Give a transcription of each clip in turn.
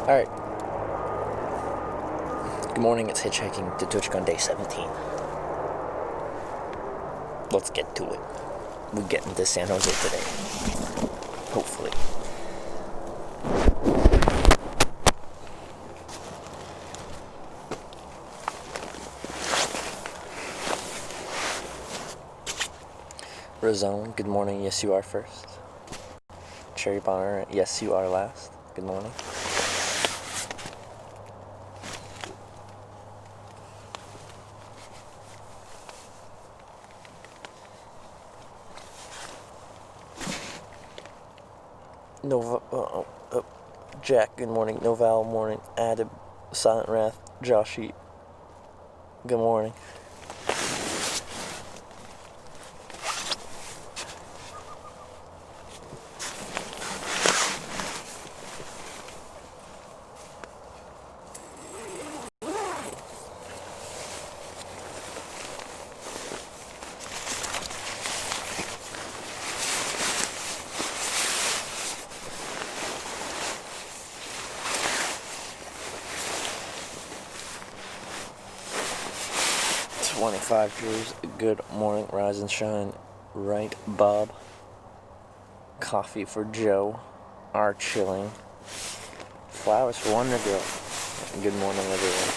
Alright. Good morning, it's Hitchhiking to TwitchCon Day 17. Let's get to it. We get into San Jose today. Hopefully. Razone, good morning, yes you are first. Cherry Bonner, yes you are last. Good morning. Nova, Jack, good morning. Noval, morning. Adib, Silent Wrath, Joshy, good morning. $25 Drews, good morning, rise and shine, right, Bob. Coffee for Joe, are chilling. Flowers for Wonder Girl. Good morning, everyone.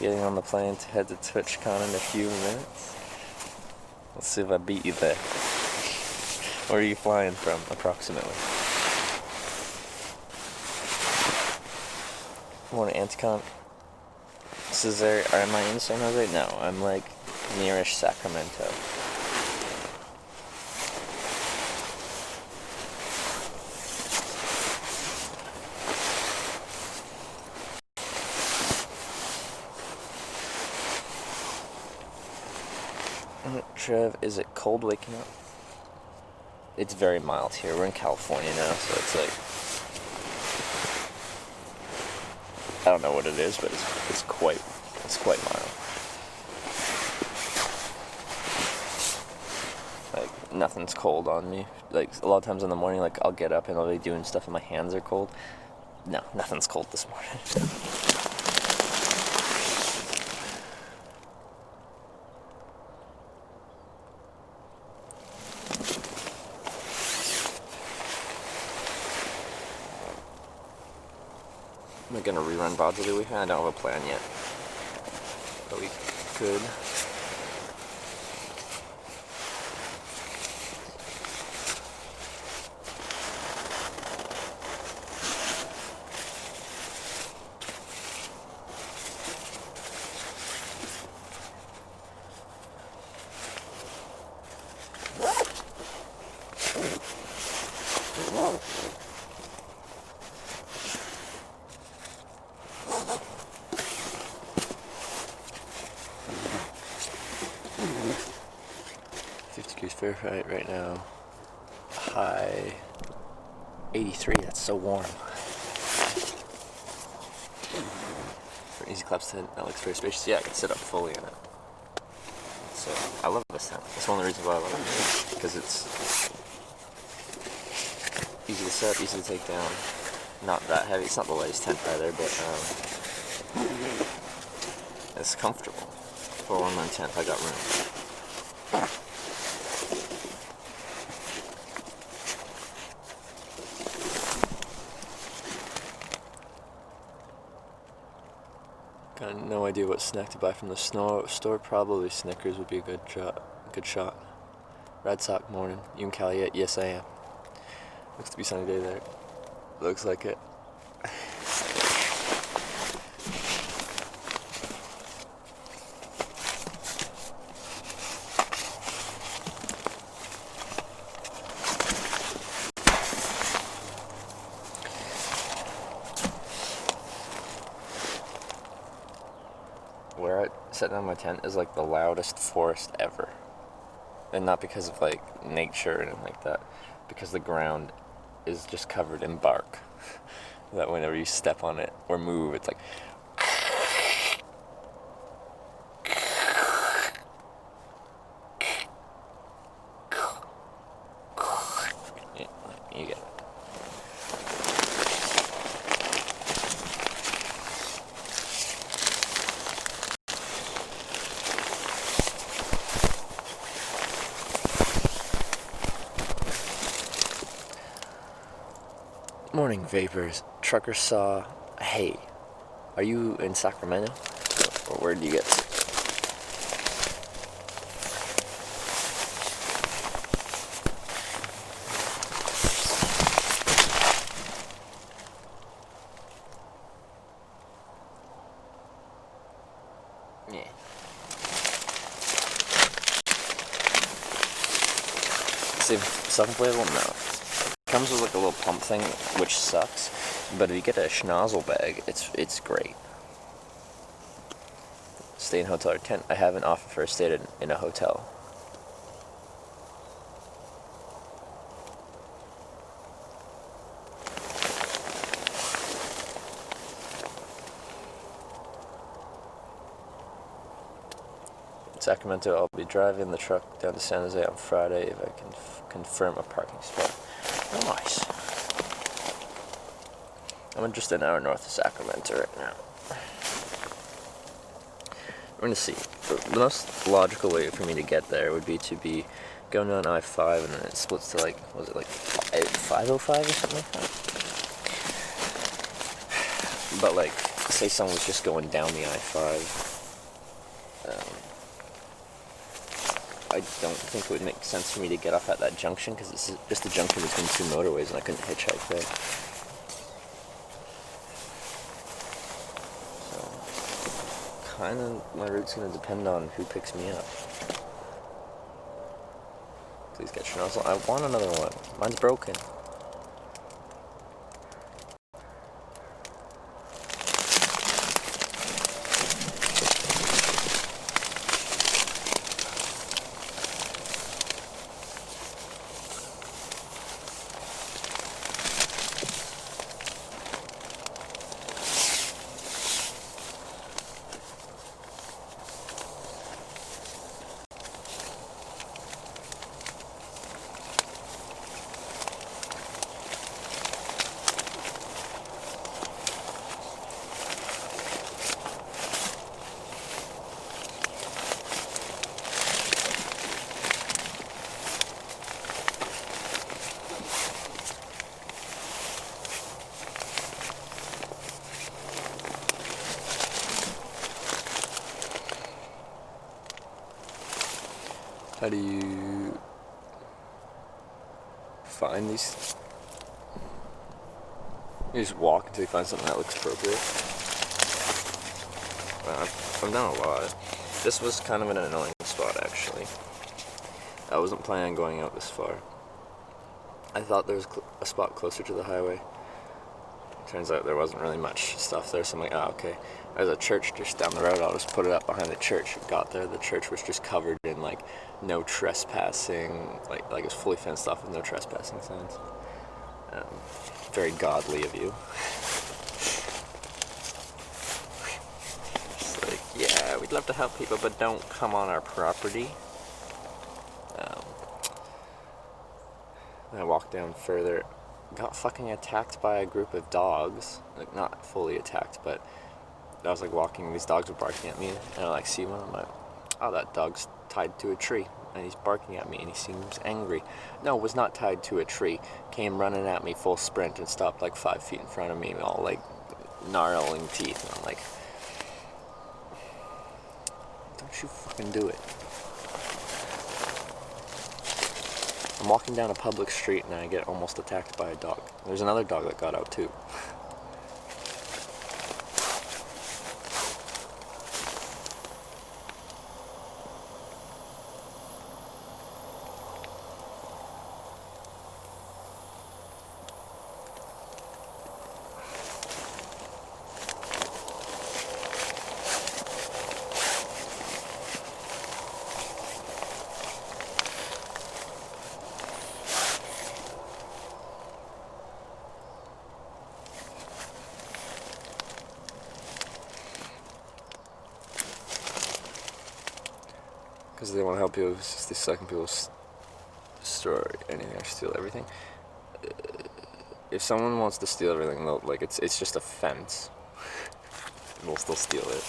Getting on the plane to head to TwitchCon in a few minutes. Let's see if I beat you there. Where are you flying from, approximately? Morning, Anticon. Cesare, am I in San Jose? No, I'm like nearish Sacramento. Trev, is it cold waking up? It's very mild here. We're in California now, so it's like, I don't know what it is, but it's quite mild. Like, nothing's cold on me. Like, a lot of times in the morning, like, I'll get up and I'll be doing stuff and my hands are cold. No, nothing's cold this morning. Am I gonna rerun VODs of the weekend? I don't have a plan yet. But we could. Fahrenheit right now. High 83. That's so warm. For easy claps tent, that looks very spacious. Yeah, I can sit up fully in it. So I love this tent. That's one of the reasons why I love it, because it's easy to set up, easy to take down. Not that heavy. It's not the lightest tent either, but it's comfortable. For a one-man tent, I got room. Got no idea what snack to buy from the store. Probably Snickers would be a good shot. Red Sox morning. You in Cali yet? Yes, I am. Looks to be a sunny day there. Looks like it. Where I set down my tent is like the loudest forest ever. And not because of like nature and anything like that, because the ground is just covered in bark. That whenever you step on it or move, it's like yeah, you get it. Morning vapors. Trucker saw. Hey, are you in Sacramento? Or where do you get? Yeah. See, self-inflatable? No. Comes with like a little pump thing, which sucks. But if you get a schnozzle bag, it's great. Stay in hotel or tent. I haven't often first stayed in a hotel. Sacramento, I'll be driving the truck down to San Jose on Friday if I can confirm a parking spot. Oh, nice. I'm just an hour north of Sacramento right now. We're going to see. The most logical way for me to get there would be to be going down I-5 and then it splits to like, was it like 505 or something like that? But like, say someone was just going down the I-5, I don't think it would make sense for me to get off at that junction because it's just a junction between two motorways and I couldn't hitchhike there. So, kind of my route's going to depend on who picks me up. Please get your nozzle. I want another one. Mine's broken. How do you find these? You just walk until you find something that looks appropriate. I've done a lot. This was kind of an annoying spot, actually. I wasn't planning on going out this far. I thought there was a spot closer to the highway. Turns out there wasn't really much stuff there, so I'm like, oh, okay. There's a church just down the road, I'll just put it up behind the church. Got there, the church was just covered in, like, no trespassing, like it was fully fenced off with no trespassing signs. Very godly of you. It's like, yeah, we'd love to help people, but don't come on our property. I walked down further, got fucking attacked by a group of dogs. Like, not fully attacked, but I was like walking, these dogs were barking at me, and I like see one, I'm like, oh, that dog's tied to a tree, and he's barking at me, and he seems angry. No, was not tied to a tree, came running at me full sprint and stopped like 5 feet in front of me, all like gnarling teeth, and I'm like, don't you fucking do it. I'm walking down a public street and I get almost attacked by a dog. There's another dog that got out too. Because they want to help you, it's just the second people destroy anything or steal everything. If someone wants to steal everything, they'll, like, it's just a fence. They'll still steal it.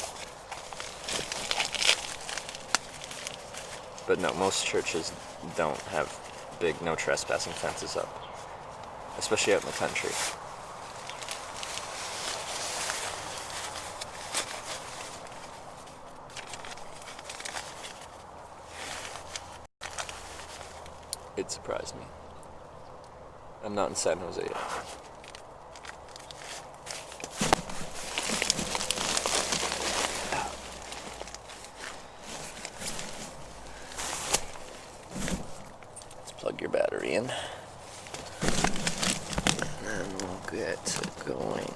But no, most churches don't have big no trespassing fences up. Especially out in the country. would surprise me. I'm not in San Jose yet. Let's plug your battery in. And then we'll get going.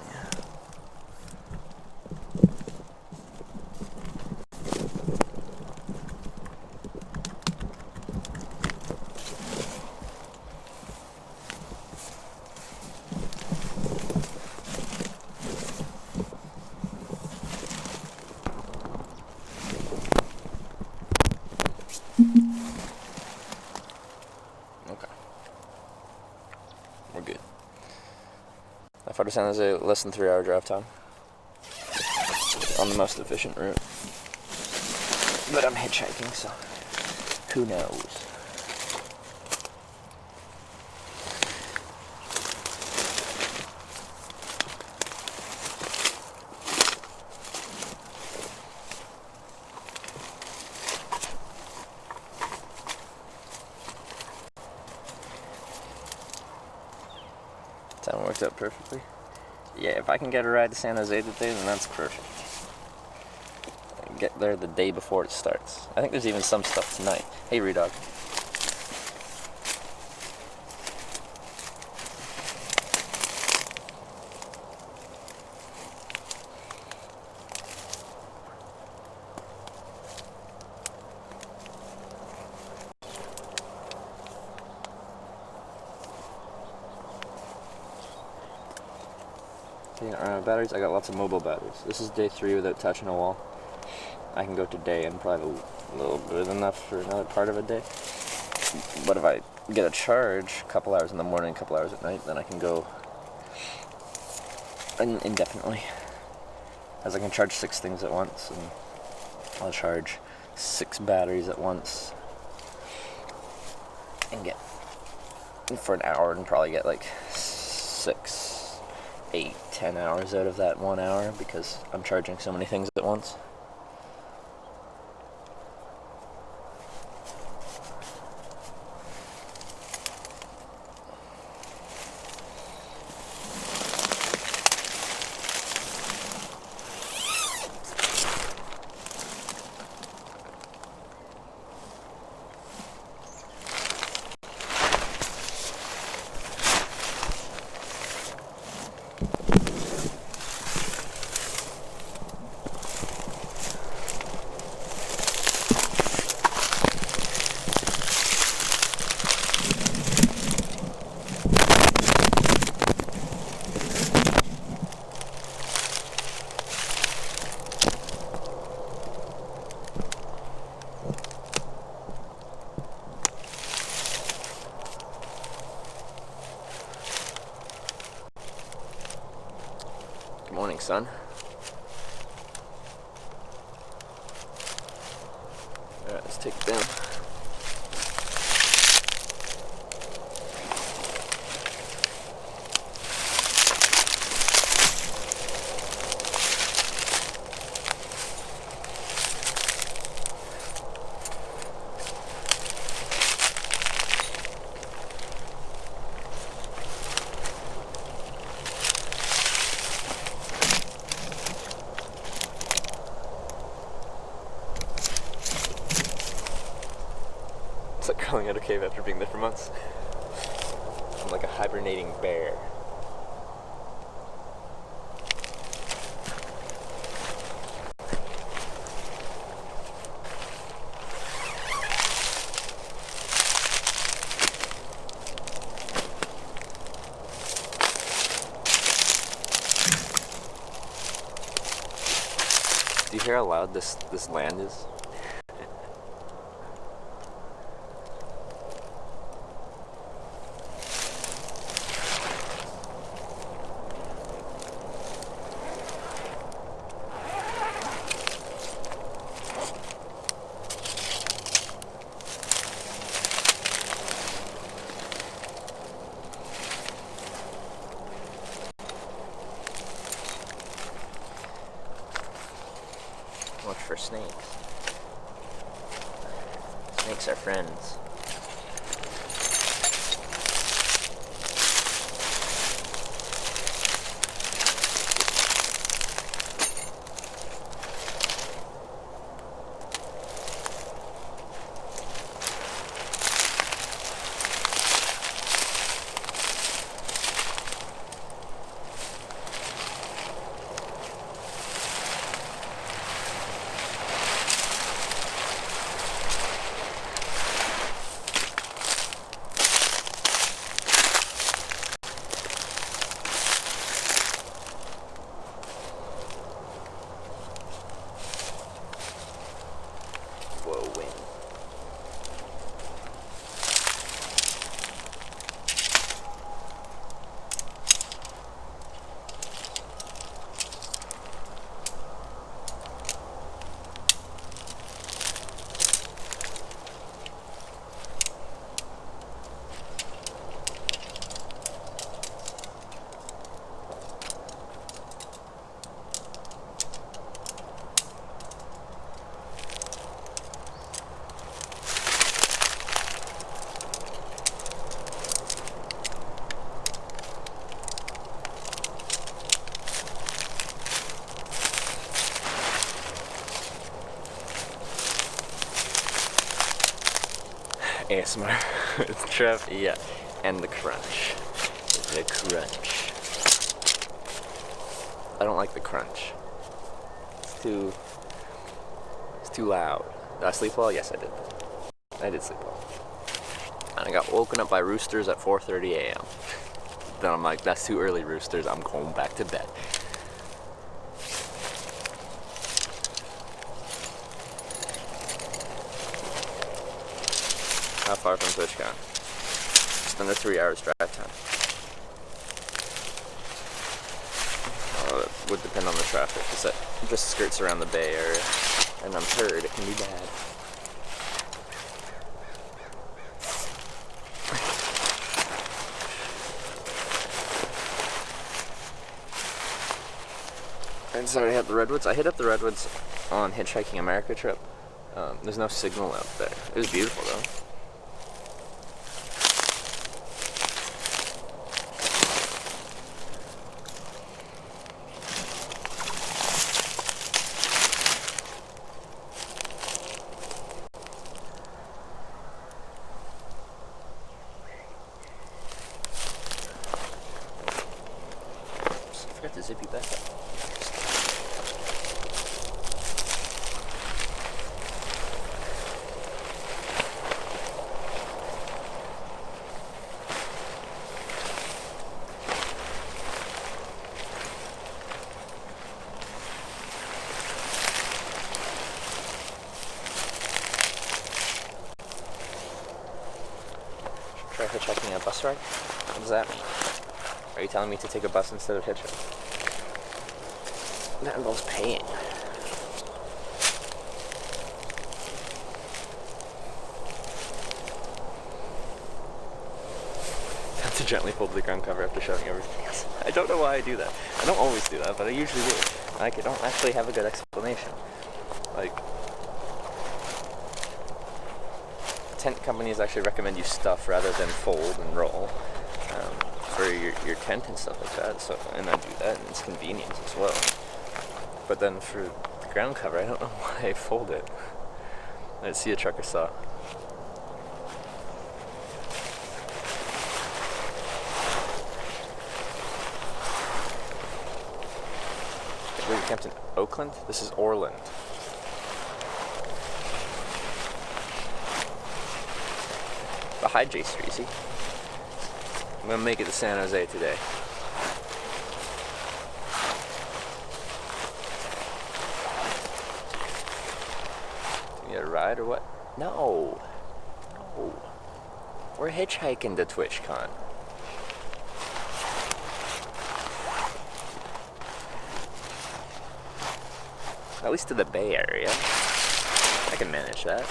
Okay. We're good. I far to San Jose, less than 3 hour drive time. On the most efficient route. But I'm hitchhiking, so who knows? Time worked out perfectly. Yeah, if I can get a ride to San Jose today, then that's perfect. Get there the day before it starts. I think there's even some stuff tonight. Hey, Redog. Batteries, I got lots of mobile batteries. This is day 3 without touching a wall. I can go to day and probably a little bit enough for another part of a day. But if I get a charge, a couple hours in the morning, a couple hours at night, then I can go indefinitely. As I can charge 6 things at once, and I'll charge 6 batteries at once. And get, for an hour, and probably get like 6, 8, 10 hours out of that 1 hour because I'm charging so many things at once. Morning, son. Alright, let's take it down. It's like crawling out of a cave after being there for months. I'm like a hibernating bear. Do you hear how loud this land is? Watch for snakes. Snakes are friends. ASMR with Trev, yeah, and the crunch. The crunch. I don't like the crunch. It's too loud. Did I sleep well? Yes, I did. I did sleep well. And I got woken up by roosters at 4:30 a.m. Then I'm like, that's too early, roosters. I'm going back to bed. How far from TwitchCon? Just under 3 hours drive time. It would depend on the traffic, because that just skirts around the Bay Area, and I'm heard it can be bad. And so I hit the Redwoods. I hit up the Redwoods on Hitchhiking America trip. There's no signal out there. It was beautiful though. I forgot to zip you back up. Try hitchhiking a bus ride? What does that mean? Are you telling me to take a bus instead of hitchhiking? That involves paying. Have to gently fold the ground cover after showing everything else. I don't know why I do that. I don't always do that, but I usually do. Like, I don't actually have a good explanation. Like, tent companies actually recommend you stuff rather than fold and roll for your tent and stuff like that. So, and I do that, and it's convenient as well. But then for the ground cover, I don't know why I fold it. I see a trucker saw. We camped in Oakland. This is Orland. But hi, Jay Streesy. I'm gonna make it to San Jose today. You get a ride or what? No. No. We're hitchhiking to TwitchCon. At least to the Bay Area. I can manage that.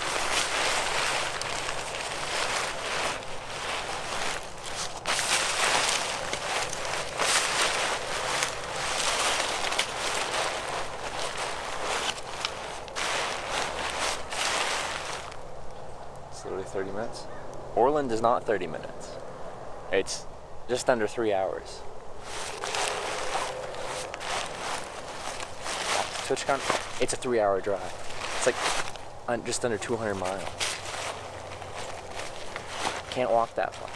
Literally 30 minutes. Orland is not 30 minutes. It's just under 3 hours. TwitchCon, it's a 3-hour drive. It's like just under 200 miles. Can't walk that far.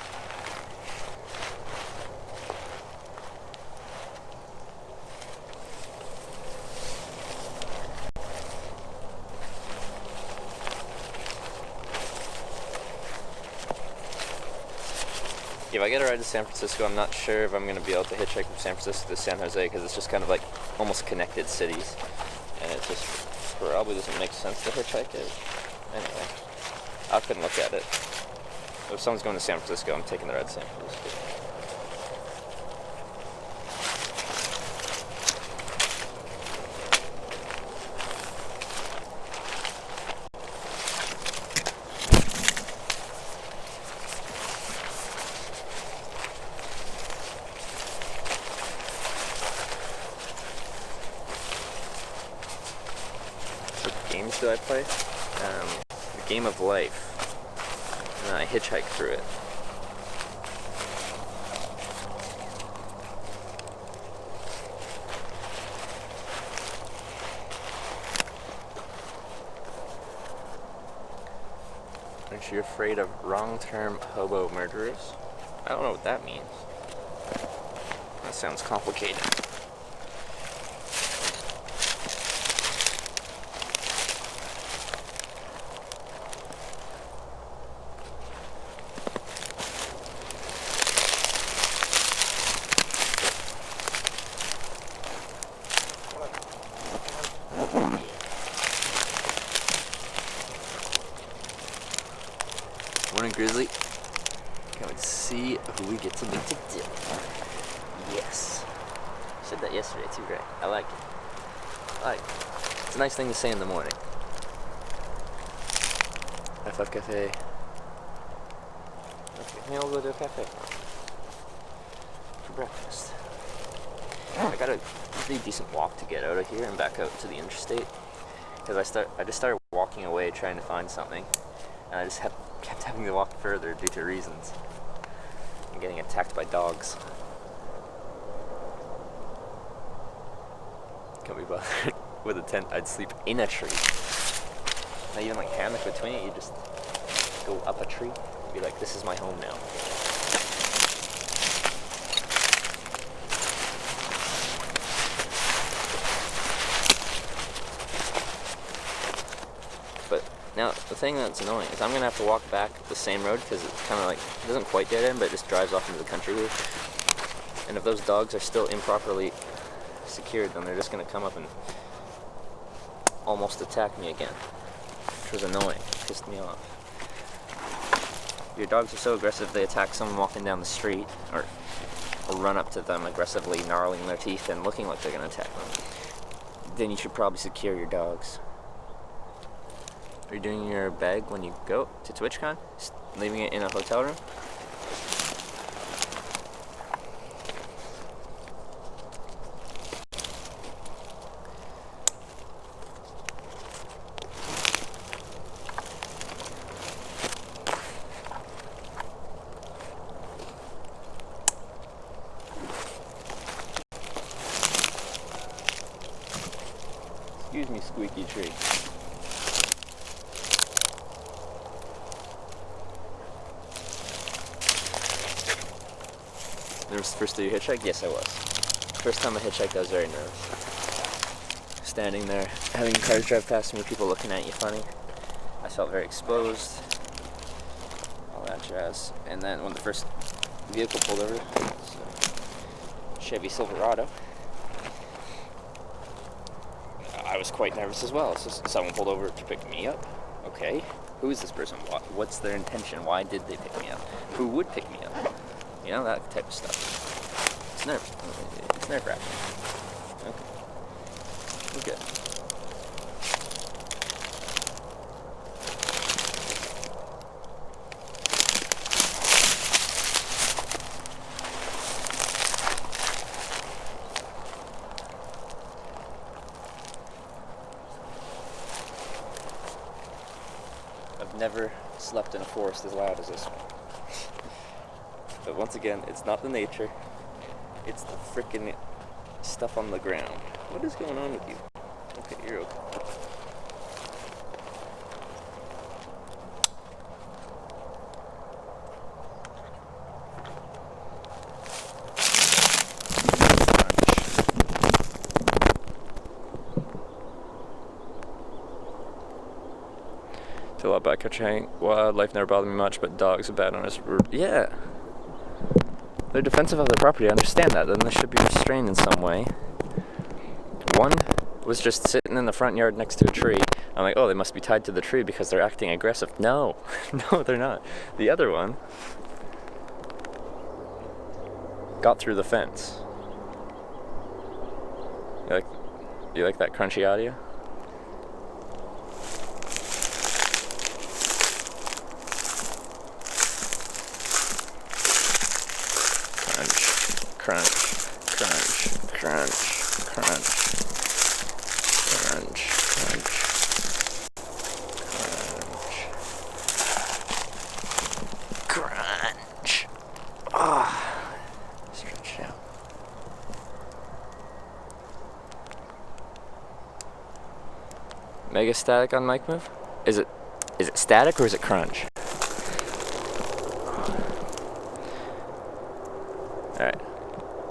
If I get a ride to San Francisco, I'm not sure if I'm going to be able to hitchhike from San Francisco to San Jose because it's just kind of like almost connected cities. And it just probably doesn't make sense to hitchhike it. Anyway, I couldn't look at it. If someone's going to San Francisco, I'm taking the ride to San Francisco. Games do I play? The Game of Life. And I hitchhike through it. if you're afraid of wrong-term hobo murderers. I don't know what that means. That sounds complicated. Morning, Grizzly. Can't wait to see who we get to meet today. Yes. I said that yesterday too, right? I like it. It's a nice thing to say in the morning. FF Cafe. Okay, maybe I'll go to a cafe for breakfast. I got a pretty decent walk to get out of here and back out to the interstate. Because I just started walking away trying to find something. And I just kept having to walk further due to reasons. I'm getting attacked by dogs. Can't be bothered. With a tent, I'd sleep in a tree. Not even like hammock between it, you just go up a tree and be like, this is my home now. But now, the thing that's annoying is I'm going to have to walk back the same road because it's kind of like, it doesn't quite dead end, but it just drives off into the country here. And if those dogs are still improperly secured, then they're just going to come up and almost attack me again, which was annoying, pissed me off. Your dogs are so aggressive they attack someone walking down the street, or run up to them aggressively, gnarling their teeth and looking like they're going to attack them. Then you should probably secure your dogs. Are you doing your bag when you go to TwitchCon? Just leaving it in a hotel room? Excuse me, squeaky tree. Nervous first day you hitchhiked? Yes, I was. First time I hitchhiked, I was very nervous. Standing there, having cars drive past me, people looking at you funny. I felt very exposed. All that jazz. And then when the first vehicle pulled over, it's a Chevy Silverado, I was quite nervous as well. So someone pulled over to pick me up. Okay, who is this person? What's their intention? Why did they pick me up? Who would pick me up? You know, that type of stuff. It's nerve-wracking. Okay. We're good. I've never slept in a forest as loud as this one. But once again, it's not the nature, it's the frickin' stuff on the ground. What is going on with you? Okay, you're okay. Feel a lot bad catching wildlife never bothered me much, but dogs are bad on us. Yeah. They're defensive of their property, I understand that, then they should be restrained in some way. One was just sitting in the front yard next to a tree. I'm like, oh, they must be tied to the tree because they're acting aggressive. No, no, they're not. The other one got through the fence. You like that crunchy audio? Crunch, crunch, crunch, crunch, crunch, crunch, crunch, crunch. Ah, stretch out. Mega static on mic move? Is it static or is it crunch? Alright.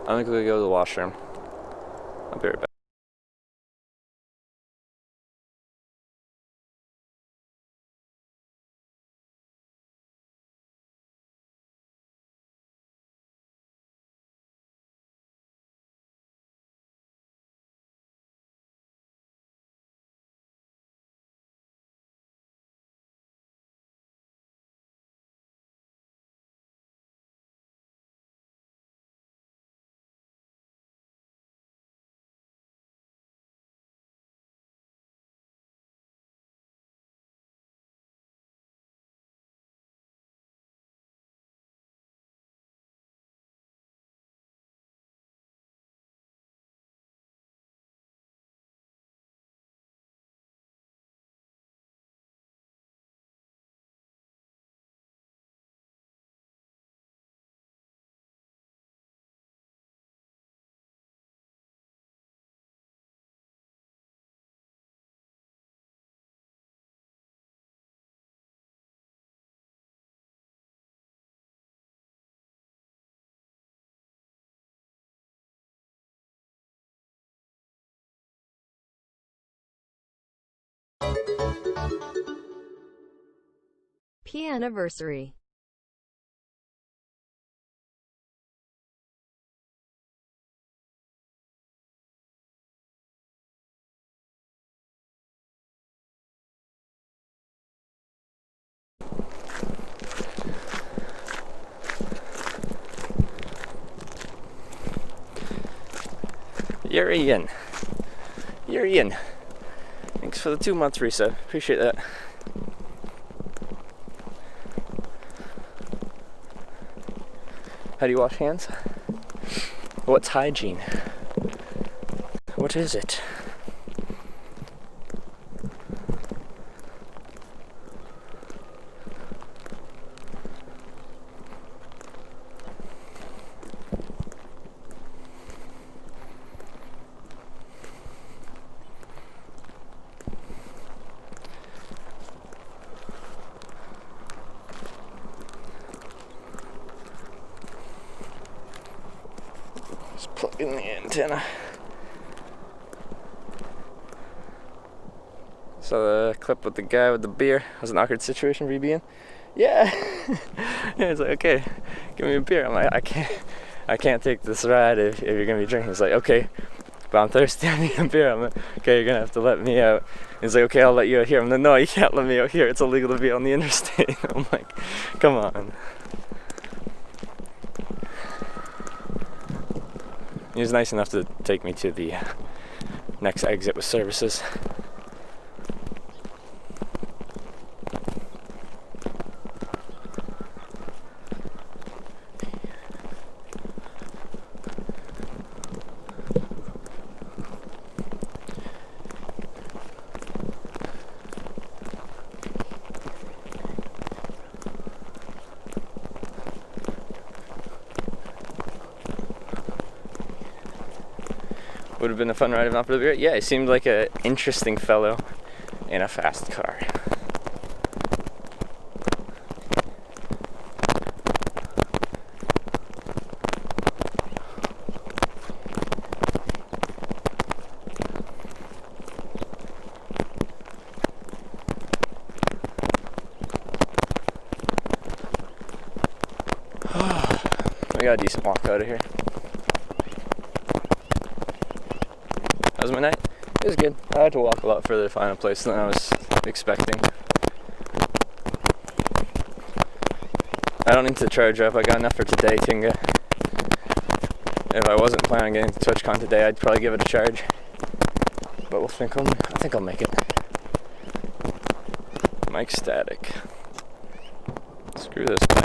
I'm gonna go to the washroom. I'll be right back. P-anniversary. You're Ian. Thanks for the 2-month reset. Appreciate that. How do you wash hands? What's hygiene? What is it? Just plug in the antenna. So the clip with the guy with the beer was an awkward situation for you being? Yeah. Yeah, he's like, okay, give me a beer. I'm like, I can't take this ride if you're gonna be drinking. He's like, okay, but I'm thirsty, I need a beer. I'm like, okay, you're gonna have to let me out. He's like, okay, I'll let you out here. I'm like, no, you can't let me out here. It's illegal to be on the interstate. I'm like, come on. He was nice enough to take me to the next exit with services. Would have been a fun ride if not for the beer. Yeah, he seemed like an interesting fellow in a fast car. We got a decent walk out of here. How was my night? It was good. I had to walk a lot further to find a place than I was expecting. I don't need to charge up. I got enough for today, Tinga. If I wasn't planning on getting to TwitchCon today, I'd probably give it a charge. But I think I'll make it. Mic static. Screw this mic.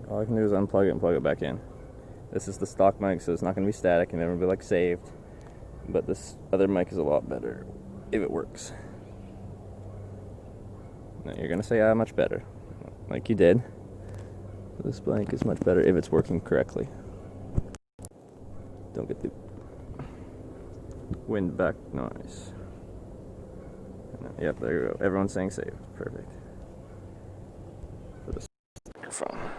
All I can do is unplug it and plug it back in. This is the stock mic, so it's not going to be static and never be like saved. But this other mic is a lot better if it works. Now you're going to say, much better. Like you did. This mic is much better if it's working correctly. Don't get the Wind back noise. Yep, there you go. Everyone's saying safe. Perfect. For the microphone.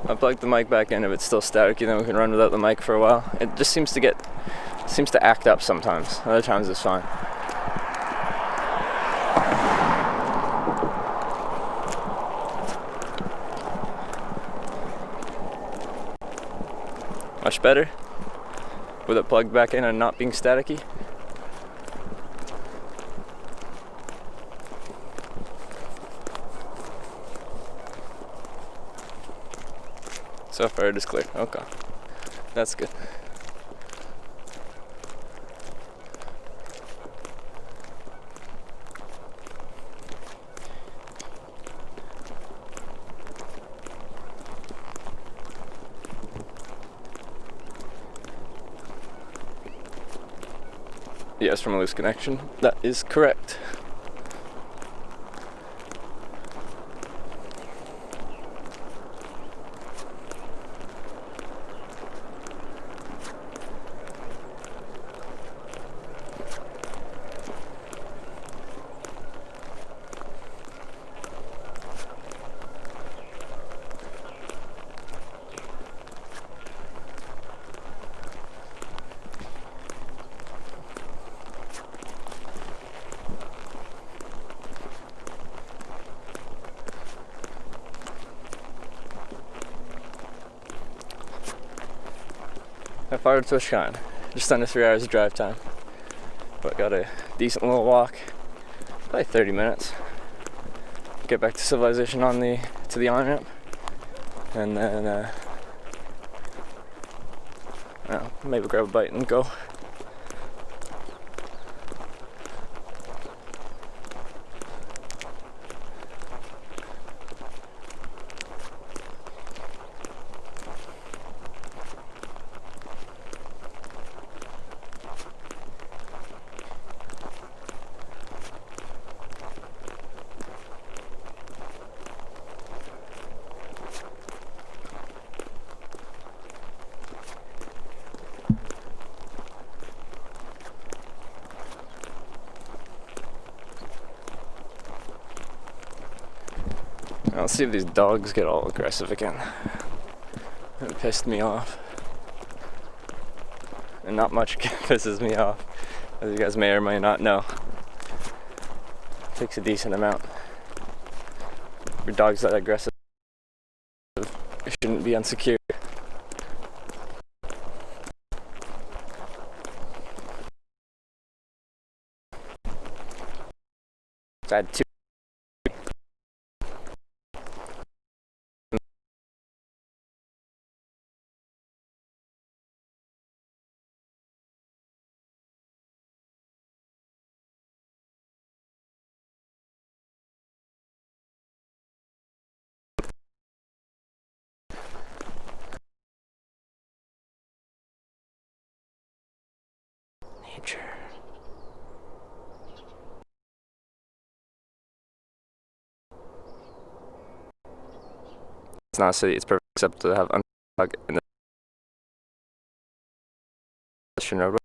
I plugged the mic back in. If it's still staticky, then we can run without the mic for a while. It just seems to act up sometimes. Other times it's fine. Much better with it plugged back in and not being staticky. So far it is clear. Okay. That's good. Yes, from a loose connection. That is correct. How far to TwitchCon? Just under 3 hours of drive time. But got a decent little walk. Probably 30 minutes. Get back to civilization to the on-ramp. And then maybe grab a bite and go. Let's see if these dogs get all aggressive again. It pissed me off. And not much pisses me off, as you guys may or may not know. It takes a decent amount. Your dog's that aggressive, it shouldn't be unsecured. I had two. Nature. It's not a city, it's perfect except to have unplug in the roadway.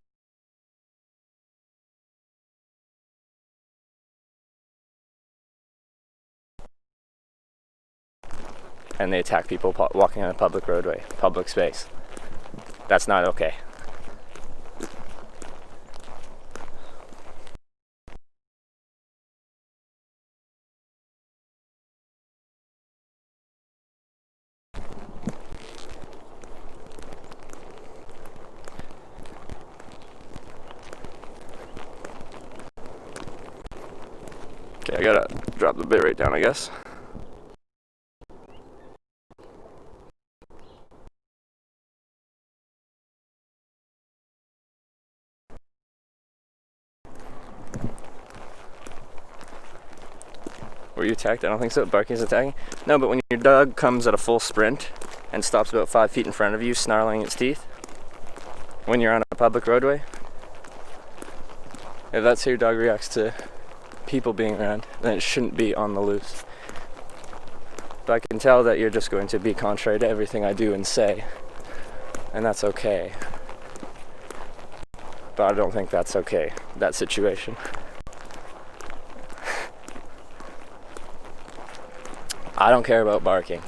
And they attack people walking on a public roadway, public space. That's not okay. Okay, I gotta drop the bit rate down, I guess. Were you attacked? I don't think so. Barking is attacking. No, but when your dog comes at a full sprint and stops about 5 feet in front of you, snarling its teeth, when you're on a public roadway, if that's how your dog reacts to people being around, then it shouldn't be on the loose. But I can tell that you're just going to be contrary to everything I do and say, and that's okay. But I don't think that's okay, that situation. I don't care about barking.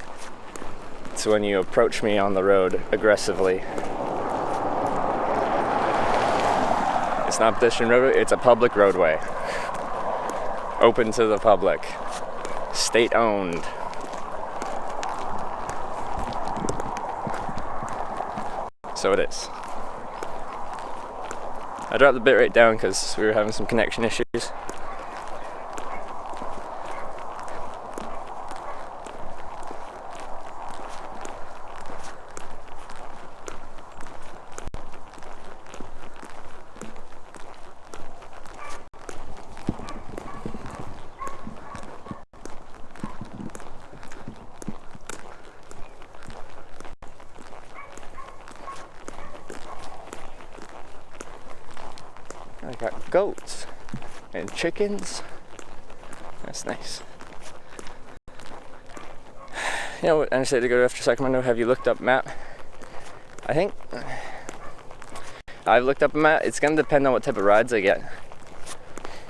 It's when you approach me on the road aggressively. It's not a pedestrian roadway, it's a public roadway. Open to the public. State owned. So it is. I dropped the bitrate down because we were having some connection issues. I got goats and chickens. That's nice. You know what? I decided to go after Sacramento. Have you looked up map? I think I've looked up a map. It's gonna depend on what type of rides I get.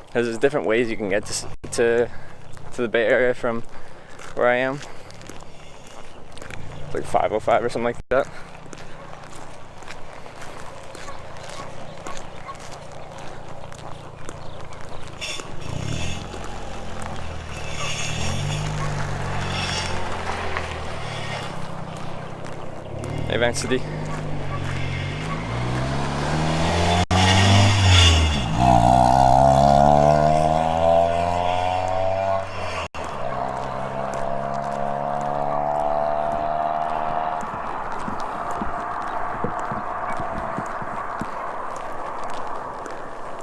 Because there's different ways you can get to the Bay Area from where I am. It's like 505 or something like that. Hey, Vancity.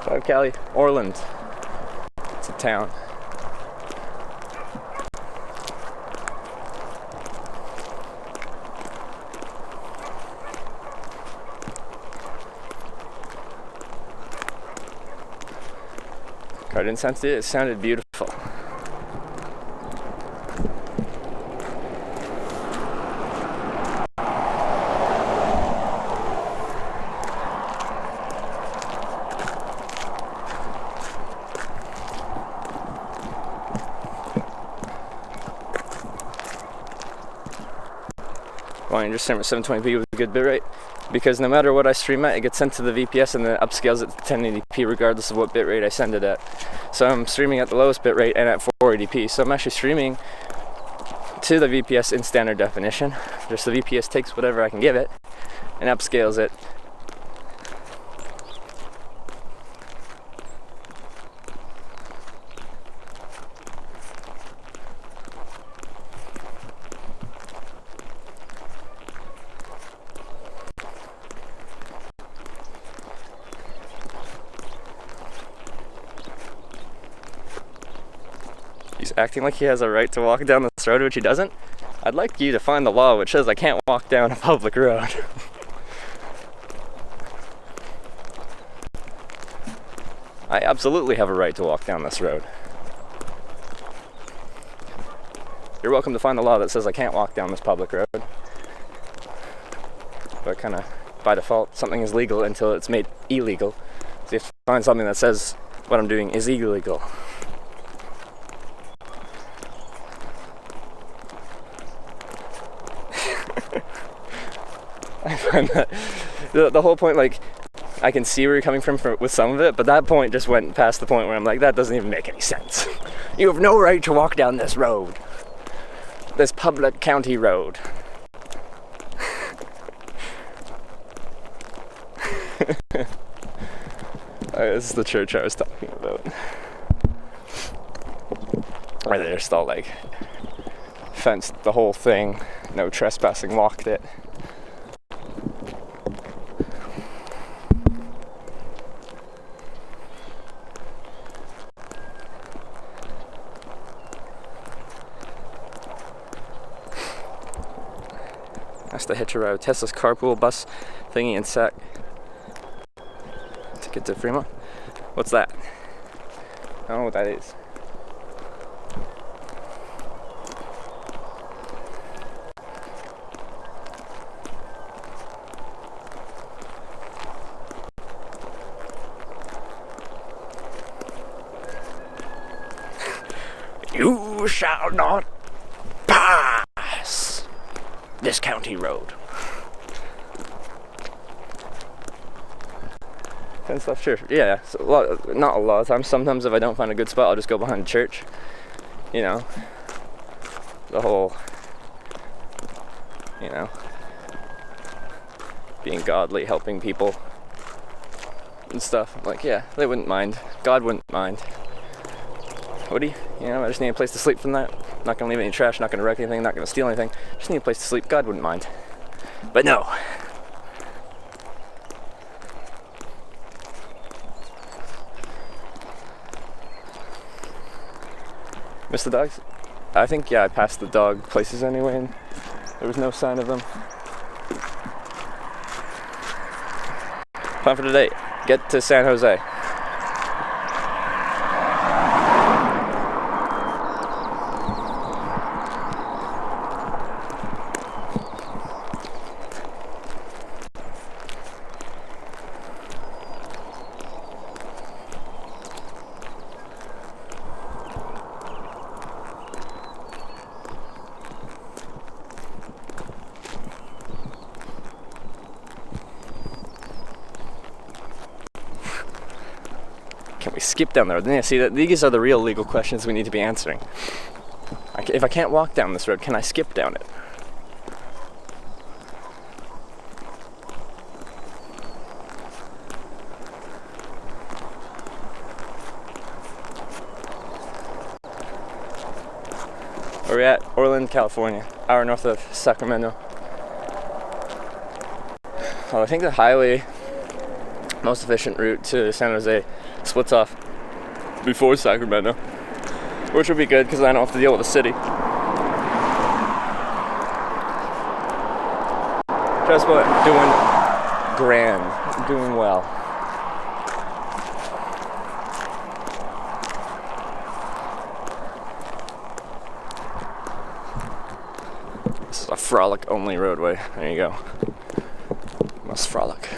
Drive Cali, Orland. It's a town. I didn't sense it. It sounded beautiful. Well, I just stream at 720p with a good bitrate, because no matter what I stream at, it gets sent to the VPS and then it upscales it to 1080p regardless of what bitrate I send it at. So I'm streaming at the lowest bitrate and at 480p. So I'm actually streaming to the VPS in standard definition. Just the VPS takes whatever I can give it and upscales it. He's acting like he has a right to walk down this road, which he doesn't. I'd like you to find the law which says I can't walk down a public road. I absolutely have a right to walk down this road. You're welcome to find the law that says I can't walk down this public road. But kind of by default, something is legal until it's made illegal. So you have to find something that says what I'm doing is illegal. I find that the whole point, like, I can see where you're coming from with some of it, but that point just went past the point where I'm like, that doesn't even make any sense. You have no right to walk down this road. This public county road. This is the church I was talking about. Where they're still like fenced the whole thing, no trespassing, locked it. next to hitch a ride with Tesla's carpool bus thingy in sec. Ticket to Fremont. What's that? I don't know what that is. You shall not pass this county road. And stuff, sure. Yeah, so not a lot of times. Sometimes if I don't find a good spot, I'll just go behind a church. You know, the whole, you know, being godly, helping people and stuff. I'm like, yeah, they wouldn't mind. God wouldn't mind. Would he? You know, I just need a place to sleep from that. Not gonna leave any trash, not gonna wreck anything, not gonna steal anything. Just need a place to sleep. God wouldn't mind. But no. Miss the dogs? I think, yeah, I passed the dog places anyway, and there was no sign of them. Plan for today. Get to San Jose. Can we skip down the road? Yeah, see, these are the real legal questions we need to be answering. If I can't walk down this road, can I skip down it? We're at Orland, California, hour north of Sacramento. Well, I think the highway, most efficient route to San Jose, splits off before Sacramento, which would be good because I don't have to deal with the city. Transport doing grand, doing well. This is a frolic only roadway. There you go. Must frolic.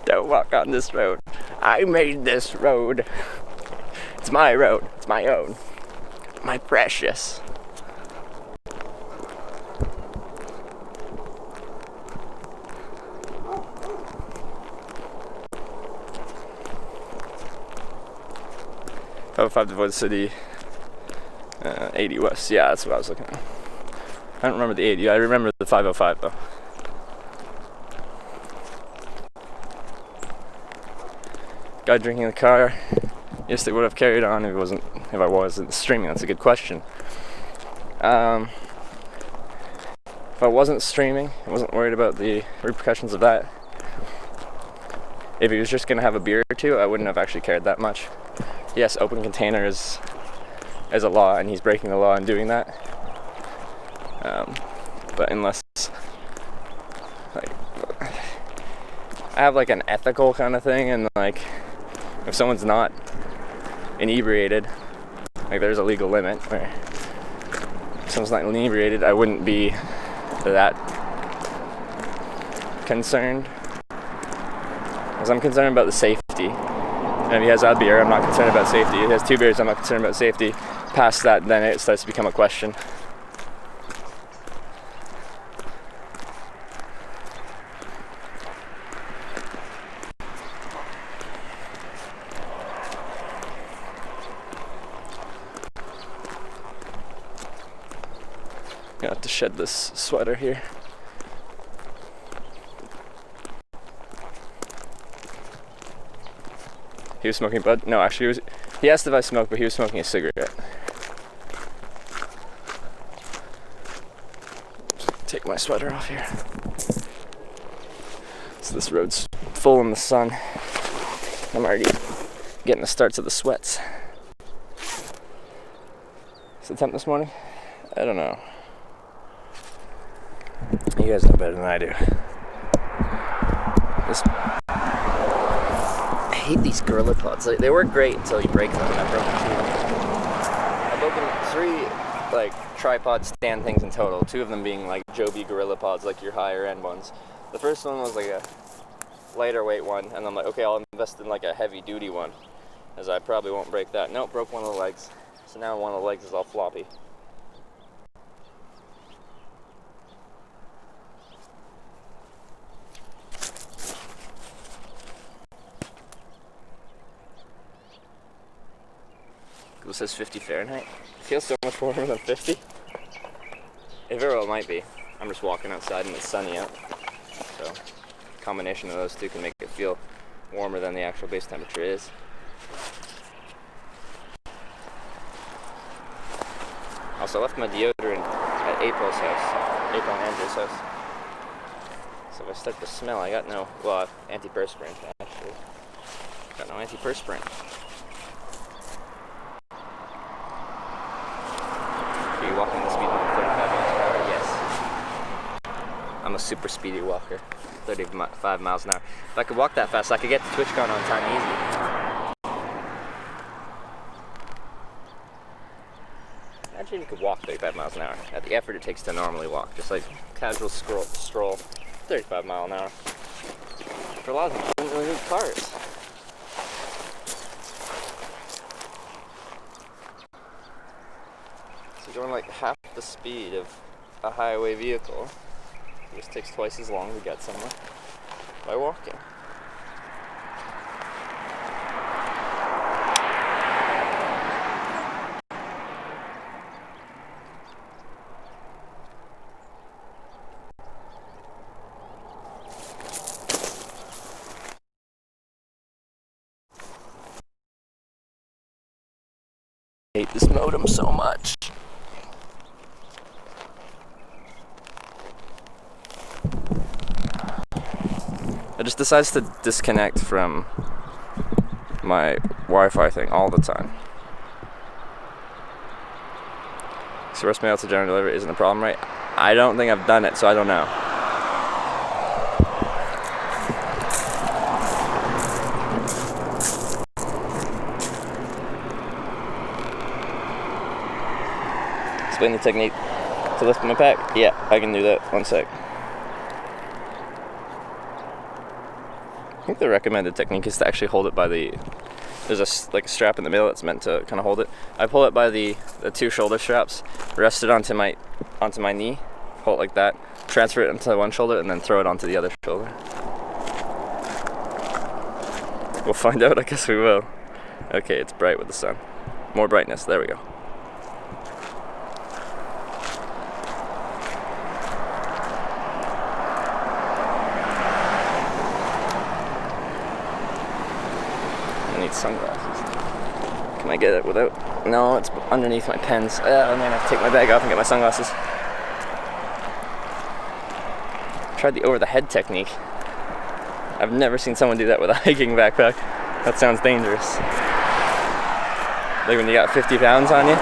Don't walk on this road. I made this road. It's my road. It's my own. My precious. Oh, 5 to avoid the city. 80 west. Yeah, that's what I was looking at. I don't remember the 80. I remember the 505 though. Guy drinking in the car. Yes, they would have carried on if I wasn't streaming. That's a good question. If I wasn't streaming, I wasn't worried about the repercussions of that. If he was just gonna have a beer or two, I wouldn't have actually cared that much. Yes, open container is a law, and he's breaking the law in doing that. But unless, like, I have like an ethical kind of thing, and like, if someone's not inebriated, like there's a legal limit where if someone's not inebriated, I wouldn't be that concerned. Because I'm concerned about the safety. And if he has a beer, I'm not concerned about safety. If he has 2 beers, I'm not concerned about safety. Past that, then it starts to become a question. Gonna have to shed this sweater here. He was smoking bud? No, actually, he asked if I smoked, but he was smoking a cigarette. Take my sweater off here. So this road's full in the sun. I'm already getting the starts of the sweats. What's the temp this morning? I don't know. You guys know better than I do. I hate these Gorilla Pods. Like, they work great until you break them, and I broke two. I broken 3 like tripod stand things in total. 2 of them being like Joby Gorilla Pods, like your higher end ones. The first one was like a lighter weight one, and I'm like, okay, I'll invest in like a heavy duty one, as I probably won't break that. Nope, broke one of the legs. So now one of the legs is all floppy. It says 50 Fahrenheit. It feels so much warmer than 50. It very well might be. I'm just walking outside and it's sunny out. So, a combination of those two can make it feel warmer than the actual base temperature is. Also, I left my deodorant at April's house. April and Andrew's house. So if I start to smell, I got no, well, antiperspirant actually. Got no antiperspirant. Are you walking the speed limit 35 miles per hour? Yes. I'm a super speedy walker. 35 miles an hour. If I could walk that fast, I could get to TwitchCon on time easy. Imagine you could walk 35 miles an hour. At the effort it takes to normally walk, just like casual stroll, 35 mile an hour. For a lot of them, you don't really need cars. So going like half the speed of a highway vehicle, it just takes twice as long to get somewhere by walking. I hate this modem so much. It just decides to disconnect from my Wi-Fi thing all the time. Express mail to general delivery isn't a problem, right? I don't think I've done it, so I don't know. Explain the technique to lift my pack? Yeah, I can do that. One sec. I think the recommended technique is to actually hold it by the... There's a strap in the middle that's meant to kind of hold it. I pull it by the 2 shoulder straps, rest it onto my knee, hold it like that, transfer it onto one shoulder, and then throw it onto the other shoulder. We'll find out, I guess we will. Okay, it's bright with the sun. More brightness, there we go. Sunglasses. Can I get it without? No, it's underneath my pens. I'm gonna have to take my bag off and get my sunglasses. Tried the over the head technique. I've never seen someone do that with a hiking backpack. That sounds dangerous. Like when you got 50 pounds on you.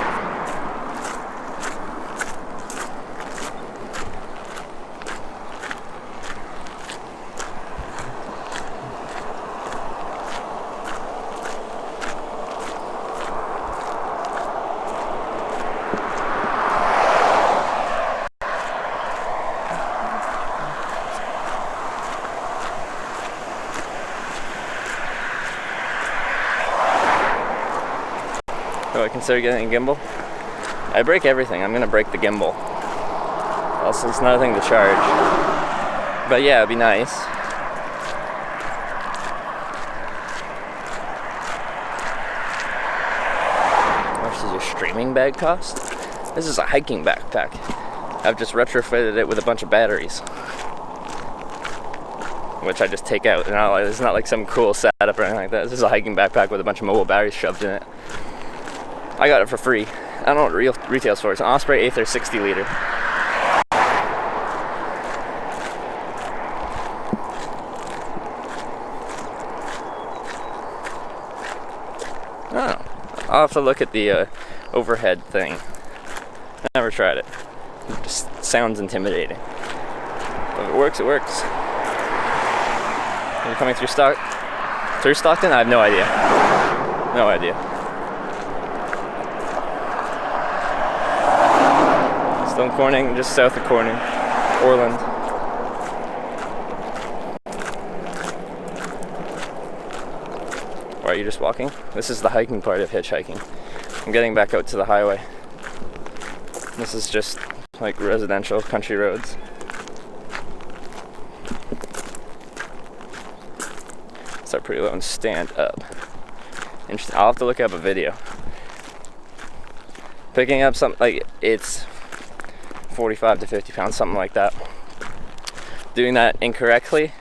Do I consider getting a gimbal? I break everything. I'm gonna break the gimbal. Also, it's not a thing to charge. But yeah, it'd be nice. How much does your streaming bag cost? This is a hiking backpack. I've just retrofitted it with a bunch of batteries, which I just take out. It's not like some cool setup or anything like that. This is a hiking backpack with a bunch of mobile batteries shoved in it. I got it for free. I don't know what it retails for. It's an Osprey Aether 60 liter. I'll have to look at the overhead thing. I never tried it. It just sounds intimidating. But if it works, it works. Are you coming through Stockton? I have no idea. No idea. Stone Corning, just south of Corning. Orland. Or are you just walking? This is the hiking part of hitchhiking. I'm getting back out to the highway. This is just like residential country roads. Start pretty low and stand up. Interesting. I'll have to look up a video. Picking up something like it's 45 to 50 pounds, something like that. Doing that incorrectly,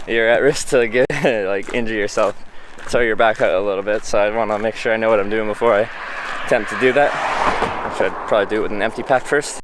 you're at risk to get like injure yourself, throw your back out a little bit. So I want to make sure I know what I'm doing before I attempt to do that. I should probably do it with an empty pack first.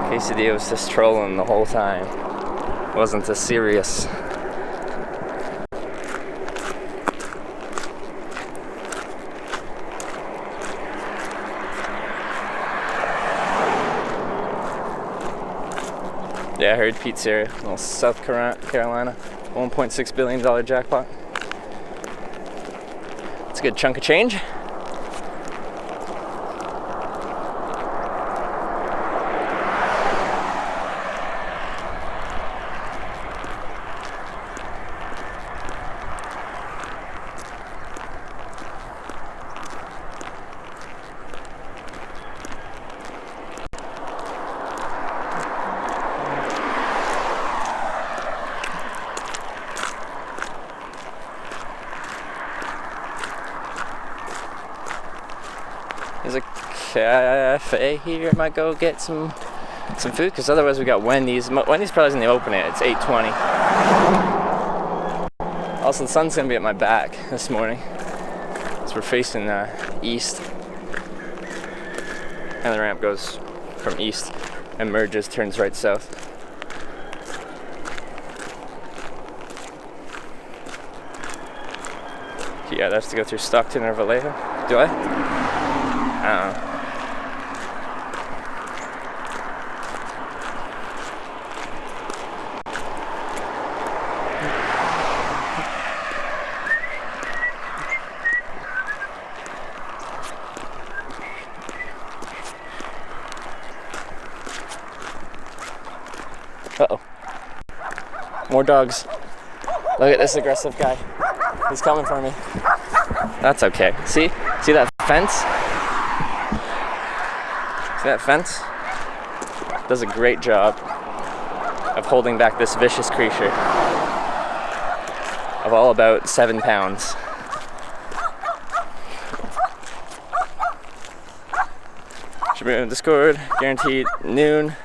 Quesadilla was just trolling the whole time. Wasn't as serious. Yeah, I heard pizzeria, little South Carolina, $1.6 billion jackpot. It's a good chunk of change. There's a cafe here. I might go get some food, because otherwise we got Wendy's. Wendy's probably isn't open yet. It's 8:20. Also, the sun's gonna be at my back this morning, so we're facing east, and the ramp goes from east and merges, turns right south. Yeah, that's to go through Stockton or Vallejo. Do I? I don't know. Uh-oh. More dogs. Look at this aggressive guy. He's coming for me. That's okay. See that fence? See that fence? Does a great job of holding back this vicious creature of all about 7 pounds. Should be in Discord, guaranteed noon.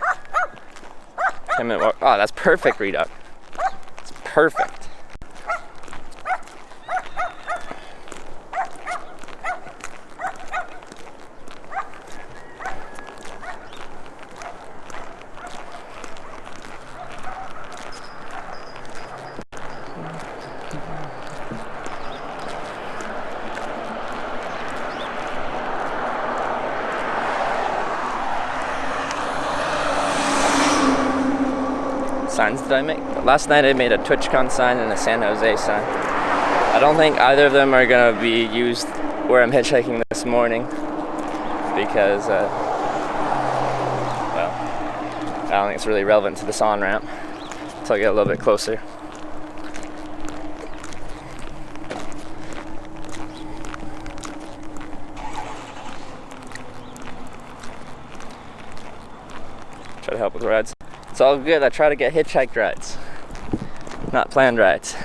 10-minute walk. Oh, that's perfect, Reduck. It's perfect. Signs did I make? Last night I made a TwitchCon sign and a San Jose sign. I don't think either of them are going to be used where I'm hitchhiking this morning, because, well, I don't think it's really relevant to this on-ramp until I get a little bit closer. Try to help with rides. It's all good. I try to get hitchhiked rides, not planned rides.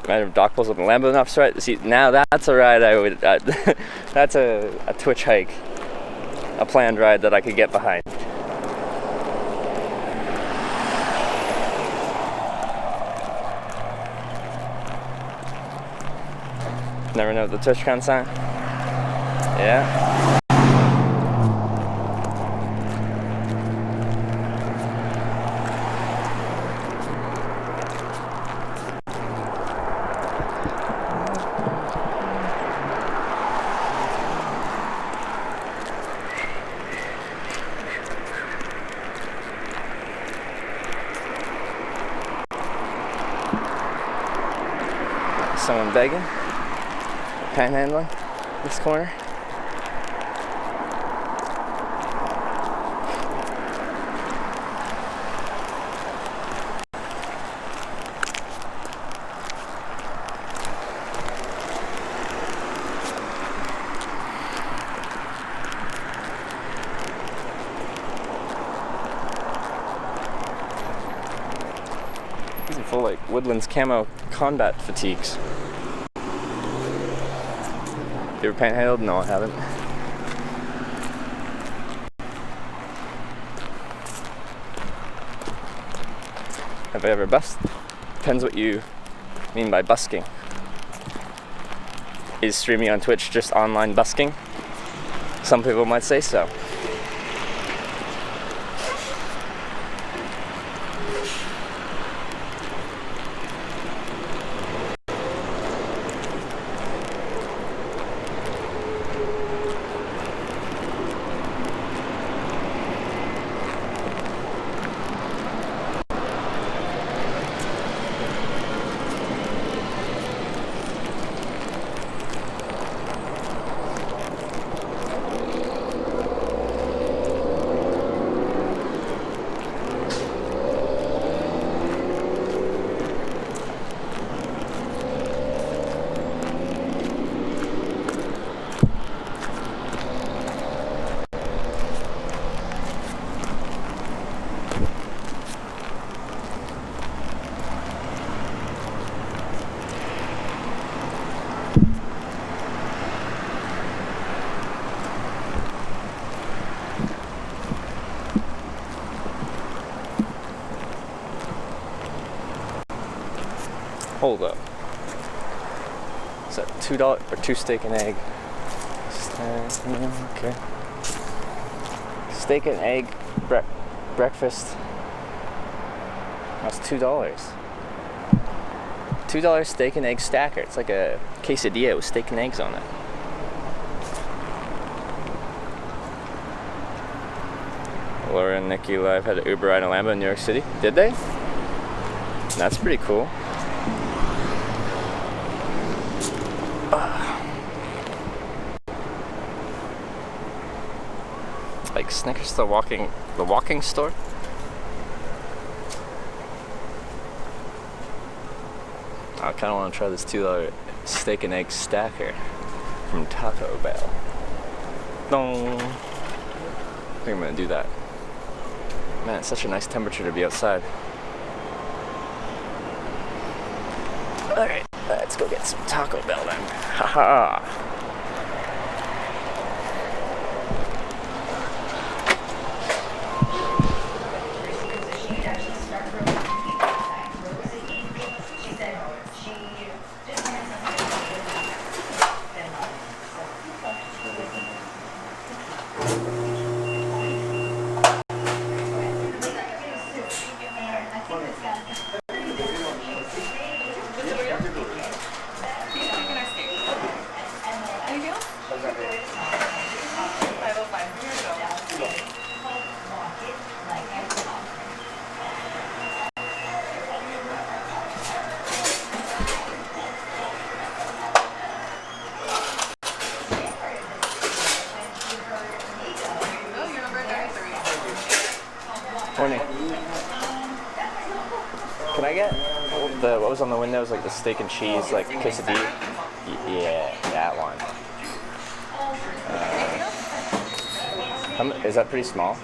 My doc pulls up in Lambo enough, right? See, now that's a ride I would. That's a Twitch hike, a planned ride that I could get behind. Never know the TwitchCon sign? Yeah. Someone begging, panhandling this corner. These are full like Woodlands camo combat fatigues. You ever panhandled? No, I haven't. Have I ever busked? Depends what you mean by busking. Is streaming on Twitch just online busking? Some people might say so. Hold up. Is that $2 or 2 steak and egg? Okay. Steak and egg breakfast. That's $2. $2 steak and egg stacker. It's like a quesadilla with steak and eggs on it. Laura and Nikki live had an Uber ride in Lambo in New York City. Did they? That's pretty cool. Like Snickers, the walking store. I kind of want to try this $2 steak and egg stacker from Taco Bell. Dong. I think I'm gonna do that. Man, it's such a nice temperature to be outside. Alright, let's go get some Taco Bell then. Haha. Morning. Can I get what was on the windows, like the steak and cheese, like quesadilla? Yeah, that one. Is that pretty small?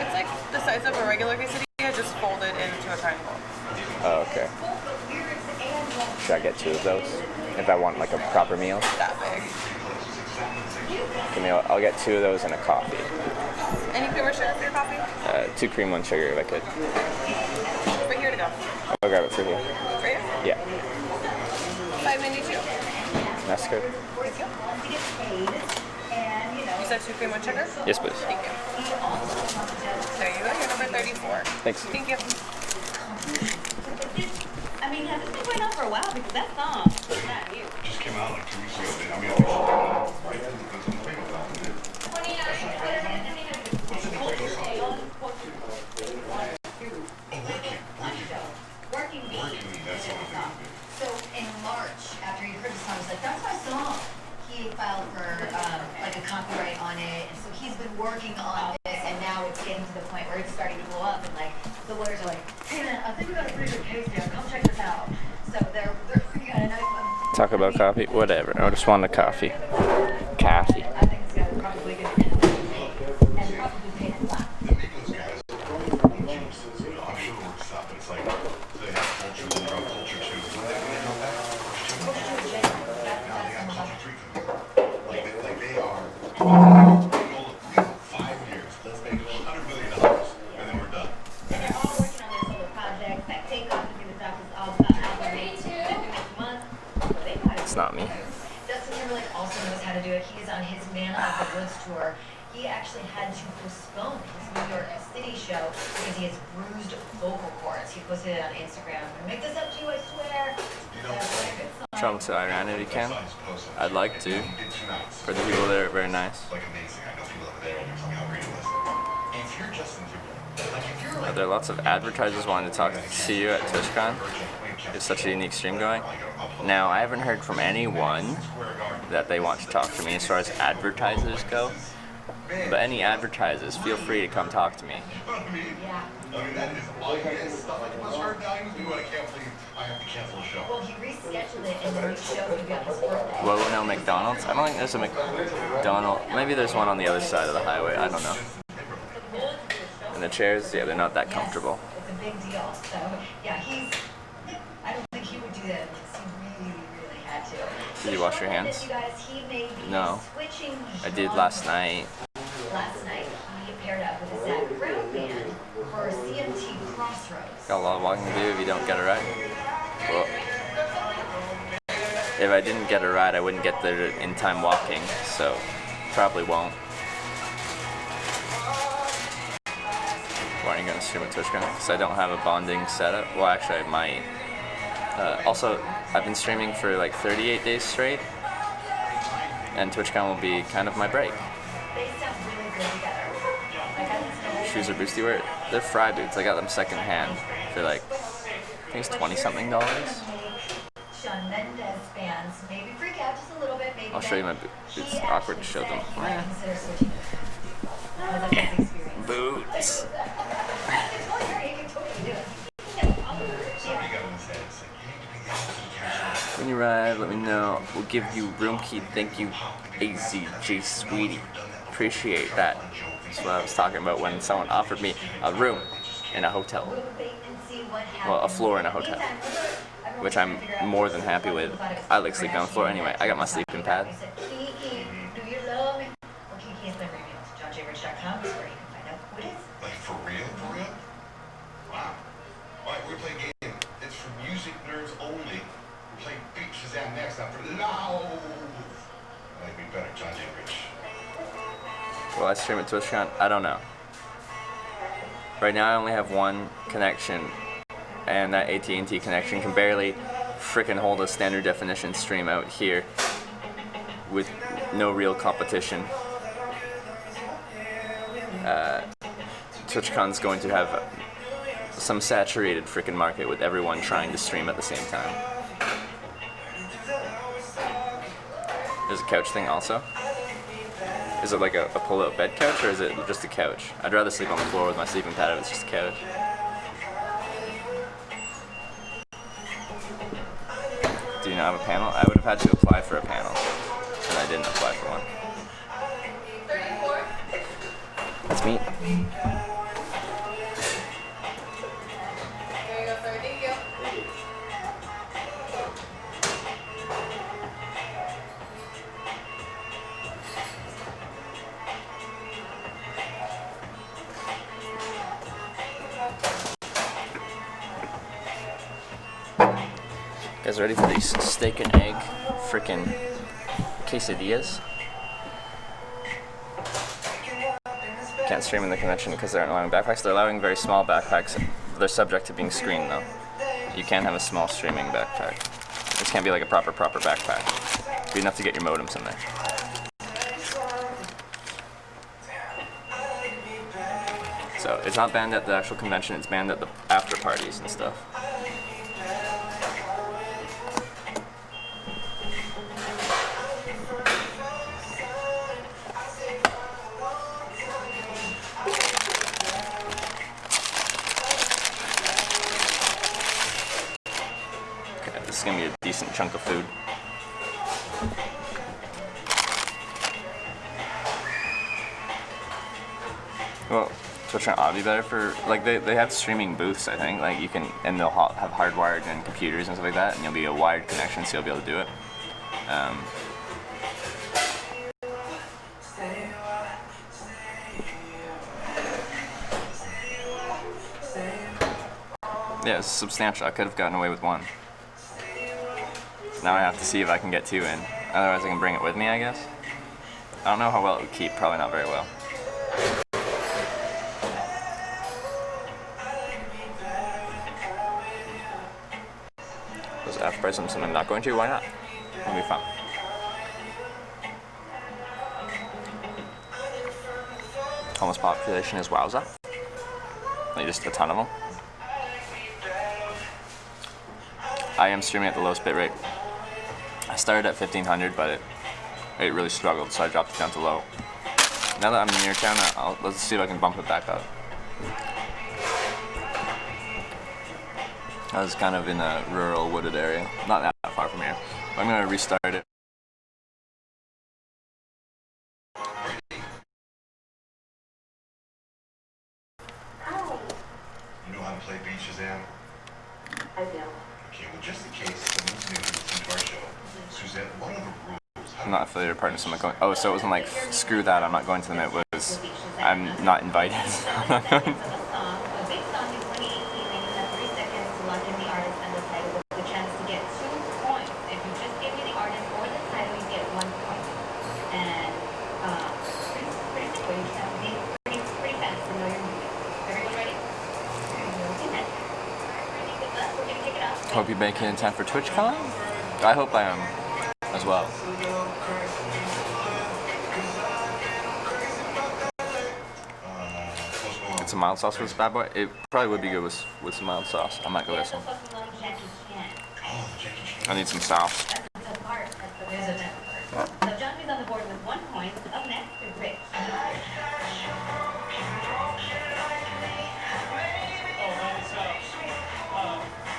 It's like the size of a regular quesadilla, just folded into a triangle. Oh, okay. should I get 2 of those if I want like a proper meal? That big. I'll get 2 of those and a coffee. Any cream or sugar for your coffee? 2 cream, 1 sugar if I could. Right here to go. I'll grab it for here. Right here? Yeah, 592. that's good. You said 2 cream, 1 sugar? Yes, please. Thank you. There you go. You're number 34. Thanks. Thank you. I mean, has this been going on for a while? Because that song is not new. Just came out like 2 weeks ago. I mean, I think she's done it right then because I'm thinking about it. What's the title song? Working Bee. Working Me, that's what I'm thinking. So in March, after he heard the song, he's like, that's my song. He filed for like a copyright on it, and so he's been working on it, and now it's getting to the point where it's starting to blow up, and like the lawyers are like, hey man, I think we got a pretty good case here. Come check this out. So they're freaking out, and Talk about coffee? Whatever. I just want a coffee. Coffee. I think this guy's probably going to get paid, and probably paid a lot. The Migos guys, geniuses, you know, I'm sure the work stuff, but it's like, they have culture, they drug culture too. When they come back, culture 2, now they got culture 3 coming. Like they are, we go 5 years, let's make it $100 million, and then we're done. And they're all working on their solo projects that take off and the stuff is all about album next month. They got it. It's not me. Justin Timberlake also knows how to do it. He's on his Man of the Woods tour. He actually had to postpone his New York City show because he has bruised vocal cords. He posted it on Instagram. I'm gonna make this up to you, I swear. Travel to Iran if you can. I'd like to. Did 2 nights. For the people there, very nice. Like amazing. I know people over there will tell me how great it was. And if you're Justin Timberlake, like if you're like There are lots of advertisers wanting to talk to you at TwitchCon. It's such a unique stream going. Now, I haven't heard from anyone that they want to talk to me as far as advertisers go. But any advertisers, feel free to come talk to me. Yeah. I mean, that is all you guys stuff like what's hard now you do, and I can't believe I have to cancel the show. Well, he rescheduled it and then he showed you on his birthday. Well, no McDonald's? I don't think there's a McDonald's. Maybe there's one on the other side of the highway. I don't know. And the chairs, yeah, they're not that comfortable. It's a big deal. So, yeah, I don't think he would do that unless he really had to. Did you wash your hands? You guys, he may be No. switching I did last night. Last night, he paired up with a Zach Brown band for CMT Crossroads. Got a lot of walking to do if you don't get a ride. Well, if I didn't get a ride, I wouldn't get there in time walking, so probably won't. Why aren't you going to stream at TwitchCon? Because I don't have a bonding setup. Well, actually, I might. Also, I've been streaming for like 38 days straight, and TwitchCon will be kind of my break. They sound really good together. Like, I listen to Shoes or boosty wear? They're Fry boots. I got them second hand for like, I think it's $20-something. Shawn Mendes fans maybe freak out just a little bit. Maybe I'll show you my boots. It's awkward to show them. He might consider switching. That was a big experience. Boots. It's totally great. You can totally do it. Yeah, Somebody got in his head. It's like, hey, can we get some cash? When you arrive, let me know. We'll give you room key. Thank you, AZJ Sweetie. Appreciate that. That's what I was talking about when someone offered me a room in a hotel. Well, a floor in a hotel, which I'm more than happy with. I like sleeping on the floor anyway. I got my sleeping pad. JohnJRich.com is where you can find out who it is. Like, for real? For real? Wow. All right, we're playing a game. It's for music nerds only. We're playing Beat Shazam next after now. Like me better, John J. Rich. Will I stream at TwitchCon? I don't know. Right now I only have one connection, and that AT&T connection can barely frickin' hold a standard definition stream out here with no real competition. TwitchCon's going to have some saturated frickin' market with everyone trying to stream at the same time. There's a couch thing also. Is it like a pull-out bed couch, or is it just a couch? I'd rather sleep on the floor with my sleeping pad if it's just a couch. Do you not have a panel? I would have had to apply for a panel, and I didn't apply for one. 34. That's me. There you go, sir. Thank you. guys ready for these steak and egg freaking quesadillas? Can't stream in the convention because they aren't allowing backpacks. They're allowing very small backpacks. They're subject to being screened though. You can't have a small streaming backpack. This can't be like a proper backpack. Be enough to get your modems in there. So it's not banned at the actual convention, it's banned at the after parties and stuff. Okay, this is gonna be a decent chunk of food. Well, TwitchCon ought to be better for, like, they have streaming booths, I think, like you can, and they'll have hardwired and computers and stuff like that, and you'll be a wired connection, so you'll be able to do it. Yeah, it's substantial. I could have gotten away with one. Now I have to see if I can get two in. Otherwise I can bring it with me, I guess. I don't know how well it would keep, probably not very well. After presents and I'm not going to, why not? It'll be fun. Homeless population is wowza. Like just a ton of them. I am streaming at the lowest bit rate. I started at 1500, but it really struggled, so I dropped it down to low. Now that I'm near town, let's see if I can bump it back up. I was kind of in a rural wooded area, not that far from here. But I'm gonna restart it. You know how to play Beat Shazam? I do. Okay, well, just in case someone's new to listen to our show, Suzette, what are the rules? I'm not affiliated partner, so I'm not going. Oh, so it wasn't like, screw that, I'm not going to them. It was, I'm not invited. Hope you make it in time for TwitchCon. I hope I am as well. Get some mild sauce for this bad boy. It probably would be good with some mild sauce. I might go with some. I need some sauce. So Johnny's on the board with 1 point. Up next is Rich.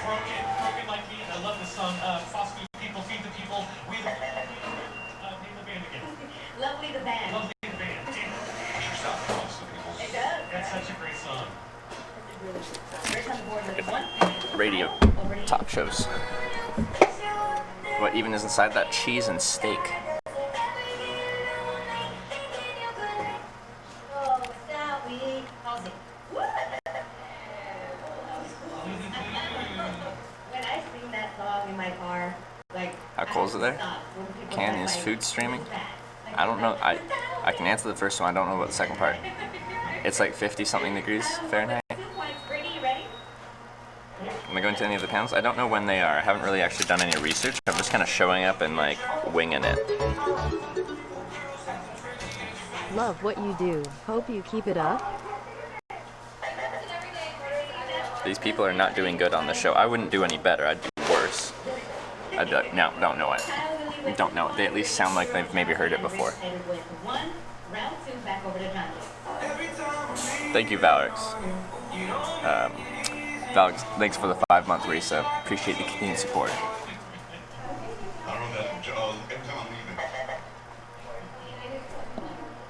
Broken like me, and I love this song. Foster people, feed the people. We the name the band again. Lovely the band. Lovely the band. It does. That's such a great song. Rich on the board with 1 point. Radio top shows. What even is inside that? Cheese and steak. How cold is it there? Can is food streaming? I don't know. I can answer the first one. I don't know about the second part. It's like 50 something degrees Fahrenheit. Am I going to any of the panels? I don't know when they are. I haven't really actually done any research. I'm just kind of showing up and like winging it. Love what you do. Hope you keep it up. These people are not doing good on the show. I wouldn't do any better. I'd do worse. I don't know it. Don't know it. They at least sound like they've maybe heard it before. Thank you, Valix. Valix, thanks for the 5-month resub. Appreciate the continued support. I don't know that. Every time I'm leaving.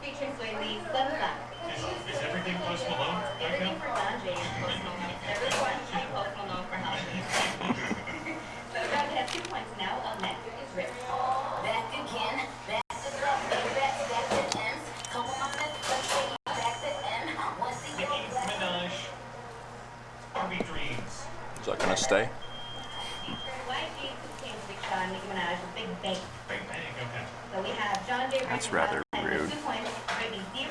Featuring Sway Lee, 7 o'clock. Is everything Post Malone right Everything now? for Sanjay is Post Malone. Everyone is Post Malone for Halloween. So we're going to have 2 points now. Up next is Rich. Back again. Back to drop. Back to ends. Come on, back to end. Once Nicki Minaj. Barbie Dreams. Is that gonna stay? Bank. Bang, okay. So we have John Day. That's rather rude. 2 points. Brittany 0.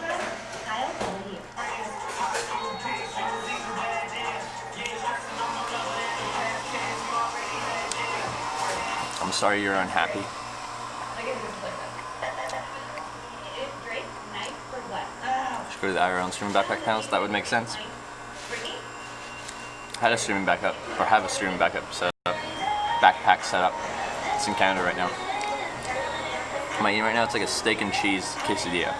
Kyle, over to you. I'm sorry you're unhappy. I get this like that. Drake, knife for what? Should go to the IRL streaming backpack panels. That would make sense. Brittany? Had a streaming backup, or have a streaming backup set up, backpack set up. It's in Canada right now. What am I eating right now? It's like a steak and cheese quesadilla.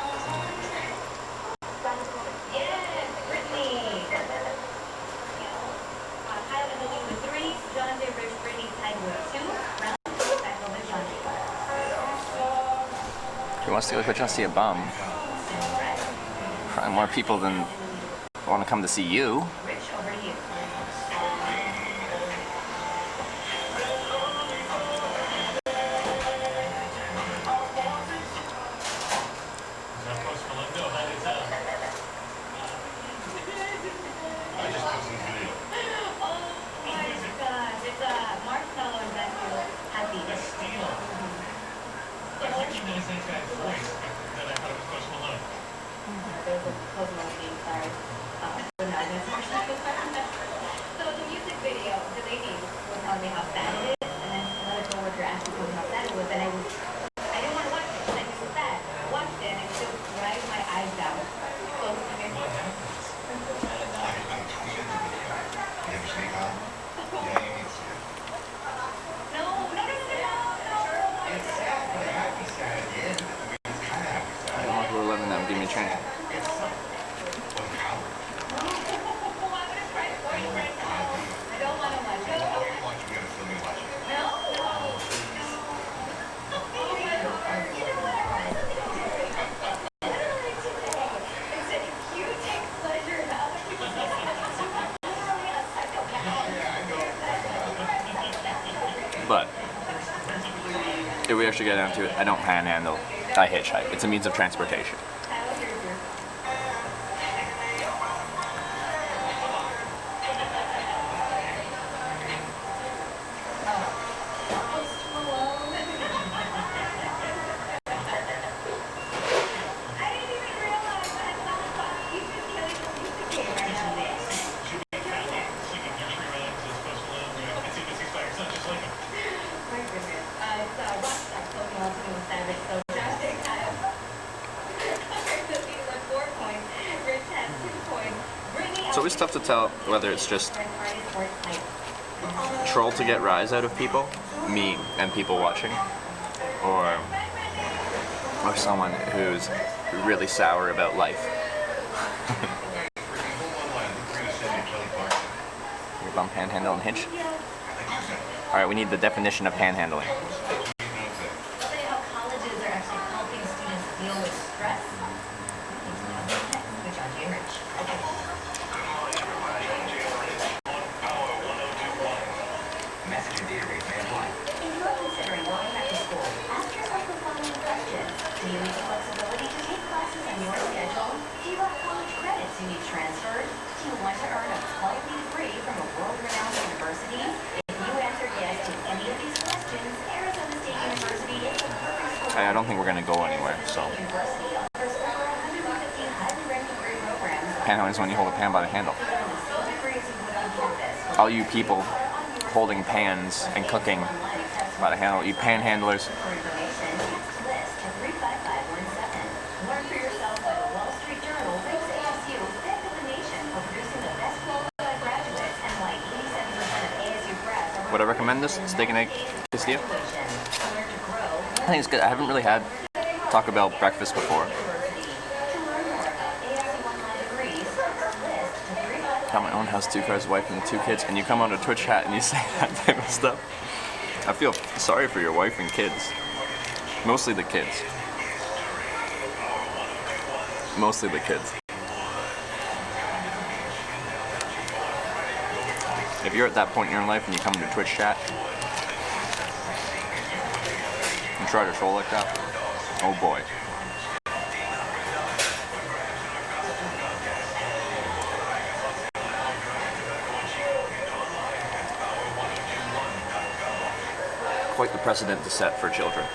Yes, Brittany. Kyle and Lily with 3. John Day, Rich, Brittany tied with 2. Round 2, back over to John Day. He wants to go to Twitch and see a bum. Probably more people than want to come to see you. Rich, over to you. I just posted a video. Oh my gosh, it's Marcelo and Matthew Happy. Steal. I recognize that guy's voice, but then I thought it was Post Malone. There's a Post Malone theme, sorry. So now I'm gonna switch that to question. So the music video, the lady was telling me how sad it is, and then another coworker asked me how sad it was, and I didn't want to watch it, I just was sad. I watched it, and I still cried my eyes out. So, okay. I tweeted the video. You ever see it, Kyle? Yeah, you need to see it. No. It's sad, but happy sad at the end. I mean, it's kind of happy sad. I don't know who will live in them. Give me a chance. It's something. But Kyle, I'm gonna cry for you right now. I don't want to watch it. while you're watching, you gotta film me watching it. No. It's a huge pleasure to other people. Literally a psychopath. But if we actually get down to it, I don't panhandle. I hitchhike. It's a means of transportation. Tyler, here's yours. Post Malone. I didn't even realize that I thought he's just killing the music game right now. Should be singing your free runs as Post Malone. It's even inspired. It's not just like him. My goodness. It's Rockstar Pokemon to with Savage, so Josh and Kyle. So these are 4 points. Rich has 2 points. Brittany It's always tough to tell whether it's just troll to get rise out of people, me and people watching, or someone who's really sour about life. Your bum panhandle and hitch? Alright, we need the definition of panhandling. Say how colleges are actually helping students deal with stress. Good job, Jay Rich. Message data rate, man. Why? If you're considering going back to school, ask yourself the following questions. Do you need the flexibility to take classes on your schedule? Do you have college credits you need transferred? Do you want to earn a quality degree from a world-renowned university? If you answered yes to any of these questions, Arizona State University is the perfect school. I don't think we're gonna go anywhere, so. University offers over 150 highly ranked degree programs. Panhandling is when you hold a pan by the handle. Degrees you would on campus. All you people holding pans and cooking by the handle, you panhandlers. For information, text list to 35517. Learn for yourself why the Wall Street Journal ranks ASU fifth in the nation for producing the best qualified graduates and why 87% of ASU grads are Would I recommend this steak and egg quesadilla? Learn to grow. I think it's good. I haven't really had Taco Bell breakfast before. University. To learn more about ASU online degrees, text list to 355. Got my own house, 2 cars, wife, and 2 kids, and you come on a Twitch chat and you say that type of stuff. I feel sorry for your wife and kids. Mostly the kids. Mostly the kids. If you're at that point in your life and you come to Twitch chat and try to troll like that, oh boy. quite the precedent to set for children.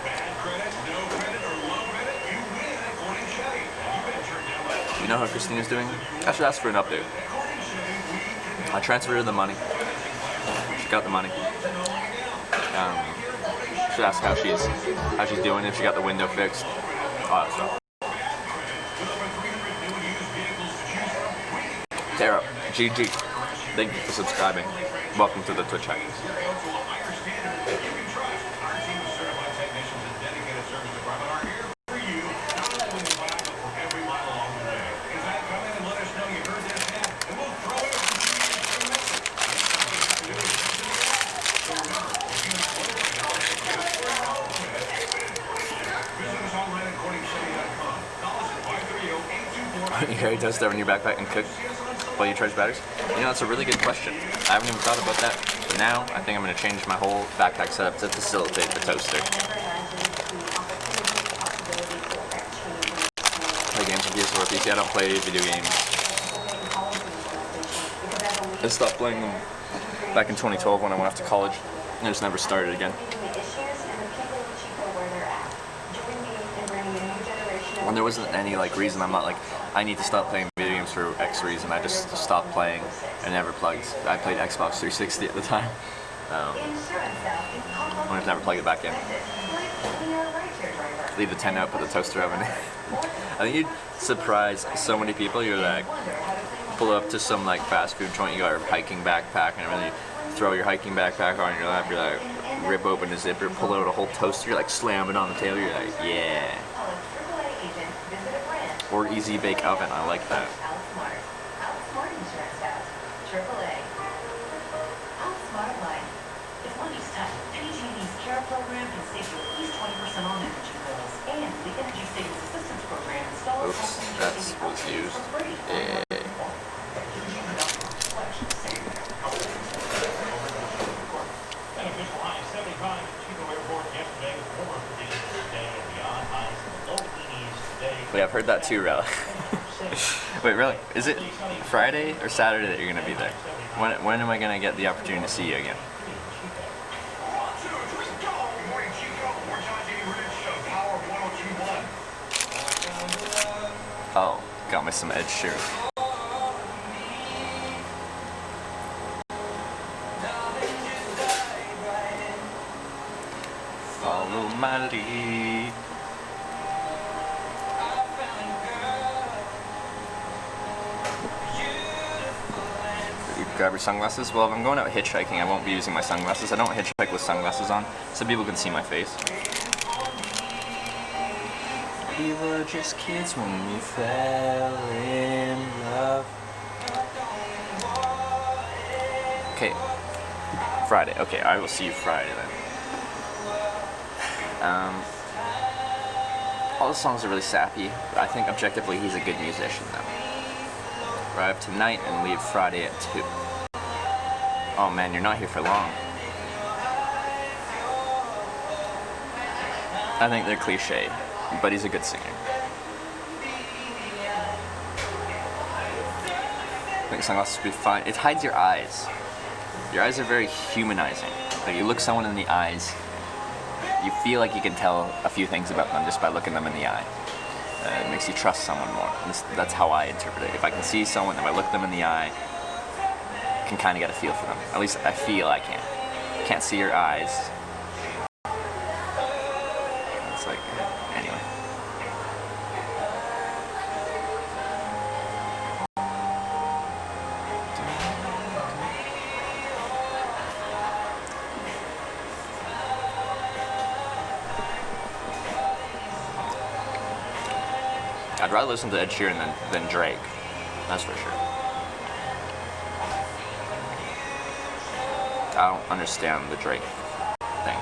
Bad credit, no credit, or low credit, you win at Corning Chevy. You've been turned down by You know how Christina's doing? I should ask for an update. I transferred her the money. She got the money. Should ask how she's doing, if she got the window fixed, all that stuff. Tara, GG. Thank you for subscribing. Welcome to the TwitchCon. You carry toaster in your backpack and cook while you charge batteries? You know, that's a really good question. I haven't even thought about that. But now, I think I'm going to change my whole backpack setup to facilitate the toaster. Play games on PS4 or PC. I don't play video games. I stopped playing them back in 2012 when I went off to college. And I just never started again. When there wasn't any reason, I'm not like, I need to stop playing video games for X reason. I just stopped playing and never plugged. I played Xbox 360 at the time. I've never plugged it back in. Leave the tent out, put the toaster oven in. I think you'd surprise so many people. You're like, pull up to some fast food joint, you got your hiking backpack and everything. You throw your hiking backpack on your lap, you're like, rip open the zipper, pull out a whole toaster, you're like, slam it on the table, you're like, yeah. Or easy bake oven, I like that. Outsmart Insurance House. AAA. Outsmart Life. If money's tight, PG&E's CARE program can save you at least 20% on energy bills. And the Energy Savings Assistance Program installs Oops, that was used. Yeah. An official high of 75 at Chico Airport yesterday with warmer conditions today and beyond. Highs in the low 80s today. Wait, I've heard that too, Rella. Wait, really? Is it Friday or Saturday that you're going to be there? When am I going to get the opportunity to see you again? Oh, got me some Ed Sheeran. Follow my lead. Grab your sunglasses. Well, if I'm going out hitchhiking, I won't be using my sunglasses. I don't hitchhike with sunglasses on, so people can see my face. We were just kids when we fell in love. Okay, Friday. Okay, I will see you Friday then. All the songs are really sappy, but I think objectively he's a good musician though. Arrive tonight and leave Friday at 2. Oh man, you're not here for long. I think they're cliche, but he's a good singer. I think sunglasses would be fine. It hides your eyes. Your eyes are very humanizing. Like you look someone in the eyes, you feel like you can tell a few things about them just by looking them in the eye. It makes you trust someone more. That's how I interpret it. If I can see someone, if I look them in the eye, I can kind of get a feel for them. At least I feel I can. Can't see your eyes. It's like, anyway. I'd rather listen to Ed Sheeran than Drake. That's for sure. I don't understand the Drake thing.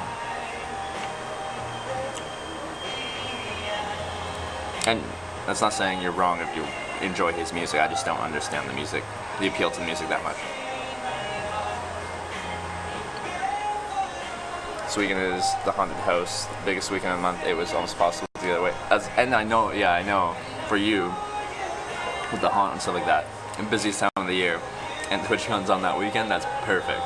And that's not saying you're wrong if you enjoy his music. I just don't understand the music, the appeal to the music that much. This weekend is the haunted house, the biggest weekend of the month. It was almost possible the other way. And I know, yeah, I know, for you, with the haunt and stuff like that, the busiest time of the year, and TwitchCon's on that weekend, that's perfect.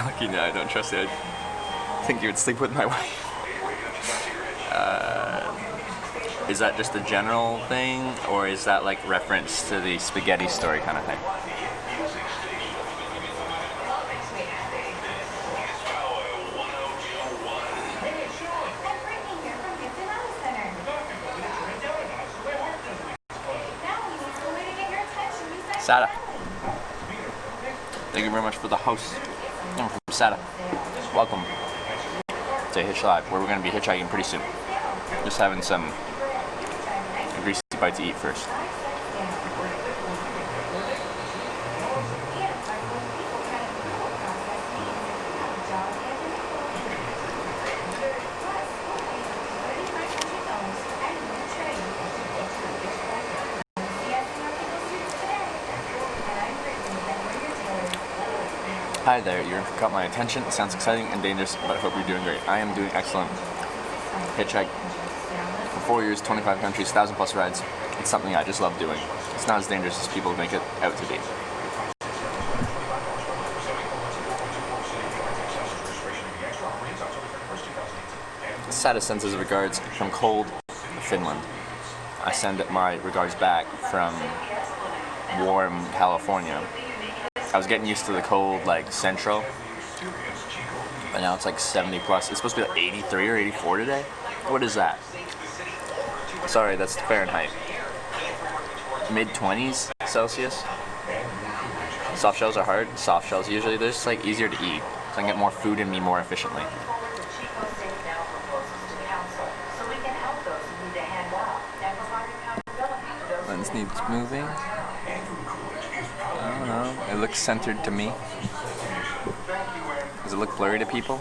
Lucky no, I don't trust you. I think you would sleep with my wife. Is that just a general thing, or is that like reference to the spaghetti story kind of thing? Sada. Thank you very much for the host. I'm from Sada. Welcome to Hitch Live, where we're going to be hitchhiking pretty soon. Just having some greasy bite to eat first. Hi there, you're caught my attention. It sounds exciting and dangerous, but I hope you're doing great. I am doing excellent. Hitchhike for 4 years, 25 countries, 1,000 plus rides. It's something I just love doing. It's not as dangerous as people make it out to be. Sada sends his regards from cold Finland. I send my regards back from warm California. I was getting used to the cold, like, central, but now it's like 70 plus. It's supposed to be like 83 or 84 today? What is that? Sorry, that's Fahrenheit. Mid-20s Celsius. Soft shells are hard. Soft shells usually, they're just like easier to eat, so I can get more food in me more efficiently. Lens needs moving. I don't know. It looks centered to me. Does it look blurry to people?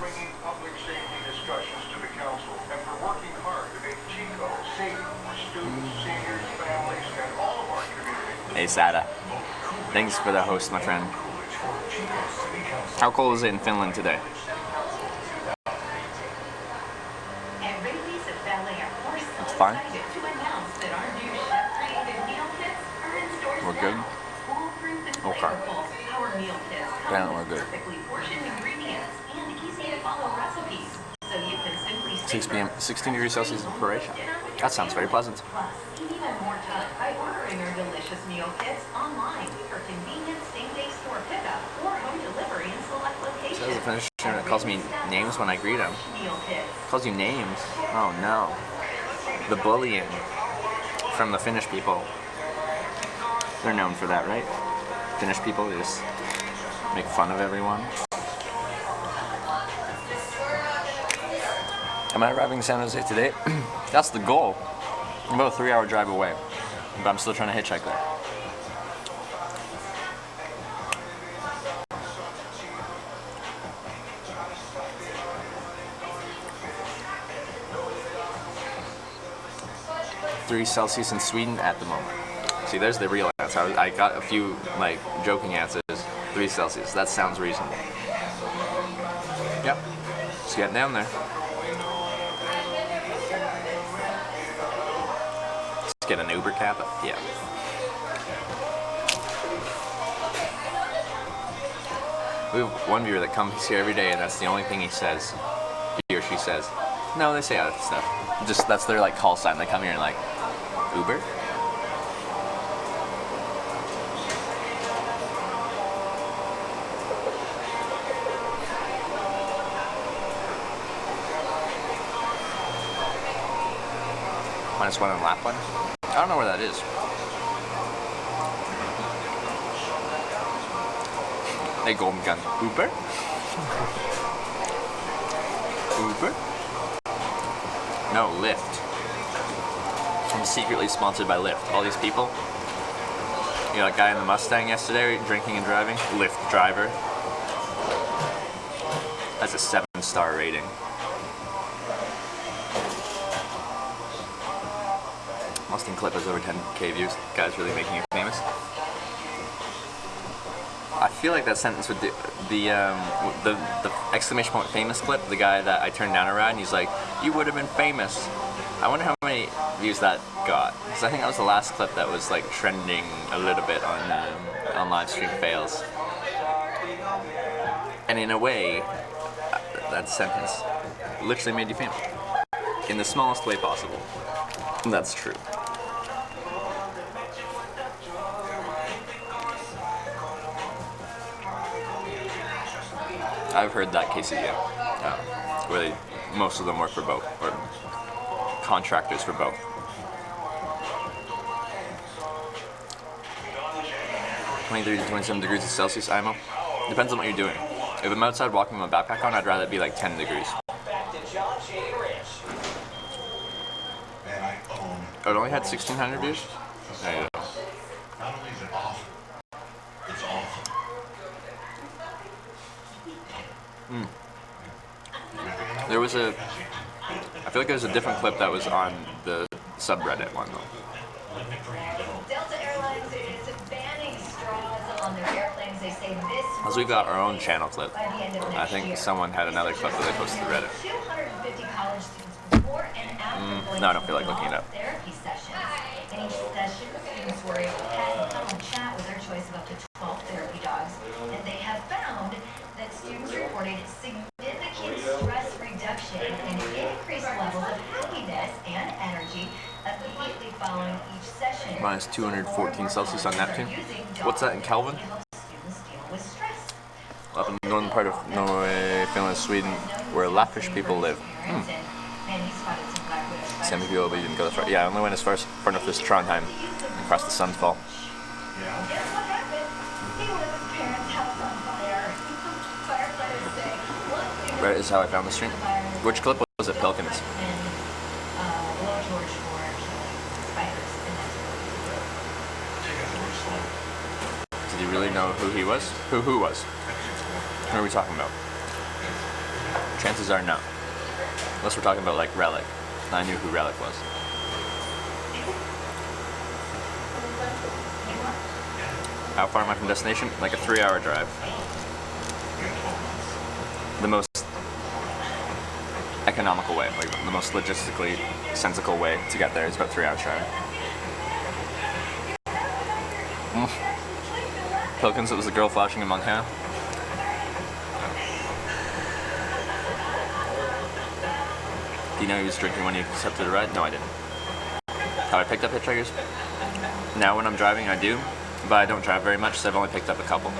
Hey Sada. Thanks for the host, my friend. How cold is it in Finland today? It's fine. We're good? Okay. Apparently we're good. 6 p.m. 16 degrees Celsius in Croatia. That sounds very pleasant. It says the Finnish internet calls me names when I greet him. Calls you names? Oh no. The bullying from the Finnish people. They're known for that, right? Finnish people, they just make fun of everyone. Am I arriving in San Jose today? That's the goal. I'm about a 3-hour drive away, but I'm still trying to hitchhike there. Degrees Celsius in Sweden at the moment. See, there's the real answer. I got a few, like, joking answers. 3 Celsius. That sounds reasonable. Yep. Just getting down there. Let's get an Uber cab. Yeah. We have one viewer that comes here every day, and that's the only thing he says. He or she says. No, they say other stuff. Just, that's their, like, call sign. They come here and, like, Uber? -1 on Lapland? I don't know where that is. Hey, Golden Gun. Uber? Uber? No, Lyft. I'm secretly sponsored by Lyft. All these people. You know, that guy in the Mustang yesterday, drinking and driving? Lyft driver. That's a 7-star rating. Mustang clip has over 10k views. Guy's really making it famous. I feel like that sentence with the exclamation point famous clip, the guy that I turned down a ride, and he's like, you would have been famous. I wonder how many views that got, because I think that was the last clip that was like trending a little bit on live stream fails. And in a way, that sentence literally made you famous. In the smallest way possible. That's true. I've heard that Casey, where most of them work for both, or contractors for both. (23 to 27 degrees Celsius IMO. Depends on what you're doing. If I'm outside walking with my backpack on, I'd rather it be like 10 degrees. Oh, it only had 1,600 views? There you go. Not only is it awful, it's awful. There was I feel like there was a different clip that was on the subreddit one though. Delta Airlines is banning straws on their airplanes. They say this As we've got our own channel clip. by the end of next I think year. someone had another clip that they posted to Reddit. 250 college students before and after going No, I don't to feel like looking it up. therapy sessions. In each session, students were able to pet and come and chat with their choice of up to 12 therapy dogs. And they have found that students reported significant stress reduction and increased levels of happiness and energy immediately following each session. Minus 214 Celsius on Neptune. What's that in Kelvin? Students deal with stress. Up in the northern part of Norway, Finland, Sweden, where Lappish people live. Same people, but you didn't go that far. Yeah, I only went as far north as Trondheim, across the Sunfall. Guess what happened? He lit his parents' house on fire. Firefighters say one Reddit is how I found the stream. Which clip was it? Pilkins. and Low George for killing spiders in that. Did you really know who he was? Who was? Who are we talking about? Chances are no. Unless we're talking about like Relic. I knew who Relic was. How far am I from destination? Like a 3-hour drive. The most economical way, like the most logistically sensible way to get there is about 3 hours driving. Pilkins, it was the girl flashing in Montana. Do you know he was drinking when he accepted a ride? No, I didn't. Have I picked up hitchhikers? Now when I'm driving, I do, but I don't drive very much, so I've only picked up a couple.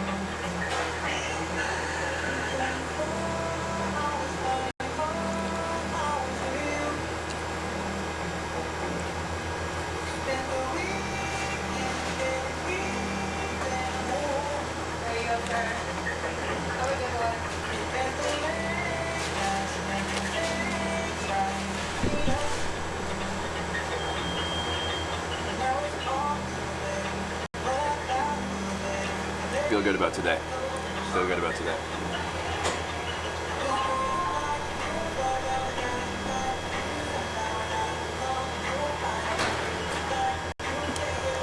Feel good about today. Feel good about today.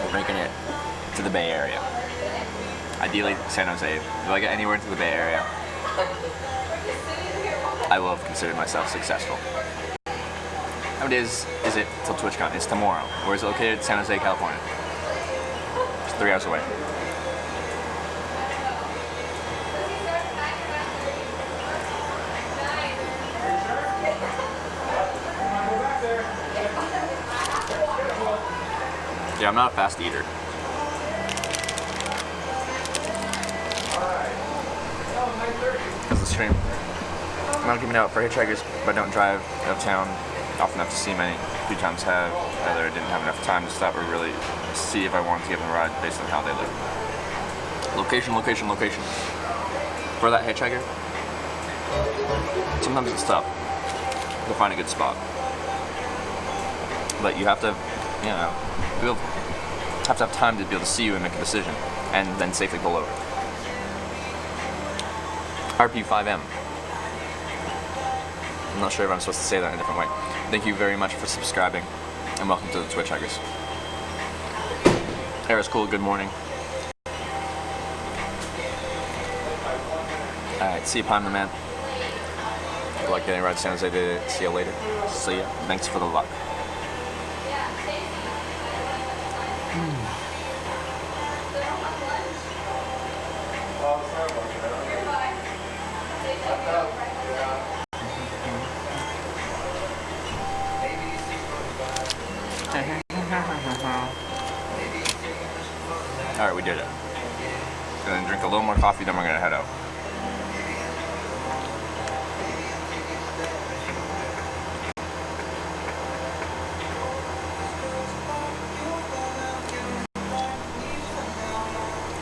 We're making it to the Bay Area. Ideally, San Jose. If I get anywhere into the Bay Area, I will have considered myself successful. How it is it till TwitchCon? It's tomorrow. Where is it located? San Jose, California. It's 3 hours away. Yeah, I'm not a fast eater. Because the stream, I'm not giving out for hitchhikers, but don't drive out of town often enough to see many. A few times have, either I didn't have enough time to stop or really see if I wanted to give them a ride based on how they live. Location, location, location. For that hitchhiker, sometimes it's tough to find a good spot. But you have to, you know, have to have time to be able to see you and make a decision, and then safely pull over. RP5M. I'm not sure if I'm supposed to say that in a different way. Thank you very much for subscribing, and welcome to the TwitchHikers. Era's cool, good morning. Alright, see you, Pine the Man. Good luck getting a ride to San Jose. See you later. See ya. Thanks for the luck. Alright, we did it. Gonna drink a little more coffee, then we're gonna head out.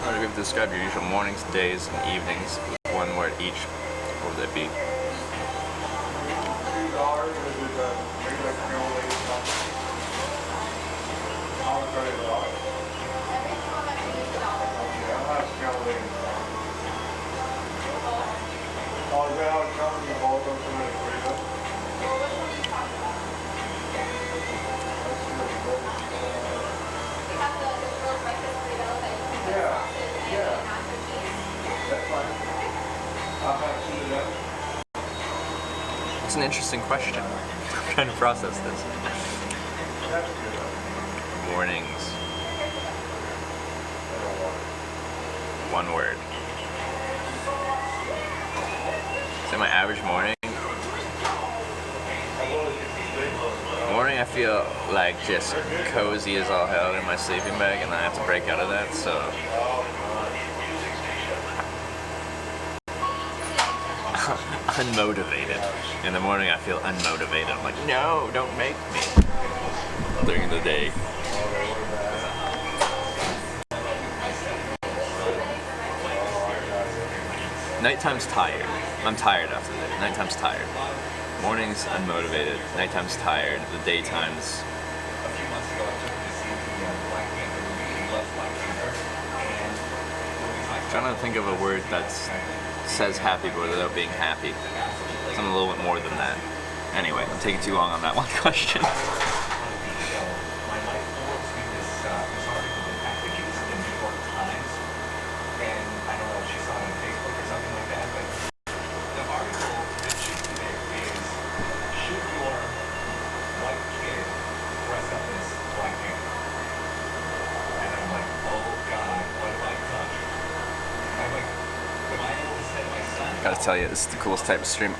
How do you describe your usual mornings, days, and evenings with one word each? What would that be? It's an interesting question. I'm trying to process this. Mornings. One word. Say my average morning. Morning I feel like just cozy as all hell in my sleeping bag, and I have to break out of that, so unmotivated. In the morning I feel unmotivated. I'm like, no, don't make me. During the day. Nighttime's tired. I'm tired after the day. Nighttime's tired. Morning's unmotivated. Nighttime's tired. The daytime's... trying to think of a word that says happy but without being happy. Something a little bit more than that. Anyway, I'm taking too long on that one question. Gotta tell you, this is the coolest type of stream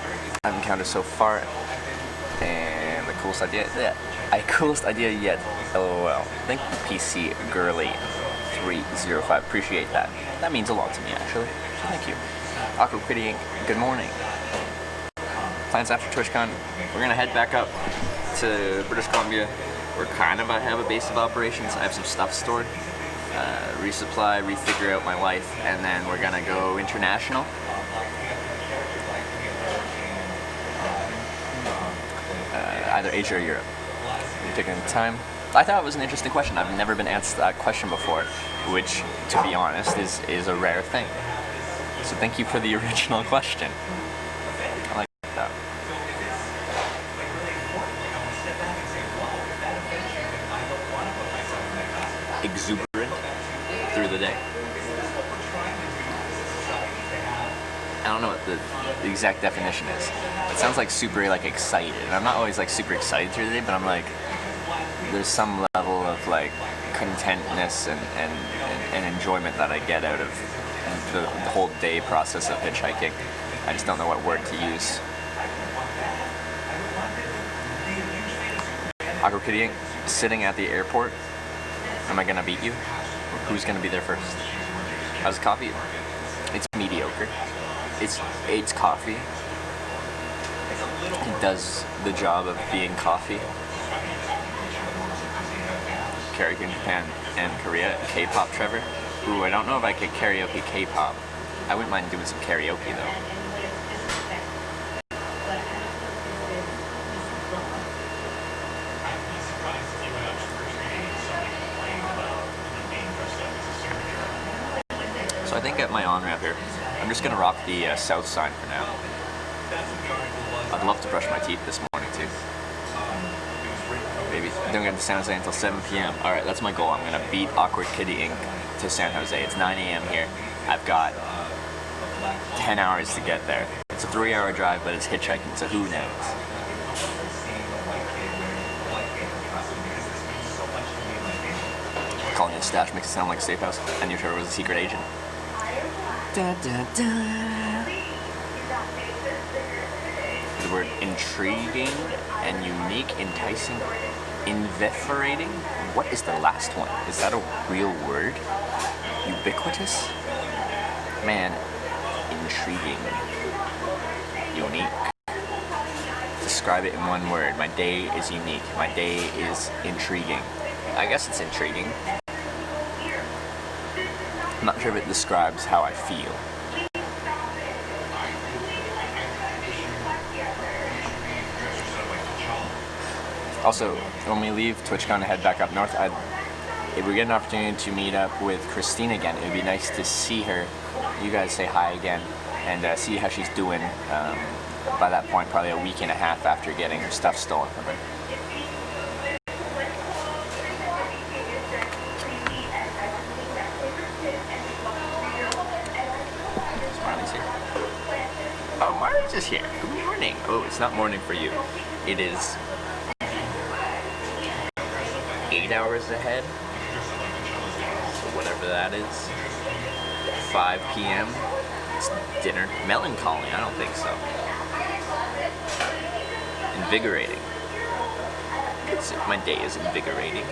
I've encountered so far, and the coolest idea yet. LOL. Thank you, PC Girly 305. Appreciate that. That means a lot to me, actually. So thank you. Aqua Kitty Inc. Good morning. Plans after TwitchCon. We're gonna head back up to British Columbia. We're kind of have a base of operations. I have some stuff stored. Resupply, refigure out my life, and then we're gonna go international. Either Asia or Europe. You're taking the time. I thought it was an interesting question. I've never been asked that question before, which, to be honest, is a rare thing. So thank you for the original question. I like that. Exuberant through the day. I don't know what the exact definition is. It sounds like super like excited. And I'm not always like super excited through the day, but I'm like, there's some level of like contentness and enjoyment that I get out of the whole day process of hitchhiking. I just don't know what word to use. Aqua Kitty Inc. Sitting at the airport. Am I gonna beat you? Who's gonna be there first? How's coffee? It's mediocre. It's coffee. It does the job of being coffee. Karaoke in Japan and Korea. K-pop, Trevor. Ooh, I don't know if I could karaoke K-pop. I wouldn't mind doing some karaoke though. So I think at my on-ramp here, I'm just gonna rock the south sign for now. I'd love to brush my teeth this morning too. Maybe don't get to San Jose until 7 p.m. Alright, that's my goal. I'm gonna beat Awkward Kitty Inc. to San Jose. It's 9 a.m. here. I've got 10 hours to get there. It's a 3-hour drive, but it's hitchhiking, so who knows? Calling it stash makes it sound like a safe house. I knew Trevor was a secret agent. Da, da, da. The word intriguing and unique, enticing, invigorating. What is the last one? Is that a real word? Ubiquitous? Man, intriguing. Unique. Describe it in one word. My day is unique. My day is intriguing. I guess it's intriguing. I'm not sure if it describes how I feel. Also, when we leave TwitchCon and head back up north, if we get an opportunity to meet up with Christine again, it would be nice to see her. You guys say hi again and see how she's doing. By that point, probably a week and a half after getting her stuff stolen from her. Marley's here. Oh, Marley's just here. Good morning. Oh, it's not morning for you. It is 8 hours ahead. So whatever that is. 5 p.m. It's dinner. Melancholy? I don't think so. Invigorating. My day is invigorating.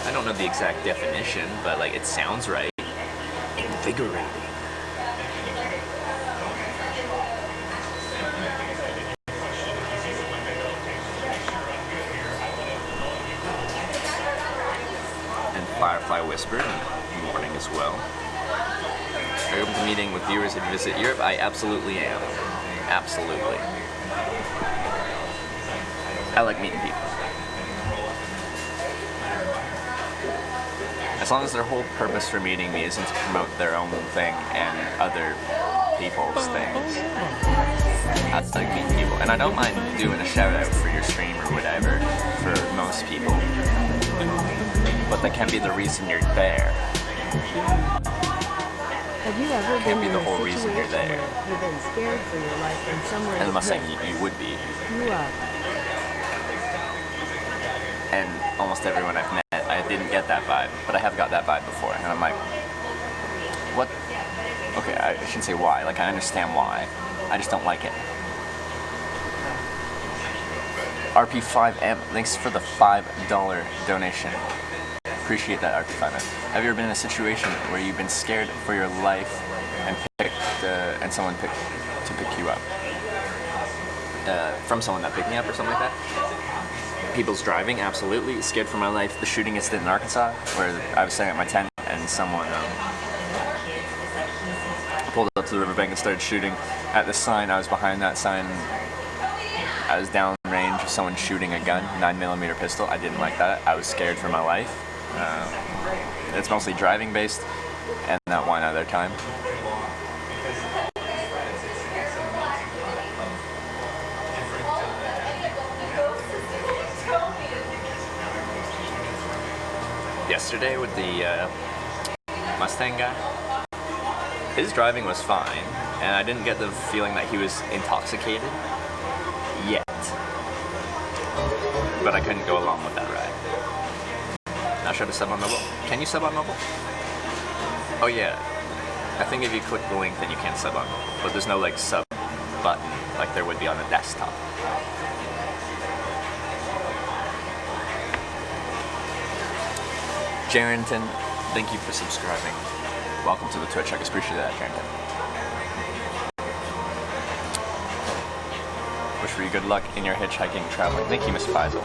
I don't know the exact definition, but like it sounds right. Invigorating. And Firefly Whisper in the morning as well. Are you open to meeting with viewers who visit Europe? I absolutely am. Absolutely. I like meeting people. As long as their whole purpose for meeting me isn't to promote their own thing and other people's things. That's like meeting people. And I don't mind doing a shout out for your stream or whatever for most people. But that can't be the reason you're there. Have you ever Can't been be the in whole a reason you're situation there. where you've been scared for your life and someone And I'm not saying you would be. you up? And almost everyone I've met, I didn't get that vibe, but I have got that vibe before, and I'm like, what? Okay, I shouldn't say why, like I understand why, I just don't like it. RP5M, thanks for the $5 donation. Appreciate that, RP5M. Have you ever been in a situation where you've been scared for your life and and someone picked to pick you up? From someone that picked me up or something like that? People's driving, absolutely. Scared for my life. The shooting incident in Arkansas, where I was staying at my tent and someone pulled up to the riverbank and started shooting at the sign. I was behind that sign. I was down range of someone shooting a gun, 9mm pistol. I didn't like that. I was scared for my life. It's mostly driving based, and that one other time. Yesterday with the Mustang guy, his driving was fine, and I didn't get the feeling that he was intoxicated yet. But I couldn't go along with that ride. Now should I sub on mobile? Can you sub on mobile? Oh yeah, I think if you click the link then you can sub on mobile, but there's no like sub button like there would be on a desktop. Jarrington, thank you for subscribing. Welcome to the Twitch. I appreciate that, Jarrington. Wish for you good luck in your hitchhiking traveling. Thank you, Miss Faisal.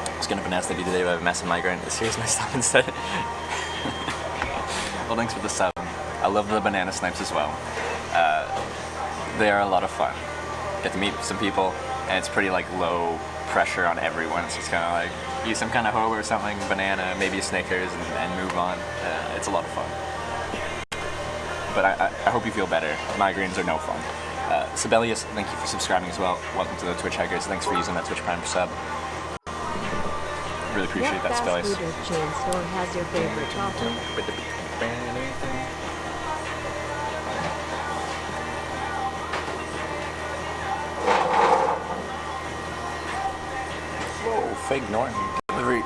I was gonna pronounce that today, but I have a massive migraine. Here's my stuff instead. Well, thanks for the sub. I love the banana snipes as well. They are a lot of fun. Get to meet some people. And it's pretty like low pressure on everyone. So it's kind of like use some kind of hoe or something, banana, maybe a Snickers, and move on. It's a lot of fun. But I hope you feel better. Migraines are no fun. Sibelius, thank you for subscribing as well. Welcome to the Twitch Hackers. Thanks for using that Twitch Prime sub. Really appreciate that, Sibelius. What fast food or chain store has your favorite topping? Fake Norton. Delivery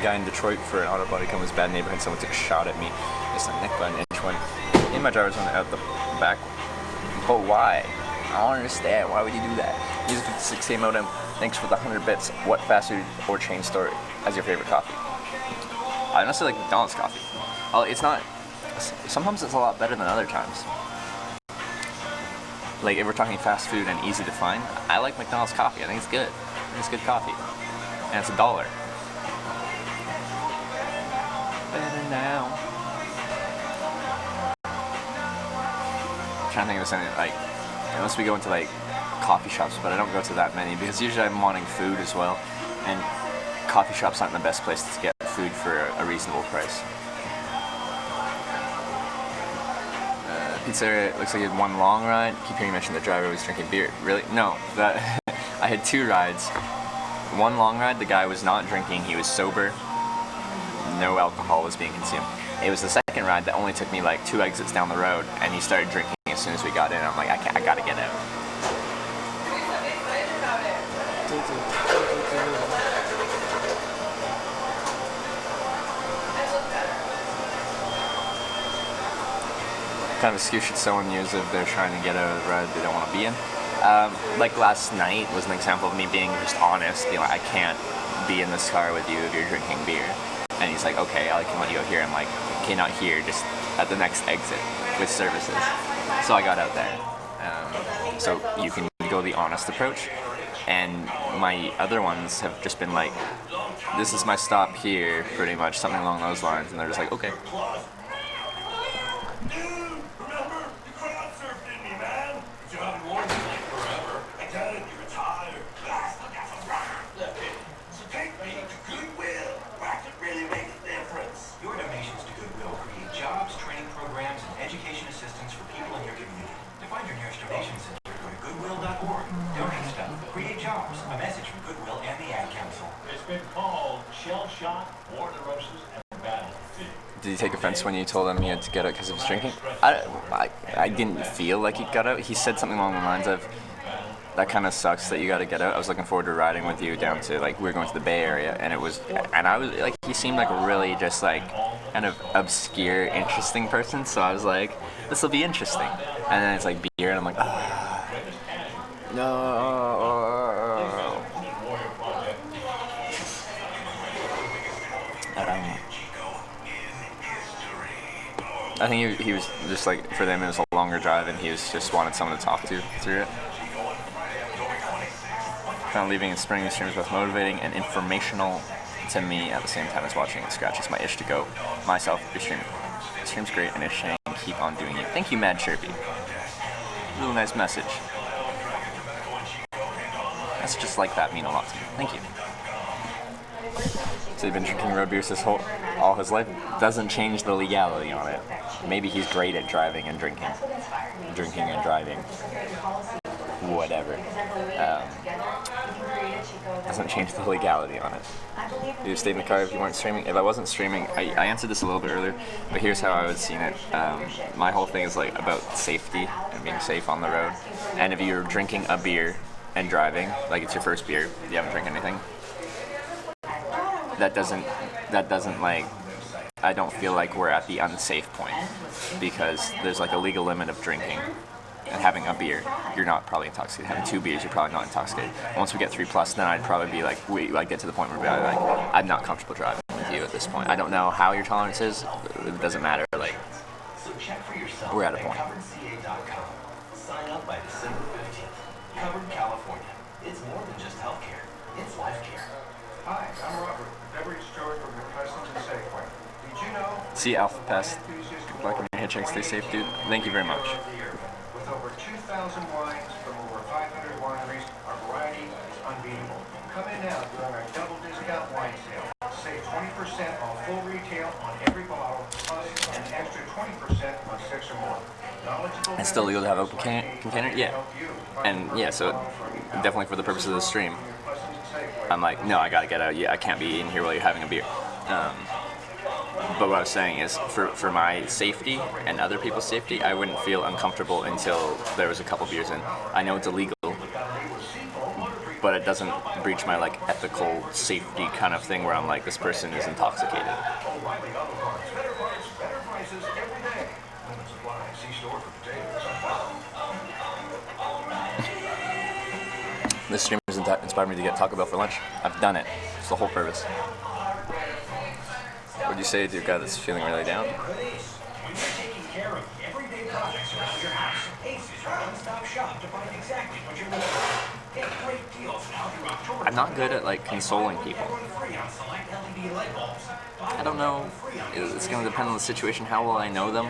guy in Detroit for an auto body company's bad neighborhood. Someone took a shot at me. It's like neck by an inch went in my driver's one out the back. But why? I don't understand. Why would you do that? Use a 56K modem. Thanks for the 100 bits. What fast food or chain store has your favorite coffee? I honestly like McDonald's coffee. Oh, it's not. Sometimes it's a lot better than other times. Like if we're talking fast food and easy to find, I like McDonald's coffee. I think it's good. I think it's good coffee, and it's $1. Better now. I'm trying to think of something like, unless we go into like coffee shops, but I don't go to that many because usually I'm wanting food as well, and coffee shops aren't the best place to get food for a reasonable price. Pizzeria, it looks like you had one long ride. Keep hearing you mention the driver was drinking beer. Really? No, that I had 2 rides. One long ride, the guy was not drinking, he was sober. No alcohol was being consumed. It was the second ride that only took me like 2 exits down the road, and he started drinking as soon as we got in. I'm like, I gotta get out. Kind of excuse should someone use if they're trying to get out of the ride they don't want to be in? Like last night was an example of me being just honest. You know, I can't be in this car with you if you're drinking beer. And he's like, okay, I can let you go here. I'm like, okay, not here, just at the next exit with services. So I got out there. So you can go the honest approach. And my other ones have just been like, this is my stop here, pretty much, something along those lines. And they're just like, okay. Did he take offense when you told him he had to get out because he was drinking? I didn't feel like he got out. He said something along the lines of, that kind of sucks that you got to get out. I was looking forward to riding with you down to, like, we were going to the Bay Area, and I was like, he seemed like a really just like kind of obscure, interesting person. So I was like, this will be interesting. And then it's like beer, and I'm like, no. I think he was just like, for them it was a longer drive, and he was just wanted someone to talk to through it. Kind of leaving in spring, the stream is both motivating and informational to me at the same time as watching it scratches my itch to go myself. Your stream's great, and it's saying keep on doing it. Thank you, Mad Chirpy. Really nice message. Messages like that mean a lot to me. Thank you. So he's been drinking road beers all his life. Doesn't change the legality on it. Maybe he's great at driving and drinking and driving, whatever. Doesn't change the legality on it. You stayed in the car if you weren't streaming. If I wasn't streaming, I answered this a little bit earlier, but here's how I would seen it. My whole thing is like about safety and being safe on the road. And if you're drinking a beer and driving, like it's your first beer, you haven't drank anything, that doesn't like, I don't feel like we're at the unsafe point, because there's like a legal limit of drinking and having a beer, you're not probably intoxicated. Having 2 beers, you're probably not intoxicated. Once we get 3+, then I'd probably be like, get to the point where we'd be like, I'm not comfortable driving with you at this point. I don't know how your tolerance is. It doesn't matter. Like, we're at a point. Sign up by December 15th. Covered California. It's more than just healthcare. It's life care. Hi, I'm Robert, beverage store from McCuskins and Safeway. Did you know? See Alpha Pest. Good luck on your hitchhike. Stay safe, dude. Thank you very much. With over 2,000 wines from over 500 wineries, our variety is unbeatable. Come in now during our double discount wine sale. Save 20% on full retail on every bottle, plus an extra 20% on 6 or more. It's still legal to have open container? Yeah. And yeah, so definitely for the purpose of the stream, I'm like, no, I gotta get out. Yeah, I can't be in here while you're having a beer. But what I was saying is, for my safety and other people's safety, I wouldn't feel uncomfortable until there was a couple beers in. I know it's illegal, but it doesn't breach my like ethical safety kind of thing where I'm like, this person is intoxicated. This stream has inspired me to get Taco Bell for lunch. I've done it. It's the whole purpose. What'd you say to a guy that's feeling really down? When you're taking care of everyday projects around your house, Ace is your one-stop shop to find exactly what you're looking for. Get great deals now through October. I'm not good at like consoling people. Free on select LED light bulbs. I don't know. It's going to depend on the situation. How well I know them.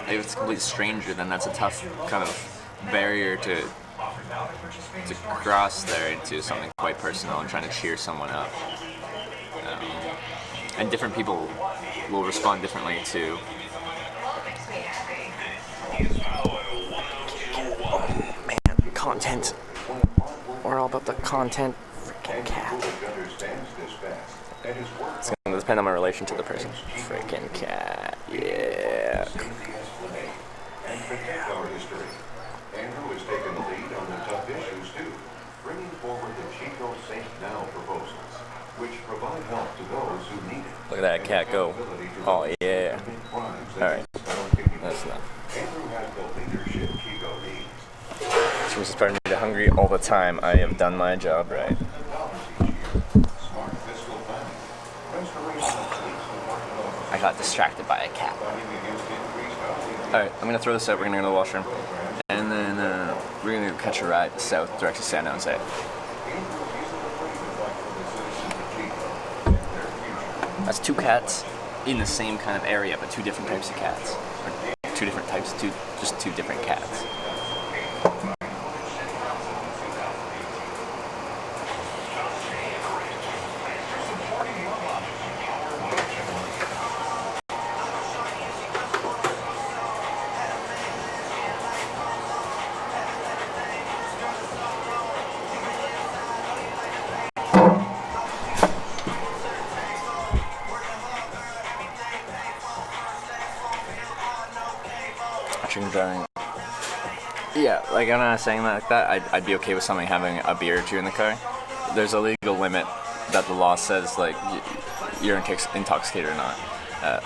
If it's a complete stranger, then that's a tough kind of barrier to cross there into something quite personal and trying to cheer someone up. And different people will respond differently to. Oh man, content. We're all about the content. Freaking cat. It's gonna depend on my relation to the person. Freaking cat. Yeah. Andrew has taken the lead on the tough issues too, bringing forward the Chico Safe Now proposals, which provide help to those who need it. Look at that cat go. Oh yeah. Alright. That's enough. Andrew has the leadership Chico needs. This was inspiring me to hungry all the time. I have done my job right. Smart fiscal planning. Restoration of fleets. I got distracted by a cat. Alright, I'm gonna throw this out. We're gonna go to the washroom. And then we're gonna go catch a ride south, direct to San Jose. That's two cats in the same kind of area, but two different types of cats. Or two different types, just two different cats. Driving. Yeah, like I'm not saying that like that. I'd be okay with somebody having a beer or two in the car. There's a legal limit that the law says like you're intoxicated or not.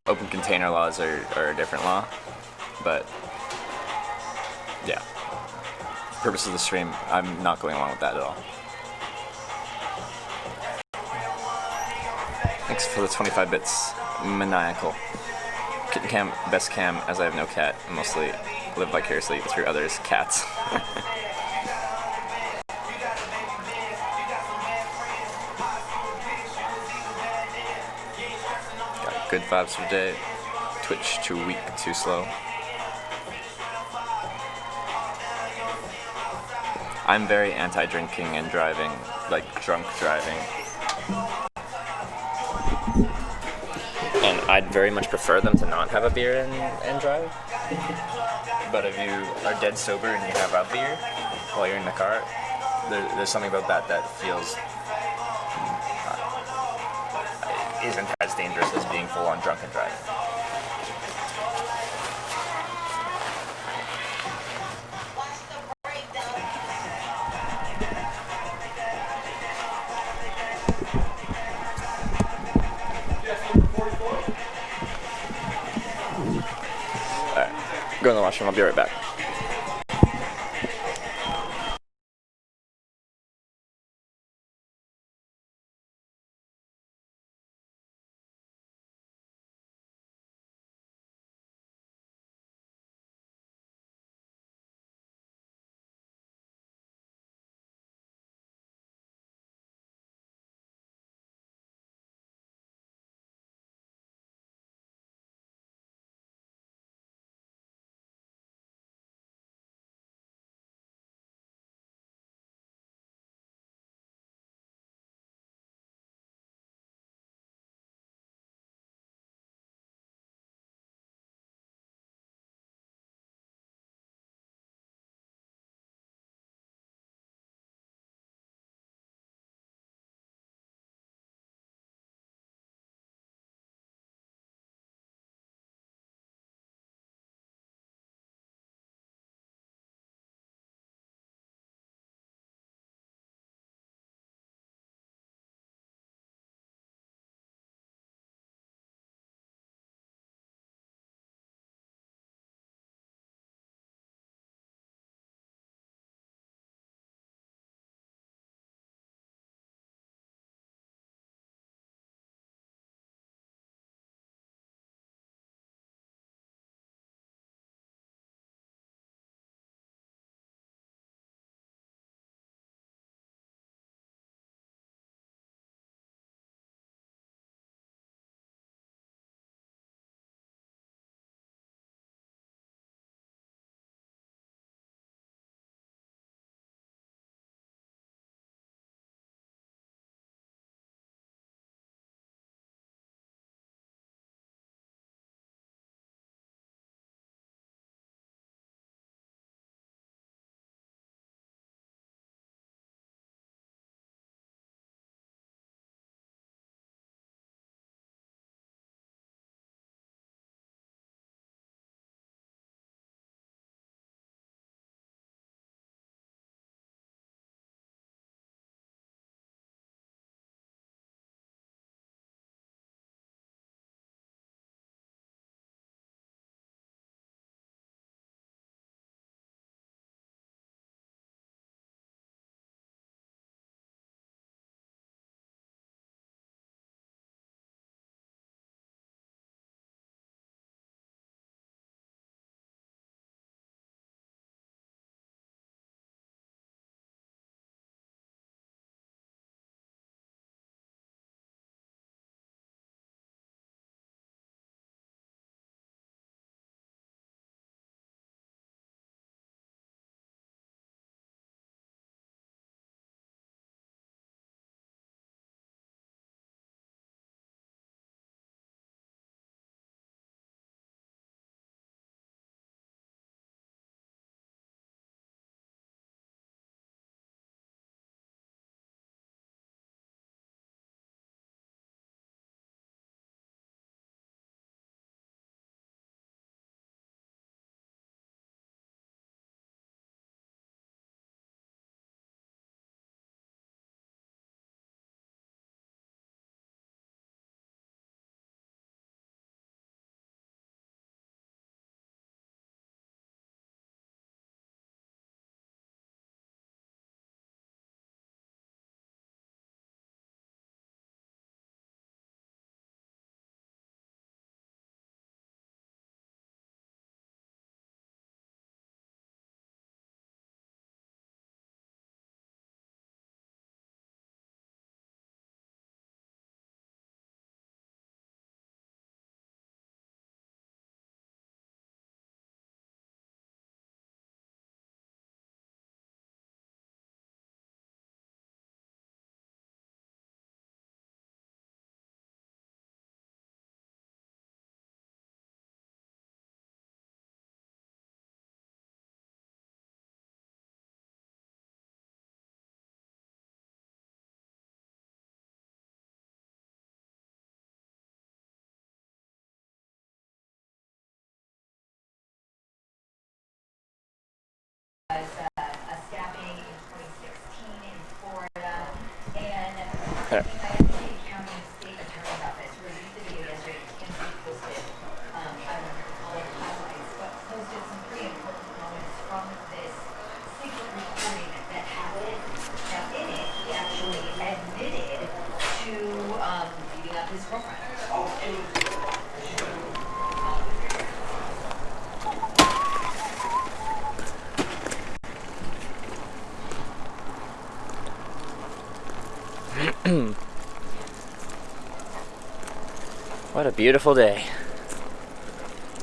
Open container laws are a different law, but yeah. Purpose of the stream, I'm not going along with that at all. Thanks for the 25 bits, maniacal. Kitten cam, best cam, as I have no cat, and mostly live vicariously through others' cats. Got good vibes for day. Twitch too weak, too slow. I'm very anti-drinking and driving, like drunk driving. And I'd very much prefer them to not have a beer and drive. But if you are dead sober and you have a beer while you're in the car, there's something about that feels isn't as dangerous as being full on drunk and driving. Go in the washroom, I'll be right back. a stabbing in 2016 in Florida, and Yeah. the United States County State Attorney's Office released the video yesterday. TMZ posted, I don't know if you call it highlights, but posted some pretty important moments from this secret recording that happened. Now, in it, he actually admitted to beating up his girlfriend. What a beautiful day.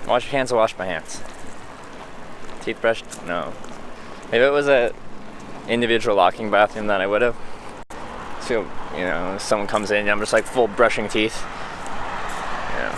Wash your hands, or wash my hands. Teeth brushed? No. If it was a individual locking bathroom, then I would have. So, you know, if someone comes in, I'm just like full brushing teeth. Yeah.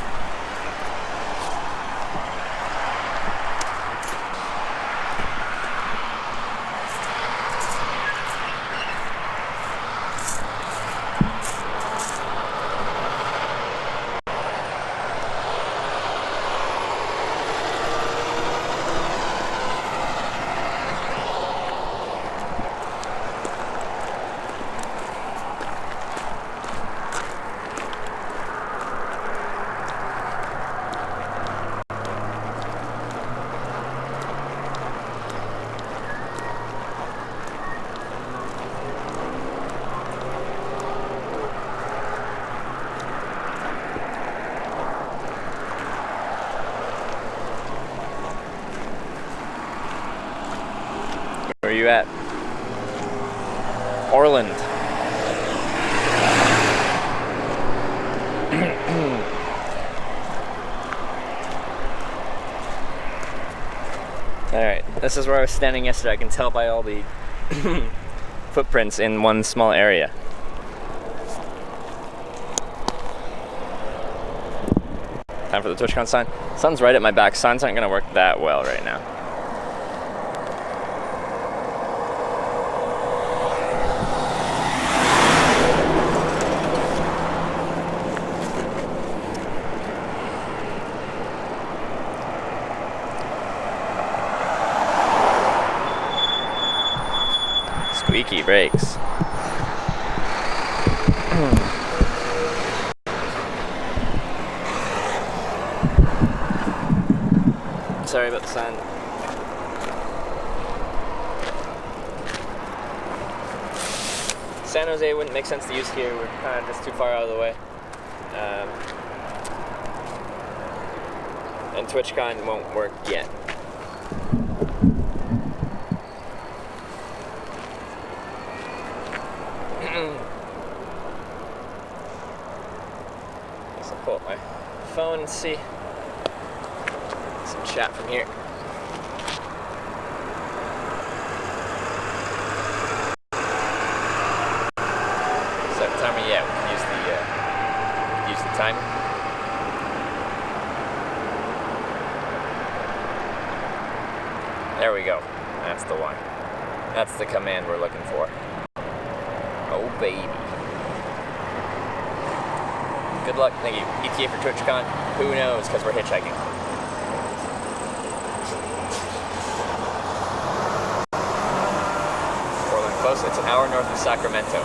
Where are you at? Orland. Alright, this is where I was standing yesterday. I can tell by all the footprints in one small area. Time for the TwitchCon sign. Sun's right at my back. Signs aren't going to work that well right now. Squeaky brakes. Sorry about the sign. San Jose wouldn't make sense to use here. We're kind of just too far out of the way. And TwitchCon won't work yet. Guess I'll pull up my phone and see some chat from here. Set the timer? Yeah, we can use the timer. There we go. That's the one. That's the command we're looking for. Oh baby. Good luck. Thank you. ETA for TwitchCon? Who knows, because we're hitchhiking. Portland close. It's an hour north of Sacramento.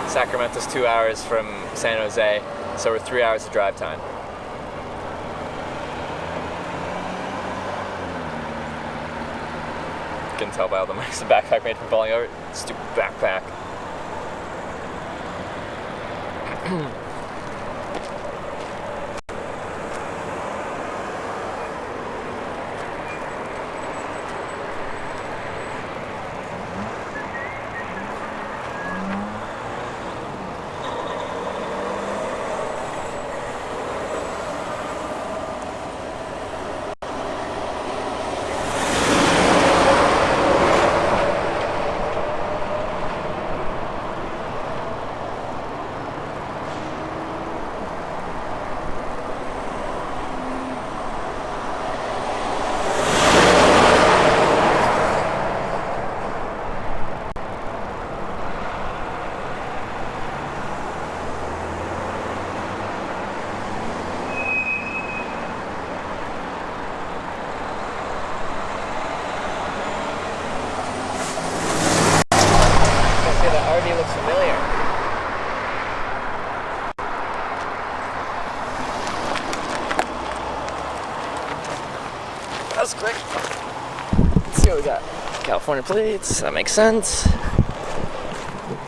Sacramento's 2 hours from San Jose, so we're 3 hours of drive time. You can tell by all the marks the backpack made from falling over. Stupid backpack. already looks familiar. That was quick. Let's see what we got. California plates, that makes sense.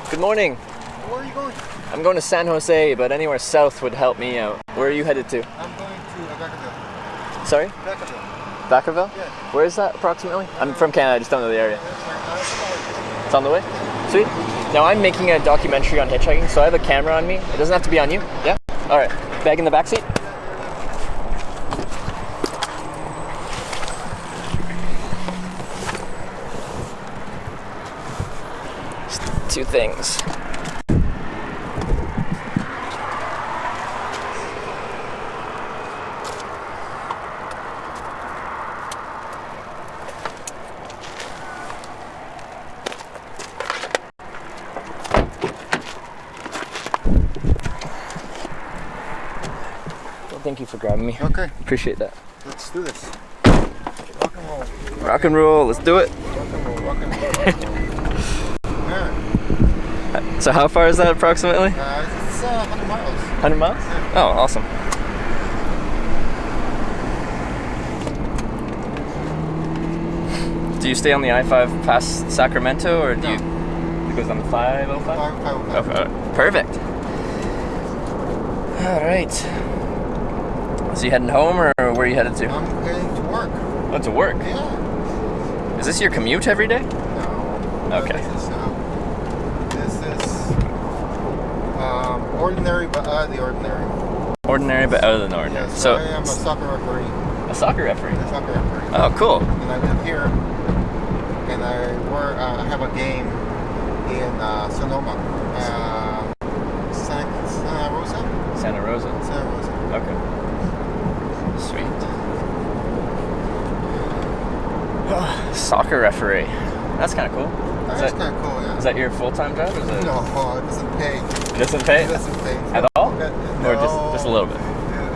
Good morning. Where are you going? I'm going to San Jose, but anywhere south would help me out. Where are you headed to? I'm going to Vacaville. Sorry? Vacaville. Vacaville? Yeah. Where is that approximately? I'm from Canada, I just don't know the area. It's on the way? Sweet. Now I'm making a documentary on hitchhiking, so I have a camera on me. It doesn't have to be on you. Yeah? Alright. Bag in the back seat? Just 2 things. Thank you for grabbing me. Okay. Appreciate that. Let's do this. Rock and roll. Rock and roll, let's do it. Rock and roll, rock and roll. Yeah. So how far is that approximately? It's 100 miles. 100 miles? Yeah. Oh, awesome. Do you stay on the I-5 past Sacramento, or do you? It goes on the 505? 505. Perfect. All right. So you heading home, or where are you headed to? I'm heading to work. Oh, to work? Yeah. Is this your commute every day? No. Okay. This is ordinary, but out of the ordinary. Ordinary, but out of the ordinary. Yes, So I am a soccer referee. a soccer referee? A soccer referee. Oh, cool. And I live here, and I have a game in Sonoma. Santa Rosa? Santa Rosa? Santa Rosa. Okay. Sweet. Soccer referee. That's kind of cool. That's kind of cool, yeah. Is that your full-time job? Or is it? No, it doesn't pay. It doesn't pay? It doesn't pay. At all? No. Or just a little bit?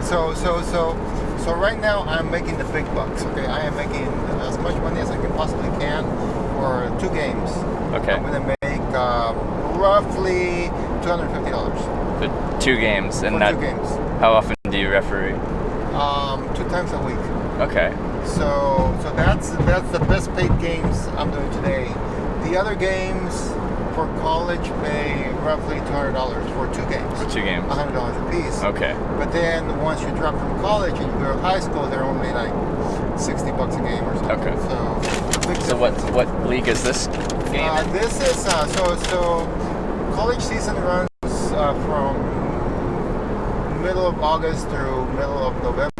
So right now I'm making the big bucks, okay? I am making as much money as I can possibly can for 2 games. Okay. I'm going to make roughly $250. For 2 games, and For that. 2 games. How often do you referee? 2 times a week. Okay. So that's the best paid games I'm doing today. The other games for college pay roughly $200 for 2 games. For 2 games. $100 a piece. Okay. But then once you drop from college and you go to high school, they're only like $60 a game or something. Okay. So what league is this game? This is so college season runs from middle of August through middle of November.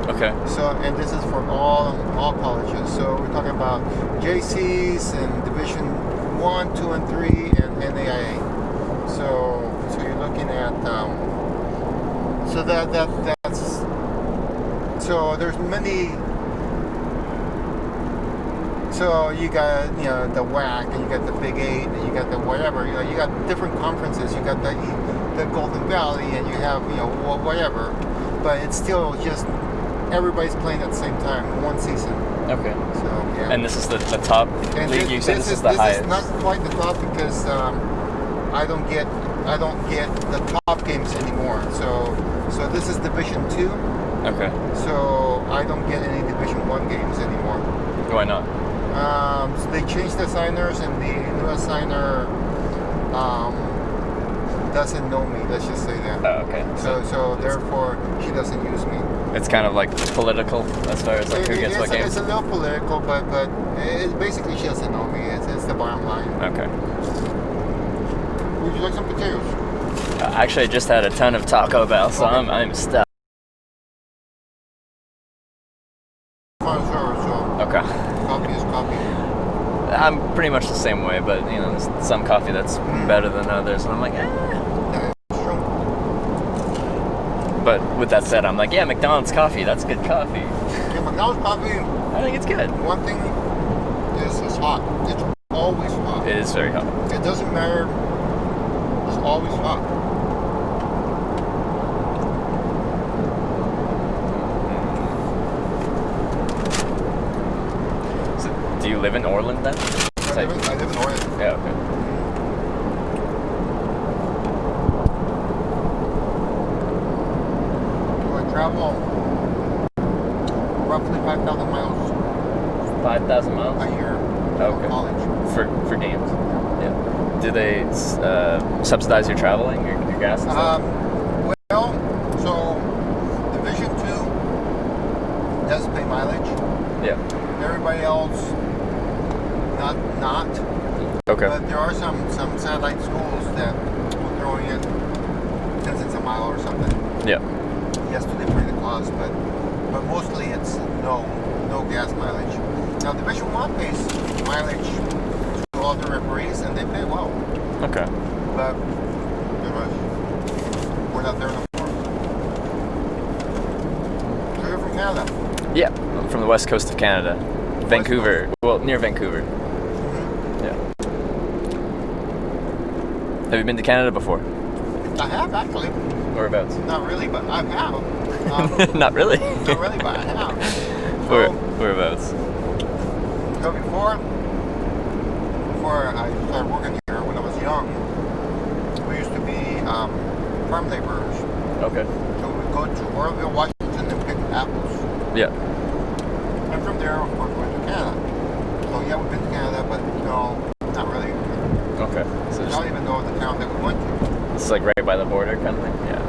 Okay. So, and this is for all colleges. So we're talking about JCs and Division 1, 2, and 3, and NAIA. So you're looking at so that's so there's many. So you got the WAC, and you got the Big 8, and you got the whatever. You got different conferences. You got the Golden Valley, and you have whatever. But it's still just everybody's playing at the same time, one season. Okay. So yeah. And this is the top And league. You said this is the highest. This is not quite the top because I don't get the top games anymore. So this is Division 2. Okay. So I don't get any Division 1 games anymore. Why not? So they changed the signers, and the new assigner doesn't know me. Let's just say that. Oh, okay. So therefore, she doesn't use me. It's kind of like political as far as like who gets what games. It's a little political, but basically she doesn't know me. It's the bottom line. Okay. Would you like some potatoes? Actually, I just had a ton of Taco Bell, so Okay. I'm stuck. Okay. Coffee is coffee. I'm pretty much the same way, but there's some coffee that's better than others, and I'm like, Yeah, sure. But with that said, I'm like, yeah, McDonald's coffee, that's good coffee. Yeah, McDonald's coffee. I think it's good. One thing is it's hot. It's always hot. It is very hot. It doesn't matter. It's always hot. So, do you live in Orland then? I live in Orland. Yeah, okay. for games. Yeah. Do they subsidize your traveling, your gas and stuff? Well, so Division 2 does pay mileage. Yeah. Everybody else, not. Okay. But there are some satellite schools that will throw in 10 cents a mile or something. Yeah. Yes, to defray the cost, but mostly it's no gas mileage. Now Division 1 pays mileage to all the referees, and they pay well. Okay. But we're not there no more. So you're from Canada? Yeah, I'm from the west coast of Canada, Vancouver. Well, near Vancouver. Mm-hmm. Yeah. Have you been to Canada before? I have actually. Whereabouts? Not really, but I have. Not really. Not really, but I have. Whereabouts? So before I started working here, when I was young, we used to be farm laborers. Okay. So we'd go to Oroville, Washington, and pick apples. Yeah. And from there, of course, we went to Canada. So yeah, we've been to Canada, but no, not really. Okay. So I don't even know the town that we went to. it's like right by the border kind of thing? Yeah.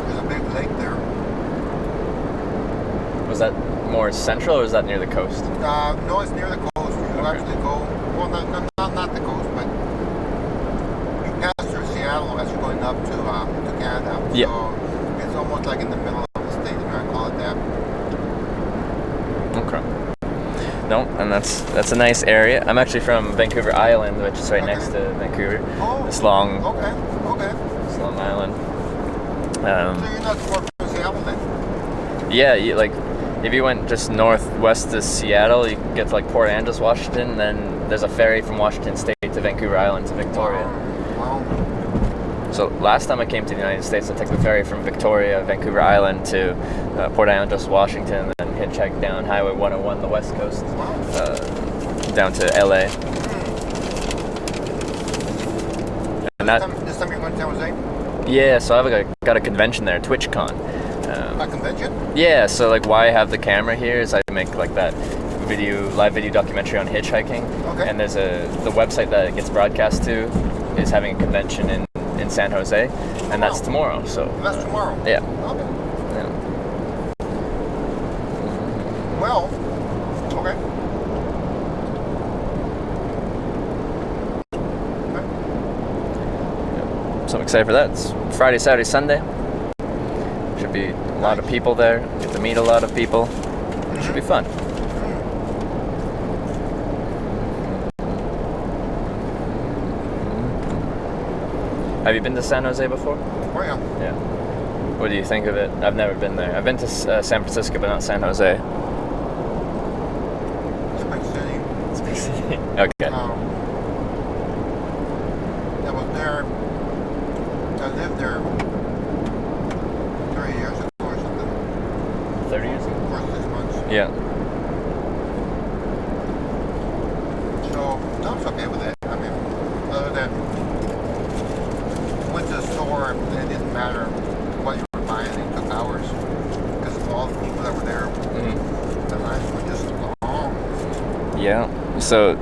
There's a big lake there. Was that more central or was that near the coast? No, it's near the coast. You actually go, well, not the coast, but you pass through Seattle as you're going up to Canada. Yeah. So it's almost like in the middle of the state, if you want to call it that. Okay. No, and that's a nice area. I'm actually from Vancouver Island, which is right next to Vancouver. Oh. This long Okay. island. So you're not far from Seattle then? Yeah, like if you went just northwest to Seattle, you can get to like Port Angeles, Washington. Then there's a ferry from Washington State to Vancouver Island to Victoria. Wow. So last time I came to the United States, I took the ferry from Victoria, Vancouver Island to Port Angeles, Washington, and then hitchhiked down Highway 101, the west coast, down to LA. And This time you went to San Jose? yeah, so I've got a convention there, TwitchCon. A convention? Yeah, so like why I have the camera here is I make like that live video documentary on hitchhiking. Okay. And there's the website that it gets broadcast to is having a convention in San Jose, and that's tomorrow. So That's tomorrow? yeah. Okay. Yeah. Well, okay. So I'm excited for that. It's Friday, Saturday, Sunday. Should be a lot of people there. Get to meet a lot of people. Should be fun. Have you been to San Jose before? Oh yeah. Yeah. What do you think of it? I've never been there. I've been to San Francisco, but not San Jose. It's a big city. It's a big city. Okay. I was there. I lived there 30 years ago or something. 30 years ago? For 6 months. Yeah. So I was okay with it. I mean, other than went to the store and it didn't matter what you were buying. It took hours because of all the people that were there. The lines were just long. Yeah. So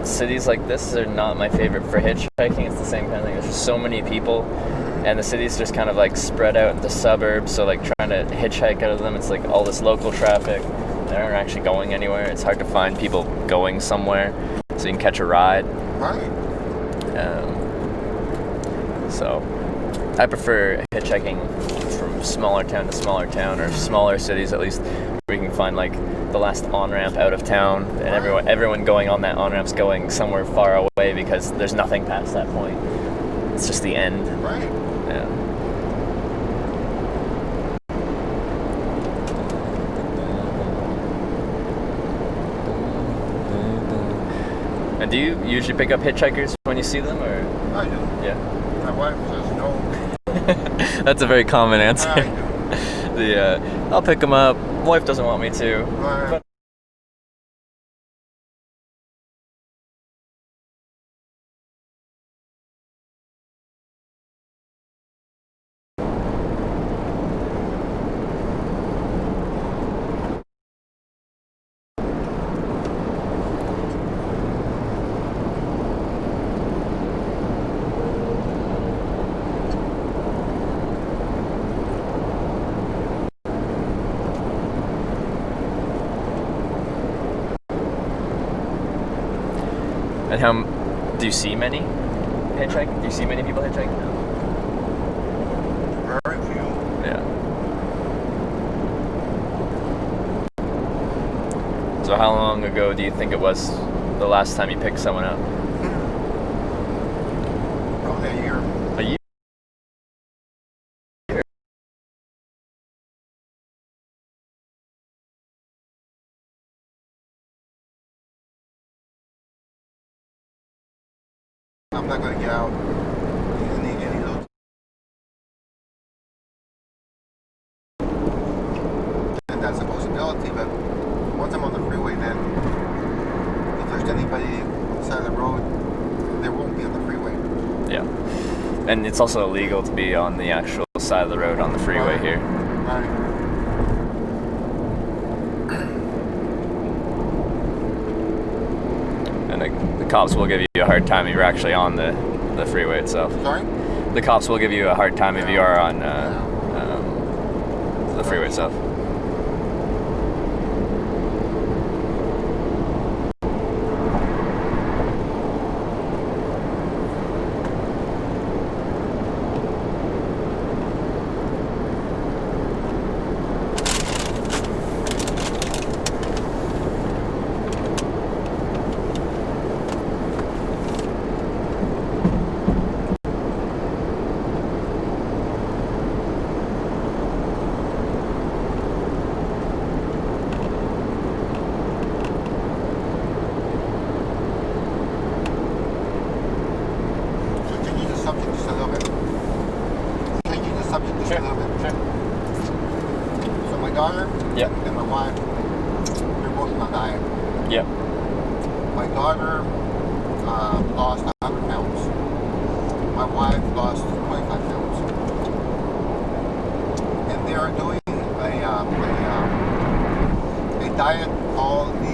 cities like this are not my favorite for hitchhiking. It's the same kind of thing. There's just so many people, and the city's just kind of like spread out into suburbs. So like trying to hitchhike out of them, it's like all this local traffic. They aren't actually going anywhere. It's hard to find people going somewhere so you can catch a ride. Right. So I prefer hitchhiking from smaller town to smaller town, or smaller cities at least, where you can find like the last on-ramp out of town, and everyone going on that on-ramp's going somewhere far away because there's nothing past that point. It's just the end. Right. Yeah. And do you usually pick up hitchhikers when you see them, or? I do. Yeah. My wife says no. That's a very common answer. I do. I'll pick them up. Wife doesn't want me to. Right. But And do you see many hitchhiking? Do you see many people hitchhiking now? Very few. Yeah. So how long ago do you think it was the last time you picked someone up? Probably a year. A year? I'm not going to get out any of those. And that's a possibility, but once I'm on the freeway, then if there's anybody on the side of the road, there won't be on the freeway. Yeah. And it's also illegal to be on the actual side of the road on the freeway here. Right. And the cops will give you a hard time if you're actually on the freeway itself. Sorry? The cops will give you a hard time if you are on the freeway itself. And my wife, they're both on a diet. Yep. My daughter lost 100 pounds. My wife lost 25 pounds. And they are doing a diet called the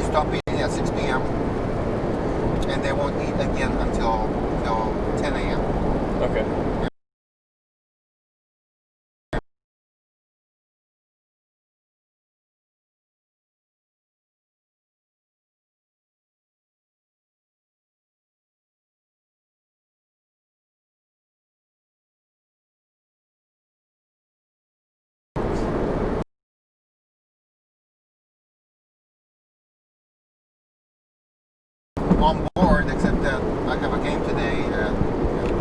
stop eating at 6 p.m. and they won't eat again until 10 a.m. Okay. On board, except that I have a game today.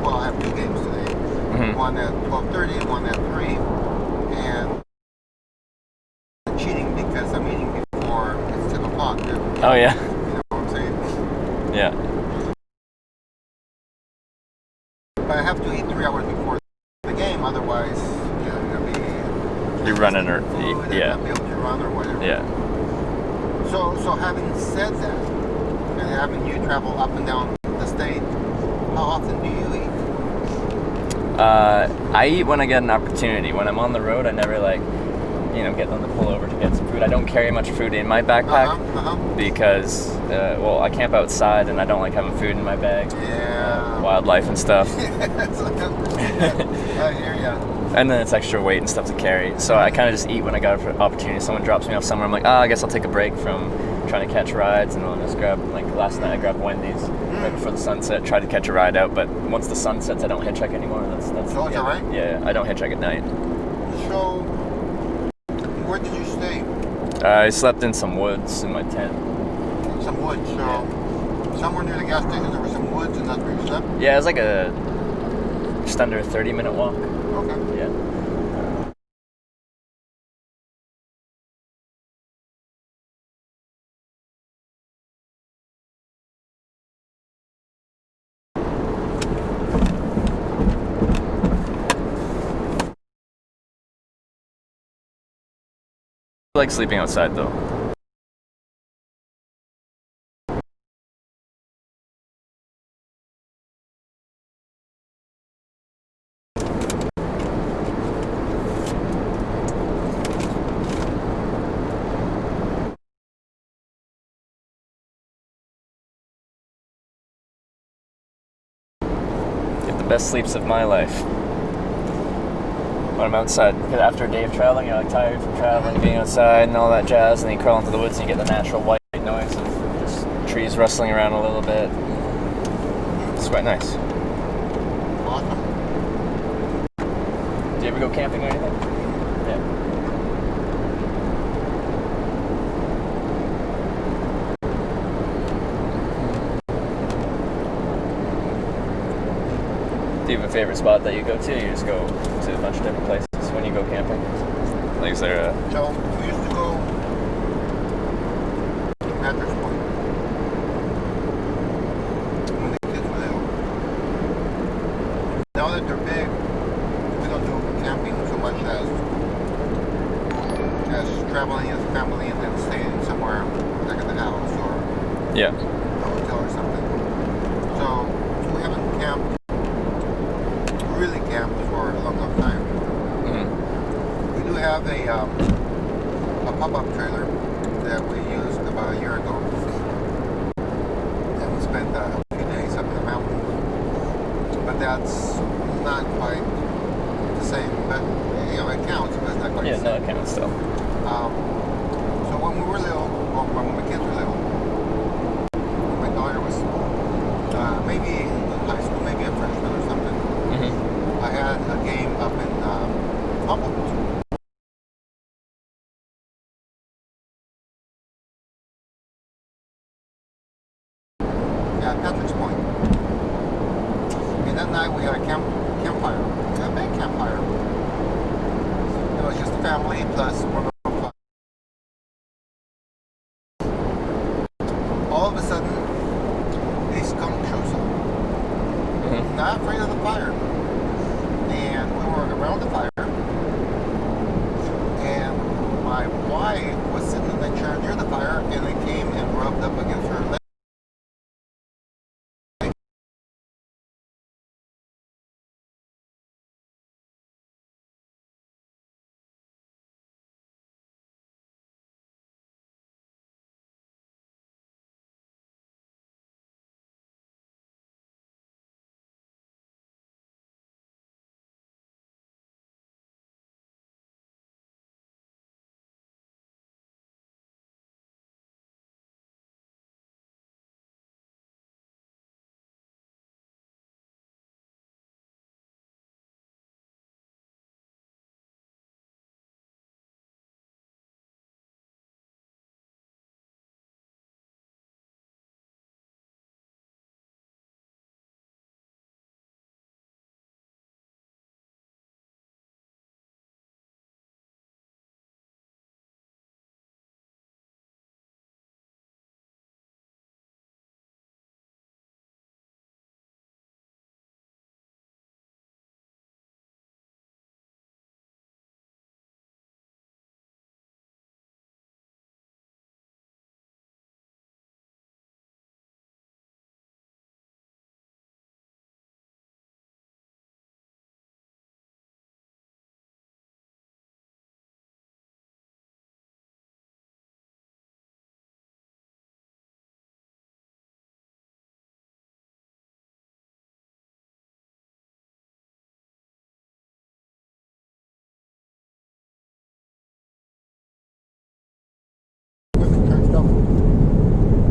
Well, I have 2 games today. Mm-hmm. One at 12:30 and one at 3. And I'm cheating because I'm eating before it's 10 o'clock. Oh, yeah. You know what I'm saying? Yeah. But I have to eat 3 hours before the game, otherwise, I'm gonna be. You're running or yeah. Not be able to run or whatever. Yeah. So having said that, and having you travel up and down the state, how often do you eat? I eat when I get an opportunity. When I'm on the road, I never get them to pull over to get some food. I don't carry much food in my backpack because, I camp outside and I don't like having food in my bag. Yeah. Wildlife and stuff. I hear ya. And then it's extra weight and stuff to carry. So I kind of just eat when I got an opportunity. Someone drops me off somewhere, I'm like, I guess I'll take a break from trying to catch rides, and I'll just grab, last night I grabbed Wendy's right before the sunset, tried to catch a ride out, but once the sun sets, I don't hitchhike anymore. That's so it's all right? Yeah, I don't hitchhike at night. So, where did you stay? I slept in some woods in my tent. Some woods, so somewhere near the gas station there were some woods, and that's where you slept? Yeah, it was just under a 30-minute walk. Okay. Yeah. I like sleeping outside though. best sleeps of my life. When I'm outside, because after a day of traveling, you're like tired from traveling, being outside and all that jazz, and then you crawl into the woods and you get the natural white noise of just trees rustling around a little bit. It's quite nice. Awesome. Do you ever go camping or anything? Yeah. Do you have a favorite spot that you go to? You just go to a bunch of different places when you go camping? Like, is there a... So we used to go Patrick's Point when the kids were little. Now that they're big, we don't do camping so much as traveling as a family and then staying somewhere like at the house or Yeah. a hotel or something. So we haven't really camped for a long time. Mm-hmm. We do have a pop-up trailer that we used about a year ago. And we spent a few days up in the mountains. But that's not quite the same. But, you know, it counts, but it's not quite the same. Yeah, no, it counts still. So when we were little, or when my kids were little, my daughter was maybe in high school, maybe a freshman or something. Mm-hmm. I had a game up in Humboldt. At Patrick's Point. And that night we had a campfire. We had a big campfire. It was just a family plus one of our. All of a sudden, a skunk shows up. Mm-hmm. Not afraid of the fire. And we were around the fire. And my wife was sitting in the chair near the fire, and it came and rubbed up against her leg.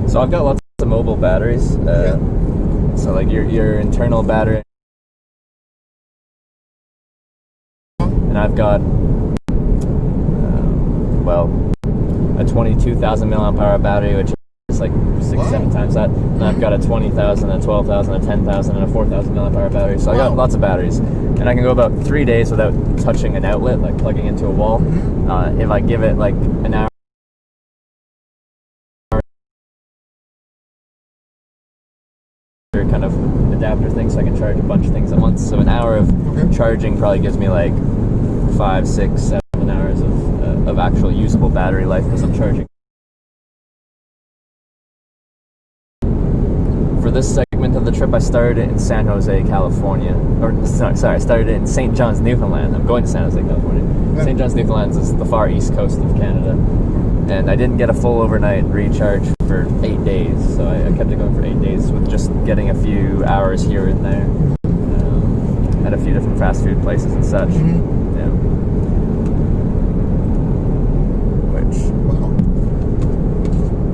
So I've got lots of mobile batteries. So like your internal battery, and I've got a 22,000 milliamp hour battery, which is like 6-7 times that. And I've got a 20,000, a 12,000, a 10,000, and a 4,000 milliamp hour battery. So I got lots of batteries, and I can go about 3 days without touching an outlet, like plugging into a wall. If I give it like an hour. Kind of adapter thing, so I can charge a bunch of things at once. So an hour of charging probably gives me like 5, 6, 7 hours of actual usable battery life because I'm charging. For this segment of the trip, I started it in San Jose, California. I started it in St. John's, Newfoundland. I'm going to San Jose, California. St. John's, Newfoundland is the far east coast of Canada. And I didn't get a full overnight recharge for 8 days, so I kept it going for 8 days with just getting a few hours here and there. and a few different fast food places and such. Yeah. Which, Wow.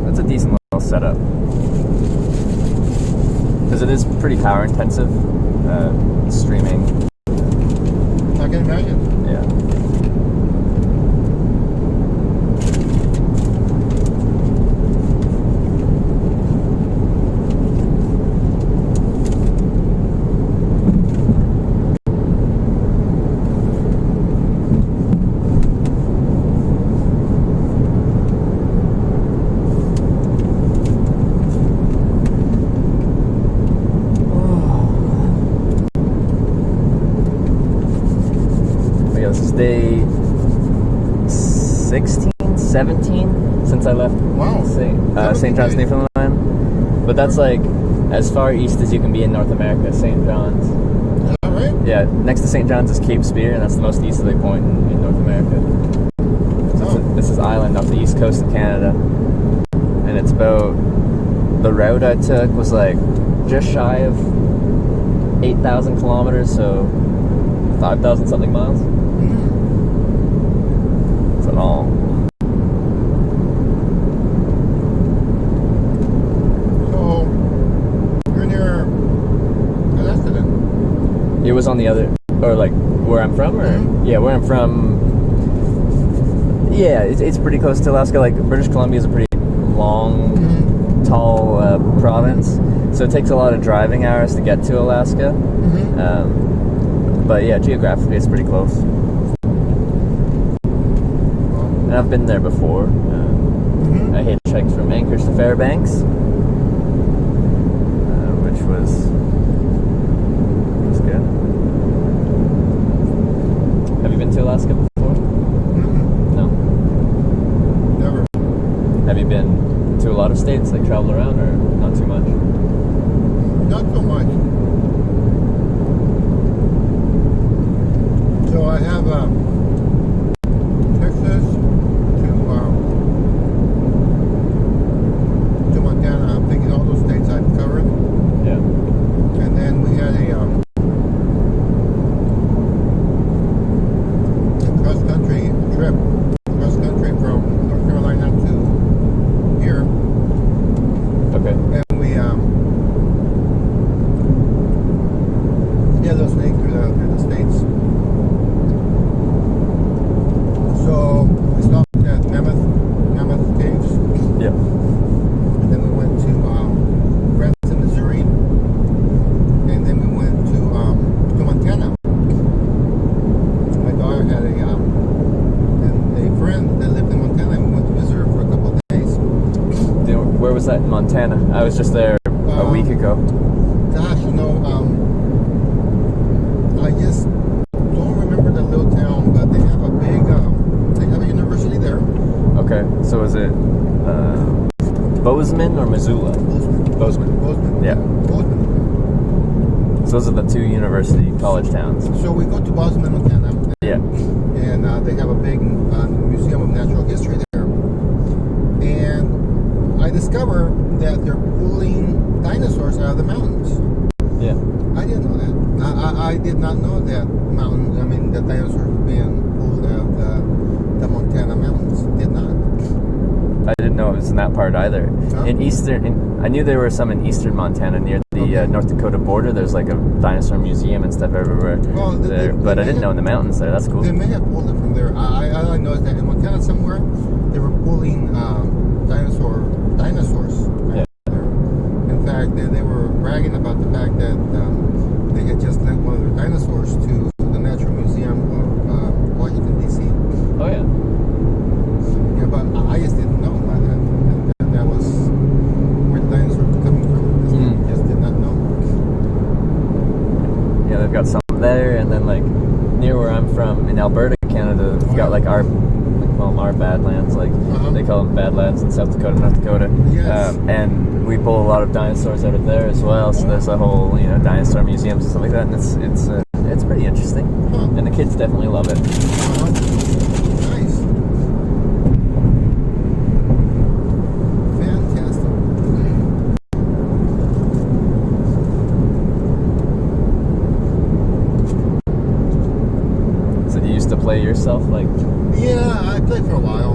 that's a decent little setup. Because it is pretty power intensive, streaming. I can imagine. Yeah. Day 16, 17 since I left St. John's, Newfoundland. But that's like as far east as you can be in North America, St. John's. Is that right? Yeah, next to St. John's is Cape Spear, and that's the most easterly point in North America. So this is island off the east coast of Canada. And it's about, the route I took was like just shy of 8,000 kilometers, so 5,000 something miles. It's an all. So, you're near Alaska then? It was on the other, or like where I'm from, or yeah, where I'm from. Yeah, it's pretty close to Alaska. Like British Columbia is a pretty long, tall province, so it takes a lot of driving hours to get to Alaska. But yeah, geographically, it's pretty close. And I've been there before. I hitchhiked from Anchorage to Fairbanks, which was good. Have you been to Alaska before? No. Never. Have you been to a lot of states, like travel around, or not too much? Not so much. So I have Texas to Montana. I'm thinking all those states I've covered. Yeah. And then we had a cross-country trip. Cross-country from North Carolina to here. Okay. And we did those things through the states. So we stopped at Mammoth Caves. Yeah. And then we went to Branson, Missouri. And then we went to Montana. My daughter had a friend that lived in Montana, and we went to visit her for a couple of days. Where was that in Montana? I was just there a week ago. Gosh, I just don't remember the little town, but they have a big, they have a university there. Okay, so is it Bozeman or Missoula? Bozeman. Yeah. Bozeman. So those are the two university college towns. So we go to Bozeman, Montana. Yeah. And they have a big museum of natural history there. And I discovered that they're pulling dinosaurs out of the mountains. Yeah. I didn't know that. I did not know that the dinosaurs were being pulled out of the Montana mountains. Did not. I didn't know it was in that part either. Huh? I knew there were some in eastern Montana near the North Dakota border. There's like a dinosaur museum and stuff everywhere there. But I didn't know in the mountains there. That's cool. They may have pulled it from there. I know that in Montana somewhere they were pulling dinosaurs. Yeah. There. In fact, they were bragging about the fact that they had just lent one of their dinosaurs to the Natural Museum of Washington, D.C. Oh yeah. Yeah, but I just didn't know that was where the dinosaurs were coming from. Just did not know. Yeah, they've got some there, and then like near where I'm from in Alberta, Canada, they've got like our Badlands, like they call them Badlands in South Dakota, North Dakota. Yes. And we pull a lot of dinosaurs out of there as well. So there's a whole dinosaur museums and stuff like that, and it's pretty interesting. And the kids definitely love it. Nice. Fantastic. play yourself? Like, Yeah, I played for a while.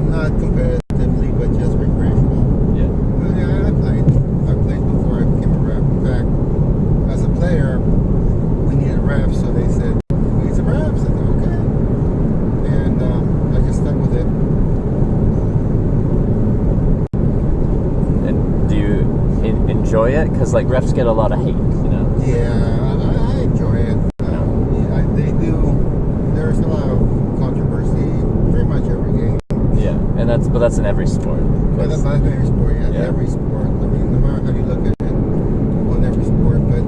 Not competitively, but just recreational. yeah. But yeah, I played. I played before I became a ref. In fact, as a player, we needed refs, so they said, "We need some refs." I said, "Okay," and I just stuck with it. And do you enjoy it? Because like refs get a lot of hate, you know. Yeah, I enjoy it. They do. There's a lot of controversy, pretty much every game. Yeah, and that's in every sport. But that's not every sport. Yeah, every sport. I mean, no matter how you look at it, on every sport. But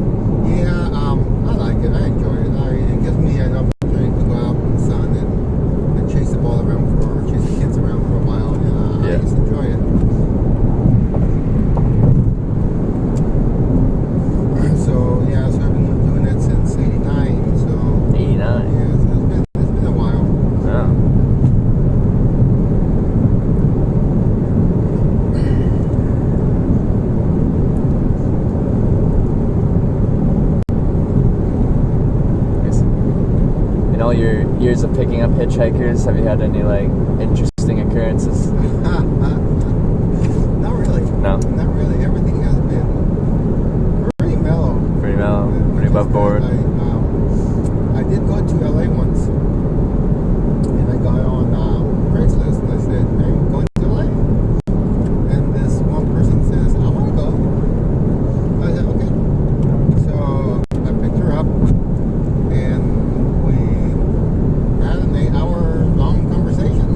yeah, I like it. I enjoy it. It gives me an opportunity to go out in the sun and chase the ball around chase the kids around for a while. And I just enjoy it. So yeah, so I've been doing it since '89. So 89. yeah, so it's been a while. Yeah. In all your years of picking up hitchhikers, have you had any like interesting occurrences? Not really. No. Not really. Everything has been pretty mellow. Pretty mellow, pretty above board. I did go to LA once, and I got on Craigslist, and I said, "Hey, I'm going to LA." And this one person says, "I want to go." I said, "Okay." So I picked her up, and we had an 8-hour-long conversation.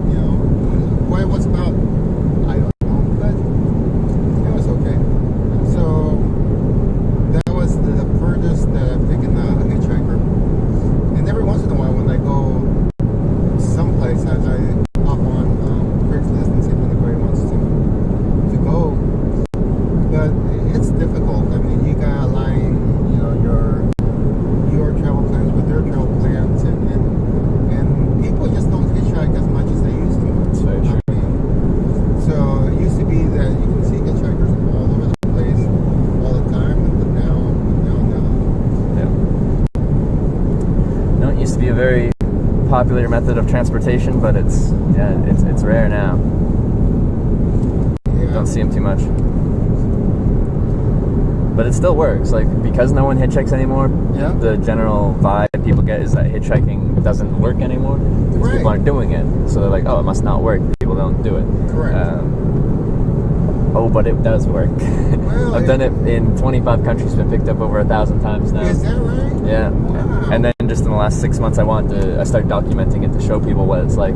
You know, what it was about, I don't know, but it was okay. So that was the furthest that I've taken a hitchhiker. And every once in a while, when I go someplace, I hop on Craigslist and see if anybody wants to go. But it's difficult. I mean, you gotta align, you know, your travel plans with their travel plans, and people just don't hitchhike as much as they used to. That's very true. I mean, so it used to be that you can see hitchhikers all over the place all the time, but now. Yeah. No, it used to be a very popular method of transportation, but it's rare now. Yeah. Don't see them too much. But it still works. Like, because no one hitchhikes anymore, Yeah. the general vibe people get is that hitchhiking doesn't work anymore. Because Right. people aren't doing it. So they're like, oh, it must not work. People don't do it. Correct. Oh, but it does work. Well, I've done it in 25 countries, been picked up over 1,000 times now. Is that right? Yeah. Wow. And then just in the last 6 months, I started documenting it to show people what it's like,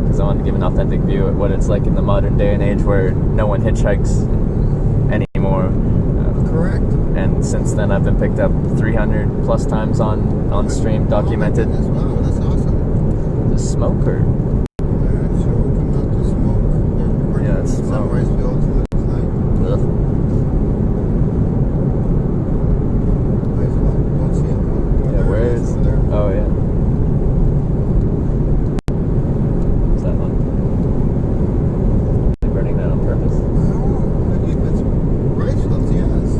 because I want to give an authentic view of what it's like in the modern day and age where no one hitchhikes anymore. Correct. And since then, I've been picked up 300 plus times on stream, documented. Oh, wow, that's awesome. The smoker. Yeah, so we come out to smoke. Yeah, it's smoke. Sunrise Fields, it looks like. Ugh. Don't see it. Yeah, where is? There. Oh yeah. What's that one? They're burning that on purpose. Oh, it's Rice Fields, yes.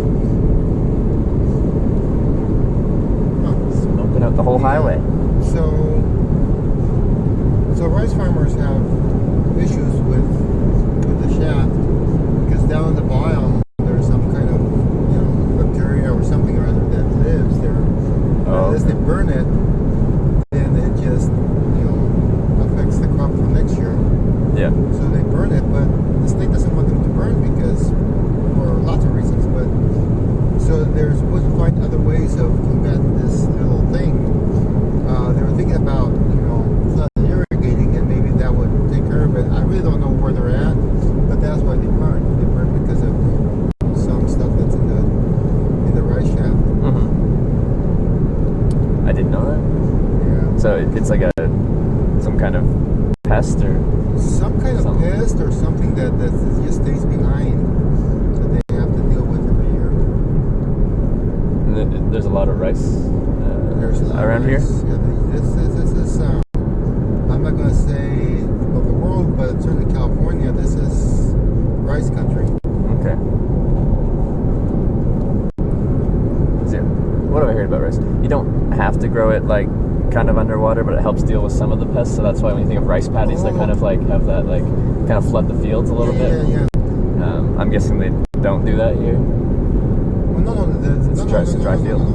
Huh. Smoking out the whole highway. So rice farmers have issues with the shaft because down in the bottom there's some kind of, you know, bacteria or something or other that lives there. Unless they burn it, then it just, you know, affects the crop for next year. Yeah. So they burn it, but the state doesn't want them to burn because for lots of reasons. But so they're supposed to find other ways of combating this little thing. They were thinking about, you know, flood irrigating, and maybe that would take care of it. I really don't know where they're at, but that's why they burn. They burn because of some stuff that's in the rice shaft. Mm-hmm. I didn't know that. Yeah. So it's like some kind of pest or Some kind of something. pest or something that just stays behind that they have to deal with every year. And there's a lot of rice There's a lot around of here. rice. Yeah, this is I'm not going to say of the world, but certainly California. This is rice country. Okay. So, what have I heard about rice? You don't have to grow it like kind of underwater, but it helps deal with some of the pests. So that's why when you think of rice paddies, they kind of like have that like kind of flood the fields a little bit. Yeah. I'm guessing they don't do that here. Well, no, It's a dry field.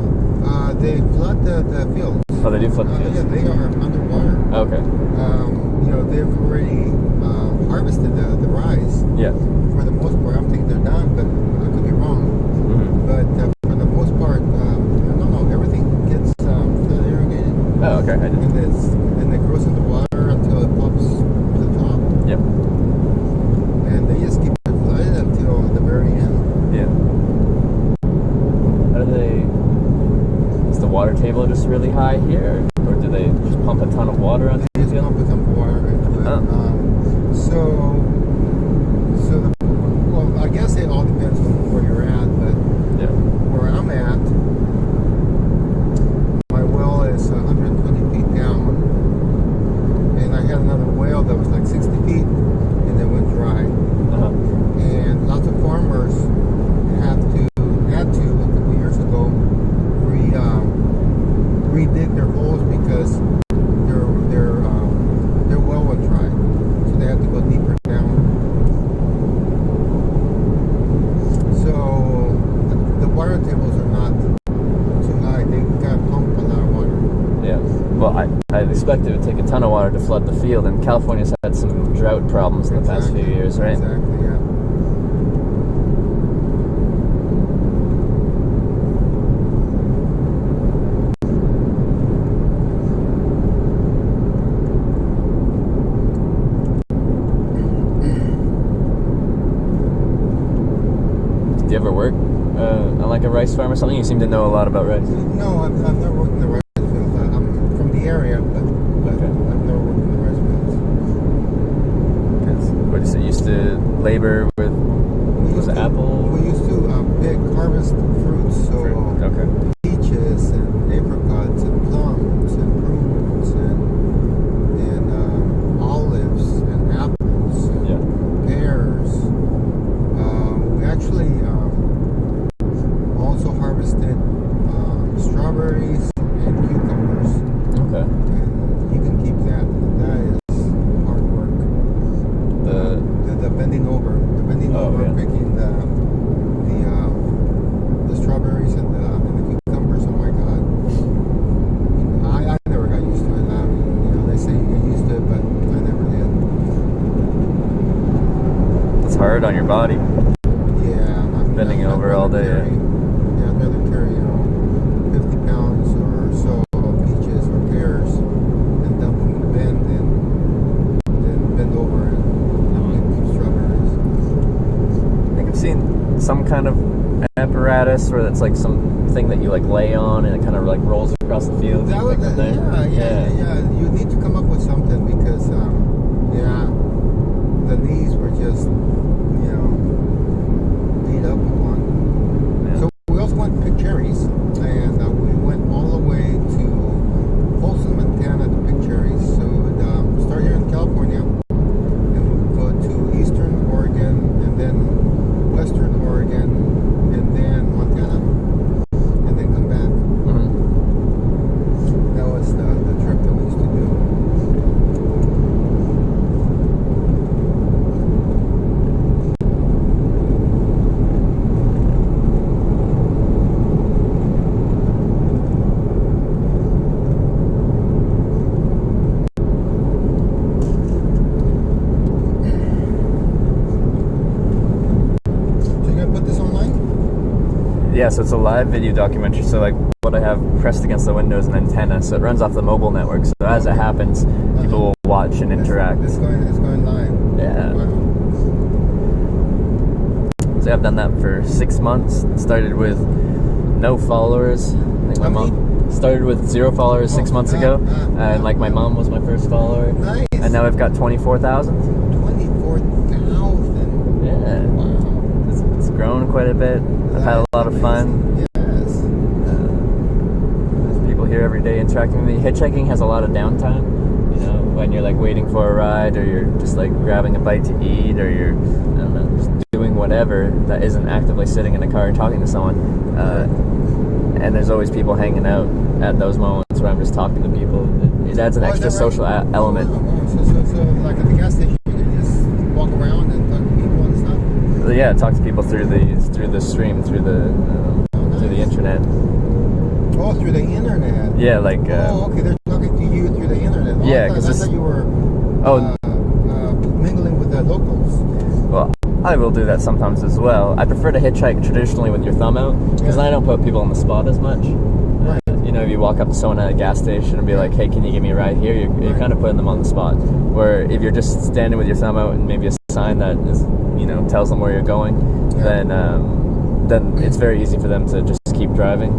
They flood the fields. Oh, they do flood the fields. Yeah, they are underwater. Okay. They've already harvested the rice. Yeah. For the most part, I'm thinking they're done, but I could be wrong. Mm-hmm. But for the most part, no, everything gets irrigated. Oh, okay. I didn't. And it grows in the water until it pops to the top. Yep. And they just keep it flooded until the very end. Yeah. How do they? Is the water table just really high here, or do they just pump a ton of water onto the field? Pump a ton of water into it. Well, I guess it all depends on where you're at, but yeah. Where I'm at, my well is 120 feet down, and I had another well that was like 60 feet, and it went dry. Uh-huh. And lots of farmers had to a couple years ago redig their holes because their well went dry, so they had to go deeper down. So the water tables are not too high. They got pump a lot of water. Yeah. Well, I expect it would take a ton of water to flood the field, and California's had some drought problems in the past few years, right? Exactly. Yeah. Do you ever work on like a rice farm or something? You seem to know a lot about rice. No, I've never worked in the rice fields. I'm from the area, but Okay. I've never worked in the rice fields. What did you say? You used to labor with apple? We used to harvest fruits, so Okay. peaches and apricots and plums and prunes and olives and apples and Yeah. pears. We actually also harvested strawberries and cucumbers. Okay. And you can keep that. That is hard work. The bending over, yeah. picking the strawberries and the cucumbers. Oh my God! I never got used to it. They say you get used to it, but I never did. It's hard on your body. Yeah, Bending over all day. I'd rather carry 50 pounds or so of peaches or pears and dump them in the bin than bend over and pick strawberries. I think I've seen some kind of apparatus where that's like something that you like lay on and it kind of like rolls across the field. That was, yeah. You need to come up with something because, the knees were just, beat up upon. Yeah. So we also went to pick cherries, and we went all the way to Folsom, Montana to pick cherries. So we'd start here in California, and we'd go to Eastern Oregon, and then Western Oregon, and then Montana, and then come back. Mm-hmm. That was the trip that we used to do. So you're gonna put this online? Yeah, so it's a live video documentary. So like what I have pressed against the window is an antenna, so it runs off the mobile network. So as it happens, people will watch and interact. It's going live. Yeah. Wow. So I've done that for 6 months. Started with no followers. I think my mom started with 0 followers 6 months ago, and like my mom was my first follower. Nice. And now I've got 24,000. 24,000. Yeah. Wow. It's grown quite a bit. I've had a lot of fun. Yes. There's people here every day interacting with me. Hitchhiking has a lot of downtime. When you're like waiting for a ride, or you're just like grabbing a bite to eat, or you're just doing whatever that isn't actively sitting in a car and talking to someone. And there's always people hanging out at those moments where I'm just talking to people. It adds an extra social element. So like at the gas station, you just walk around and talk to people and stuff. Yeah, talk to people through the stream, through the internet. Oh, through the internet. Yeah, like. Okay, they're talking to you through the internet. Oh, yeah, because I thought you were. Mingling with the locals. Well, I will do that sometimes as well. I prefer to hitchhike traditionally with your thumb out because then I don't put people on the spot as much. Right. You know, if you walk up to someone at a gas station and be like, "Hey, can you give me a ride here?" You're kind of putting them on the spot. Where if you're just standing with your thumb out and maybe a sign that is, tells them where you're going, then it's very easy for them to just keep driving.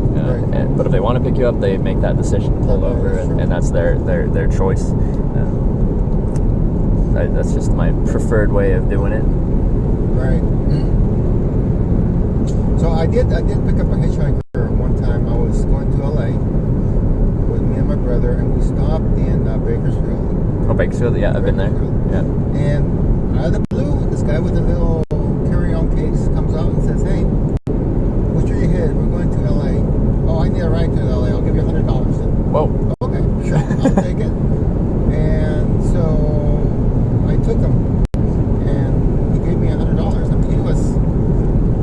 But if they want to pick you up, they make that decision, pull over, and that's their choice. That's just my preferred way of doing it. Right. So I did pick up a hitchhiker one time. I was going to LA with me and my brother, and we stopped in Bakersfield. Oh, Bakersfield? Yeah, I've been there. Yeah. And out of the blue, this guy with a little carry-on case comes out and says, "Hey, what's your head? We're going to LA. Oh, I need a ride to LA. I'll give you $100." Whoa. Okay, sure, I'll take it. And so I took him, and he gave me $100. I mean,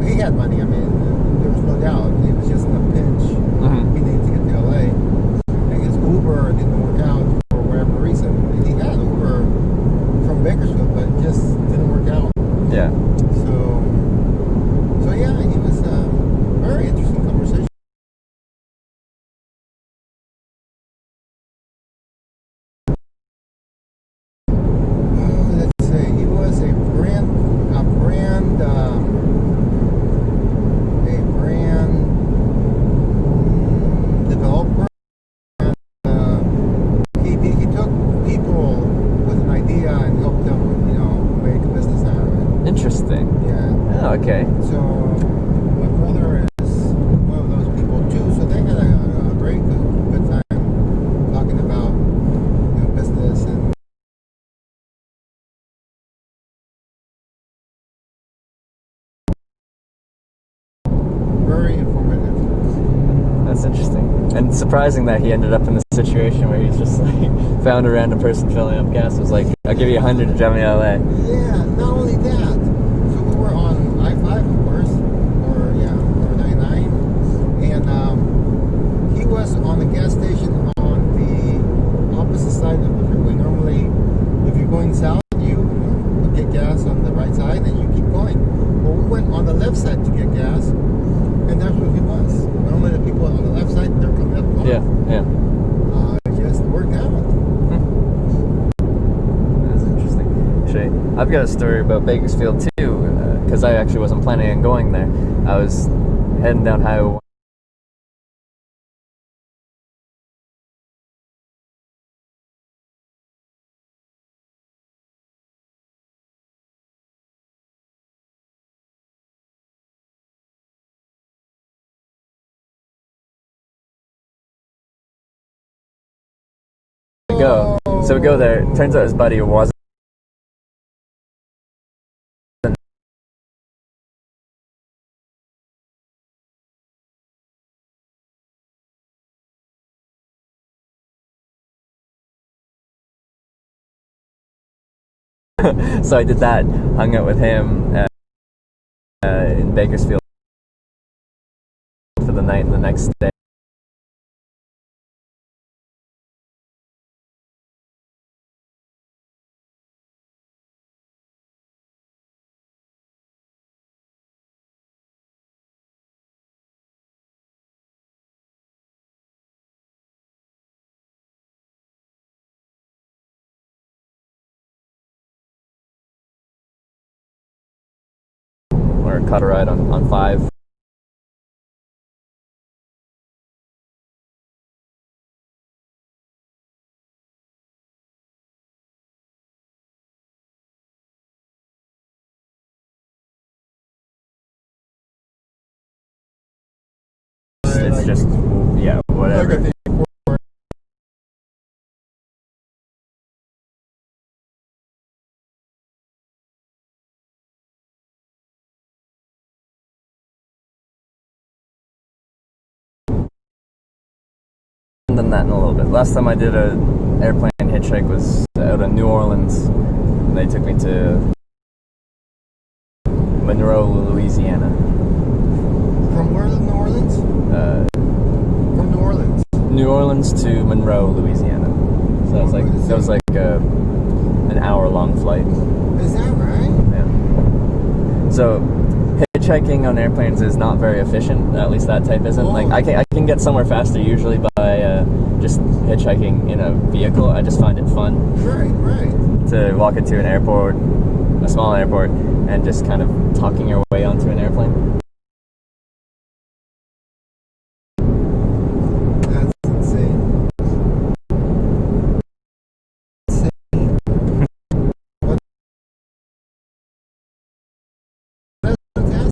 he had money. I mean, there was no doubt. He was just in a pinch. Mm-hmm. He needed to get to LA, and his Uber didn't work out for whatever reason. And he had Uber from Bakersfield, but it just didn't work out. Yeah. So yeah, he was very interesting conversation. Developer. He took people with an idea and helped them, make a business out of it. Interesting. Yeah. Oh, okay. So my brother is one of those people too. So they had a very good time talking about business and. Very informative. That's interesting. And surprising that he ended up in the situation where he's just like found a random person filling up gas. Was like, "I'll give you 100 to drive me to LA." Yeah, not only that. So we were on I-5, of course, or 99, and he was on the gas station on the opposite side of the freeway. Normally, if you're going south, you get gas on the right side, and you keep going. Well, we went on the left side to get gas, and that's where he was. Normally, the people on the left side, they're coming up north. Yeah. It just worked out. That's interesting. Actually, I've got a story about Bakersfield too, because I actually wasn't planning on going there. I was heading down Highway 1. So we go there. Turns out his buddy wasn't. So I did that. Hung out with him in Bakersfield for the night, and the next day. Or caught a ride on 5. It's just, whatever. done that in a little bit. Last time I did an airplane hitchhike was out of New Orleans, and they took me to Monroe, Louisiana. From where in New Orleans? From New Orleans. New Orleans to Monroe, Louisiana. So that was like an hour-long flight. Is that right? Yeah. So hitchhiking on airplanes is not very efficient. At least that type isn't. Like I can get somewhere faster usually by just hitchhiking in a vehicle. I just find it fun. Right. To walk into an airport, a small airport, and just kind of talking your way onto an airplane. That's insane. That's fantastic.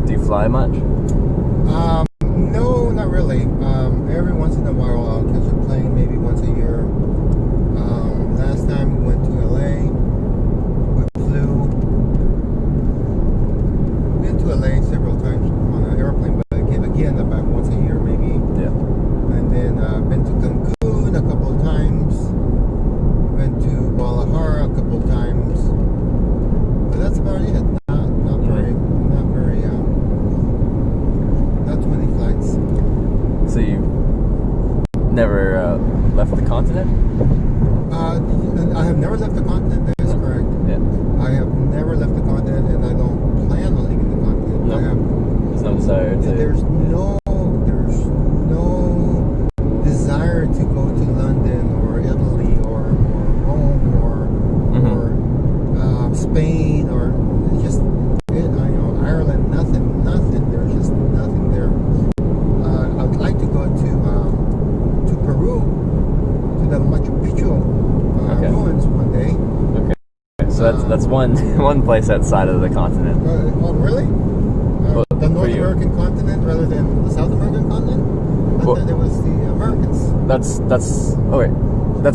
Do you fly much? No, not really. Every once in a while I'll catch a plane, maybe once a year. Last time we went to LA. We flew. Been to LA several times on an airplane, but again about once a year maybe. Yeah. And then been to Cancun a couple of times. Went to Guadalajara a couple of times. But that's about it. Not too many flights. So you never left the continent? I have never left the continent. That is correct. Yeah. I have never left the continent, and I don't plan on leaving the continent. No. There's no desire to. There's no desire to go to London or Italy or Rome or Spain or just Ireland. Nothing. There's just nothing there. I'd like to go to Peru, to the Machu Picchu ruins one day. Okay. So that's one place outside of the continent. Oh, really? The North American continent rather than the South American continent? I thought it was the Americans. That's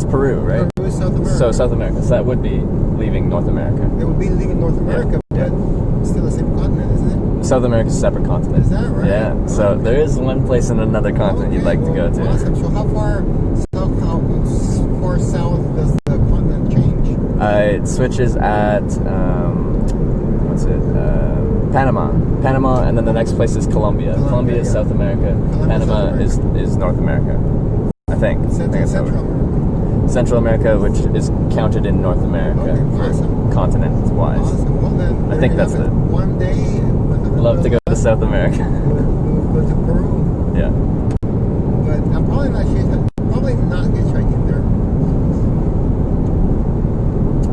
Peru, right? Peru is South America. So South America. So that would be leaving North America. It would be leaving North America, but still the same continent, isn't it? South America is a separate continent. Is that right? Yeah. So there is one place in another continent you'd like to go to. Awesome. So how far south does the continent change? It switches at Panama, and then the next place is Colombia. Colombia is South America. Panama is North America. I think. Central America, which is counted in North America continent-wise. Awesome. Well, then, I think that's it. One day, love to go to South America. Go to Peru. Yeah. But I'm probably not hitchhiking there.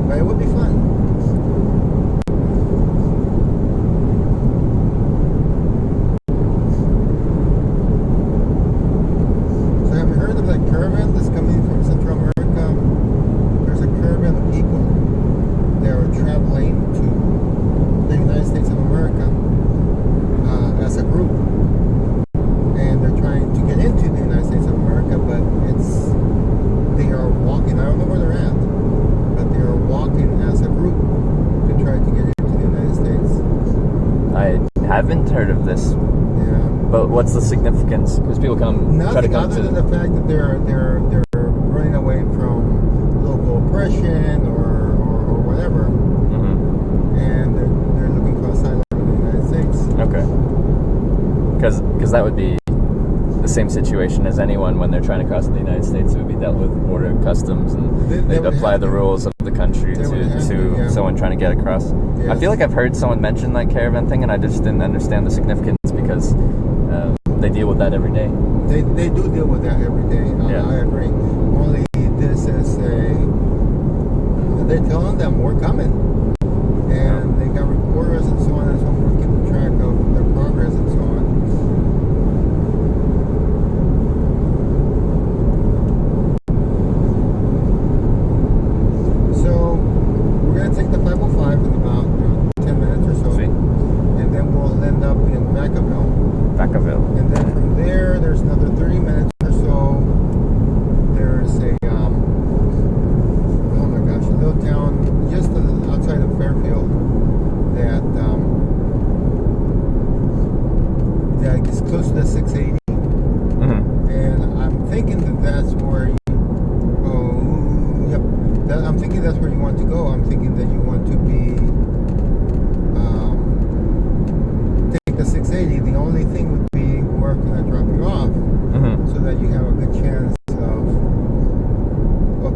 But it would be fun. So have you heard of that caravan that's coming from Central America? There's a caravan of people. They're traveling to the United States of America as a group. And they're trying to get into the United States of America, but they are walking. I don't know where they're at, but they are walking as a group to try to get into the United States. I haven't heard of this. Yeah. But what's the significance? Because people try to Nothing come other to than the fact that they're running away from local oppression or whatever, and they're looking for asylum in the United States. Okay. Because that would be the same situation as anyone when they're trying to cross the United States. It would be dealt with border customs, and they'd apply the rules of the country to someone trying to get across. Yes. I feel like I've heard someone mention that caravan thing, and I just didn't understand the significance because they deal with that every day. They do deal with that every day. I agree. Only this is they're telling them we're coming, and they got reporters and so on and so on. We're keeping track of their progress and so on. So we're gonna take the 505 in about 10 minutes or so, and then we'll end up in back I'm thinking that's where you want to go. I'm thinking that you want to be take the 680. The only thing would be where can I drop you off, so that you have a good chance of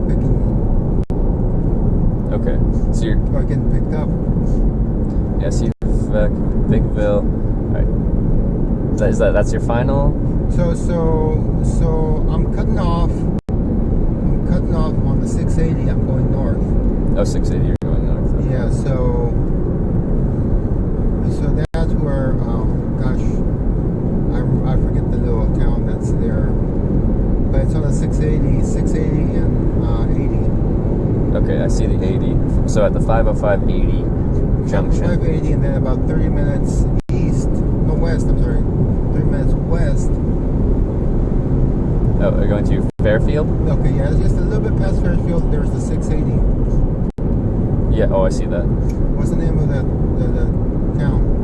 picking. Okay, so you're Or getting picked up. yeah, see Bigville. All right, that's your final? So I'm cutting off. I'm cutting off on the 680. I'm going north. Oh, 680. You're going north. Okay. Yeah. So that's where. Gosh, I forget the little town that's there. But it's on the 680 and 80. Okay, I see the 80. So at the 505-80 junction. 580, and then about 30 minutes west. I'm sorry, 30 minutes west. Oh, we're going to Fairfield? Okay, yeah, it's just a little bit past Fairfield. There's the 680. Yeah. Oh, I see that. What's the name of the town?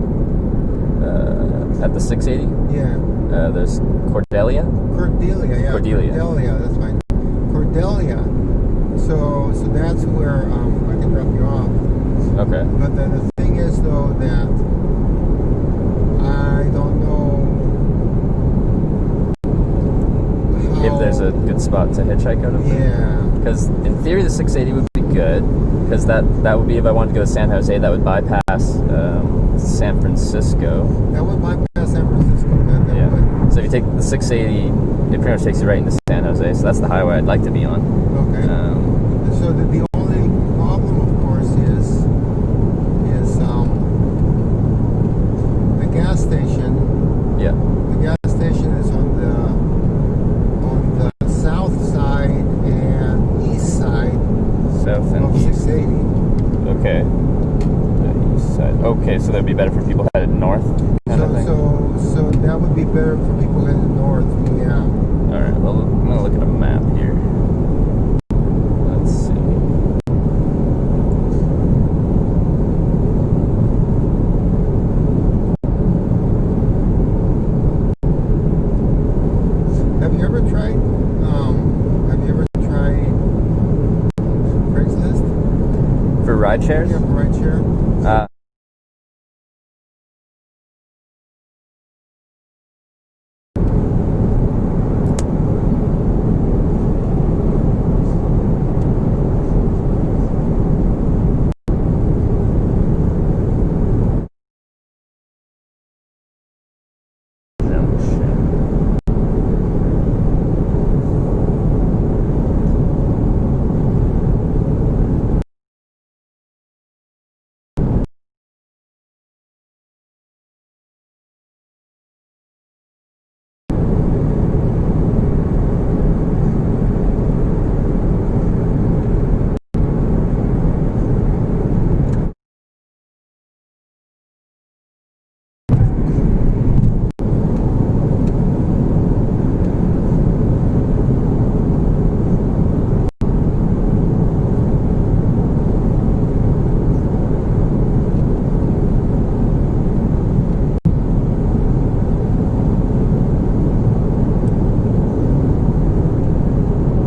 At the 680? Yeah. There's Cordelia. Cordelia, yeah. Cordelia, that's fine. Cordelia. So that's where I can drop you off. Okay. But the thing is, though, that I don't know If there's a good spot to hitchhike out of. Yeah. Because in theory, the 680 would be good. Because that would be if I wanted to go to San Jose. That would bypass San Francisco. That would bypass San Francisco. That would. So if you take the 680, it pretty much takes you right into San Jose. So that's the highway I'd like to be on. Okay. So the only problem, of course, is the gas station. Yeah. The gas station is on the south side and east side South and of east. 680. Okay. The east side. Okay, so that'd be better for people headed north. So that would be better for people headed north. Yeah. All right. Well, I'm gonna look at a map here. Let's see. Have you ever tried Craigslist? For ride shares? Yeah, for ride share.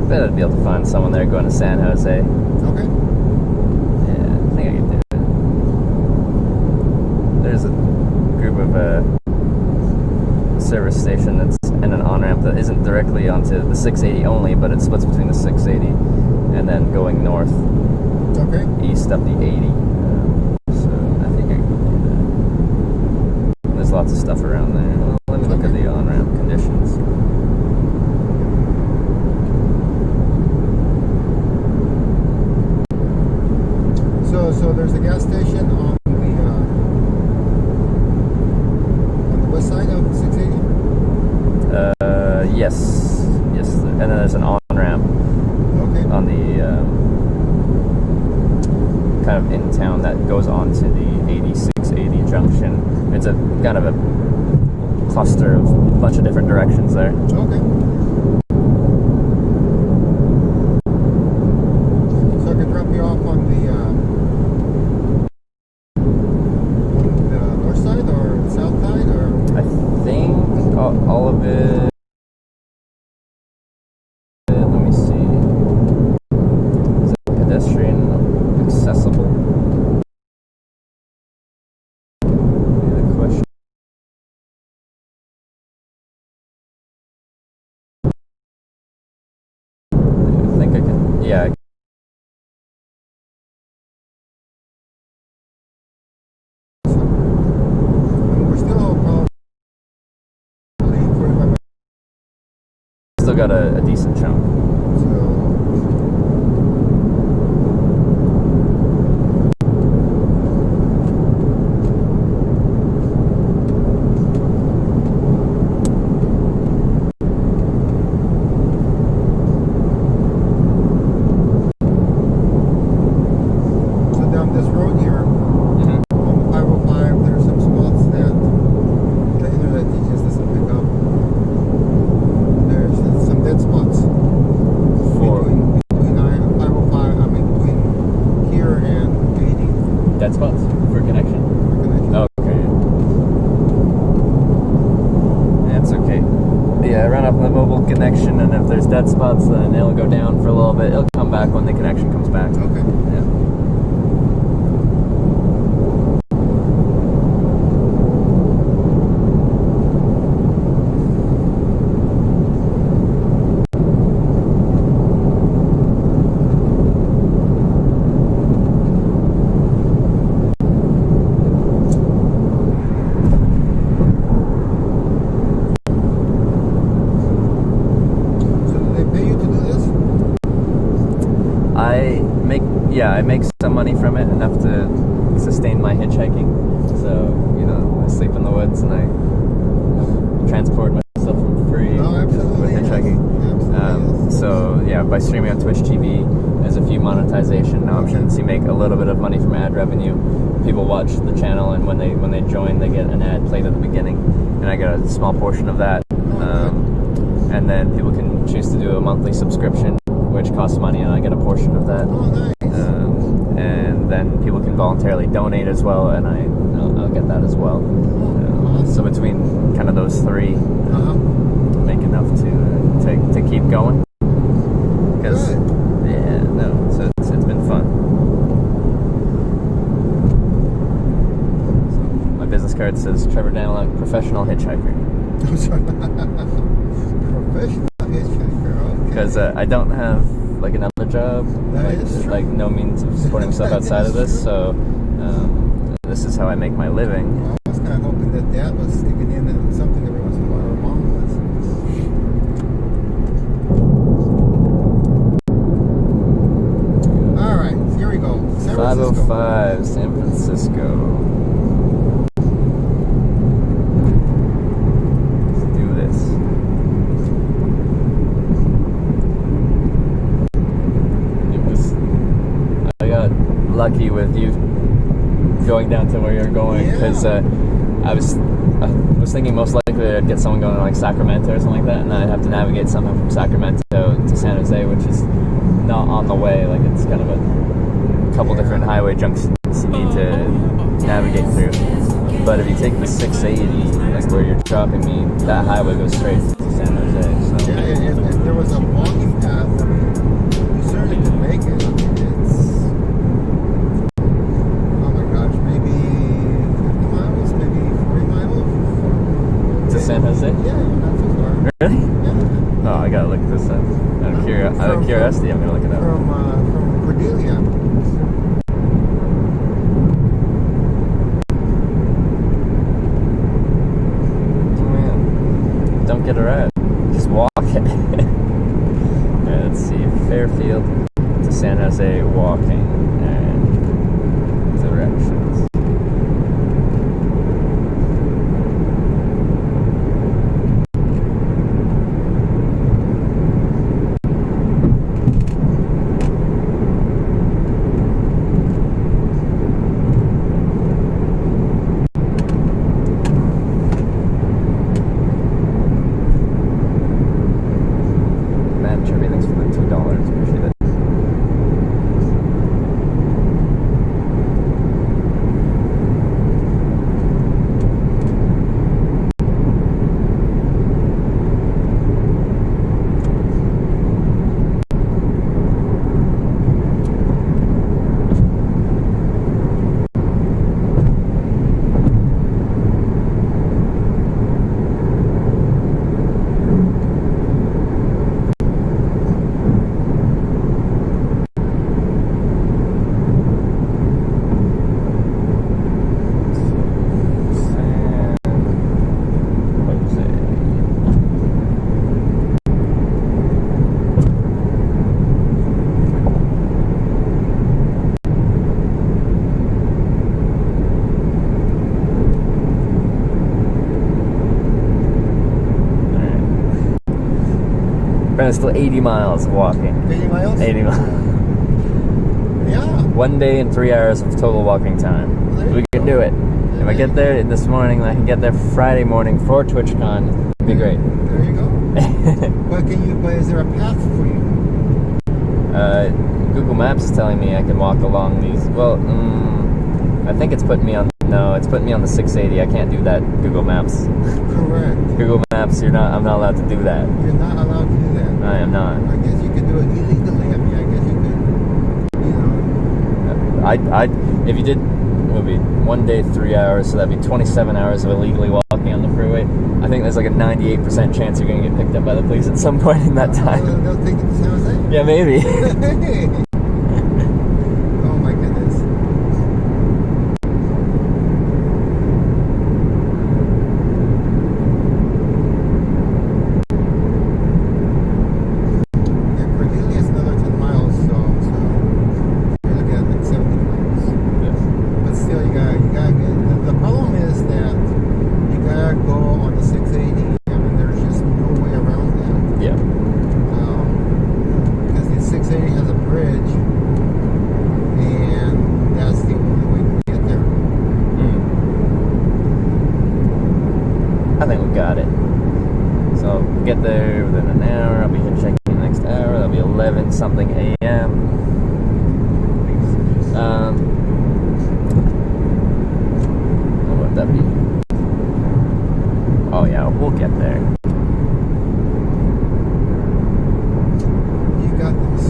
Bet I'd be able to find someone there going to San Jose. Okay. Yeah, I think I could do it. There's a group of service station that's in an on-ramp that isn't directly onto the 680 only, but it splits between the 680 and then going north, east up the 80. So I think I can do that. There's lots of stuff around there. Well, let me look at the on-ramp conditions. So there's a gas station on the west side of 680? Yes. And then there's an on-ramp on the kind of in town that goes on to the 8680 junction. It's a kind of a cluster of a bunch of different directions there. Okay. So I can drop you off on the north side or south side, or? I think all of it. Let me see. Is it yeah. We're still probably 45 minutes. Still got a decent chunk. Down this road here, on the 505, there's some spots that the internet just doesn't pick up. There's some dead spots between 505. I mean, between here and 80. Dead spots for connection. Oh, okay. That's okay. Yeah, I run up the mobile connection, and if there's dead spots, then it'll go down for a little bit. It'll come back when the connection comes back. Okay. Yeah. I make some money from it, enough to sustain my hitchhiking. So, you know, I sleep in the woods and I transport myself for free with hitchhiking. Yes. So, yeah, by streaming on Twitch TV, there's a few monetization options. You make a little bit of money from ad revenue. People watch the channel, and when they join, they get an ad played at the beginning, and I get a small portion of that. And then people can choose to do a monthly subscription, which costs money, and I get a portion of that. Oh, nice. And then people can voluntarily donate as well, and I'll get that as well. So between kind of those three, make enough to keep going. Because yeah, no, so it's been fun. So my business card says Trevor Daniluk, professional hitchhiker. Professional hitchhiker. Okay. Because I don't have like another job, like no means of supporting myself outside of this, so this is how I make my living. Well, I was kind of hoping that Dad was sticking in something every once in a while, or Mom was. Alright, here we go. 505, San Francisco. Let's do this. Lucky with you going down to where you're going, because I was thinking most likely I'd get someone going to like Sacramento or something like that, and I'd have to navigate somehow from Sacramento to San Jose, which is not on the way. Like, it's kind of a couple different highway junctions you need to navigate through. But if you take the 680, like where you're dropping me, that highway goes straight to San Jose. So. Yeah, if there was a walking path, I mean, you certainly could make it. I mean, it's, oh my gosh, maybe 50 miles, maybe 40 miles. To San Jose? Yeah, not too far. Really? Yeah. Oh, I gotta look this up. Out of curiosity, I'm gonna look it up. From Cordelia. Don't get a ride. Just walk it. Right, let's see. Fairfield to San Jose walking and directions. time, it's still 80 miles of walking. 80 miles? 80 miles. Yeah. 1 day and 3 hours of total walking time. There We you can go. do it. If I get there this morning, I can get there Friday morning for TwitchCon. It'd be great. There you go. But is there a path for you? Google Maps is telling me I can walk along these. Well, I think it's putting me on. No, it's putting me on the 680. I can't do that. Google Maps. Correct. Google Maps. I'm not allowed to do that. You're not allowed to do that. I am not. I guess you could do it illegally. I mean, I guess you could, you know. If you did, it would be 1 day, 3 hours, so that'd be 27 hours of illegally walking on the freeway. I think there's like a 98% chance you're going to get picked up by the police at some point in that time. They'll take it to San Jose? Yeah, maybe. Oh my goodness. Yeah, Cordelia is another 10 miles, so you're looking at like 70 miles. Yes. But still, you gotta get, the problem is that you gotta go on the 680. I mean, there's just no way around that. Yeah. Because the 680 has a bridge, and that's the only way to get there. I think we got it. So we'll get there within an hour. I'll be hitchhiking the next hour. That'll be 11 something a.m. What would that be? Oh yeah, we'll get there. You got this.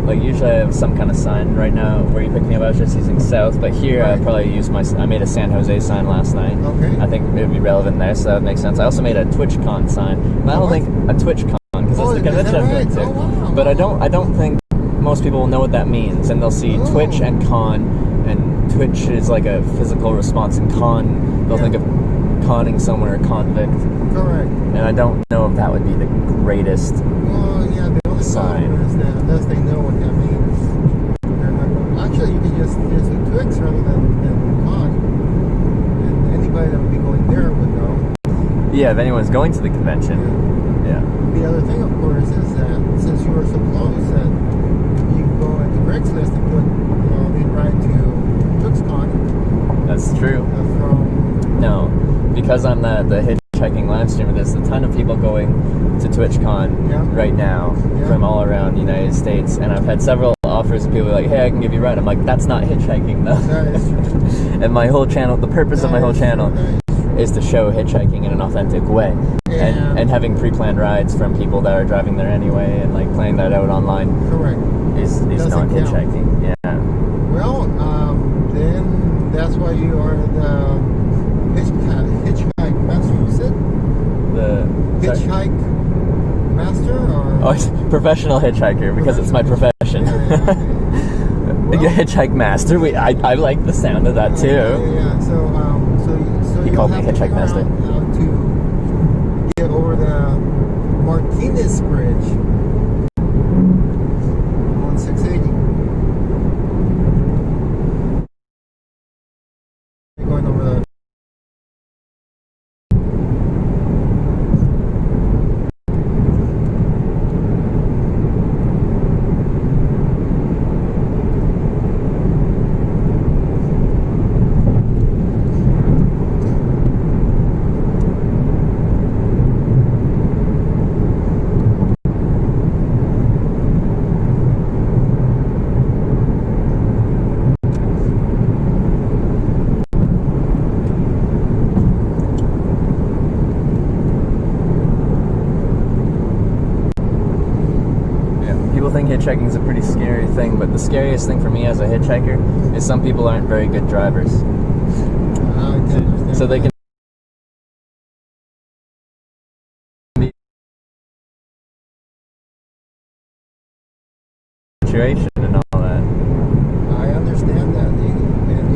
Usually I have some kind of sign right now where you pick me up. I was just using south, but here I probably used I made a San Jose sign last night. Okay. I think it would be relevant there, so that would make sense. I also made a TwitchCon sign. But I don't think a TwitchCon because it's the convention I'm going to. Oh, wow. But I don't think most people will know what that means, and they'll see Twitch and con, and Twitch is like a physical response, and con they'll think of conning someone or convict. Correct. And I don't know if that would be the greatest. Well, yeah, the only sign problem is that unless they know what that means, they're not going. Actually, you can just use the Twix rather than con, and anybody that would be going there would know. Yeah, if anyone's going to the convention. Yeah. The other thing, of course, is that since you were so close, that you can go into Craigslist and put, lead right to TwitchCon. That's true. No, because I'm the hitchhiking live streamer, there's a ton of people going to TwitchCon right now from all around the United States, and I've had several offers of people like, hey, I can give you a ride. I'm like, that's not hitchhiking though. That is true. And my whole channel, the purpose of my whole channel is to show hitchhiking in an authentic way, and having pre-planned rides from people that are driving there anyway, and like planning that out online. Correct. Is not hitchhiking. Yeah. Well, then that's why you are the hitchhike master, you said? The hitchhike master, or? Oh, it's professional hitchhiker because it's my profession. Well, hitchhike master. I like the sound of that too. Yeah. So he called me hitchhike master. How to get over the Martinez Bridge on 680. Going over the. Hitchhiking is a pretty scary thing, but the scariest thing for me as a hitchhiker is some people aren't very good drivers. So they can situation and all that. I understand that, and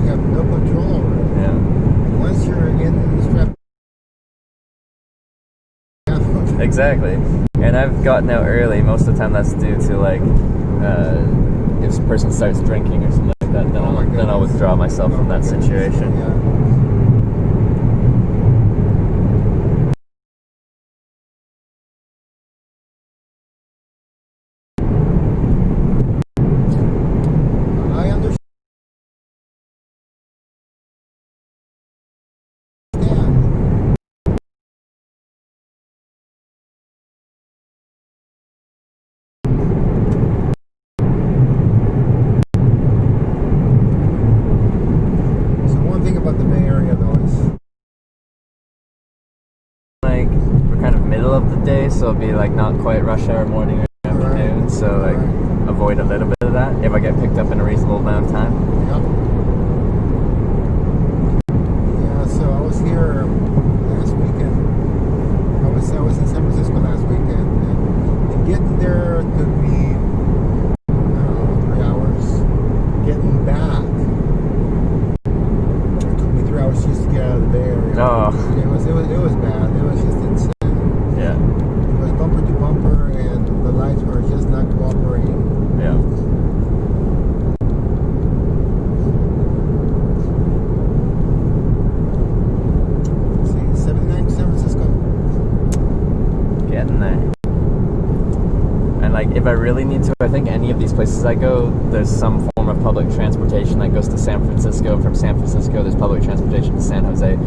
Exactly. And I've gotten out early. Most of the time that's due to like if a person starts drinking or something like that, then I'll withdraw myself from that situation. I understand. So one thing about the Bay Area though is Like we're kind of middle of the day, so it'll be like not quite rush hour morning or afternoon. So like avoid a little bit of that if I get picked up in a reasonable amount of time. Yeah, so I was here last weekend. I was in San Francisco last weekend, and getting there took me, I don't know, 3 hours. Getting back, it took me 3 hours just to get out of the Bay Area. Oh. It was bad. It was just insane. Yeah. It was bumper to bumper, and the lights were just not cooperating. Yeah. See, 79 to San Francisco. Getting there. And like if I really need to, I think any of these places I go, there's some form of public transportation that goes to San Francisco. From San Francisco, there's public transportation to San Jose.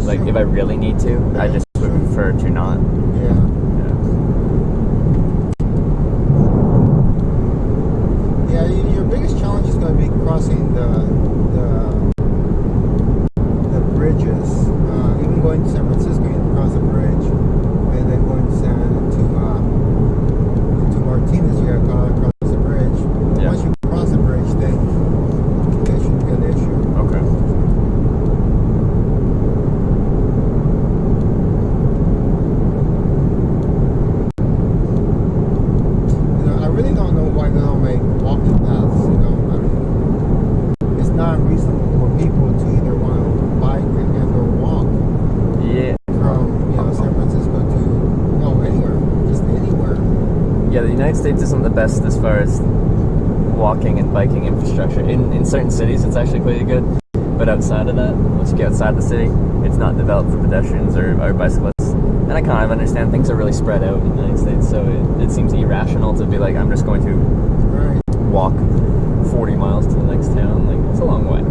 Like true. if I really need to, I just would prefer to not. Yeah. Yeah, your biggest challenge is going to be crossing the bridges. Even going to San Francisco, you have to cross the bridge, and then going to Martinez, you got to cross the bridge. Yeah. Once you cross the bridge, then that shouldn't be an issue. Okay. You know, I really don't know why they don't make walking paths. You know, I mean, it's not unreasonable for people to either want to bike and or walk. Yeah. From San Francisco to anywhere, just anywhere. Yeah, the United States isn't the best as far as walking and biking infrastructure. In certain cities, it's actually pretty good, but outside of that, once you get outside the city, it's not developed for pedestrians or bicyclists. And I kind of understand things are really spread out in the United States, so it seems irrational to be like, I'm just going to walk 40 miles to the next town. Like, it's a long way.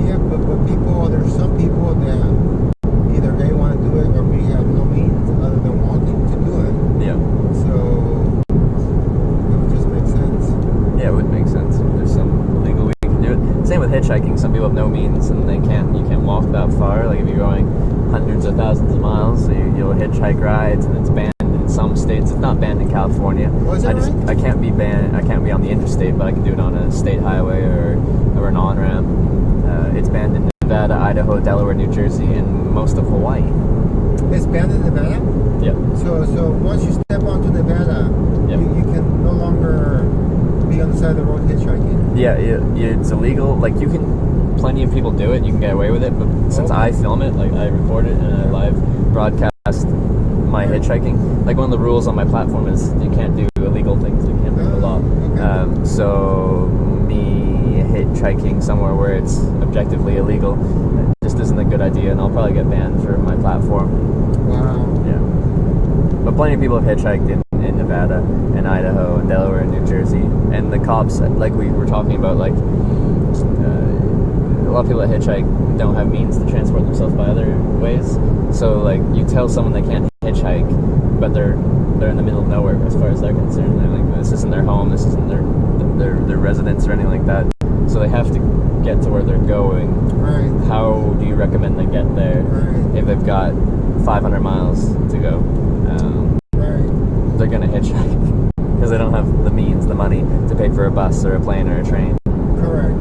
Yeah, but people, there's some people that either A, want to do it, or B, have no means other than walking to do it. Yeah. So it would just make sense. Yeah, it would make sense. If there's some legal way you can do it. Same with hitchhiking. Some people have no means and you can't walk that far. Like if you're going hundreds of thousands of miles, so you'll hitchhike rides, and it's banned in some states. It's not banned in California. I can't be on the interstate, but I can do it on a state highway or an on-ramp. It's banned in Nevada, Idaho, Delaware, New Jersey, and most of Hawaii. It's banned in Nevada? Yeah. So once you step onto Nevada, Yep. you can no longer be on the side of the road hitchhiking. Yeah, it's illegal. Like plenty of people do it. You can get away with it, but since I film it, like I record it and I live broadcast my hitchhiking. Like one of the rules on my platform is you can't do illegal things. You can't break the law. Okay. So me hitchhiking somewhere where it's objectively illegal just isn't a good idea, and I'll probably get banned for my platform. Wow. Yeah. But plenty of people have hitchhiked in Nevada and Idaho and Delaware and New Jersey, and the cops, like we were talking about, like a lot of people that hitchhike don't have means to transport themselves by other ways. So like you tell someone they can't hitchhike, but they're in the middle of nowhere as far as they're concerned. They're like, this isn't their home, this isn't their residence or anything like that. So they have to get to where they're going. Right. How do you recommend they get there if they've got 500 miles to go? They're gonna hitchhike because they don't have the means, the money to pay for a bus or a plane or a train. Correct.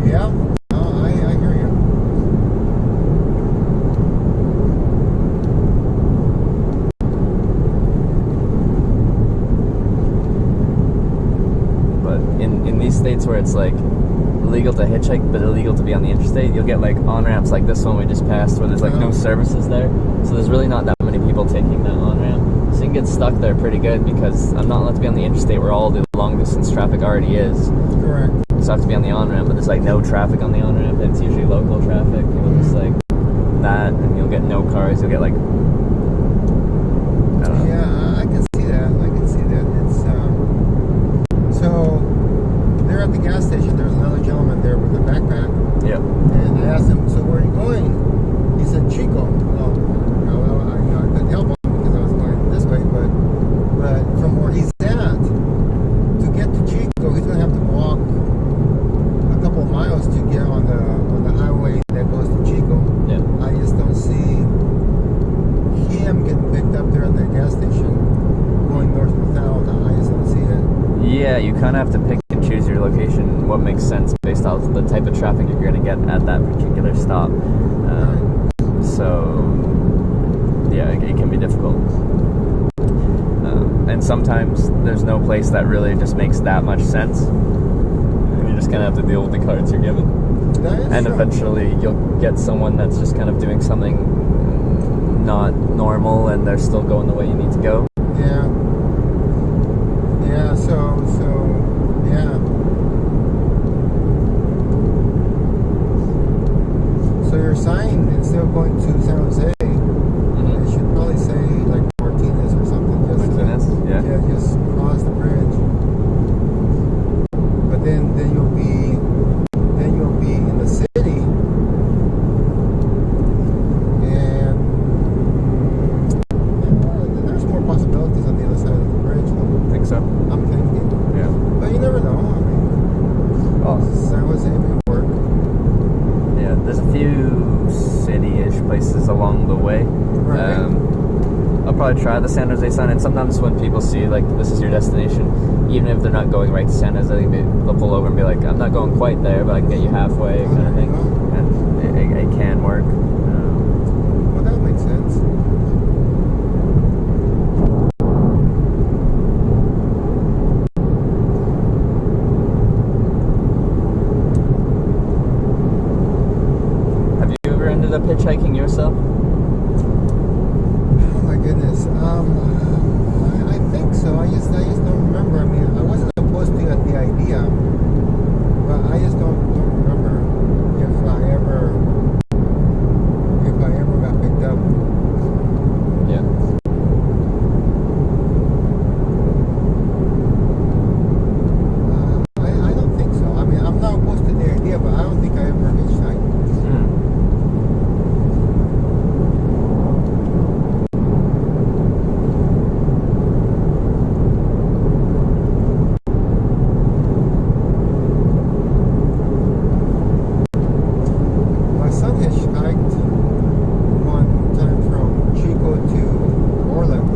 Yeah, no, I hear you. But in these states where it's like legal to hitchhike, but illegal to be on the interstate. You'll get like on-ramps like this one we just passed where there's like no services there. So there's really not that many people taking that on-ramp. So you can get stuck there pretty good because I'm not allowed to be on the interstate where all the long-distance traffic already is. Correct. So I have to be on the on-ramp, but there's like no traffic on the on-ramp. It's usually local traffic. You'll just like that, and you'll get no cars. You'll get like, I don't know. Yeah, I can see that. I can see that. It's so they're at the gas station. There's another gentleman there with a backpack. Yeah. And I asked him, "So where are you going?" He said, "Chico." Well, I couldn't help him because I was going this way, but from where he's at to get to Chico, he's gonna have to walk a couple of miles to get on the highway that goes to Chico. Yeah. I just don't see him getting picked up there at the gas station going north and south. I just don't see it. Yeah, you kind of have to pick and choose your location, what makes sense based off the type of traffic you're going to get at that particular stop. So, yeah, it can be difficult. And sometimes there's no place that really just makes that much sense. And you just kind of have to deal with the cards you're given. And true. Eventually you'll get someone that's just kind of doing something not normal and they're still going the way you need to go. Yeah. Yeah, so yeah. So your sign, instead of going to San Jose, it should probably say like Martinez or something. Just Martinez, yeah. Yeah, just cross the bridge. But then you'll be in the city, and there's more possibilities on the other side of the bridge. I think so. I'm thinking. Yeah. But you never know. I mean, San Jose may work. Yeah, there's a few city-ish places along the way. Right. I'll probably try the San Jose sign, and sometimes when people see, like, this is your destination, even if they're not going right to San Jose, they'll pull over and be like, I'm not going quite there, but I can get you halfway, kind of thing. And it can work. Well, that makes sense. Have you ever ended up hitchhiking yourself? Oh my goodness. I think so. I just don't remember. I mean, I wasn't opposed to the idea, but I just don't remember if I ever got picked up. Yeah. I don't think so. I mean, I'm not opposed to the idea, but I don't think I ever hitchhiked. My son hitchhiked one time from Chico to Orland,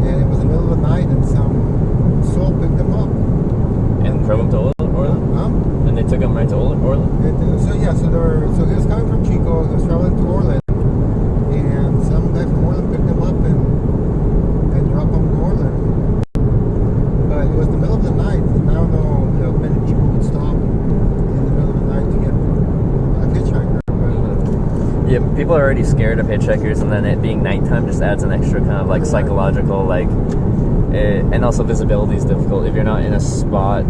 and it was the middle of the night, and some soul picked him up. And drove him to Orland? And they took him right to Orland? So he was coming from Chico, he was traveling to Orland, and some guy from Orland picked him up and dropped him to Orland. But it was the middle of the night, and I don't know if many people would stop in the middle of the night to get a hitchhiker. But Yeah, people are already scared of hitchhikers, and then it being nighttime just adds an extra kind of like psychological, like, and also visibility is difficult. If you're not in a spot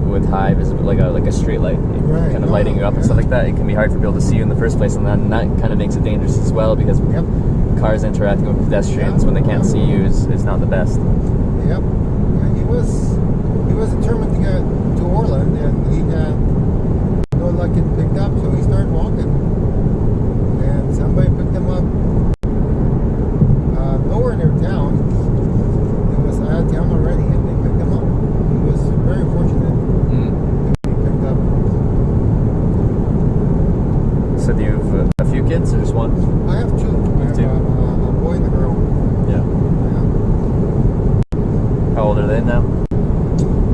with high visibility, like a street light, kind of lighting you up and stuff like that, it can be hard for people to see you in the first place, and then that kind of makes it dangerous as well because cars interacting with pedestrians when they can't see you is not the best. Yep. And he was determined to get to Orland, and he had no luck getting picked up, so he started walking. And somebody picked him up nowhere near town. It was out of town already, and they picked him up. He was very fortunate to be picked up. So do you have a few kids or just one? I have two. I have a boy and a girl. Yeah. How old are they now?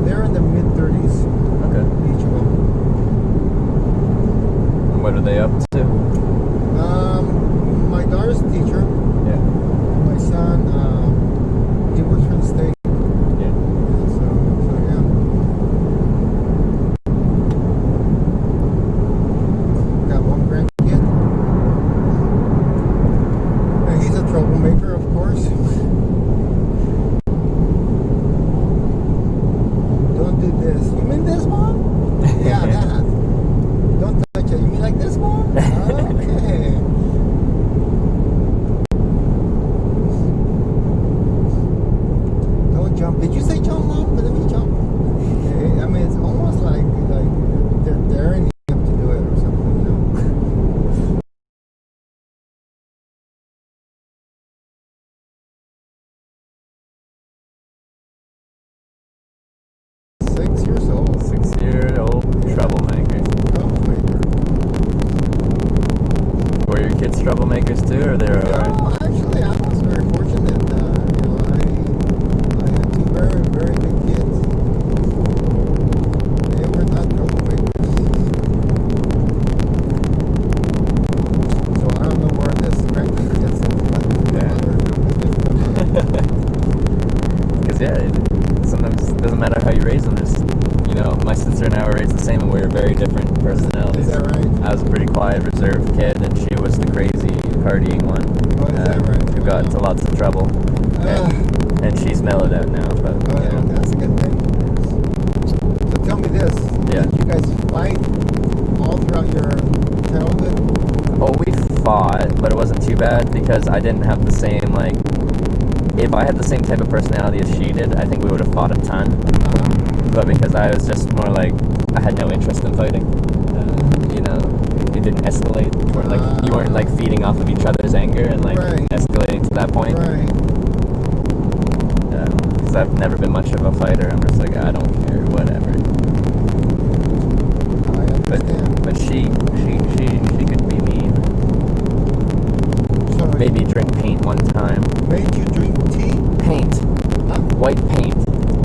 They're in the mid-30s. Okay. Each of them. And what are they up to? My daughter's a teacher. Yeah. My son, he works for the state. Yeah. So yeah. troublemakers too, or they're alright? No, actually, I was very fortunate. I had two very, very good kids. They were not troublemakers. So I don't know where this frankly gets in. Because sometimes it doesn't matter how you raise them. Just my sister and I were raised the same, and we were very different personalities. Is that right? I was a pretty quiet, reserved kid, and she was the crazy, partying one. Oh, is that right? Who got into lots of trouble. And she's mellowed out now, but that's a good thing. So tell me this. Yeah. Did you guys fight all throughout your childhood? Oh, we fought, but it wasn't too bad because I didn't have the same, if I had the same type of personality as she did, I think we would have fought a ton. But because I was just more I had no interest in fighting. It didn't escalate. You weren't feeding off of each other's anger and Right. escalating to that point. Right. Because I've never been much of a fighter. I'm just I don't care, whatever. I understand. But she could be mean. So Made me drink paint one time. made you drink tea? Paint. Huh? White paint.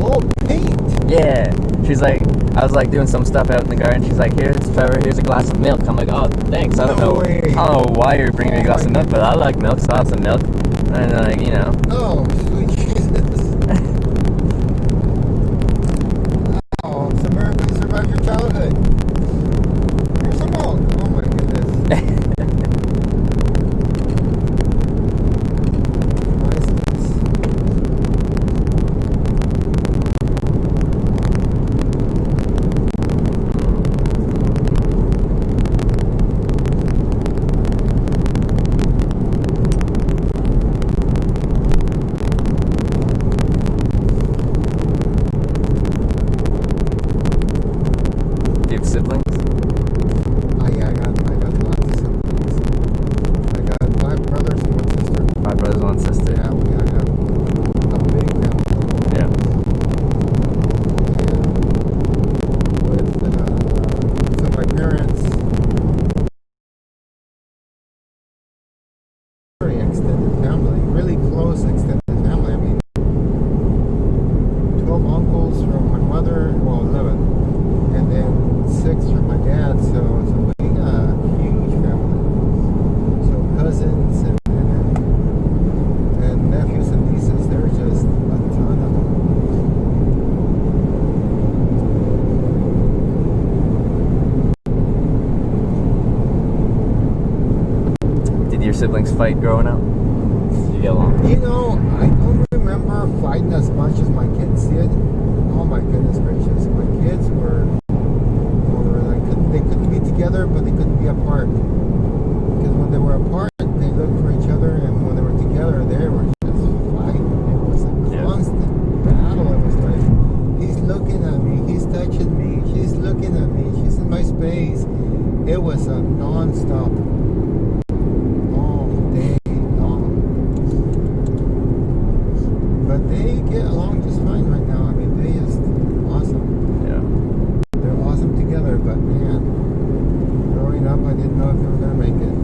Oh, paint. Yeah. She's I was doing some stuff out in the garden. She's like, here's Trevor, here's a glass of milk. I'm like, oh, thanks. I don't No know. way. I don't know why you're bringing me a glass of milk, but I like milk, so I have some milk. And Oh, sweet Jesus. Wow, it's a miracle you survived your childhood. Here's some milk. Oh my goodness. Nice. Do you have siblings? Yeah, I got lots of siblings. I got 5 brothers and 1 sister. 5 brothers, 1 sister. Yeah, I got a big family. Yeah. So my parents, very extended family, really close extended family. I mean, 12 uncles from my mother, well, 11, and then 6 from my dad. So we got a huge family. So cousins and nephews and nieces, there's just a ton of them. Did your siblings fight growing up? Did you get along? I don't remember fighting as much as my kids did. Oh my goodness gracious. My kids were they couldn't be together, but they couldn't be apart. Because when they were apart, they looked for each other, and when they were together, they were just fighting. It was a constant battle. It was he's looking at me, he's touching me, she's looking at me, she's in my space. It was a non-stop, all day long. But they get along just fine right now. I mean, they just awesome. Yeah. They're awesome together, but man, growing up, I didn't know if they were going to make it.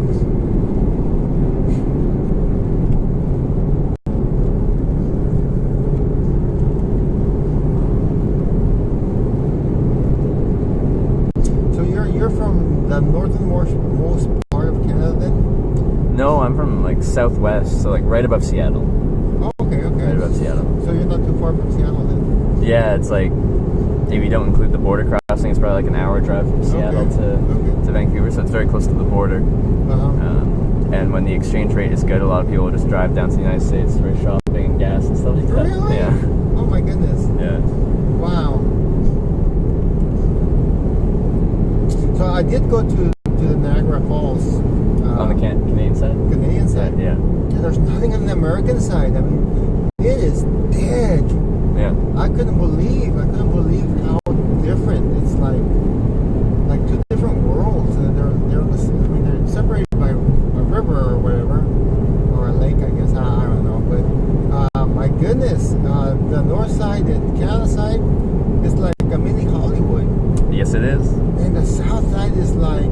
So you're from the northernmost part of Canada then? No, I'm from southwest, so right above Seattle. Oh, okay. Right above Seattle. So you're not too far from Seattle then? Yeah, it's if you don't include the border crossing, it's probably an hour drive from Seattle to Vancouver, so it's very close to the border. And when the exchange rate is good, a lot of people will just drive down to the United States for shopping and gas and stuff like that. Really? Yeah. Oh my goodness. Yeah. Wow. So I did go to the Niagara Falls. On the Canadian side? Canadian side? Yeah. There's nothing on the American side. I mean, it is dead. Yeah. I couldn't believe how different. It's like two different worlds. They're separated by a river or whatever, or a lake, I guess. I don't know. But my goodness, the north side and Canada side is like a mini Hollywood. Yes, it is. And the south side is like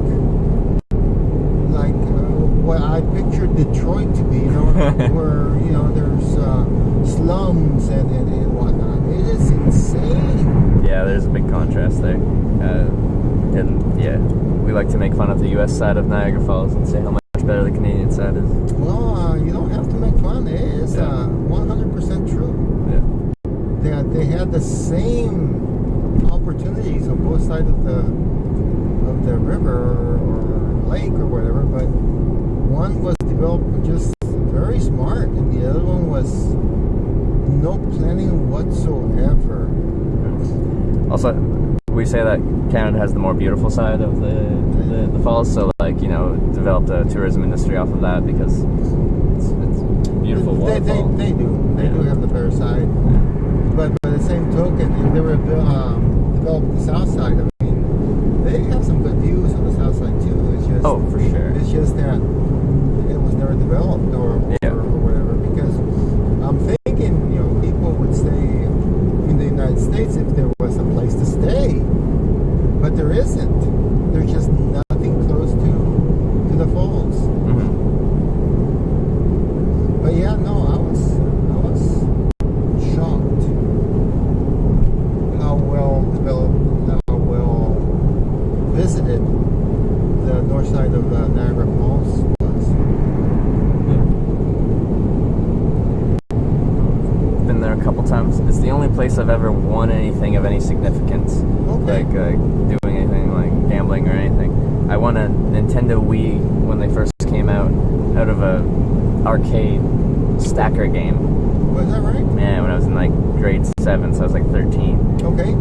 what I pictured Detroit to be, where, there's slums and whatnot. It is insane. Yeah, there's a big contrast there. And yeah, we like to make fun of the U.S. side of Niagara Falls and say how much better the Canadian side is. Well, you don't have to make fun. It is 100% true. Yeah. They had the same opportunities on both sides of the river or lake or whatever, but one was developed just very smart, and the other one was no planning whatsoever. Also, we say that Canada has the more beautiful side of the falls, so developed a tourism industry off of that because it's beautiful waterfall. They do have the better side, but by the same token, if they were developed the south side, I mean, they have some good views on the south side too. It's just for sure. It's just that it was never developed or whatever. Because I'm thinking, people would stay in the United States if there was a place to stay, but there isn't. There's just nothing close to the falls. Mm-hmm. But yeah, no, I was shocked how well developed, how well visited the north side of the Niagara Falls was. Been there a couple times. It's the only place I've ever won anything of any significance. Okay. Like doing anything like gambling or anything. I won a Nintendo Wii when they first came out of a arcade stacker game. Was that right? Yeah, when I was in like grade 7, so I was like 13. Okay.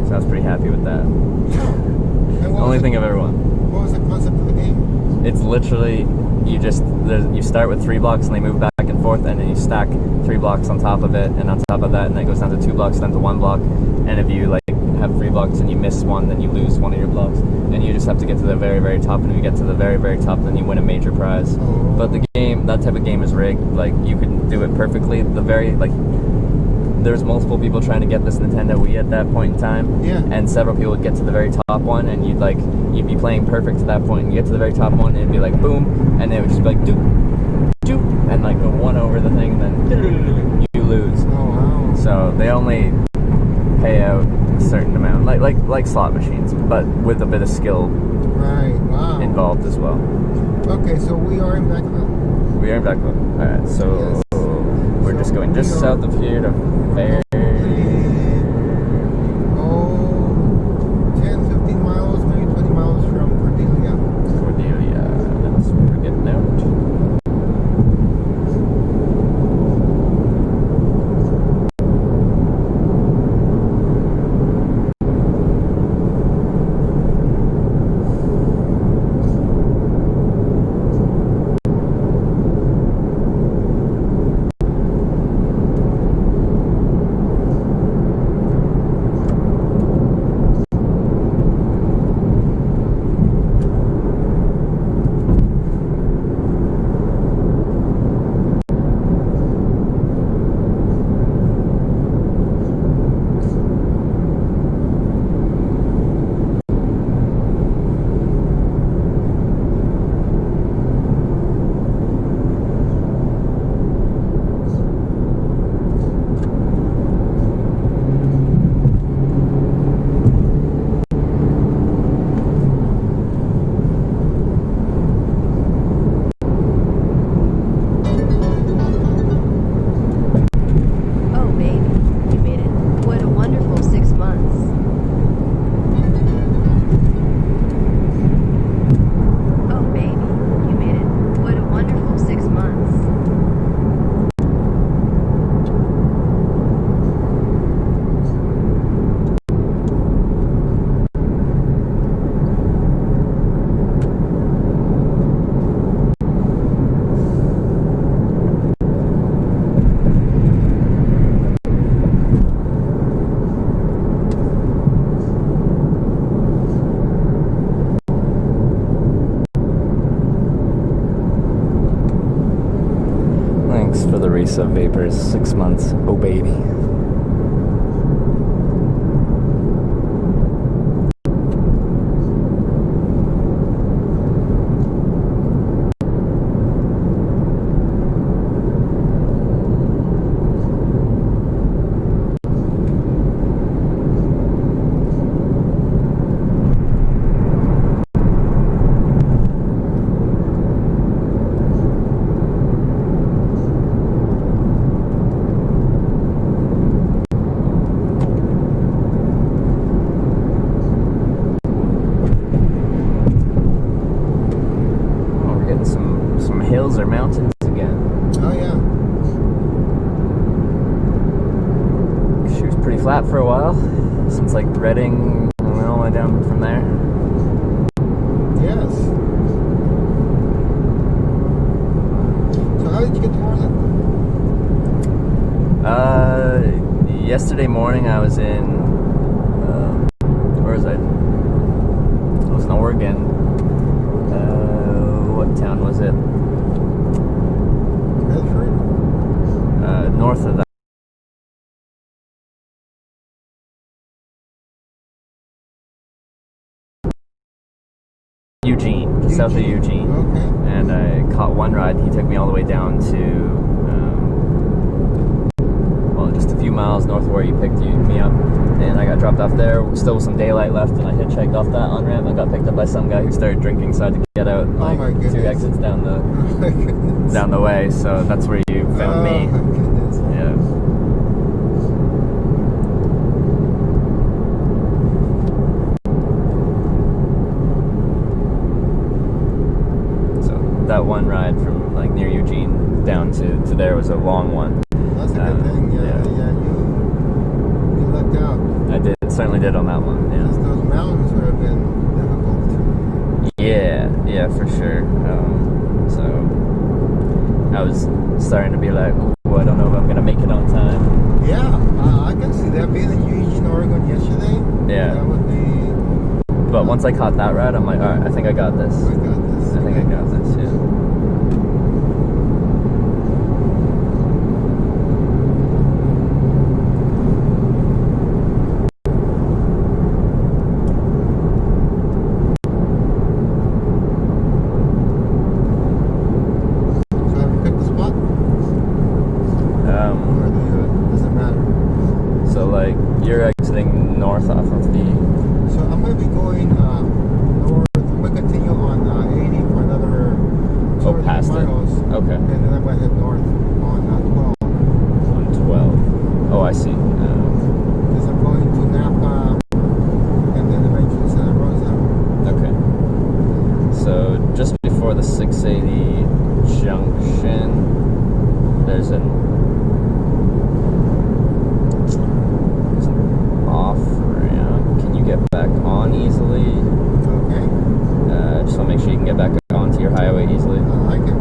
So I was pretty happy with that. And Only thing I've ever won. What was the concept of the game? It's literally you start with 3 blocks and they move back and forth, and then you stack 3 blocks on top of it, and on top of that, and then it goes down to 2 blocks, then to 1 block. And if you have 3 blocks and you miss one, then you lose one of your blocks, and you just have to get to the very, very top. And if you get to the very, very top, then you win a major prize. Oh. But that type of game is rigged. Like, you can do it perfectly. There's multiple people trying to get this Nintendo Wii at that point in time. Yeah. And several people would get to the very top one, and you'd be playing perfect to that point, and you get to the very top one, and it'd be like boom, and it would just be like doop, doop, and go one over the thing, and then you lose. Oh wow. So they only pay out a certain amount, like slot machines, but with a bit of skill involved as well. Okay, so we are in Beckville. We are in Beckville. All right, so yes. we're just going just south of here to Fair. 10, 15 miles, maybe 20 miles from Cordelia. That's where we're getting out. For the race of vapors, 6 months. Oh baby. that for a while, since like Reading and all the way down from there. Yes. So how did you get to Orland? Yesterday morning I was in, where was I? I was in Oregon. What town was it? Medford? North of that. Eugene, just south of Eugene. Okay. And I caught one ride. He took me all the way down to, well, just a few miles north of where you picked me up. And I got dropped off there, still with some daylight left, and I hitchhiked off that on-ramp and got picked up by some guy who started drinking, so I had to get out like my 2 goodness. exits down Oh my goodness. the way. So that's where you found Oh me. my goodness. Yeah. That one ride from like near Eugene down to there was a long one. That's a good thing. Yeah. You lucked out. I did, certainly did on that one. Yeah. Because those mountains would have been difficult to. Yeah, for sure. So I was starting to be like, oh, I don't know if I'm gonna make it on time. Yeah, I can see that. Being in Eugene, Oregon yesterday. Yeah. That would be. But once I caught that ride, I'm like, all right, I think I got this. I got this. I think I got this. Yeah. So have you picked the spot? Or does it matter? So like you're exiting north off of the. So I'm going to be going north. I'm going to continue on 80 for another 2 or 3 past it. miles. Okay. And then I'm going to head north on 12. On 12. Oh, I see. Because I'm going to Napa and then eventually Santa Rosa. Okay. So just before the 680 junction, there's an off ramp. Can you get back on easily? Okay. Just want to make sure you can get back onto your highway easily. I like it.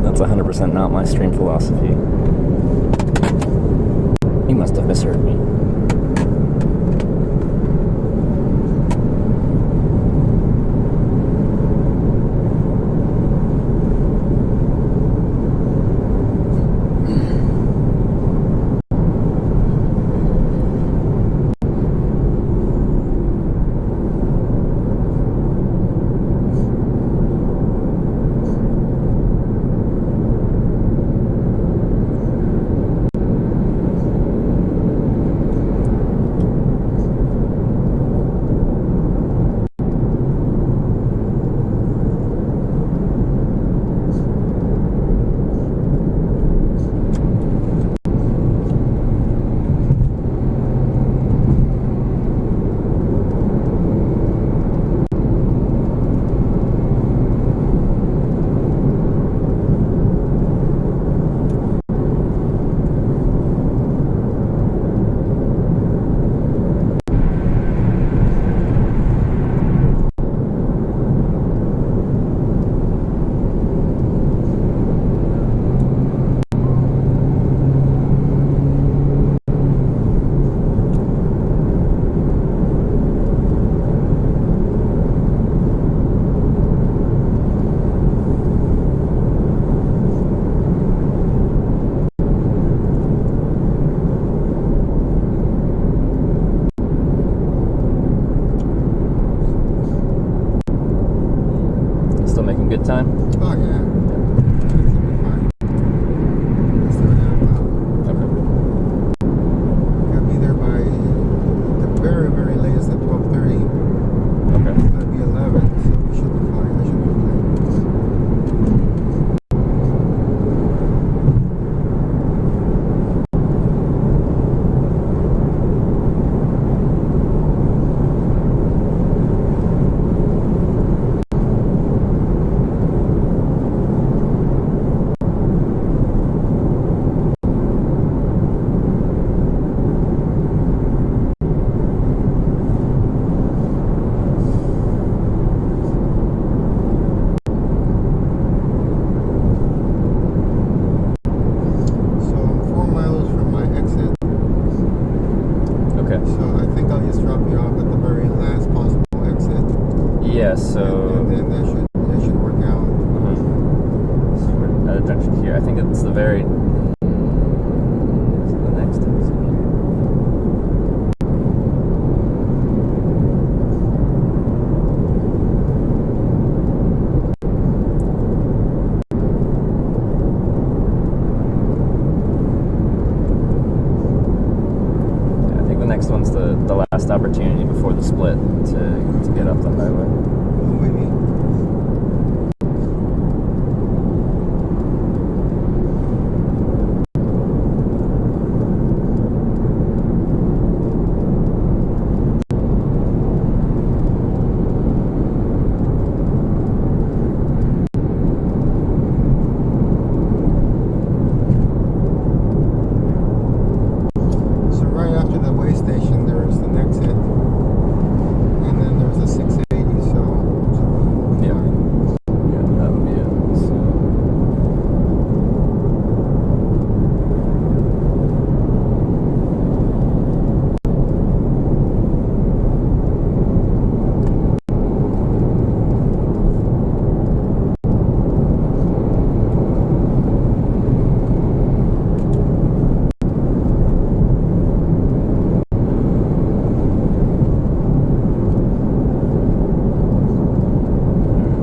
That's 100% not my stream philosophy. You must have misheard me. making good time? Oh yeah. That should be fine. I still have, I'll be there by the very, very latest at 12:30. Okay. It'll be 11, so we should be fine. I should be fine. So I'm 4 miles from my exit. Okay. So I think I'll just drop you off at the very last possible exit. Yeah, so... And then that should work out. So we're at a junction here. I think it's the very... Is it the next exit here? Yeah, I think the next one's the last opportunity before the split to get up the highway. Oh, maybe. So right after the way station, there's the next hit, and then there's the 680. So we'll be Yeah. fine. Yeah, that would be it. So...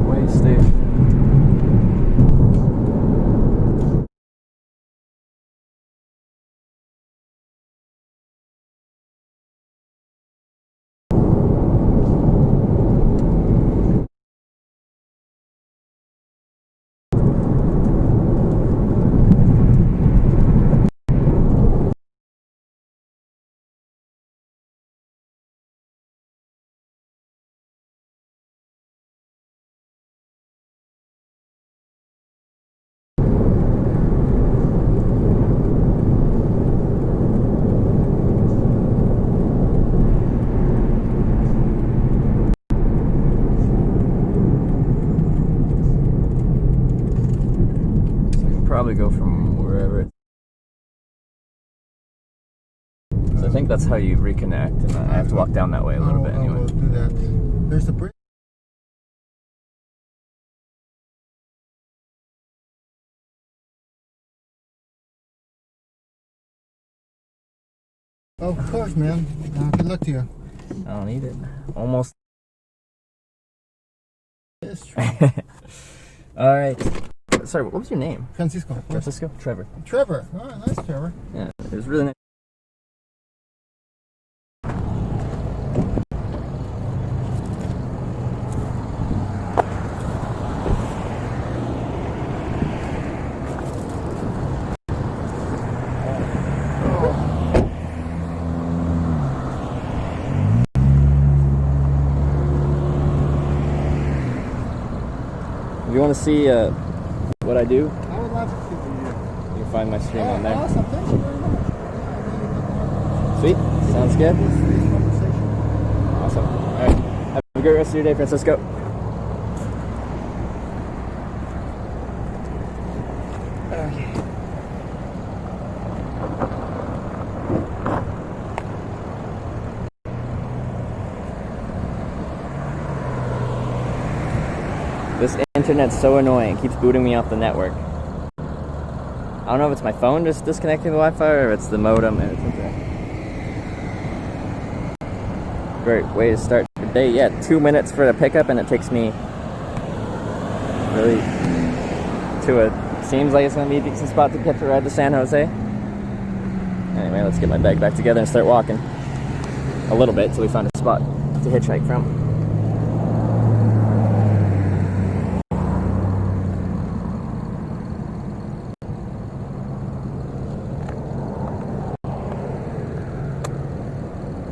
Way station. So I can probably go from wherever it... So I think that's how you reconnect, and I have to walk down that way a little bit anyway. I'll do that. There's the bridge. Of course, man. Good luck to you. I don't need it. Almost. It's true. All right. Sorry, what was your name? Francisco. Francisco? Trevor. Trevor. Oh, nice, Trevor. Yeah, it was really nice. If you want to see what I do, I would love to see you. you can find my stream on there. Awesome. Thank you very much. Sweet. Sounds good. This conversation. Awesome. All right. Have a great rest of your day, Francisco. Okay. This internet's so annoying. It keeps booting me off the network. I don't know if it's my phone just disconnecting the Wi-Fi or if it's the modem and it's okay. Great way to start your day. Yeah, 2 minutes for the pickup and it takes me really to a seems like it's gonna be a decent spot to catch a ride to San Jose. Anyway, let's get my bag back together and start walking a little bit till we find a spot to hitchhike from.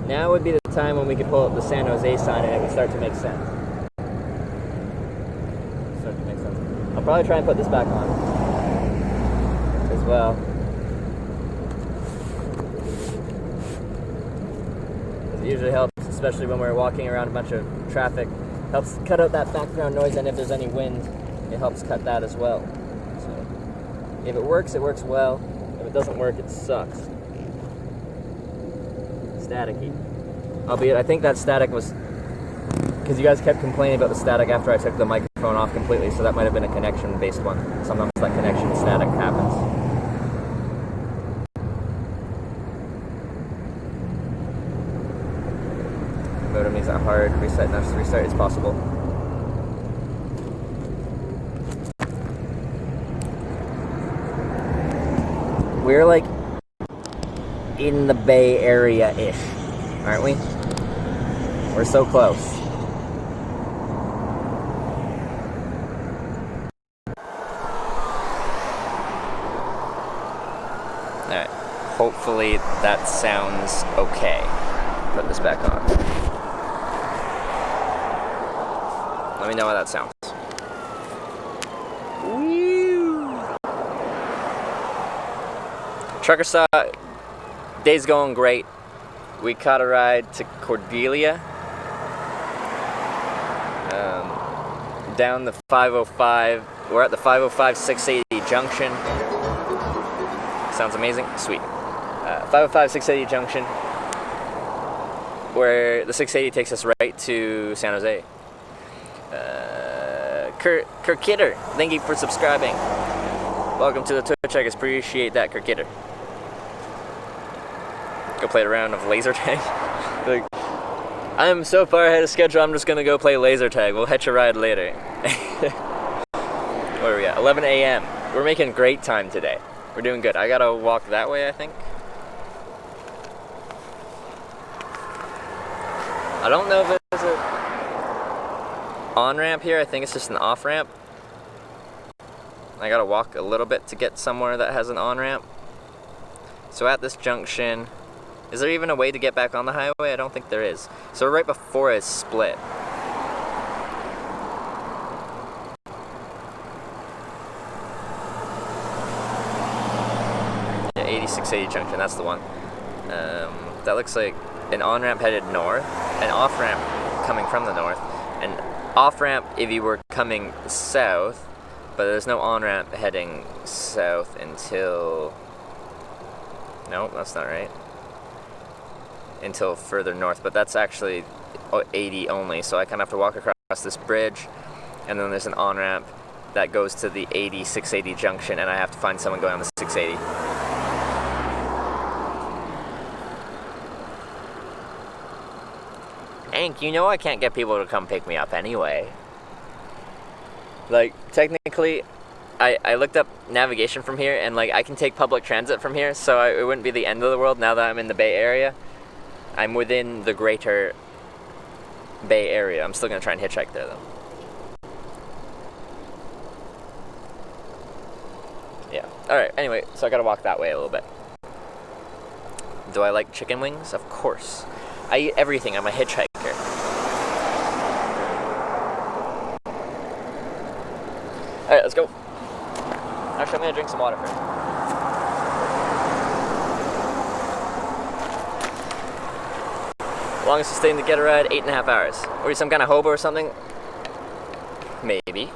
Now would be the time when we could pull up the San Jose sign and it would start to make sense. I'll probably try and put this back on as well. It usually helps, especially when we're walking around a bunch of traffic. Helps cut out that background noise, and if there's any wind, it helps cut that as well. So if it works well. If it doesn't work, it sucks. Staticky. Albeit, I think that static was because you guys kept complaining about the static after I took the microphone off completely, so that might have been a connection-based one. Sometimes that connection static happens. Modem needs a hard reset, enough to restart. It's possible. We're like in the Bay Area-ish, aren't we? We're so close. Alright, hopefully that sounds okay. Put this back on. Let me know how that sounds. Woo! Trucker saw day's going great. We caught a ride to Cordelia. Down the 505. We're at the 505 680 junction. Sounds amazing. Sweet. 505 680 junction, where the 680 takes us right to San Jose. Kirk Kidder, thank you for subscribing. Welcome to the Twitch. I appreciate that, Kirk Kidder. Go play a round of laser tag. Like, I am so far ahead of schedule, I'm just gonna go play laser tag. We'll hitch a ride later. Where are we at? 11 a.m. We're making great time today. We're doing good. I gotta walk that way, I think. I don't know if there's a on-ramp here. I think it's just an off-ramp. I gotta walk a little bit to get somewhere that has an on-ramp. So at this junction, is there even a way to get back on the highway? I don't think there is. So we're right before a split. Yeah, 8680 junction, that's the one. That looks like an on-ramp headed north, an off-ramp coming from the north, an off-ramp if you were coming south, but there's no on-ramp heading south until... Nope, that's not right. Until further north, but that's actually 80 only, so I kind of have to walk across this bridge, and then there's an on-ramp that goes to the 680 junction, and I have to find someone going on the 680. Hank, you know I can't get people to come pick me up anyway. Like, technically, I looked up navigation from here, and like I can take public transit from here, so it wouldn't be the end of the world now that I'm in the Bay Area. I'm within the greater Bay Area. I'm still gonna try and hitchhike there though. Yeah. Alright, anyway, so I gotta walk that way a little bit. Do I like chicken wings? Of course. I eat everything. I'm a hitchhiker. Alright, let's go. Actually, I'm gonna drink some water first. Longest sustained to get a ride, 8.5 hours. Were you some kind of hobo or something? Maybe.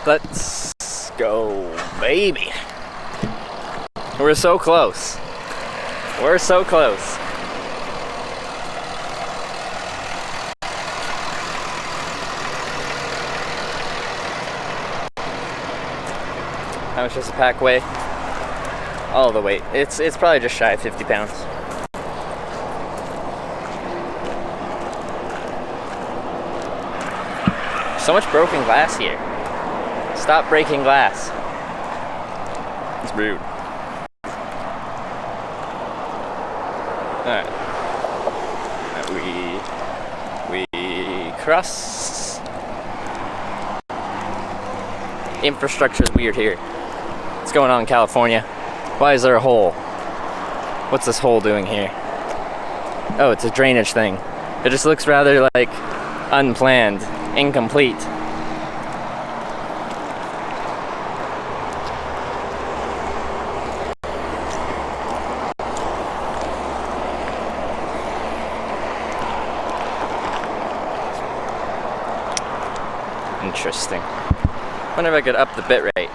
Let's go, baby. We're so close. We're so close. How much does a pack weigh? All the weight. It's probably just shy of 50 pounds. So much broken glass here. Stop breaking glass. It's rude. Alright. We cross. Infrastructure is weird here. What's going on in California? Why is there a hole? What's this hole doing here? Oh, it's a drainage thing. It just looks rather like unplanned, incomplete. Interesting. Wonder if I could up the bit rate.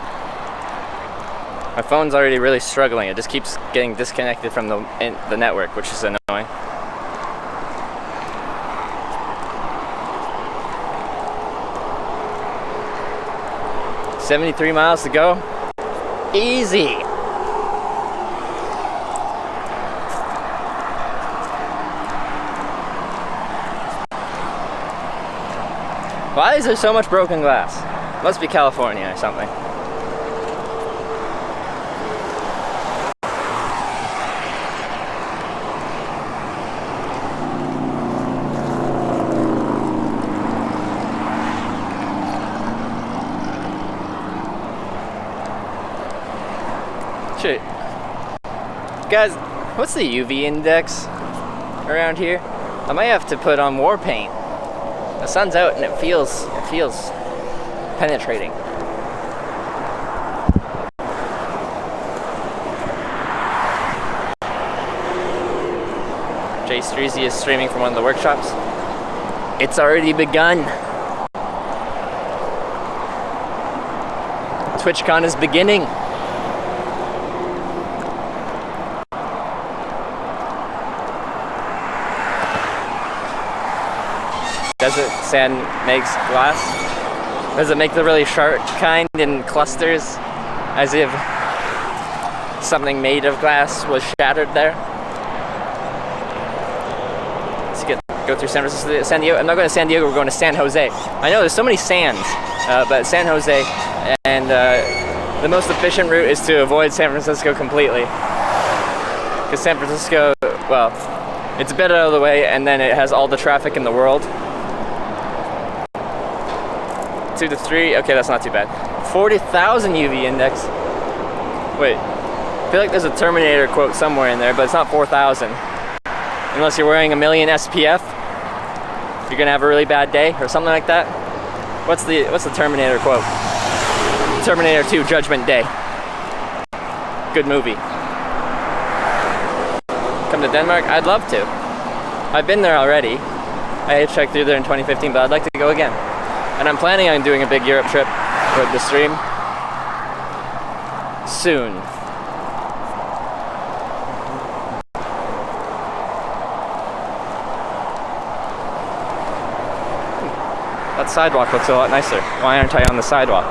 My phone's already really struggling. It just keeps getting disconnected from the network, which is annoying. $73 miles to go. Easy. Why is there so much broken glass? Must be California or something. Shit. Guys, what's the UV index around here? I might have to put on war paint. The sun's out and it feels penetrating. Jay Streezy is streaming from one of the workshops. It's already begun. TwitchCon is beginning. Desert sand makes glass. Does it make the really sharp kind in clusters, as if something made of glass was shattered there? Let's go through San Francisco, San Diego. I'm not going to San Diego, we're going to San Jose. I know there's so many sands, but San Jose, and the most efficient route is to avoid San Francisco completely. Because San Francisco, well, it's a bit out of the way, and then it has all the traffic in the world. 2 to 3, okay, that's not too bad. 40,000 UV index. Wait, I feel like there's a Terminator quote somewhere in there, but it's not 4,000. Unless you're wearing 1,000,000 SPF, you're gonna have a really bad day or something like that. What's the Terminator quote? Terminator 2, Judgment Day. Good movie. Come to Denmark? I'd love to. I've been there already. I hitchhiked through there in 2015, but I'd like to go again. And I'm planning on doing a big Europe trip with the stream soon. That sidewalk looks a lot nicer. Why aren't I on the sidewalk?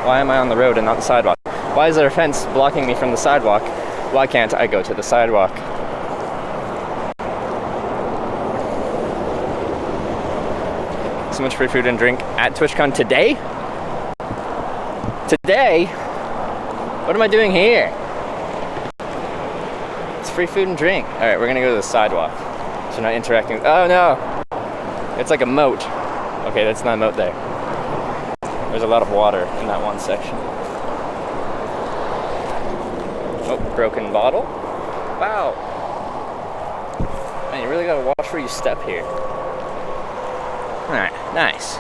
Why am I on the road and not the sidewalk? Why is there a fence blocking me from the sidewalk? Why can't I go to the sidewalk? So much free food and drink at TwitchCon today? Today? What am I doing here? It's free food and drink. Alright, we're gonna go to the sidewalk. So we're not interacting with, oh no! It's like a moat. Okay, that's not a moat there. There's a lot of water in that one section. Oh, broken bottle. Wow. Man, you really gotta watch where you step here. Alright, nice.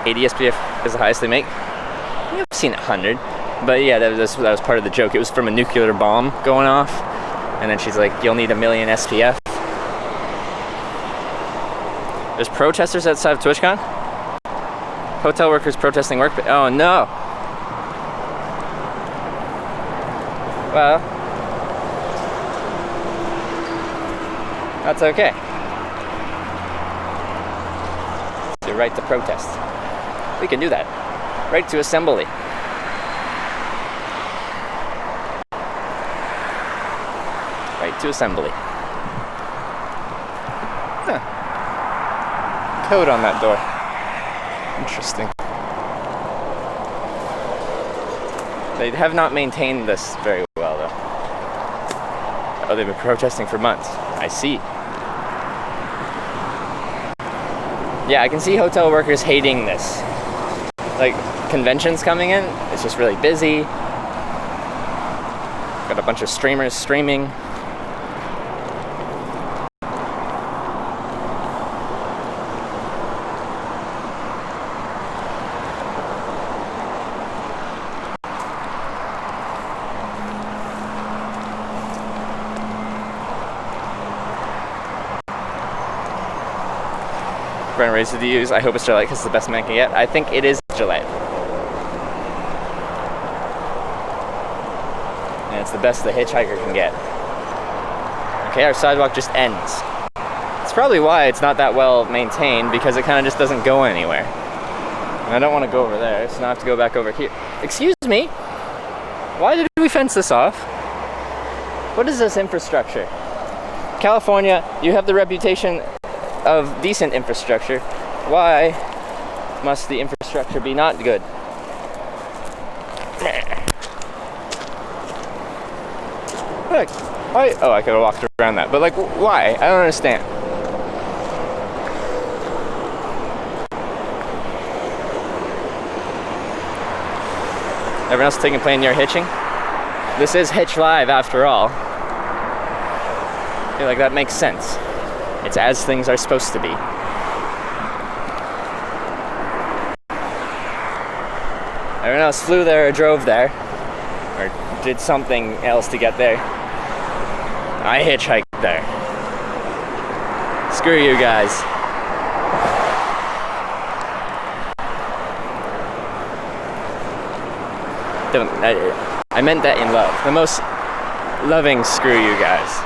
80 SPF is the highest they make. I've seen 100. But yeah, that was part of the joke. It was from a nuclear bomb going off. And then she's like, you'll need 1,000,000 SPF. There's protesters outside of TwitchCon? Hotel workers protesting work. Oh no. Well, that's okay. It's your right to protest. We can do that. Right to assembly. Right to assembly. Huh. Code on that door. Interesting. They have not maintained this very well, though. Oh, they've been protesting for months. I see. Yeah, I can see hotel workers hating this. Like, conventions coming in, it's just really busy. Got a bunch of streamers streaming. Brand razor to use. I hope it's Gillette because it's the best man can get. I think it is Gillette. And it's the best the hitchhiker can get. Okay, our sidewalk just ends. It's probably why it's not that well maintained, because it kind of just doesn't go anywhere. And I don't want to go over there, so now I have to go back over here. Excuse me? Why did we fence this off? What is this infrastructure? California, you have the reputation of decent infrastructure. Why must the infrastructure be not good? Look, why? Oh, I could have walked around that, but like, why? I don't understand. Everyone else taking plane near hitching? This is Hitch Live after all. I feel like that makes sense. It's as things are supposed to be. Everyone else flew there or drove there, or did something else to get there. I hitchhiked there. Screw you guys. I meant that in love. The most loving screw you guys.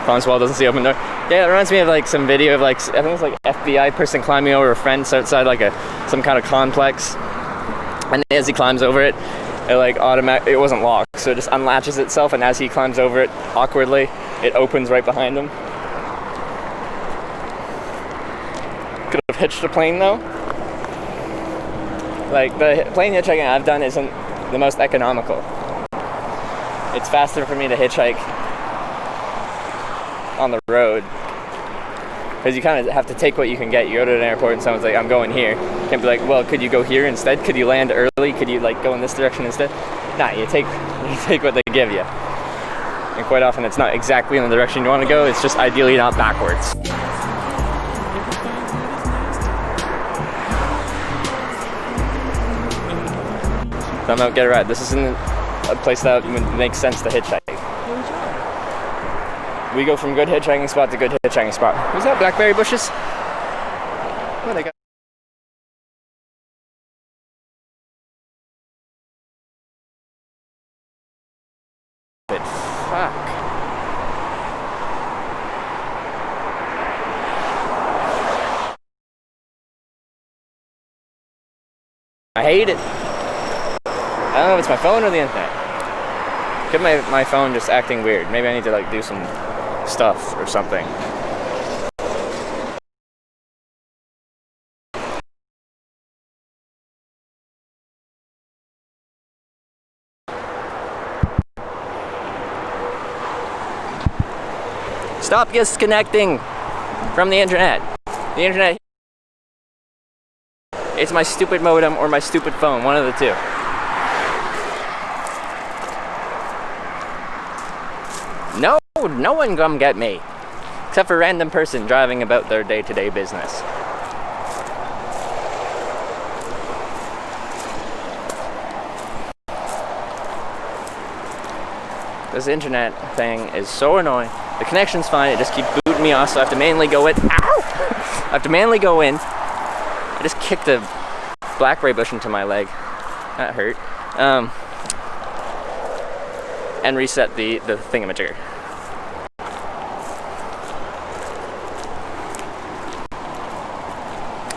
Clowns wall doesn't see open door. Yeah, it reminds me of like some video of like, I think it's like FBI person climbing over a fence outside like some kind of complex, and as he climbs over it, it like it wasn't locked, so it just unlatches itself, and as he climbs over it awkwardly, it opens right behind him. Could have hitched a plane though. Like, the plane hitchhiking I've done isn't the most economical. It's faster for me to hitchhike on the road, because you kind of have to take what you can get. You go to an airport and someone's like, I'm going here. You can't be like, well, could you go here instead? Could you land early? Could you like go in this direction instead? Nah, you take what they give you. And quite often it's not exactly in the direction you want to go, it's just ideally not backwards. Come out, get a ride. This isn't a place that makes sense to hitchhike. We go from good hitchhiking spot to good hitchhiking spot. Who's that? Blackberry bushes? What they got? Fuck. I hate it. I don't know if it's my phone or the internet. Could my phone just acting weird. Maybe I need to like do some stuff or something. Stop disconnecting from the internet. The internet. It's my stupid modem or my stupid phone, one of the two. No one come get me. Except for a random person driving about their day-to-day business. This internet thing is so annoying. The connection's fine, it just keeps booting took me off, so I have to manually go in. Ow! I have to manually go in. I just kicked a blackberry bush into my leg. That hurt. And reset the thingamajigger.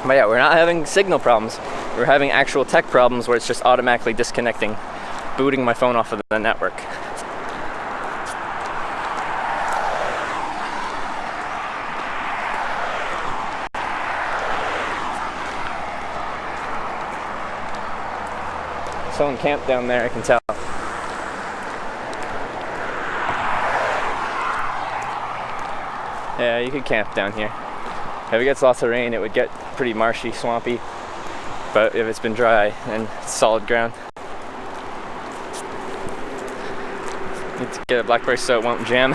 But yeah, we're not having signal problems. We're having actual tech problems where it's just automatically disconnecting, booting my phone off of the network. Someone camped down there, I can tell. Yeah, you could camp down here. If it gets lots of rain, it would get pretty marshy, swampy. But if it's been dry and solid ground, need to get a blackberry so it won't jam.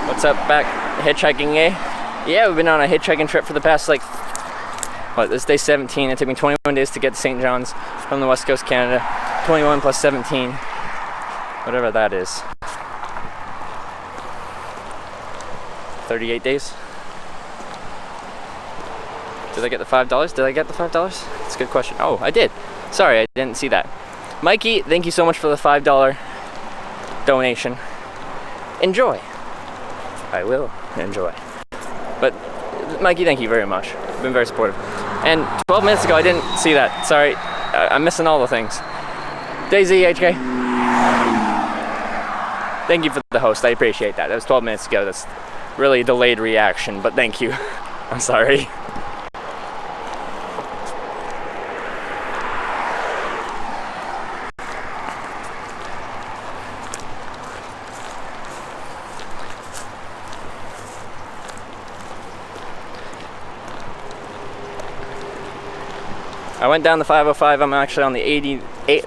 What's up, back hitchhiking, eh? Yeah, we've been on a hitchhiking trip for the past, like, what, this is day 17. It took me 21 days to get to St. John's from the West Coast, Canada. 21 plus 17, whatever that is. 38 days. Did I get the $5? Did I get the $5? That's a good question. Oh, I did. Sorry, I didn't see that. Mikey, thank you so much for the $5 donation. Enjoy. I will enjoy. But, Mikey, thank you very much. You've been very supportive. And 12 minutes ago, I didn't see that. Sorry, I'm missing all the things. Daisy, HK. Thank you for the host. I appreciate that. That was 12 minutes ago. That's really delayed reaction, but thank you. I'm sorry. I went down the 505. I'm actually on the 80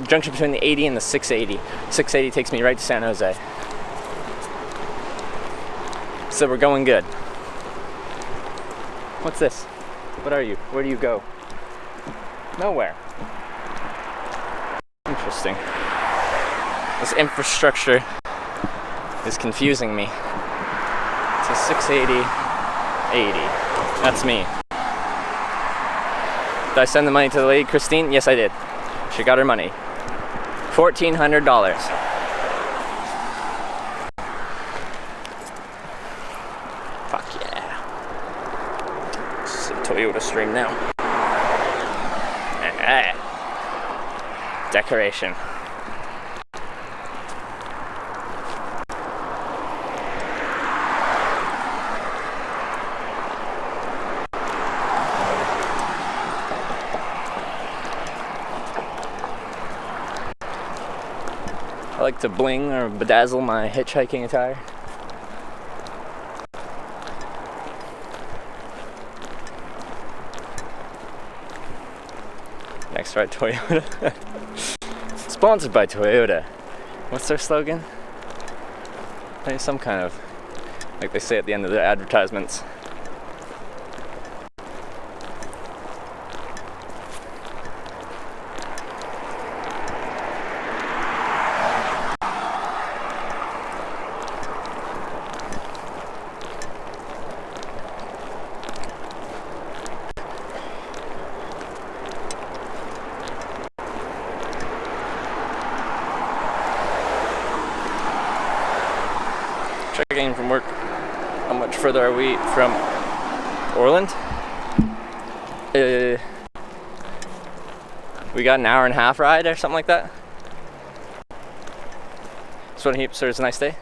junction between the 80 and the 680. 680 takes me right to San Jose. So we're going good. What's this? What are you? Where do you go? Nowhere. Interesting. This infrastructure is confusing me. It's a 680, 80. That's me. Did I send the money to the lady, Christine? Yes, I did. She got her money. $1,400. Fuck yeah. It's a Toyota Stream now. Decoration. I like to bling or bedazzle my hitchhiking attire. Next ride, Toyota. Sponsored by Toyota. What's their slogan? Maybe some kind of, like they say at the end of their advertisements. Checking from work. How much further are we from Orland? We got an hour and a half ride or something like that. Sweating heaps, so it's a nice day.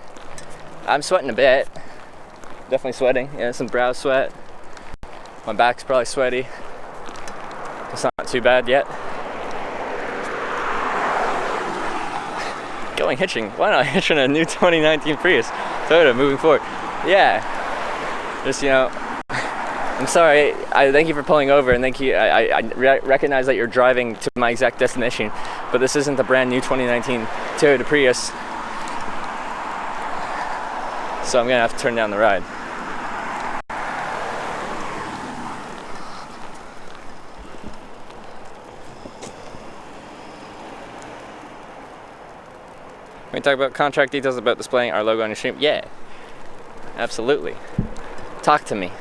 I'm sweating a bit. Definitely sweating. Yeah, some brow sweat. My back's probably sweaty. It's not too bad yet. Going hitching. Why not hitching a new 2019 Prius? Toyota moving forward. Yeah. Just, you know, I'm sorry. I thank you for pulling over, and thank you. I recognize that you're driving to my exact destination, but this isn't the brand new 2019 Toyota Prius. So I'm gonna have to turn down the ride. We talk about contract details about displaying our logo on your stream. Yeah, absolutely. Talk to me.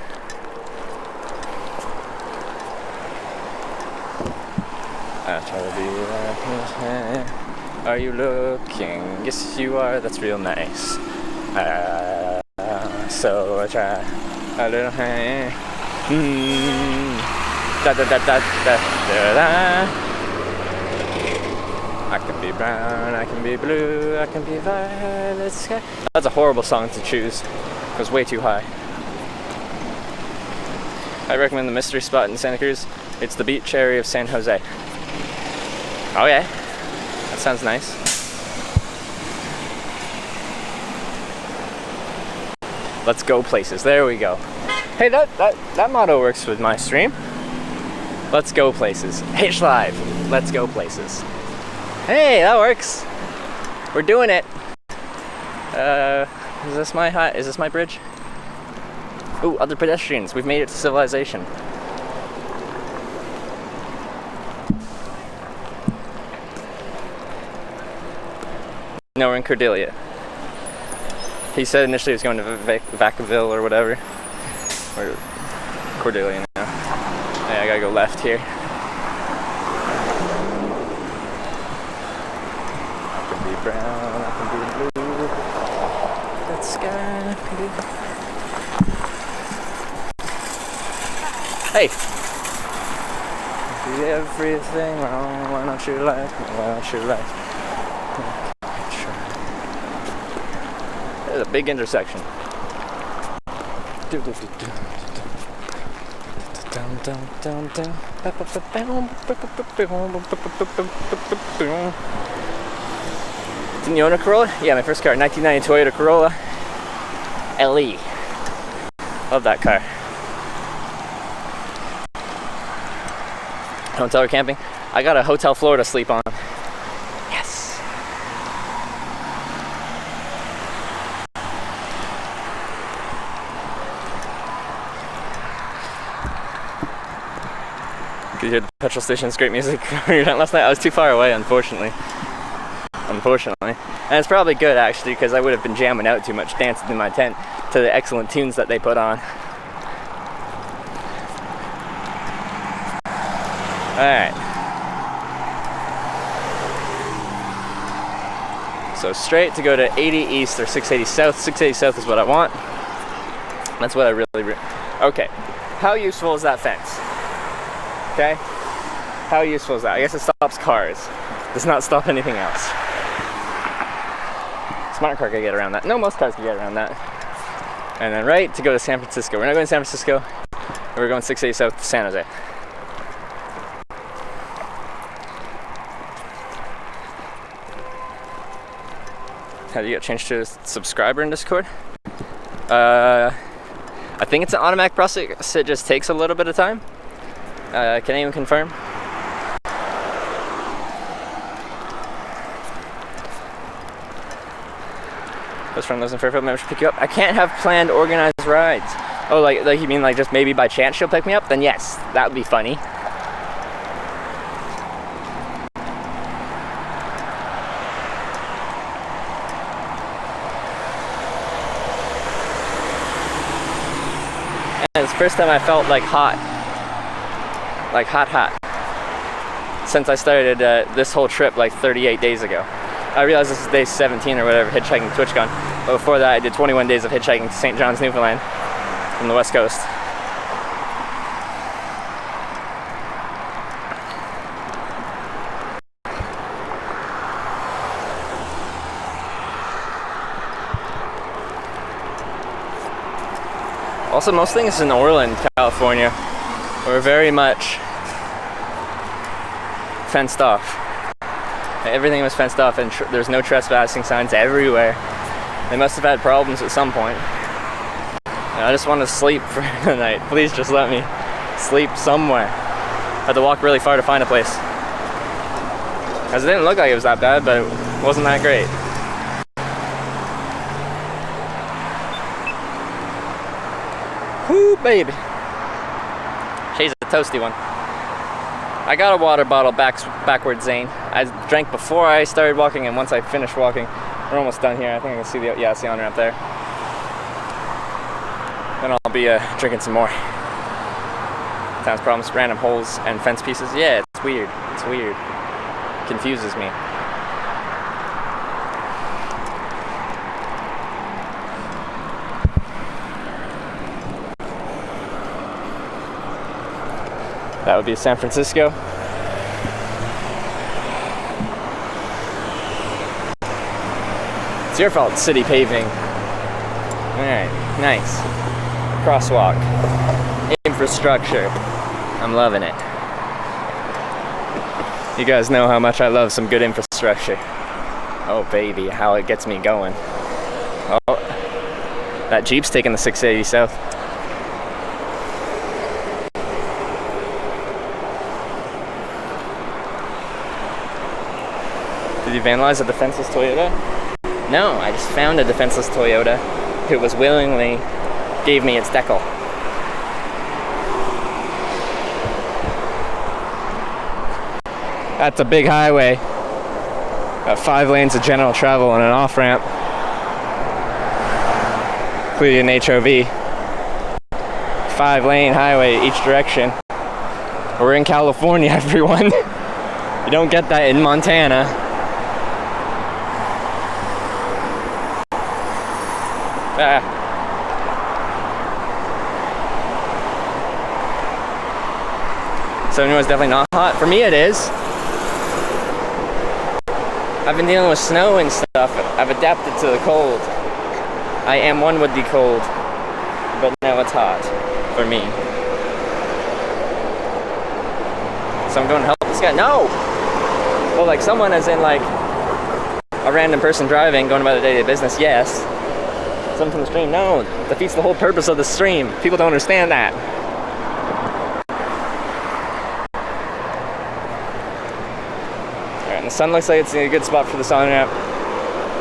I try to be like, are you looking? Yes, you are. That's real nice. So I try a little. Da da da da da da da. I can be brown, I can be blue, I can be violet sky. That's a horrible song to choose. It was way too high. I recommend the mystery spot in Santa Cruz. It's the beach area of San Jose. Oh yeah, that sounds nice. Let's go places. There we go. Hey, that motto works with my stream. Let's go places. Hitch Live. Let's go places. Hey, that works. We're doing it. Is this my hut? Is this my bridge? Ooh, other pedestrians. We've made it to civilization. No, we're in Cordelia. He said initially he was going to Vacaville or whatever. Or Cordelia now. Yeah, I gotta go left here. I can be brown, I can be blue. That sky can be... Hey! Do everything wrong, why don't you like me, why don't you like me? There's a big intersection. Didn't you own a Corolla? Yeah, my first car, 1990 Toyota Corolla LE. Love that car. Hotel or camping? I got a hotel floor to sleep on. Yes. Could you hear the petrol station's great music last night? I was too far away, unfortunately. And it's probably good, actually, because I would have been jamming out too much, dancing in my tent to the excellent tunes that they put on. Alright. So straight to go to 80 East or 680 South. 680 South is what I want. That's what I really... Okay. How useful is that fence? Okay? How useful is that? I guess it stops cars. Does not stop anything else. Smart car can get around that. No, most cars can get around that. And then right to go to San Francisco. We're not going to San Francisco. We're going 680 South to San Jose. How do you get changed to a subscriber in Discord? I think it's an automatic process. It just takes a little bit of time. Can anyone confirm? Best friend lives in Fairfield. Maybe she'll pick you up. I can't have planned organized rides. Oh, like you mean like just maybe by chance she'll pick me up? Then yes, that would be funny. It's the first time I felt like hot. Like hot. Since I started this whole trip like 38 days ago. I realize this is day 17 or whatever, hitchhiking TwitchCon. But before that I did 21 days of hitchhiking to St. John's, Newfoundland from the west coast. Also, most things in Orland, California, were very much fenced off. Everything was fenced off, and there's no trespassing signs everywhere. They must have had problems at some point. And I just want to sleep for the night. Please just let me sleep somewhere. I had to walk really far to find a place. Because it didn't look like it was that bad, but it wasn't that great. Whoo, baby. She's a toasty one. I got a water bottle backwards, Zane. I drank before I started walking, and once I finished walking, We're almost done here. I think I can see the on-ramp there. Then I'll be drinking some more. Town's problems, random holes and fence pieces. Yeah, it's weird. It's weird. Confuses me. That would be San Francisco. It's your fault, city paving. Alright, nice. Crosswalk. Infrastructure. I'm loving it. You guys know how much I love some good infrastructure. Oh baby, how it gets me going. Oh, that Jeep's taking the 680 south. Did you vandalize a defenseless Toyota? No, I just found a defenseless Toyota who was willingly gave me its decal. That's a big highway. Got 5 lanes of general travel and an off-ramp. Including an HOV. 5-lane highway each direction. We're in California, everyone. You don't get that in Montana. Ah. 71 is definitely not hot. For me it is. I've been dealing with snow and stuff. I've adapted to the cold. I am one with the cold. But now it's hot. For me. So I'm going to help this guy. No! Well, like someone as in like a random person driving, going about their day-to-day business, yes. Something from the stream, no. Defeats the whole purpose of the stream. People don't understand that. Alright, the sun looks like it's in a good spot for the sun ramp.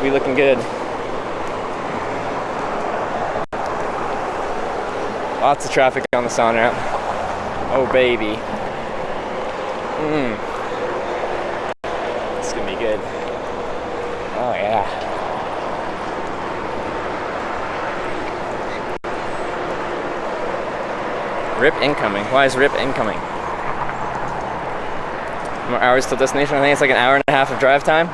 We looking good. Lots of traffic on the sun ramp. Oh baby. It's gonna be good. Oh yeah. RIP incoming. Why is RIP incoming? More hours till destination. I think it's like an hour and a half of drive time.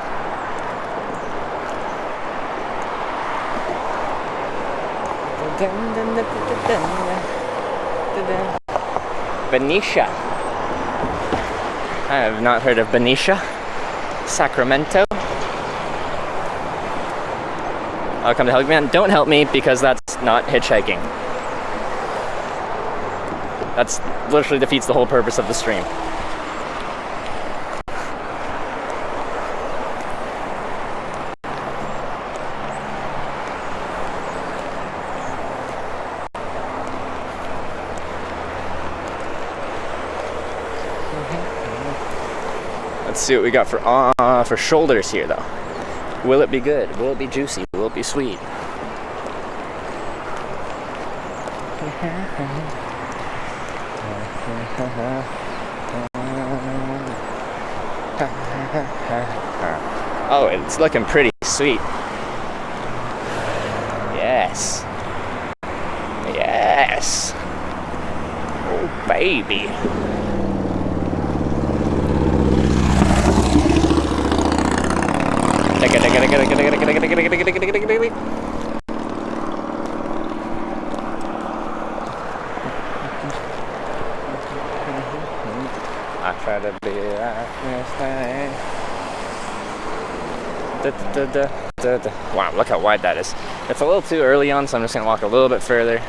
Benicia. I have not heard of Benicia. Sacramento. I'll come to help you, man. Don't help me because that's not hitchhiking. That's literally defeats the whole purpose of the stream. Let's see what we got for shoulders here, though. Will it be good? Will it be juicy? Will it be sweet? Oh, it's looking pretty sweet. Yes. Yes. Oh, baby. I try to be like this thing. Wow, look how wide that is. It's a little too early on, so I'm just gonna walk a little bit further.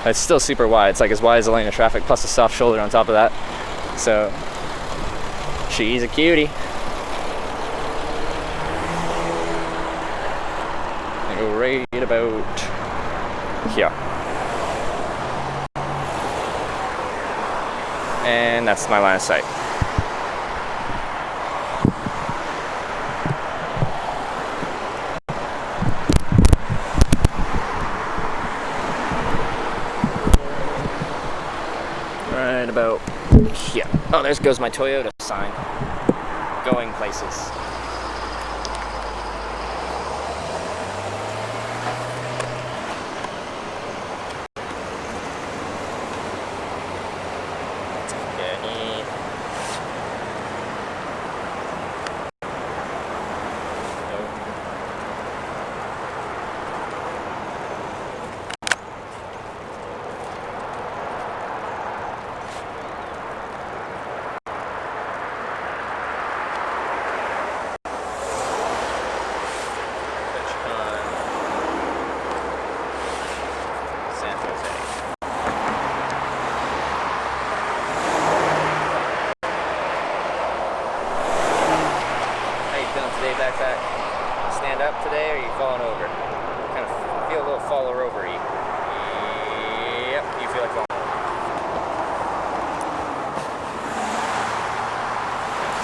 It's still super wide. It's like as wide as a lane of traffic, plus a soft shoulder on top of that. So, she's a cutie. I go right about here. And that's my line of sight. Right about here. Oh, there goes my Toyota sign. Going places. day backpack. Stand up today, or are you falling over? Kind of feel a little faller over-y. Yep, you feel like falling over.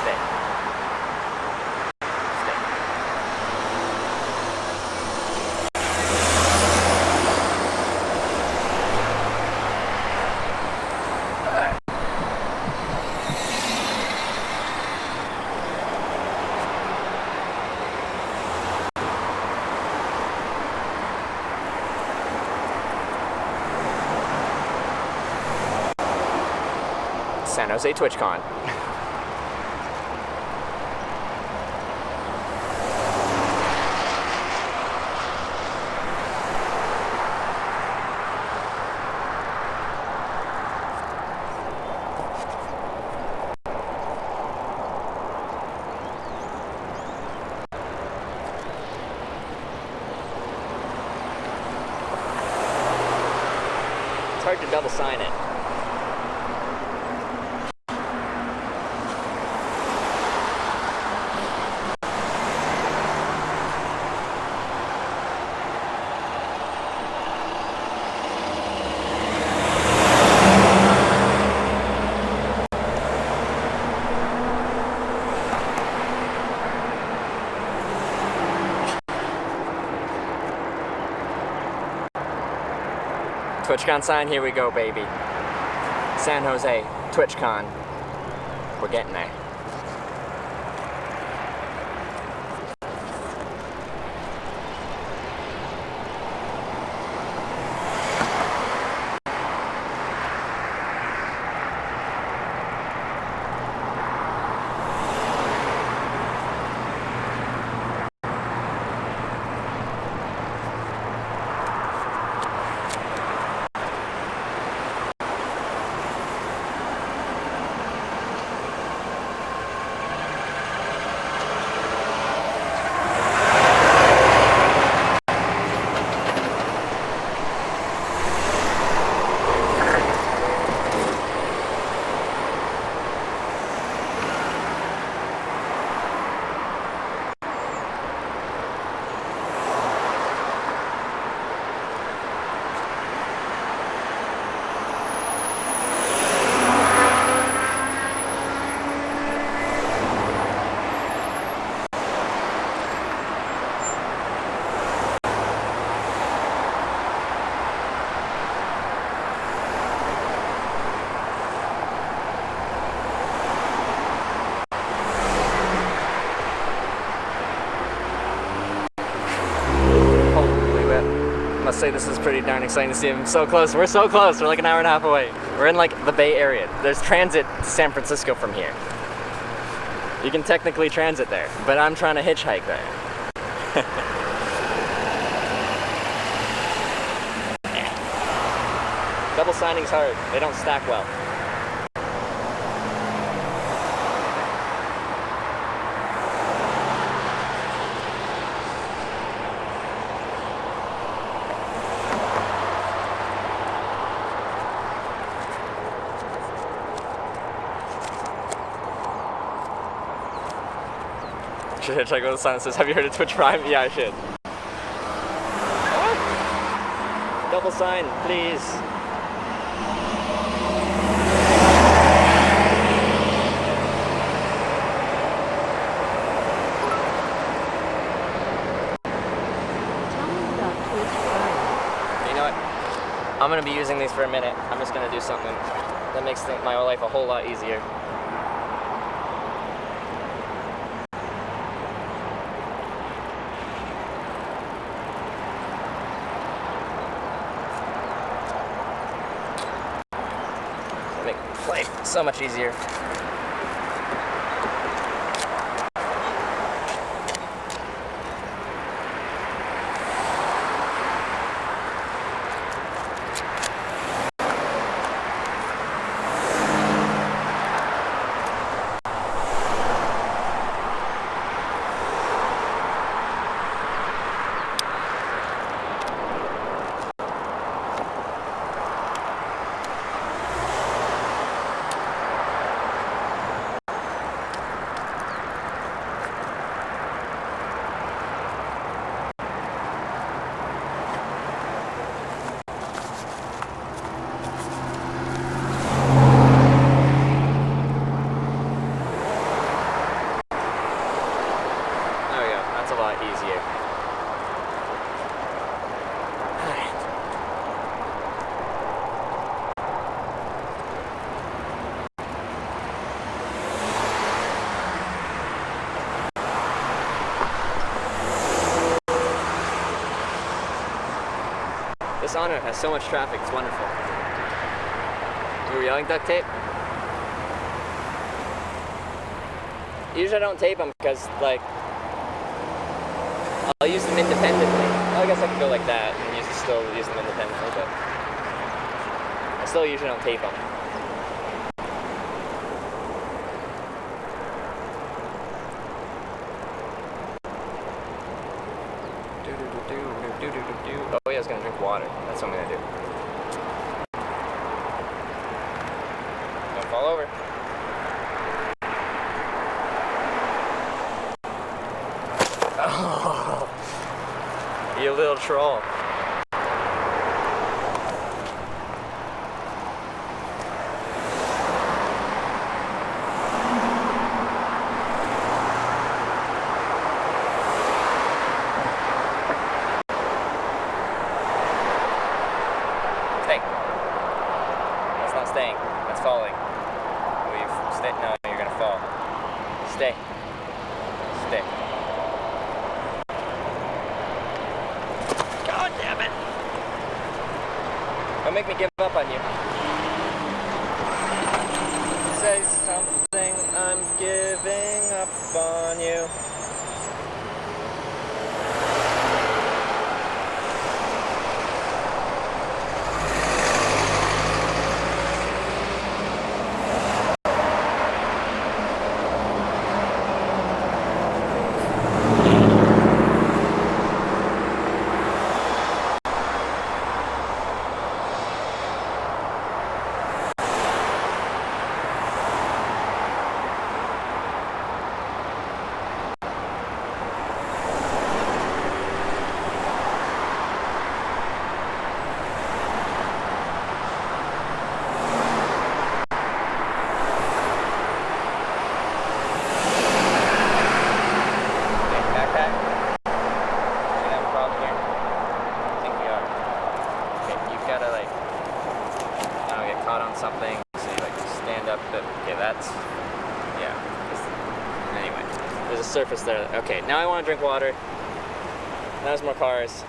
Stay. Stay. San Jose TwitchCon. It's hard to double sign it. TwitchCon sign, here we go, baby. San Jose, TwitchCon. We're getting there. Must say this is pretty darn exciting to see him so close. We're so close. We're like an hour and a half away. We're in like the Bay Area. There's transit to San Francisco from here. You can technically transit there, but I'm trying to hitchhike there. Double signing's hard. They don't stack well. Should hitchhike with the sign that says, "Have you heard of Twitch Prime?" Yeah, I should. What? Double sign, please. Tell me about Twitch Prime. You know what? I'm gonna be using these for a minute. I'm just gonna do something that makes my life a whole lot easier. Life so much easier. lot easier. This honor has so much traffic, it's wonderful. We were yelling duct tape? Usually I don't tape them because, like, I'll use them independently. Well, I guess I could go like that and still use them independently, but I still usually don't tape them. Oh yeah, I was gonna drink water. That's what I'm gonna do. Don't fall over. Oh, you little troll. Stay. That's not staying. That's falling. No, you're gonna fall. Stay. Stay. God damn it! Don't make me give up on you. Say something, I'm giving up on you. Something, so you like stand up, but okay, that's, yeah, anyway, there's a surface there. Okay, now I want to drink water. Now there's more cars.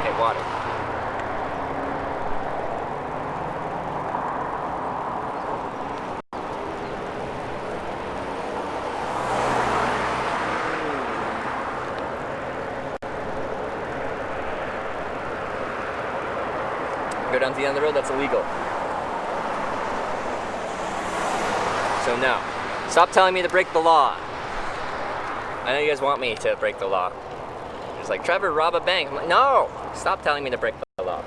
Okay, water. Go down to the end of the road, that's illegal. So no. Stop telling me to break the law. I know you guys want me to break the law. It's like, Trevor, rob a bank. I'm like, no! Stop telling me to break the law.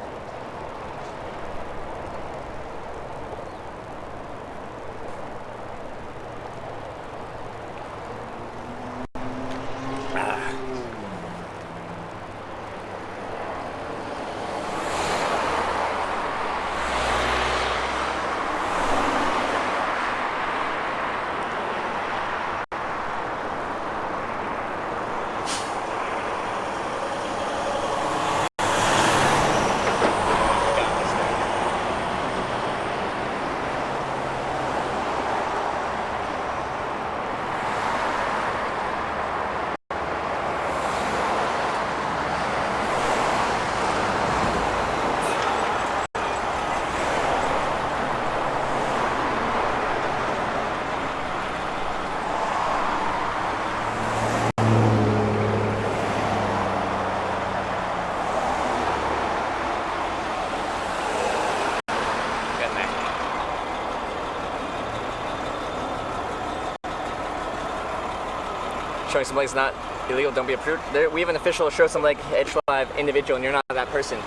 Showing some legs not illegal, don't be approved. We have an official show some leg Hitch Live individual and you're not that person.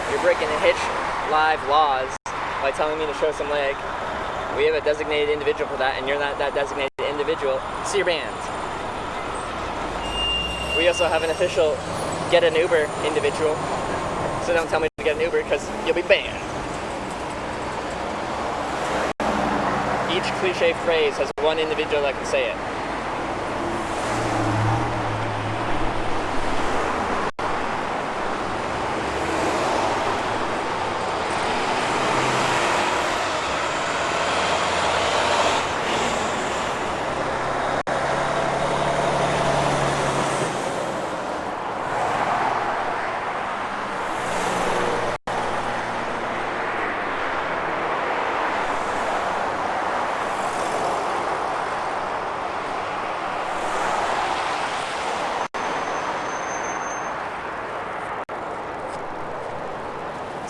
You're breaking the Hitch Live laws by telling me to show some leg. We have a designated individual for that and you're not that designated individual. See your band. We we also have an official get an Uber individual. So don't tell me to get an Uber because you'll be banned. Each cliche phrase has one individual that can say it.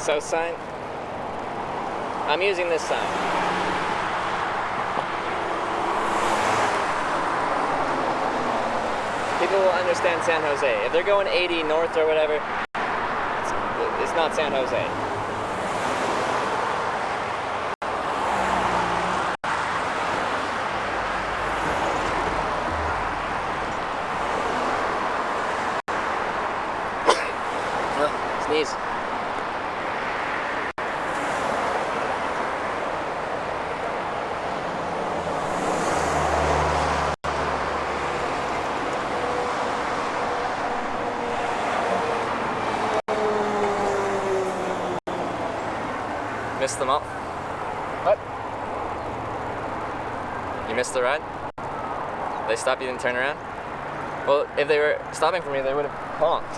So sign, I'm using this sign. People will understand San Jose. If they're going 80 north or whatever, it's not San Jose. Sneeze. Missed them all. What? You missed the ride? They stopped, you didn't turn around? Well, if they were stopping for me, they would have honked.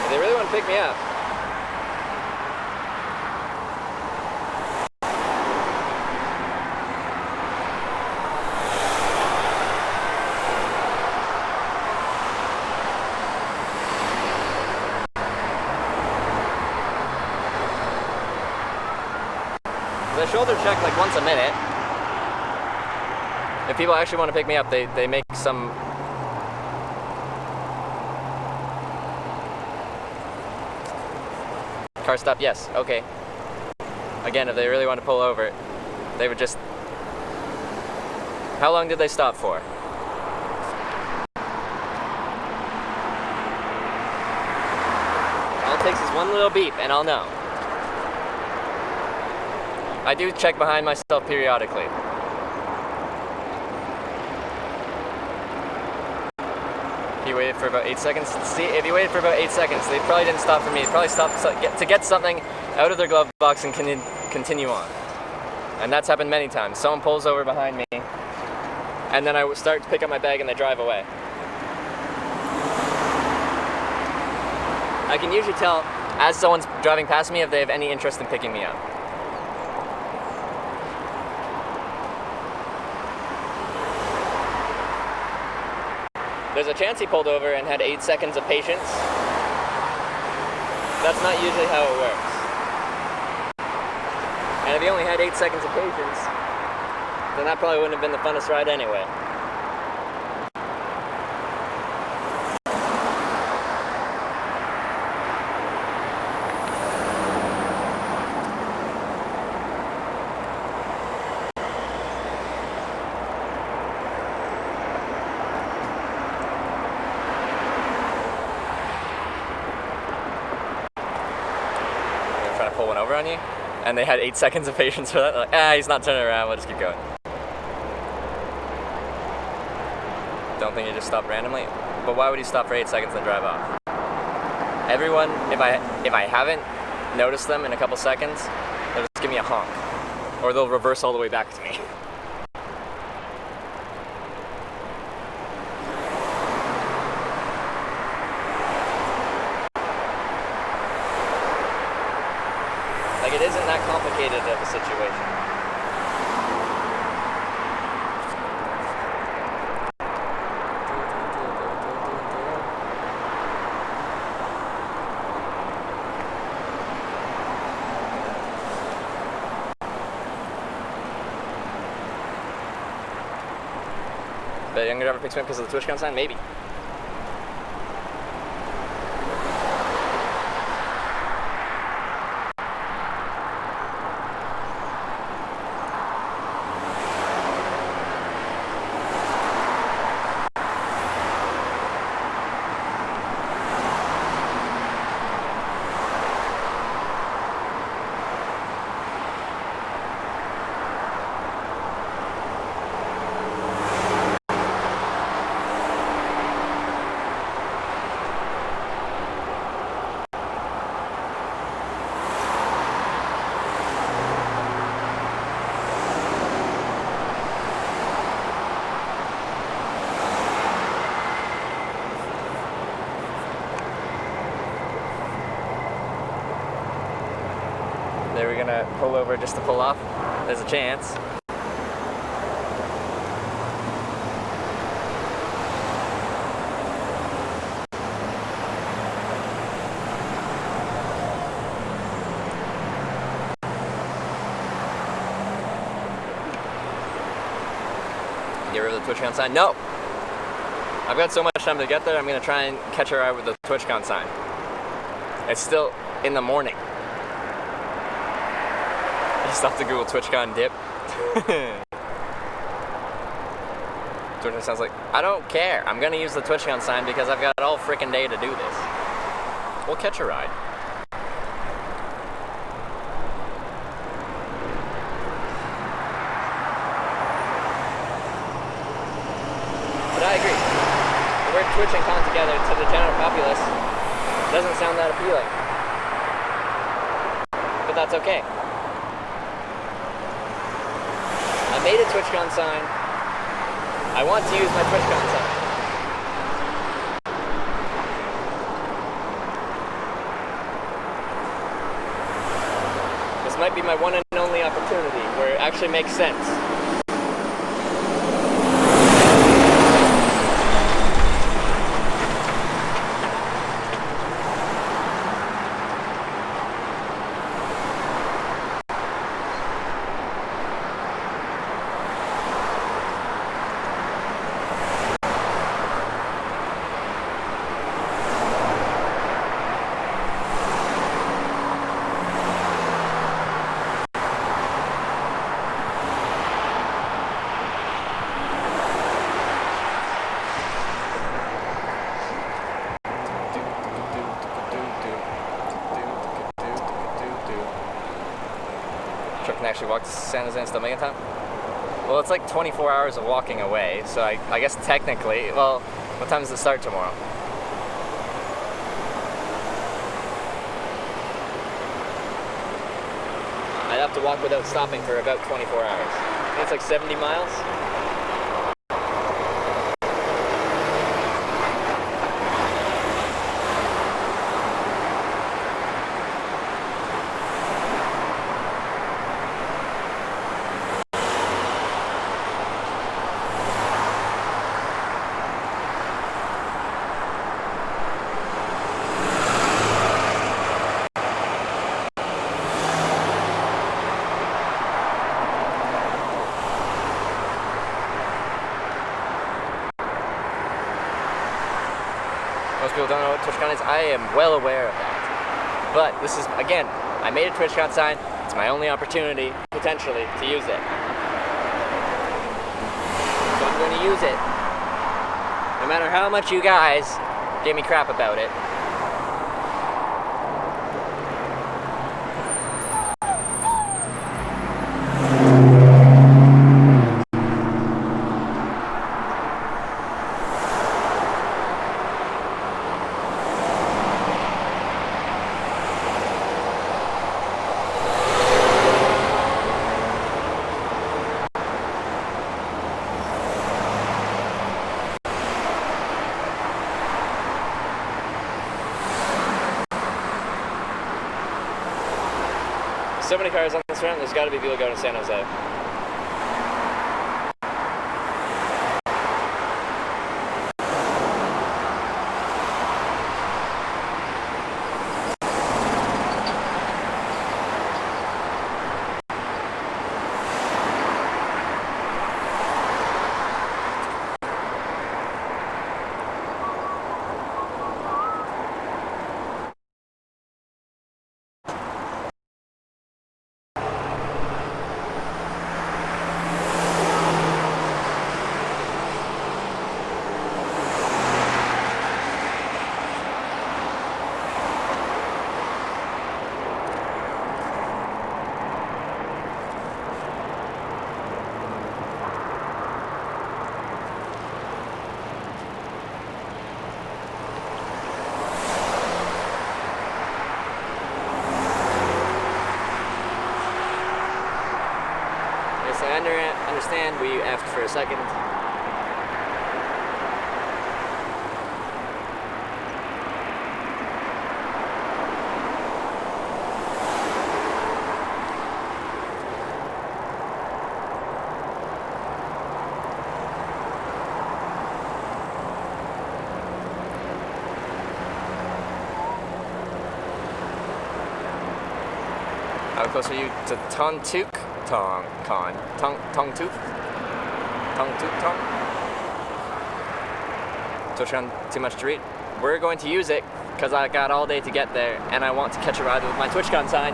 If they really want to pick me up, the shoulder check like once a minute. If people actually want to pick me up, they make some. Car stop, yes, okay. Again, if they really want to pull over, they would just. How long did they stop for? All it takes is one little beep and I'll know. I do check behind myself periodically. He waited for about 8 seconds. See, if he waited for about 8 seconds, they probably didn't stop for me. They probably stopped to get something out of their glove box and continue on. And that's happened many times. Someone pulls over behind me, and then I start to pick up my bag and they drive away. I can usually tell as someone's driving past me if they have any interest in picking me up. There's a chance he pulled over and had 8 seconds of patience. That's not usually how it works. And if he only had 8 seconds of patience, then that probably wouldn't have been the funnest ride anyway. Pull one over on you, and they had 8 seconds of patience for that. Like, he's not turning around, we'll just keep going. Don't think he just stopped randomly, but why would he stop for 8 seconds and drive off? Everyone, if I haven't noticed them in a couple seconds, they'll just give me a honk, or they'll reverse all the way back to me. Like, it isn't that complicated of a situation. The younger driver picks me up because of the TwitchCon sign? Maybe. gonna pull over just to pull off. There's a chance. Get rid of the TwitchCon sign? No! I've got so much time to get there, I'm gonna try and catch a ride with the TwitchCon sign. It's still in the morning. I just have to Google TwitchCon dip. TwitchCon sounds like, I don't care. I'm gonna use the TwitchCon sign because I've got all freaking day to do this. We'll catch a ride. But I agree. The word Twitch and Con together to the general populace doesn't sound that appealing. But that's okay. I made a TwitchCon sign. I want to use my TwitchCon sign. This might be my one and only opportunity where it actually makes sense. Truck can actually walk to San Jose and still make it time? Well, it's like 24 hours of walking away, so I guess technically, well, what time does it start tomorrow? I'd have to walk without stopping for about 24 hours. I think it's like 70 miles. Most people don't know what TwitchCon is. I am well aware of that. But this is, again, I made a TwitchCon sign. It's my only opportunity, potentially, to use it. So I'm going to use it. No matter how much you guys give me crap about it. So many cars on this round, there's got to be people going to San Jose. I understand we asked for a second. How close are you to Tongtooth Con? Tongtooth? TwitchCon, too much to read. We're going to use it because I got all day to get there and I want to catch a ride with my TwitchCon sign.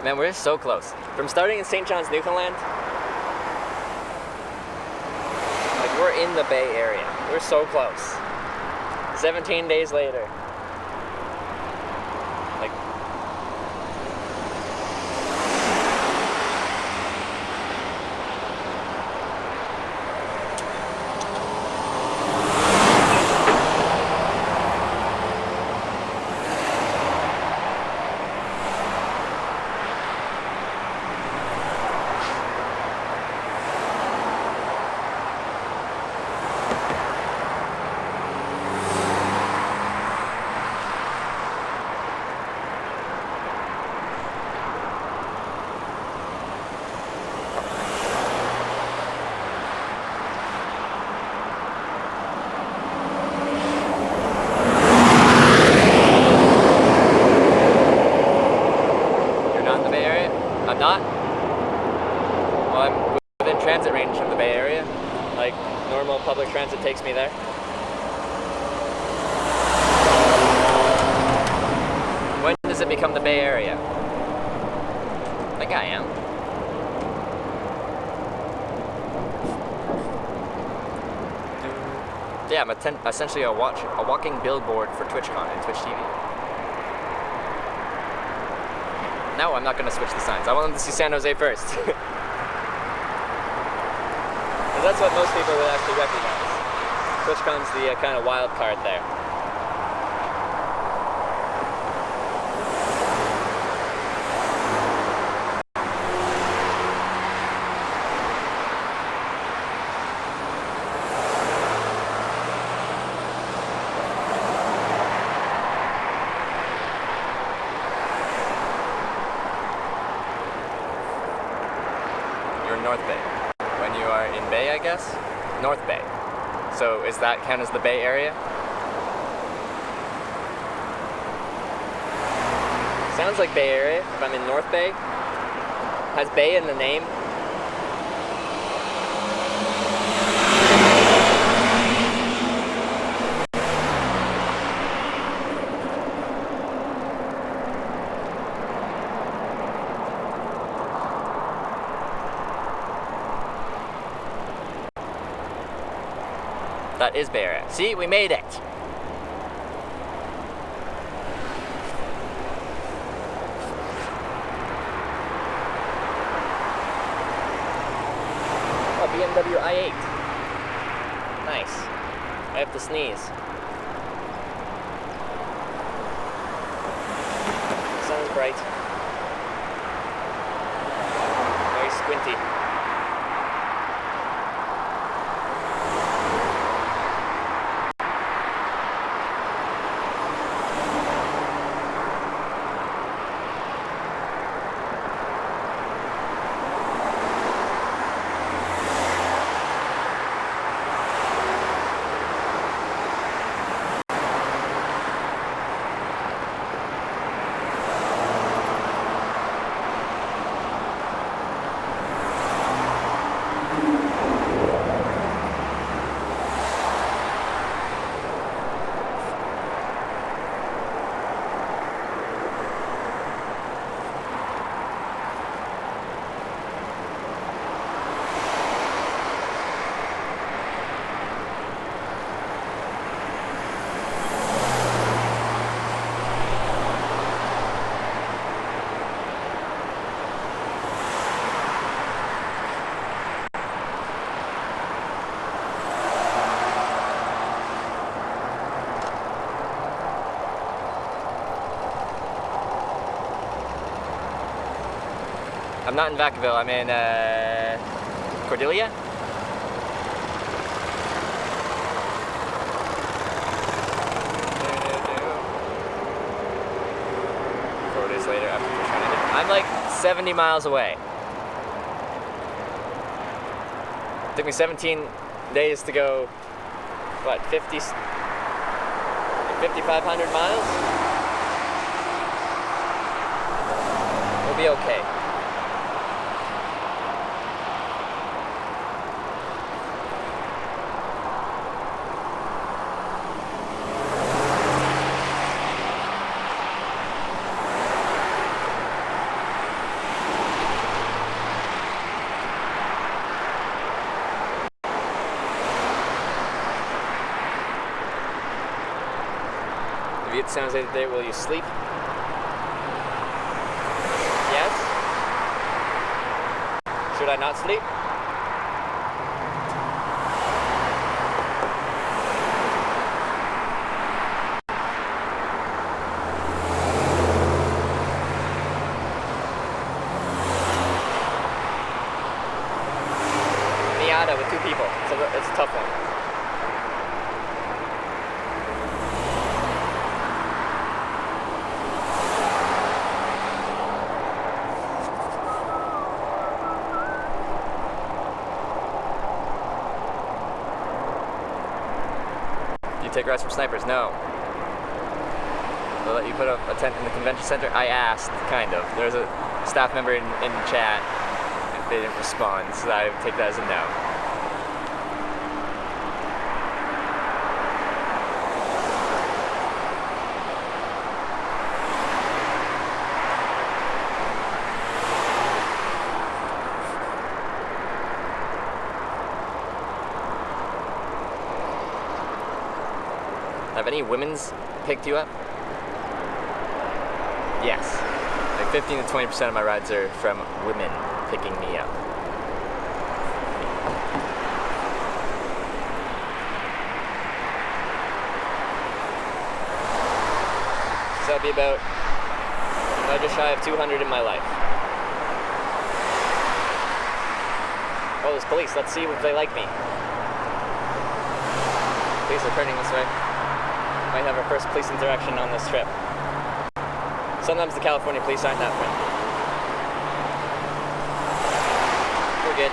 Man, we're so close. From starting in St. John's, Newfoundland, like we're in the Bay Area. We're so close. 17 days later. Like, I'm not. Well, I'm within transit range of the Bay Area. Like, normal public transit takes me there. When does it become the Bay Area? I think I am. Yeah, I'm essentially a walking billboard for TwitchCon and Twitch TV. No, I'm not going to switch the signs. I want them to see San Jose first. Because that's what most people would actually recognize. TwitchCon's the kind of wild card there. North Bay. When you are in Bay, I guess? North Bay. So is that count as the Bay Area? Sounds like Bay Area if I'm in North Bay. Has Bay in the name? That is Bay Area. See, we made it. Oh, BMW i8. Nice. I have to sneeze. Sun's bright. Very squinty. I'm not in Vacaville, I'm in Cordelia? 4 days later after TwitchCon ended. I'm like 70 miles away. It took me 17 days to go, what, 5,500 miles? We'll be okay. If you get the sounds later today, will you sleep? Yes? Should I not sleep? Miata with 2 people. It's a tough one. Take rides from snipers? No. They'll let you put up a tent in the convention center? I asked, kind of. There's a staff member in chat. They didn't respond, so I take that as a no. Have any women's picked you up? Yes. Like 15 to 20% of my rides are from women picking me up. So that'll be about just shy of 200 in my life. Oh, there's police. Let's see if they like me. Police are turning this way. Might have our first police interaction on this trip. Sometimes the California police aren't that friendly. We're good.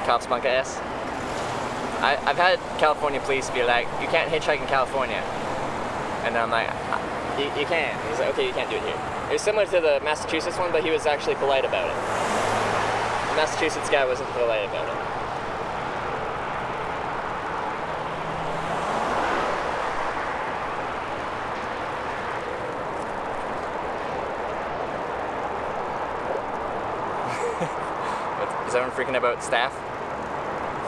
Cops punk ass. I've had California police be like, you can't hitchhike in California. And I'm like, you can. He's like, okay, you can't do it here. It was similar to the Massachusetts one, but he was actually polite about it. The Massachusetts guy wasn't polite about it. Is everyone freaking about staff?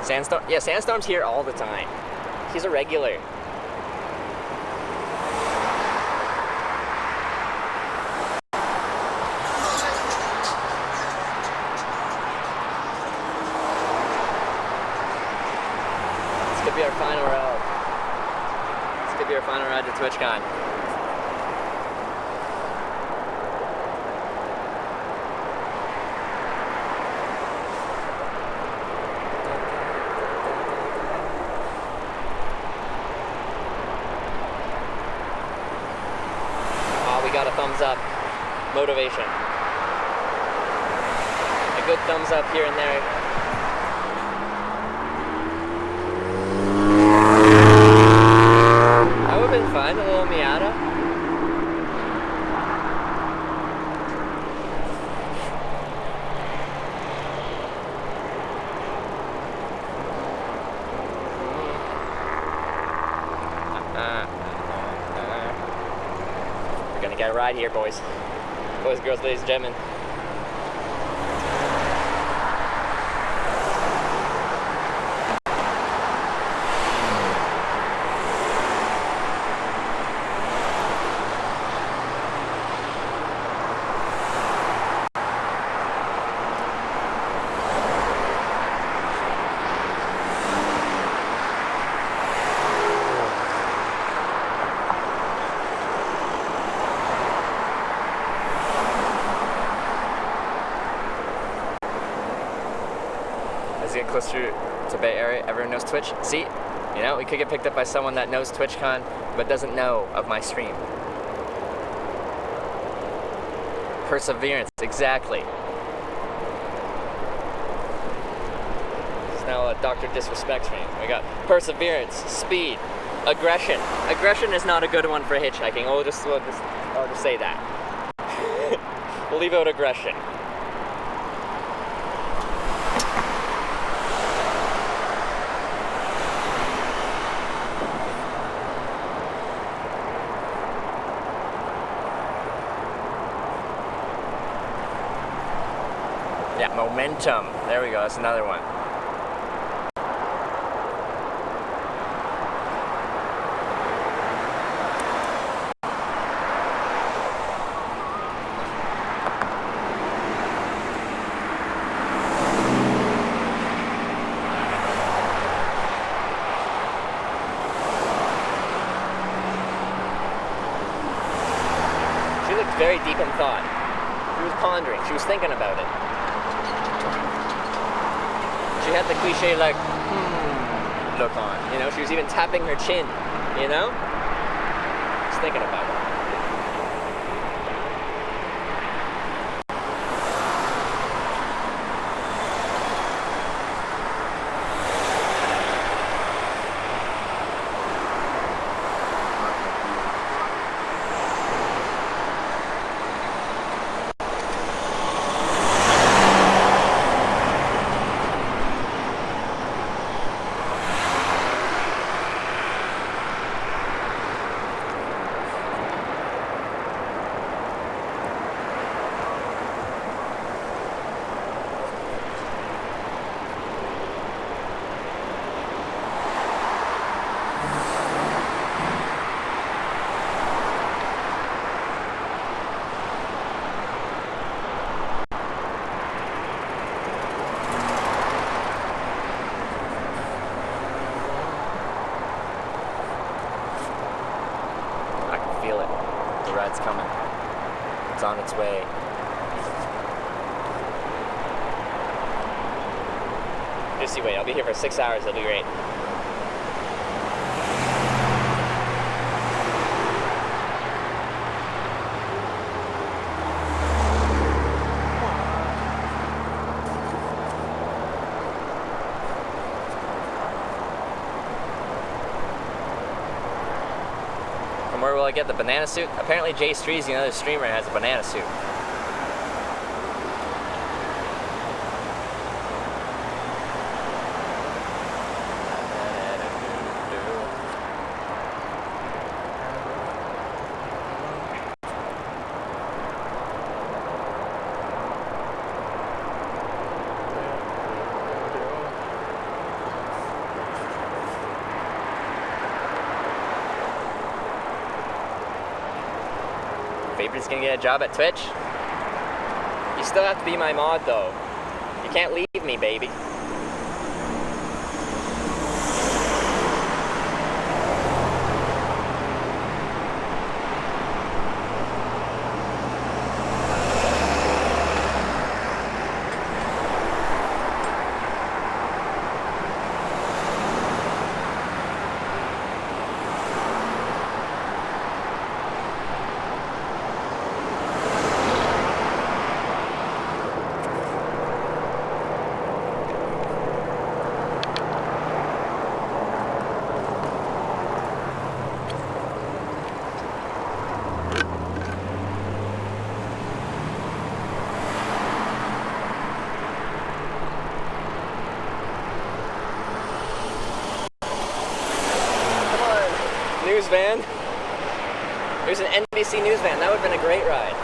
Sandstorm? Yeah, Sandstorm's here all the time. He's a regular. This could be our final ride. This could be our final ride to TwitchCon. Got a thumbs up motivation. A good thumbs up here and there. That would have been fun, a little Miata. Got a ride here, boys. Boys, girls, ladies and gentlemen. get closer to Bay Area. Everyone knows Twitch. See, you know, we could get picked up by someone that knows TwitchCon but doesn't know of my stream. Perseverance, exactly. It's now a Dr. Disrespects me. We got perseverance, speed, aggression. Aggression is not a good one for hitchhiking. I'll just say that. We'll leave out aggression. Yeah, momentum. There we go. That's another one. She looked very deep in thought. She was pondering. She was thinking about it. She had the cliche like, look on, you know? She was even tapping her chin, you know? Just thinking about it. It's coming. It's on its way. Just you wait. I'll be here for 6 hours. It'll be great. And where will I get the banana suit? Apparently Jay Streezy, another streamer, has a banana suit. Favorite's gonna get a job at Twitch? You still have to be my mod though. You can't leave me, baby. News van. There's an NBC news van. That would have been a great ride.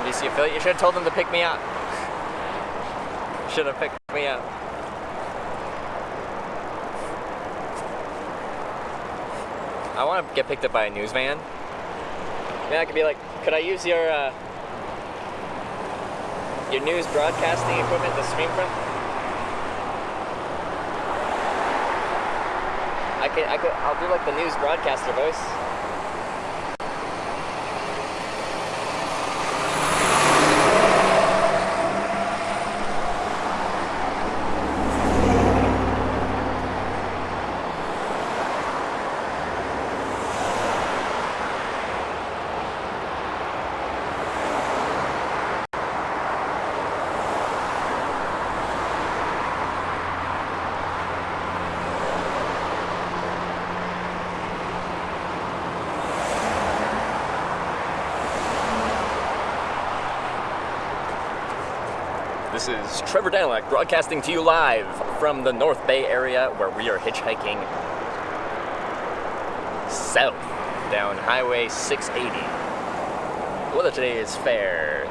NBC affiliate. You should have told them to pick me up. Should have picked me up. I want to get picked up by a news van. Maybe I could be like, could I use your news broadcasting equipment to stream from? I'll do like the news broadcaster voice. This is Trevor Danilak broadcasting to you live from the North Bay area where we are hitchhiking south down Highway 680. The weather today is fair.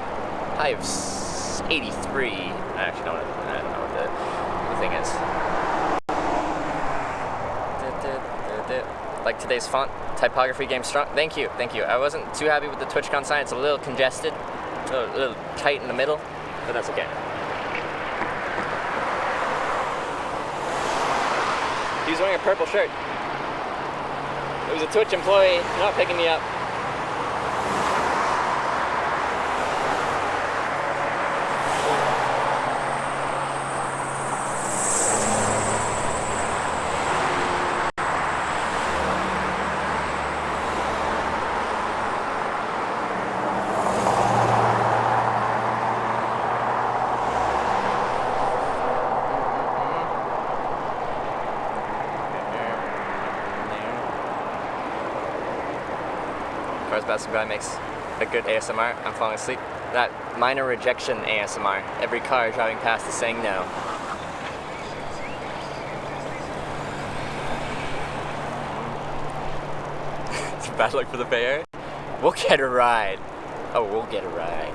High of 83. I actually don't know what the thing is. Like today's font, typography game strong. Thank you. I wasn't too happy with the TwitchCon sign. It's a little congested, a little tight in the middle, but that's okay. He was wearing a purple shirt. It was a Twitch employee not picking me up. Cars passing by makes a good ASMR. I'm falling asleep. That minor rejection ASMR. Every car driving past is saying no. It's bad luck for the Bay Area. We'll get a ride. Oh, we'll get a ride.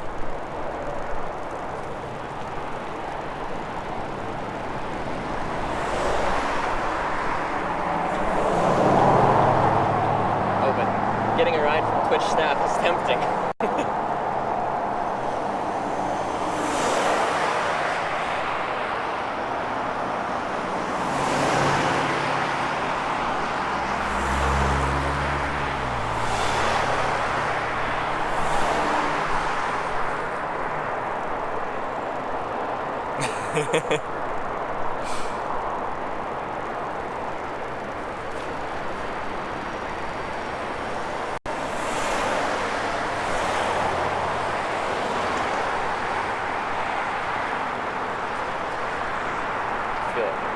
Getting a ride from Twitch staff is tempting.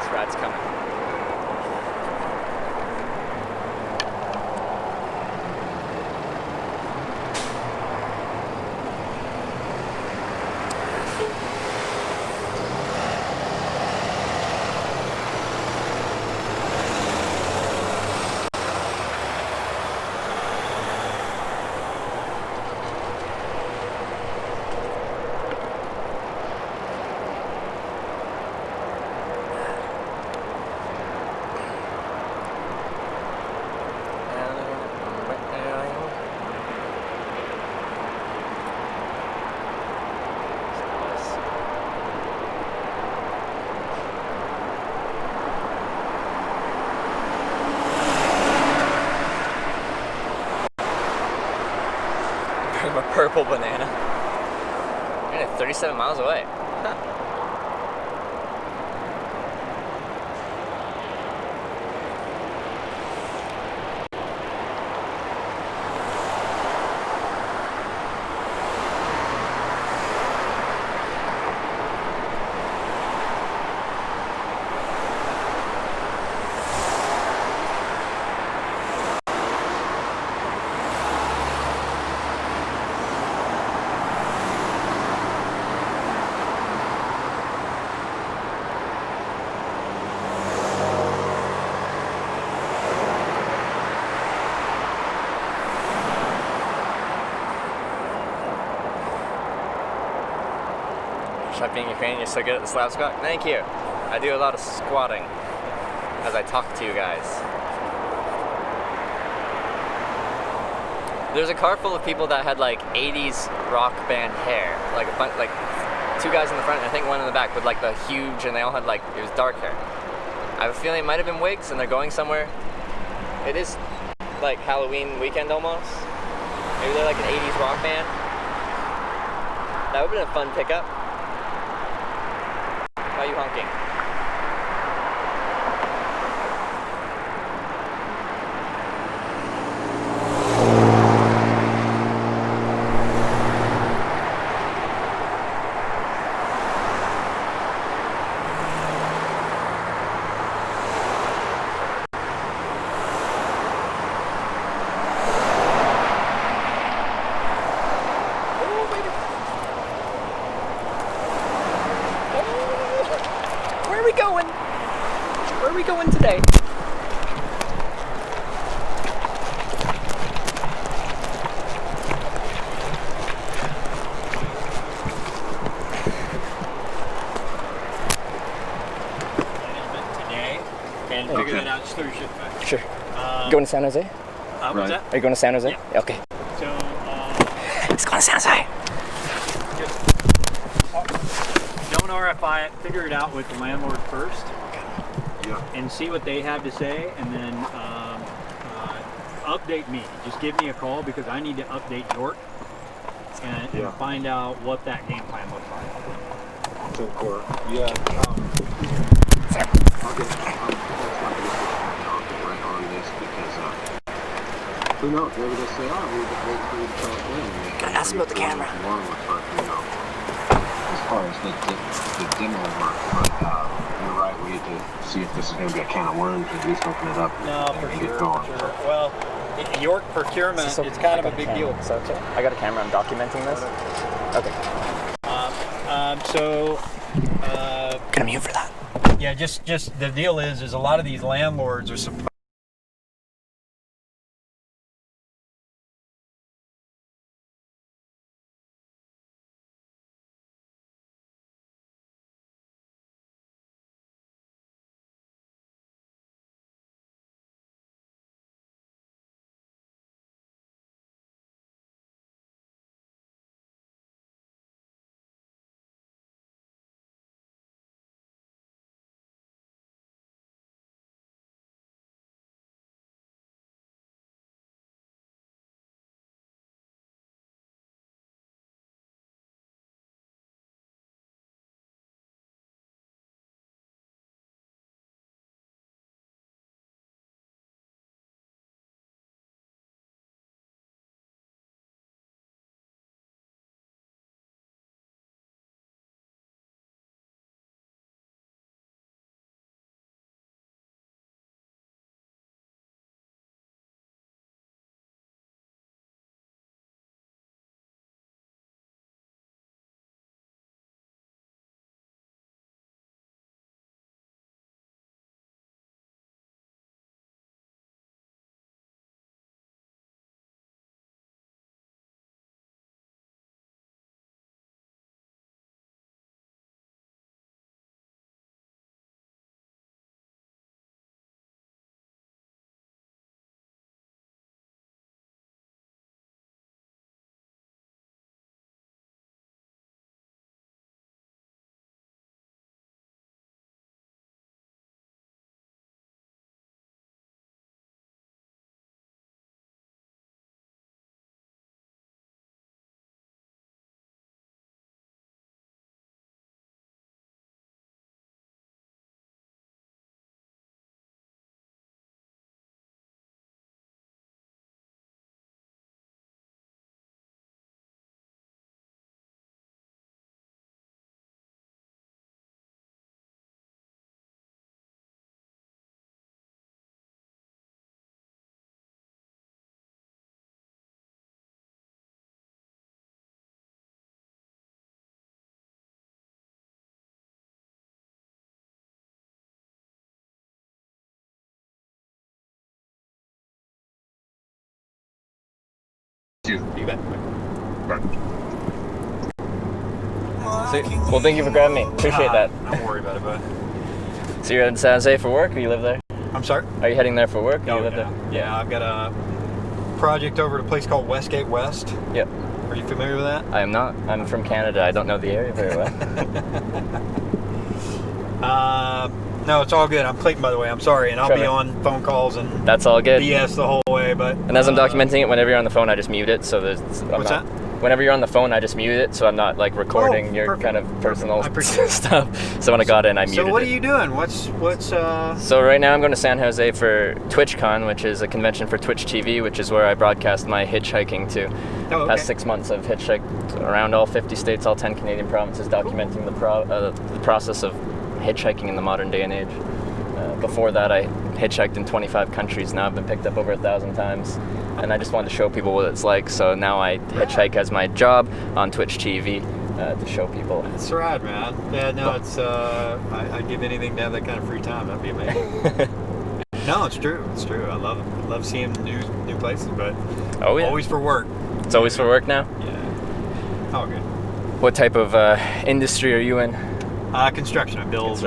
This ride's coming. I'm a purple banana. And it's 37 miles away. Huh. despite being Ukrainian, you're so good at the slab squat. Thank you. I do a lot of squatting as I talk to you guys. There's a car full of people that had like 80s rock band hair, like a bunch, like 2 guys in the front and I think 1 in the back with like the huge, and they all had like, it was dark hair. I have a feeling it might have been wigs and they're going somewhere. It is like Halloween weekend almost. Maybe they're like an 80s rock band. That would have been a fun pickup. Why are you honking? Where are we going? Where are we going today? Today, and figure that out just through your shift back. Sure. Going to San Jose? What's that? Are you going to San Jose? Yeah. Okay. So, Let's go to San Jose. don't RFI it, figure it out with the landlord first. And see what they have to say, and then update me. Just give me a call because I need to update York and find out what that game plan looks like. So, or, yeah, I'll get right on this because, who knows, maybe they'll say, oh, we'll just wait for you to tell us when. Gotta ask about the camera. As far as the demo work, but you're right, we need to see if this is going to be a can of worms, at least open it up and get going. For sure. Well, York procurement, it's kind of a big deal. So okay. I got a camera, I'm documenting this. Okay. Gonna mute for that. Yeah, just the deal is a lot of these landlords are surprised. You bet. Right. See? Well, thank you for grabbing me. Appreciate that. Don't worry about it, bud. So you're in San Jose for work, or you live there? I'm sorry? Are you heading there for work, or Oh, you live yeah. there? Yeah, I've got a project over at a place called Westgate West. Yep. Are you familiar with that? I am not. I'm from Canada. I don't know the area very well. No, it's all good. I'm Clayton, by the way. I'm sorry, and I'll Trevor. be on phone calls and That's all good. BS the whole way. But And as I'm documenting it, whenever you're on the phone, I just mute it. So there's. What's that? Whenever you're on the phone, I just mute it, so I'm not like recording Oh, your perfect. kind of personal I appreciate it. stuff. So when I got in, I muted So what it. are you doing? What's So right now I'm going to San Jose for TwitchCon, which is a convention for Twitch TV, which is where I broadcast my hitchhiking to. Oh, okay. Past 6 months I've hitchhiked around all 50 states, all 10 Canadian provinces, documenting the process of hitchhiking in the modern day and age. Before that, I hitchhiked in 25 countries. Now I've been picked up over 1,000 times, and I just wanted to show people what it's like. So now I hitchhike as my job on Twitch TV to show people. It's rad, man. Yeah, no, it's I'd give anything to have that kind of free time. That'd be amazing. No, it's true. It's true. I love it. I love seeing new places, but Oh yeah. always for work. It's always for work now. Yeah. Oh, good. What type of industry are you in? Construction. I build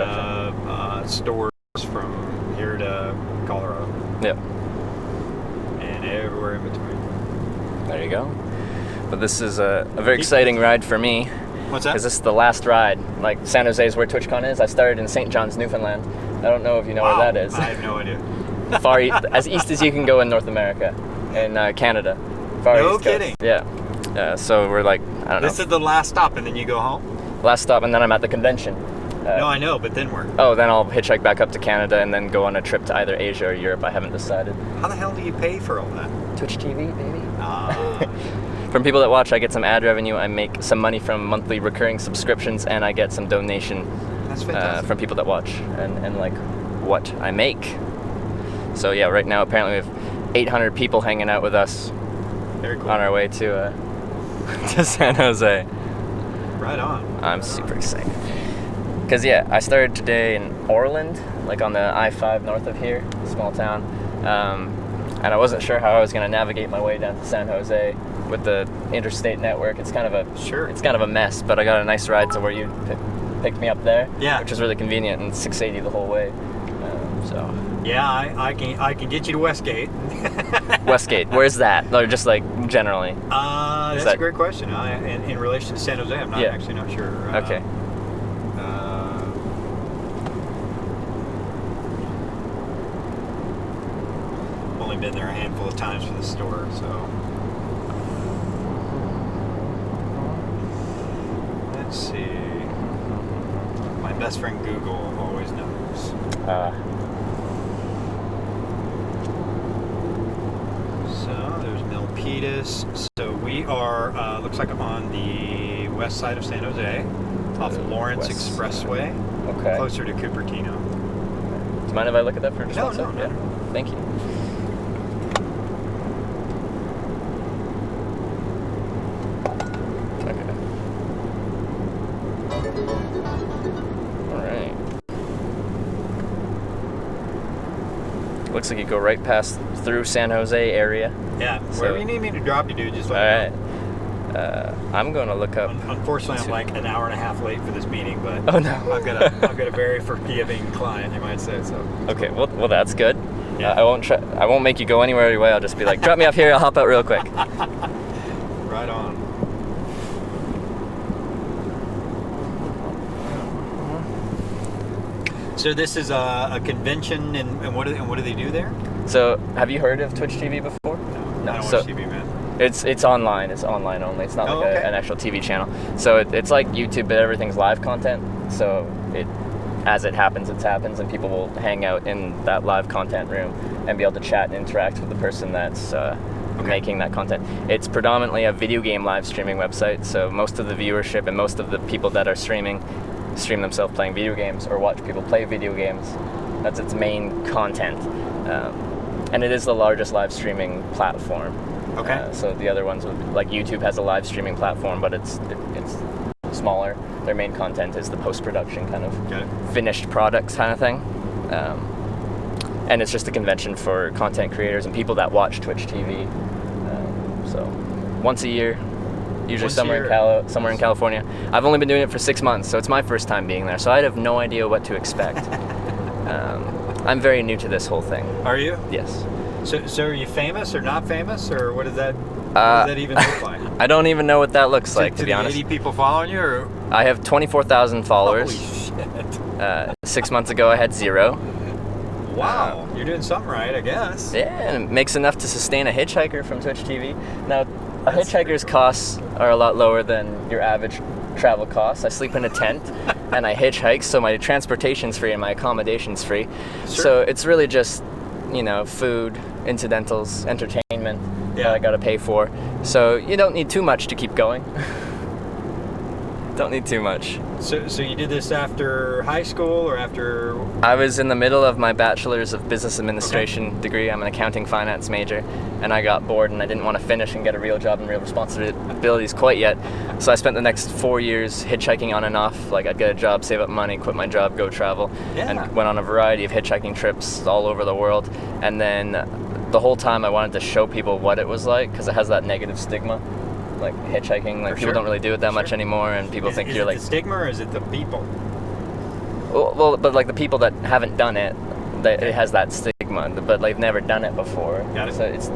stores from here to Colorado Yeah. and everywhere in between. There you go. But this is a very exciting ride for me. What's that? Because this is the last ride. Like San Jose is where TwitchCon is. I started in St. John's, Newfoundland. I don't know if you know Wow. where that is. I have no idea. Far as east as you can go in North America, in Canada. Far No east coast. kidding. Yeah. So we're like, I don't know. This is the last stop, and then you go home. Last stop, and then I'm at the convention. No, I know, but then where? Oh, then I'll hitchhike back up to Canada and then go on a trip to either Asia or Europe. I haven't decided. How the hell do you pay for all that? Twitch TV, baby. Ah. From people that watch, I get some ad revenue. I make some money from monthly recurring subscriptions, and I get some donation That's fantastic. from people that watch and like what I make. So yeah, right now apparently we have 800 people hanging out with us Very cool. on our way to to San Jose. Right on. I'm super excited. Because yeah, I started today in Orland, like on the I-5 north of here, small town. And I wasn't sure how I was going to navigate my way down to San Jose with the interstate network. It's kind of a it's kind of a mess, but I got a nice ride to where you picked me up there, Yeah. which was really convenient, and 680 the whole way. So Yeah, I can get you to Westgate. Westgate, where's that? Or just like generally? That's a great question. In relation to San Jose, I'm not actually not sure. Okay. Only been there a handful of times for the store, so. Let's see. My best friend Google always knows. So there's Milpitas. So we are, looks like on the west side of San Jose, off Lawrence Expressway, Okay. closer to Cupertino. Do you mind if I look at that for just No, one second? no, no. Yeah. Thank you. Alright. Looks like you go right past through San Jose area. Yeah, So- wherever you need me to drop you, dude, just let me Alright. know. I'm going to look up. Unfortunately, I'm like an hour and a half late for this meeting, but Oh, no. I've got a very forgiving client, you might say. So Okay, well that's good. Yeah. I won't make you go anywhere anyway. I'll just be like, drop me off here. I'll hop out real quick. right on. So this is a convention, and what do they do there? So, have you heard of Twitch TV before? No, I don't so watch TV, man. It's online. It's online only. It's not Oh, like okay. an actual TV channel. So it's like YouTube, but everything's live content. So as it happens, and people will hang out in that live content room and be able to chat and interact with the person that's making that content. It's predominantly a video game live streaming website. So most of the viewership and most of the people that are stream themselves playing video games or watch people play video games. That's its main content. And it is the largest live streaming platform. Okay. So the other ones, like YouTube has a live streaming platform, but it's smaller. Their main content is the post-production kind of finished products kind of thing. And it's just a convention for content creators and people that watch Twitch TV. So once a year, usually Once a somewhere year. somewhere in California. I've only been doing it for 6 months, so it's my first time being there. So I have no idea what to expect. I'm very new to this whole thing. Are you? Yes. So are you famous or not famous, or what does that even look like? I don't even know what that looks like, to be honest. 80 people following you, or? I have 24,000 followers. Holy shit. 6 months ago, I had 0. Wow, you're doing something right, I guess. Yeah, and it makes enough to sustain a hitchhiker from Twitch TV. Now, a hitchhiker's costs are a lot lower than your average travel costs. I sleep in a tent and I hitchhike, so my transportation's free and my accommodation's free. Sure. So it's really just, food, incidentals, entertainment that I gotta pay for. So you don't need too much to keep going. Don't need too much. So you did this after high school or after? I was in the middle of my bachelor's of business administration degree. I'm an accounting finance major, and I got bored and I didn't want to finish and get a real job and real responsibilities quite yet. So I spent the next 4 years hitchhiking on and off. Like, I'd get a job, save up money, quit my job, go travel, and went on a variety of hitchhiking trips all over the world. And then the whole time I wanted to show people what it was like, because it has that negative stigma. Like hitchhiking, like people don't really do it that much anymore, and people think you're like the stigma, or is it the people? Well, but like the people that haven't done it, it has that stigma, but they've never done it before. Got it. So it's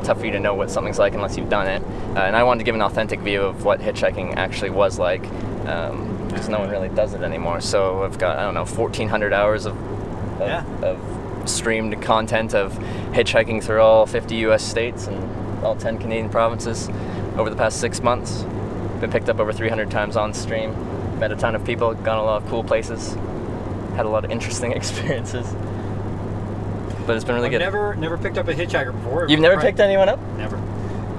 tough for you to know what something's like unless you've done it. And I wanted to give an authentic view of what hitchhiking actually was like, because no one really does it anymore. So I've got 1,400 hours of streamed content of hitchhiking through all 50 U.S. states and all 10 Canadian provinces over the past 6 months. Been picked up over 300 times on stream. Met a ton of people, gone a lot of cool places, had a lot of interesting experiences. But it's been really good. Never picked up a hitchhiker before. You've never picked anyone up? Never.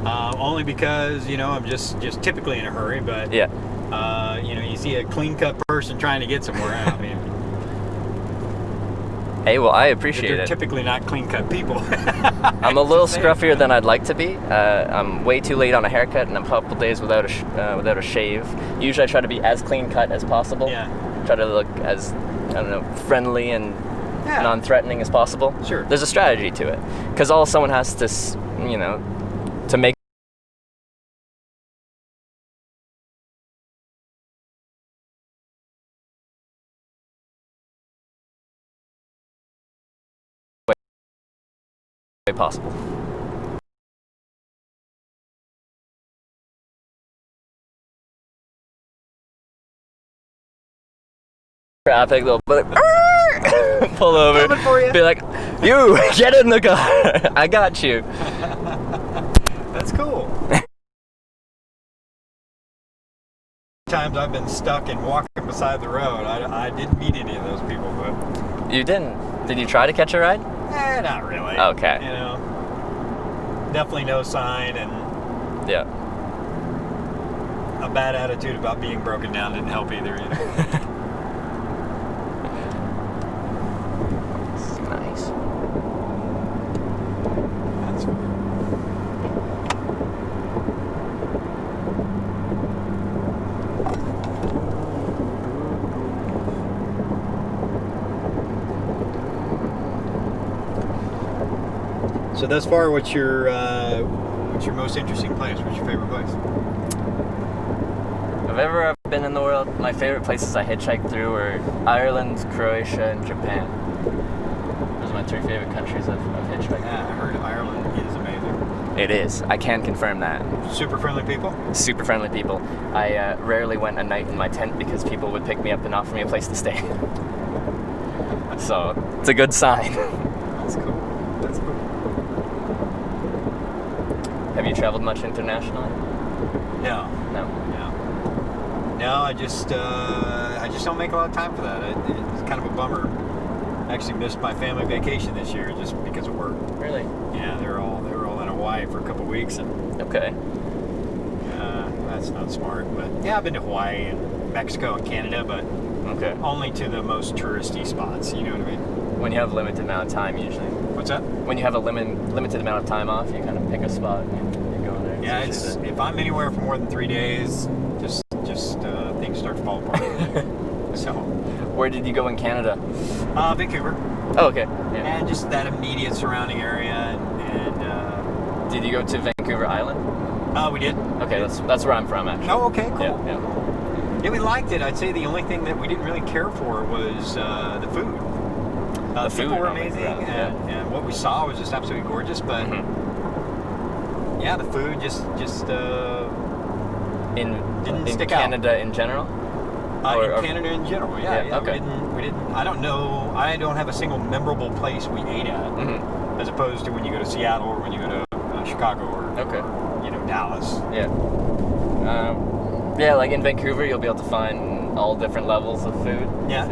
Only because I'm just typically in a hurry. But you see a clean-cut person trying to get somewhere. I mean, hey, well, I appreciate they're it. Typically not clean-cut people. I'm a little scruffier than I'd like to be. I'm way too late on a haircut, and I'm a couple days without a shave. Usually, I try to be as clean-cut as possible. Yeah. Try to look as friendly and non-threatening as possible. Sure. There's a strategy to it, because all someone has to, to make way possible. Traffic, they'll be like, pull over, Coming for you. be like, you, get in the car, I got you. That's cool. Times I've been stuck and walking beside the road. I didn't meet any of those people, but... You didn't? Did you try to catch a ride? Not really. Okay. Definitely no sign, and a bad attitude about being broken down didn't help either. Nice. That's cool. So thus far, what's your most interesting place? What's your favorite place? If ever I've been in the world, my favorite places I hitchhiked through were Ireland, Croatia, and Japan. Those are my 3 favorite countries I've hitchhiked. Yeah, I heard Ireland is amazing. It is. I can confirm that. Super friendly people? Super friendly people. I rarely went a night in my tent because people would pick me up and offer me a place to stay. So, it's a good sign. That's cool. That's cool. Have you traveled much internationally? No. No, I just don't make a lot of time for that. It's kind of a bummer. I actually missed my family vacation this year just because of work. Really? Yeah, they were all in Hawaii for a couple of weeks, and okay. That's not smart. But yeah, I've been to Hawaii and Mexico and Canada, but only to the most touristy spots. You know what I mean? When you have a limited amount of time, usually. What's that? When you have a limited amount of time off, you kind of pick a spot and you go there. Yeah, if I'm anywhere for more than 3 days, just things start to fall apart. So, where did you go in Canada? Vancouver. Oh, okay. Yeah. And just that immediate surrounding area, and Did you go to Vancouver Island? We did. Okay, that's where I'm from, actually. Oh, okay, cool. Yeah. Yeah, we liked it. I'd say the only thing that we didn't really care for was the food. The food, people were oh my amazing, God, and what we saw was just absolutely gorgeous. But yeah, the food just didn't stick out. In Canada in general? In Canada in general, yeah. Okay. We didn't. I don't know. I don't have a single memorable place we ate at, as opposed to when you go to Seattle or when you go to Chicago or Dallas. Yeah. Yeah, like in Vancouver, you'll be able to find all different levels of food. Yeah.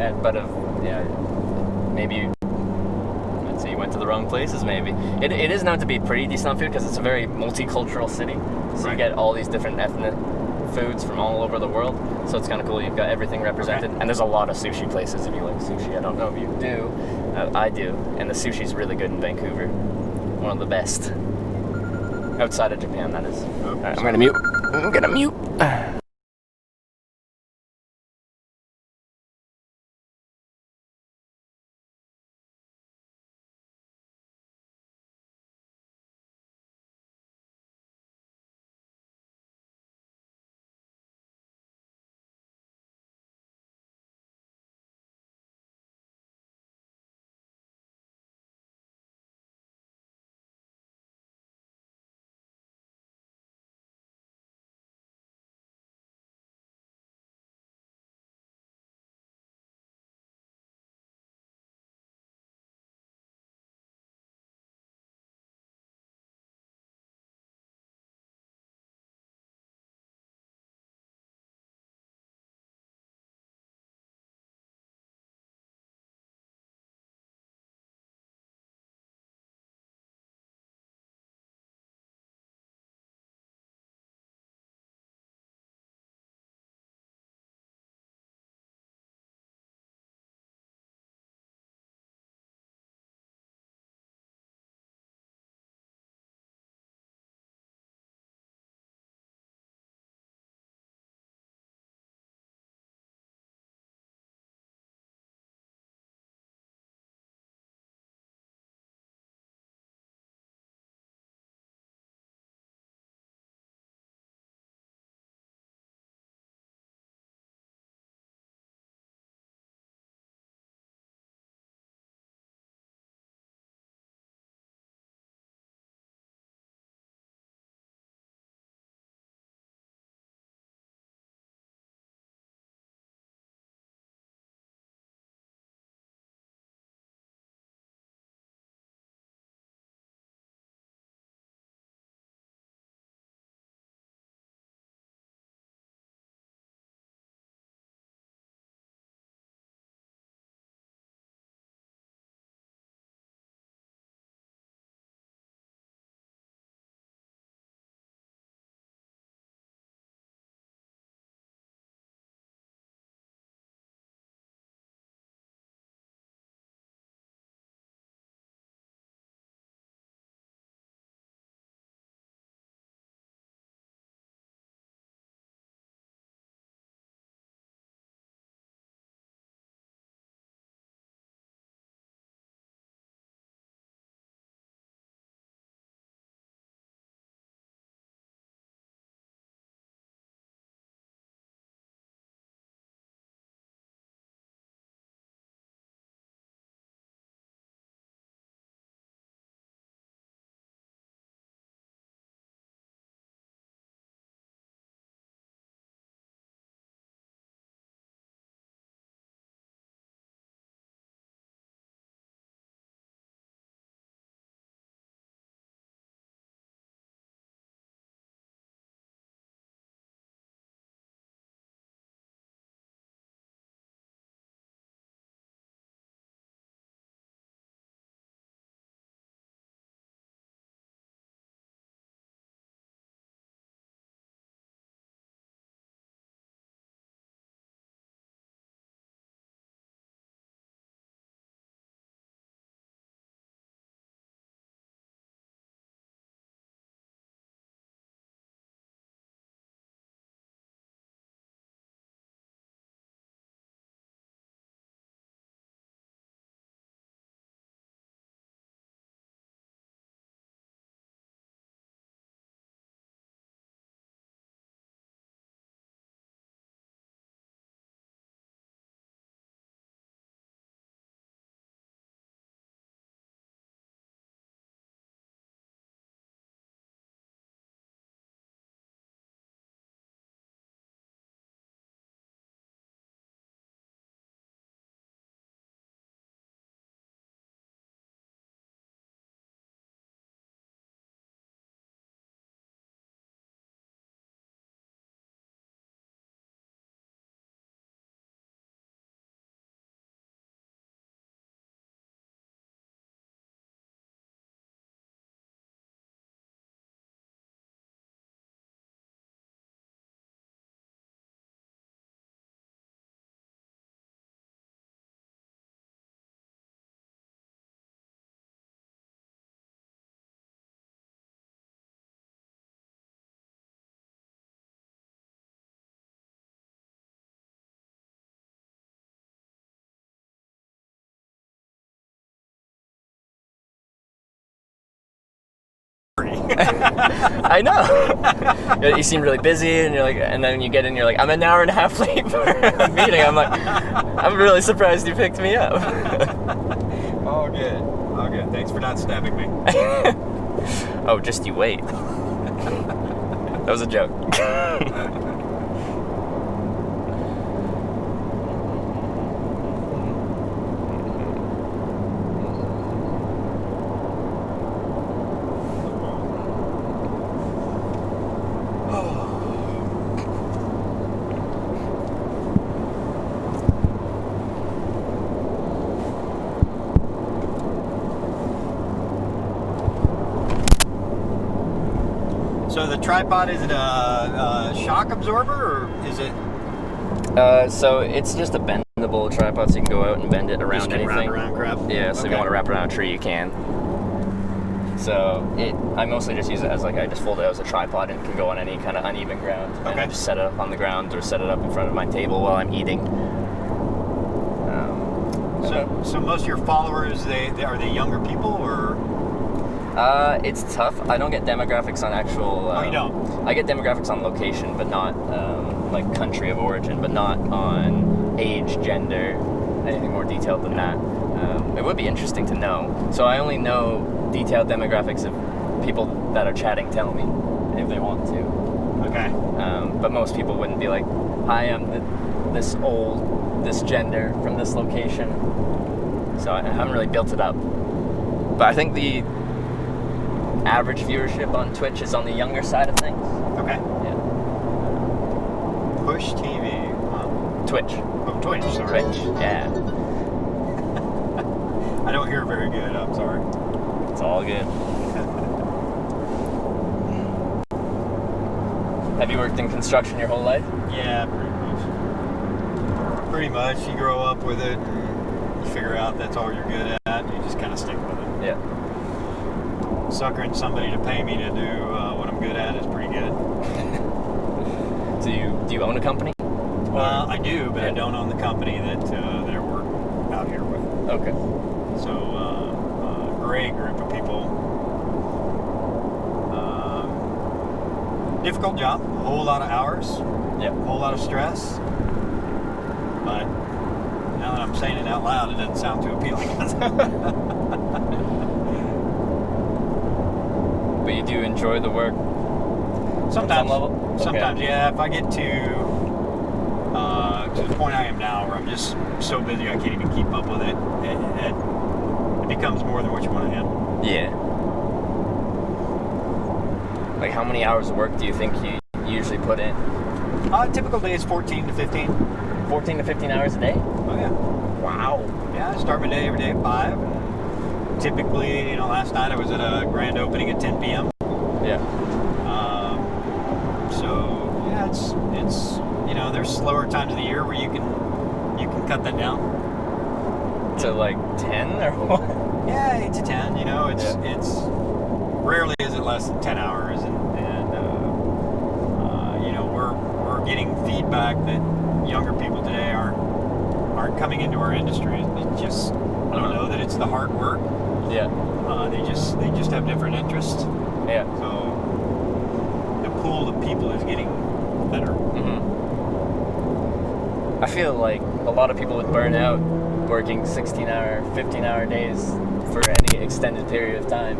Maybe. I'd say you went to the wrong places. Maybe it is known to be pretty decent on food because it's a very multicultural city. So you get all these different ethnic foods from all over the world. So it's kind of cool. You've got everything represented, and there's a lot of sushi places if you like sushi. I don't know if you do. I do, and the sushi's really good in Vancouver. One of the best. Outside of Japan, that is. Right, I'm gonna mute. I know. You seem really busy, and you're like, and then you get in, you're like, I'm an hour and a half late for a meeting. I'm like, I'm really surprised you picked me up. All good. All good. Thanks for not stabbing me. Oh, just you wait. That was a joke. So the tripod, is it a shock absorber, or is it? So it's just a bendable tripod, so you can go out and bend it around anything. Wrap around crap. Yeah, so if you want to wrap around a tree, you can. So I mostly just use it as I just fold it out as a tripod and can go on any kind of uneven ground. Okay. And I just set it up on the ground or set it up in front of my table while I'm eating. So most of your followers, are they younger people, or? It's tough. I don't get demographics on actual. Oh, you don't? I get demographics on location, but not like country of origin, but not on age, gender, anything more detailed than that. It would be interesting to know. So I only know detailed demographics of people that are chatting tell me if they want to. Okay. But most people wouldn't be like, "Hi, I'm this old, this gender from this location." So I haven't really built it up. But I think the average viewership on Twitch is on the younger side of things. Okay. Yeah. Push TV. Twitch. Oh, Twitch. Sorry. Twitch. Yeah. I don't hear very good. I'm sorry. It's all good. Have you worked in construction your whole life? Yeah, pretty much. Pretty much. You grow up with it, and you figure out that's all you're good at. You just kind of stick with it. Yeah. Suckering somebody to pay me to do what I'm good at is pretty good. So do you own a company? Well, I do, but I don't own the company that I work out here with. Okay. So, great group of people. Difficult job, a whole lot of hours, Yeah. a whole lot of stress. But now that I'm saying it out loud, it doesn't sound too appealing. But you do enjoy the work? Sometimes. At some level? Okay. Sometimes, yeah. If I get to the point I am now, where I'm just so busy I can't even keep up with it, it becomes more than what you want to handle. Yeah. Like, how many hours of work do you think you usually put in? Typical day is 14 to 15. 14 to 15 hours a day? Oh, yeah. Wow. Yeah, I start my day every day at 5. And typically, last night I was at a grand opening at 10 p.m. Yeah. So, yeah, it's there's slower times of the year where you can cut that down. To like 10 or what? Yeah, 8 to 10. It's rarely is it less than 10 hours, and we're getting feedback that younger people today aren't coming into our industry. It just I don't know that it's the hard work. Yeah. They just have different interests. Yeah. So the pool of people is getting better. Mm-hmm. I feel like a lot of people would burn out working 16-hour, 15-hour days for any extended period of time.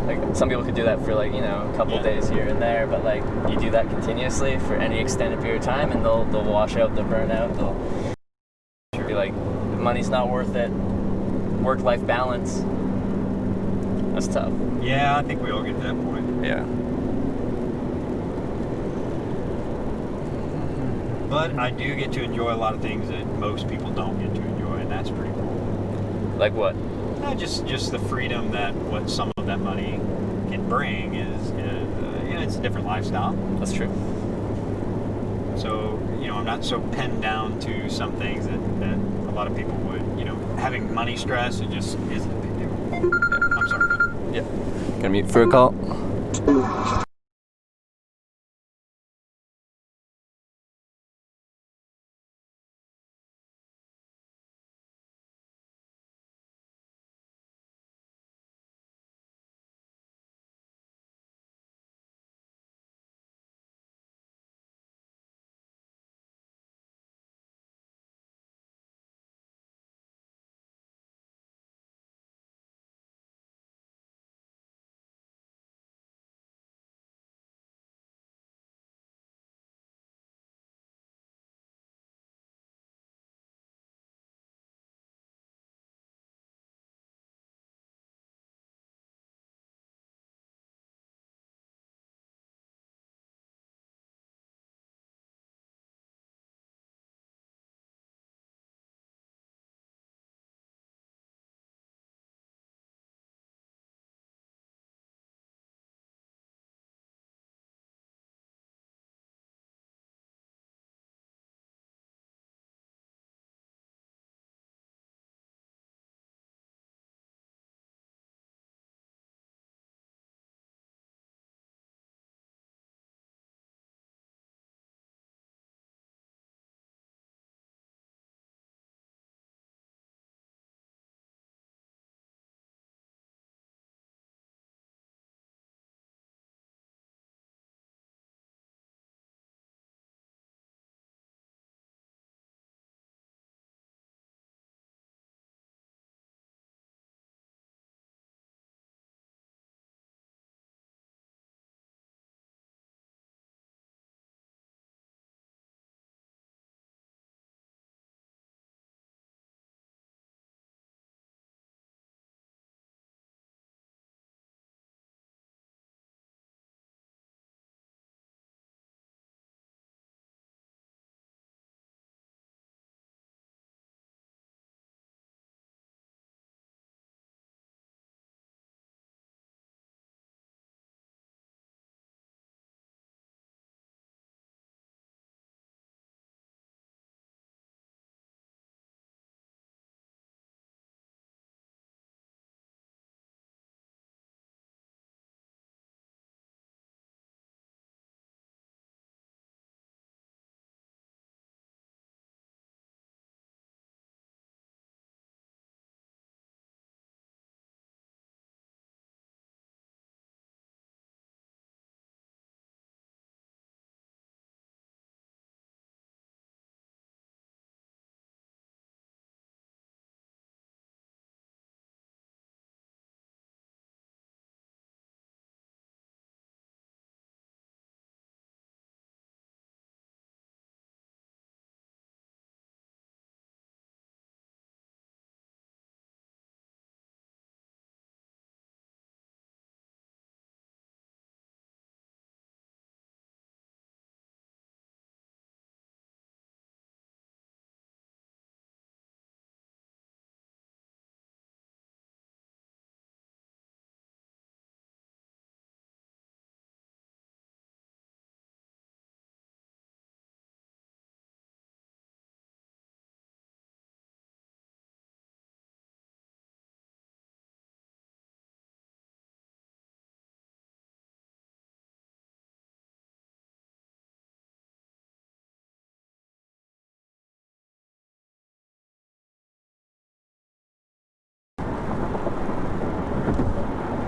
Like, some people could do that for a couple days here and there, but you do that continuously for any extended period of time, and they'll wash out the burnout. They'll be like, money's not worth it. Work-life balance. That's tough. Yeah, I think we all get to that point. Yeah. But I do get to enjoy a lot of things that most people don't get to enjoy, and that's pretty cool. Like what? Just the freedom that what some of that money can bring is it's a different lifestyle. That's true. So I'm not so pinned down to some things that a lot of people would. Having money stress, it just isn't a big deal. Yeah, I'm sorry. Yeah. Gonna mute for a call.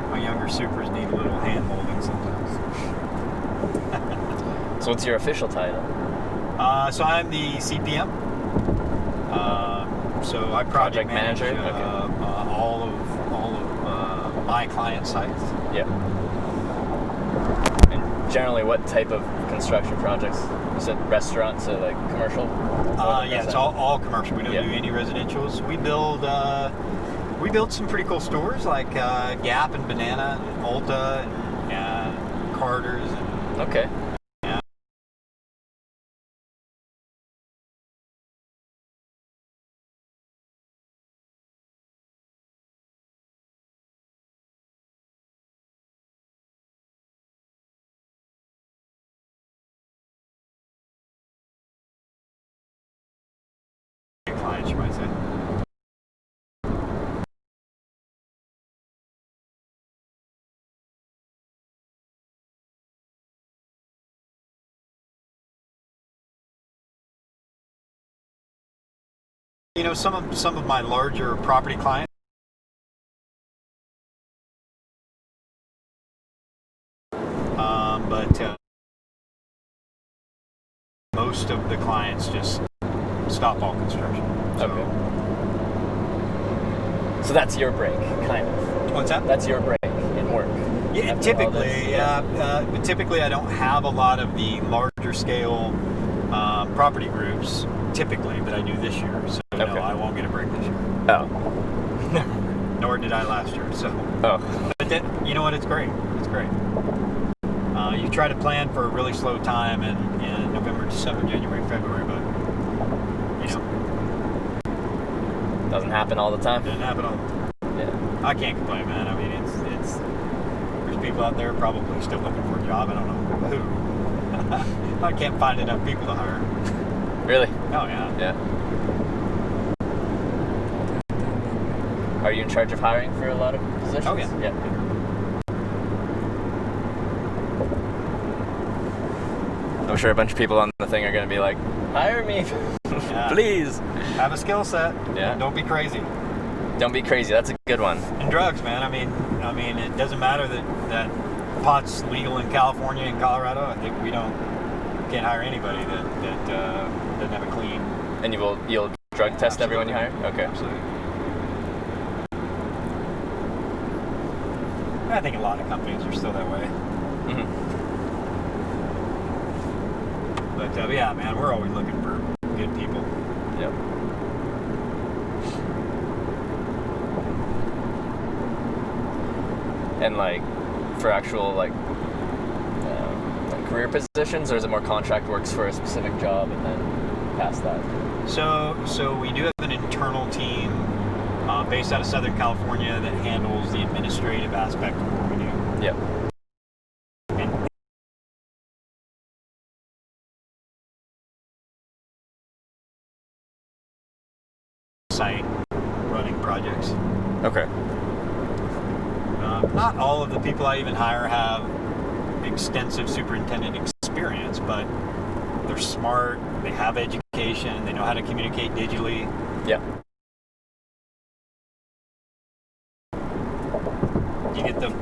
my younger supers need a little hand holding sometimes. So what's your official title? So I'm the CPM. So I project manage manager? all of my client sites. Yeah. And generally, what type of construction projects? You said restaurants, so like commercial? Yeah, it's all commercial. We don't do any residentials. We build some pretty cool stores like Gap and Banana, and Ulta, and Carter's. And, okay. clients, you might say. You know, some of my larger property clients. But most of the clients just stop all construction. So. Okay. So that's your break, kind of. What's that? That's your break in work. Yeah, typically, but typically I don't have a lot of the larger scale property groups. Typically, that I do this year. So no, I won't get a break this year. Oh. Nor did I last year. So. Oh. But then, you know what? It's great. It's great. You try to plan for a really slow time in November, December, January, February, but you know, doesn't happen all the time. Doesn't happen all the time. Yeah. I can't complain, man. I mean, it's there's people out there probably still looking for a job. I don't know who. I can't find enough people to hire. Really? Oh yeah. Yeah. Are you in charge of hiring for a lot of positions? Oh yeah. Yeah. I'm sure a bunch of people on the thing are going to be like, hire me, please. Have a skill set. Yeah. Don't be crazy. Don't be crazy. That's a good one. And drugs, man. I mean, it doesn't matter that pot's legal in California and Colorado. I think can't hire anybody that doesn't have a clean. And you'll drug test everyone you hire? Okay. Absolutely. I think a lot of companies are still that way. Mm-hmm. But yeah, man, we're always looking for good people. Yep. And like for actual like career positions, or is it more contract works for a specific job and then past that? So we do have an internal team based out of Southern California that handles the administrative aspect of what we do. Yep. Site running projects. Okay. Not all of the people I even hire have extensive superintendent experience, but they're smart, they have education, they know how to communicate digitally. Yeah. You get the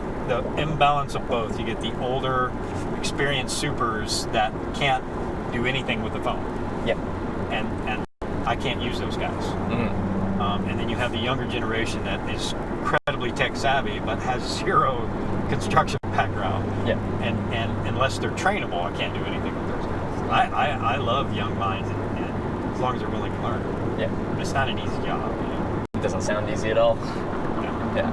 imbalance of both. You get the older, experienced supers that can't do anything with the phone. Yeah. And I can't use those guys. Mm-hmm. And then you have the younger generation that is incredibly tech savvy but has zero construction background. Yeah. And unless they're trainable, I can't do anything with those guys. I love young minds, and as long as they're willing to learn. Yeah. But it's not an easy job. You know? It doesn't sound easy at all. No. Yeah.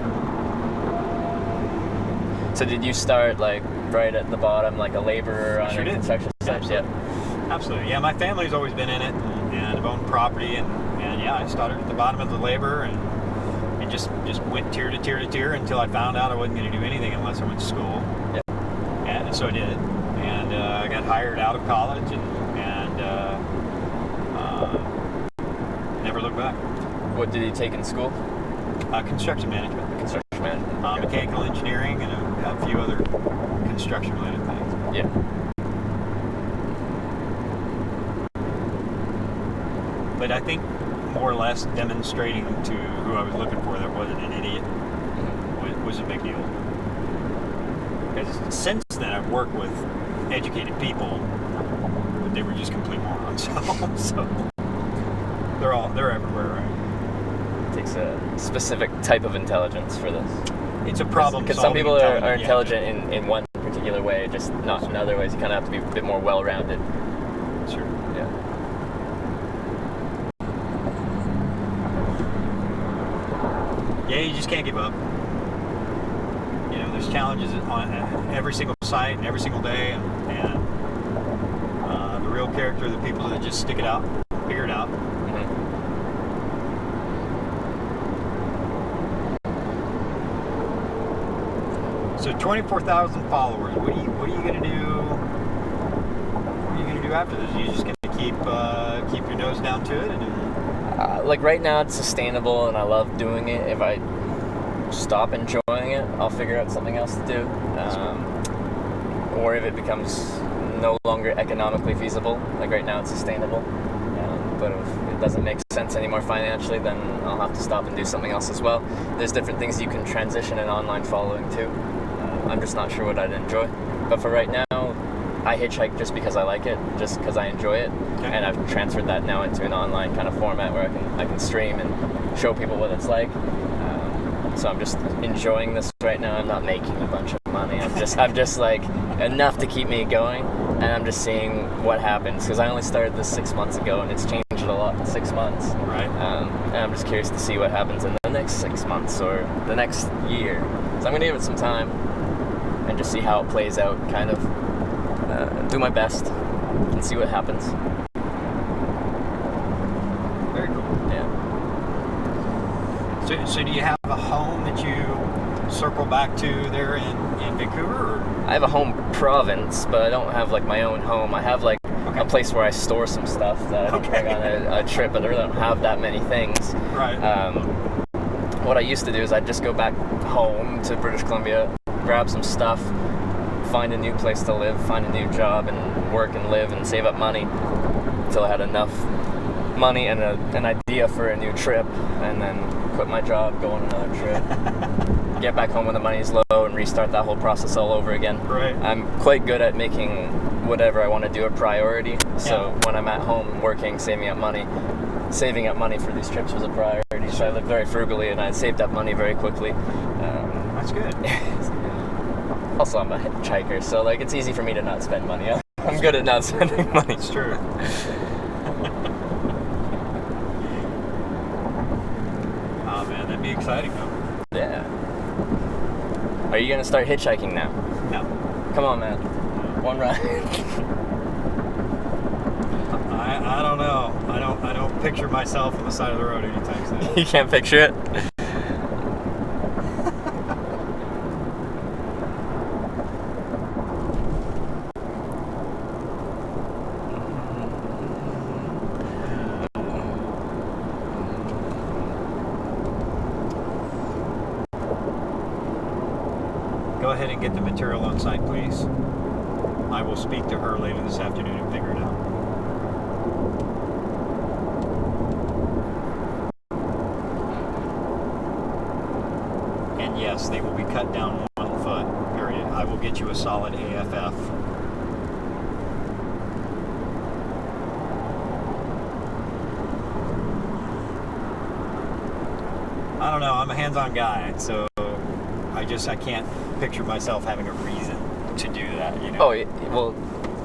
So did you start like right at the bottom, like a laborer on a construction site? Absolutely. Yeah. Absolutely. Yeah, my family's always been in it, and I've owned property, and yeah, I started at the bottom of the labor and just went tier to tier to tier until I found out I wasn't going to do anything unless I went to school. Yeah. And so I did, and I got hired out of college, and never looked back. What did you take in school? Construction management. Construction management. Mechanical engineering, and a few other construction-related things. Yeah. But I think more or less demonstrating to who I was looking for that wasn't an idiot was was a big deal. Because since then, I've worked with educated people, but they were just complete morons. So they're everywhere, right? It takes a specific type of intelligence for this. It's a problem. Because some people are intelligent yeah. in one particular way, just not in other ways. You kind of have to be a bit more well-rounded. Sure. Yeah. Yeah, you just can't give up. You know, there's challenges on every single site and every single day, and the real character are the people that just stick it out, figure it out. So 24,000 followers. What are you gonna do? What are you gonna do after this? Are you just gonna keep your nose down to it? Like right now, it's sustainable, and I love doing it. If I stop enjoying it, I'll figure out something else to do. Or if it becomes no longer economically feasible, like right now, it's sustainable. But if it doesn't make sense anymore financially, then I'll have to stop and do something else as well. There's different things you can transition an online following to. I'm just not sure what I'd enjoy. But for right now, I hitchhike just because I like it, just because I enjoy it, and I've transferred that now into an online kind of format where I can stream and show people what it's like. So I'm just enjoying this right now. I'm not making a bunch of money. I'm just like enough to keep me going, and I'm just seeing what happens because I only started this 6 months ago, and it's changed a lot in 6 months. Right. And I'm just curious to see what happens in the next 6 months or the next year. So I'm gonna give it some time and just see how it plays out. Kind of do my best and see what happens. Very cool. Yeah. So do you have a home that you circle back to there in Vancouver? Or? I have a home province, but I don't have like my own home. I have like a place where I store some stuff that I don't bring on a trip, but I really don't have that many things. Right. What I used to do is I'd just go back home to British Columbia, grab some stuff, find a new place to live, find a new job, and work and live and save up money until I had enough money and an idea for a new trip, and then quit my job, go on another trip, get back home when the money's low, and restart that whole process all over again. Right. I'm quite good at making whatever I want to do a priority. So when I'm at home working, saving up money for these trips was a priority. So I lived very frugally, and I saved up money very quickly. That's good. Also, I'm a hitchhiker, so like it's easy for me to not spend money. I'm good at not spending money. It's true. Oh man, that'd be exciting though. Yeah. Are you gonna start hitchhiking now? No. Come on, man. One ride. I don't know. I don't picture myself on the side of the road anytime soon. You can't picture it? Go ahead and get the material on site, please. I will speak to her later this afternoon and figure it out. And yes, they will be cut down 1 foot, period. I will get you a solid AFF. I don't know, I'm a hands-on guy, so I can't picture myself having a reason to do that, you know? Oh, well,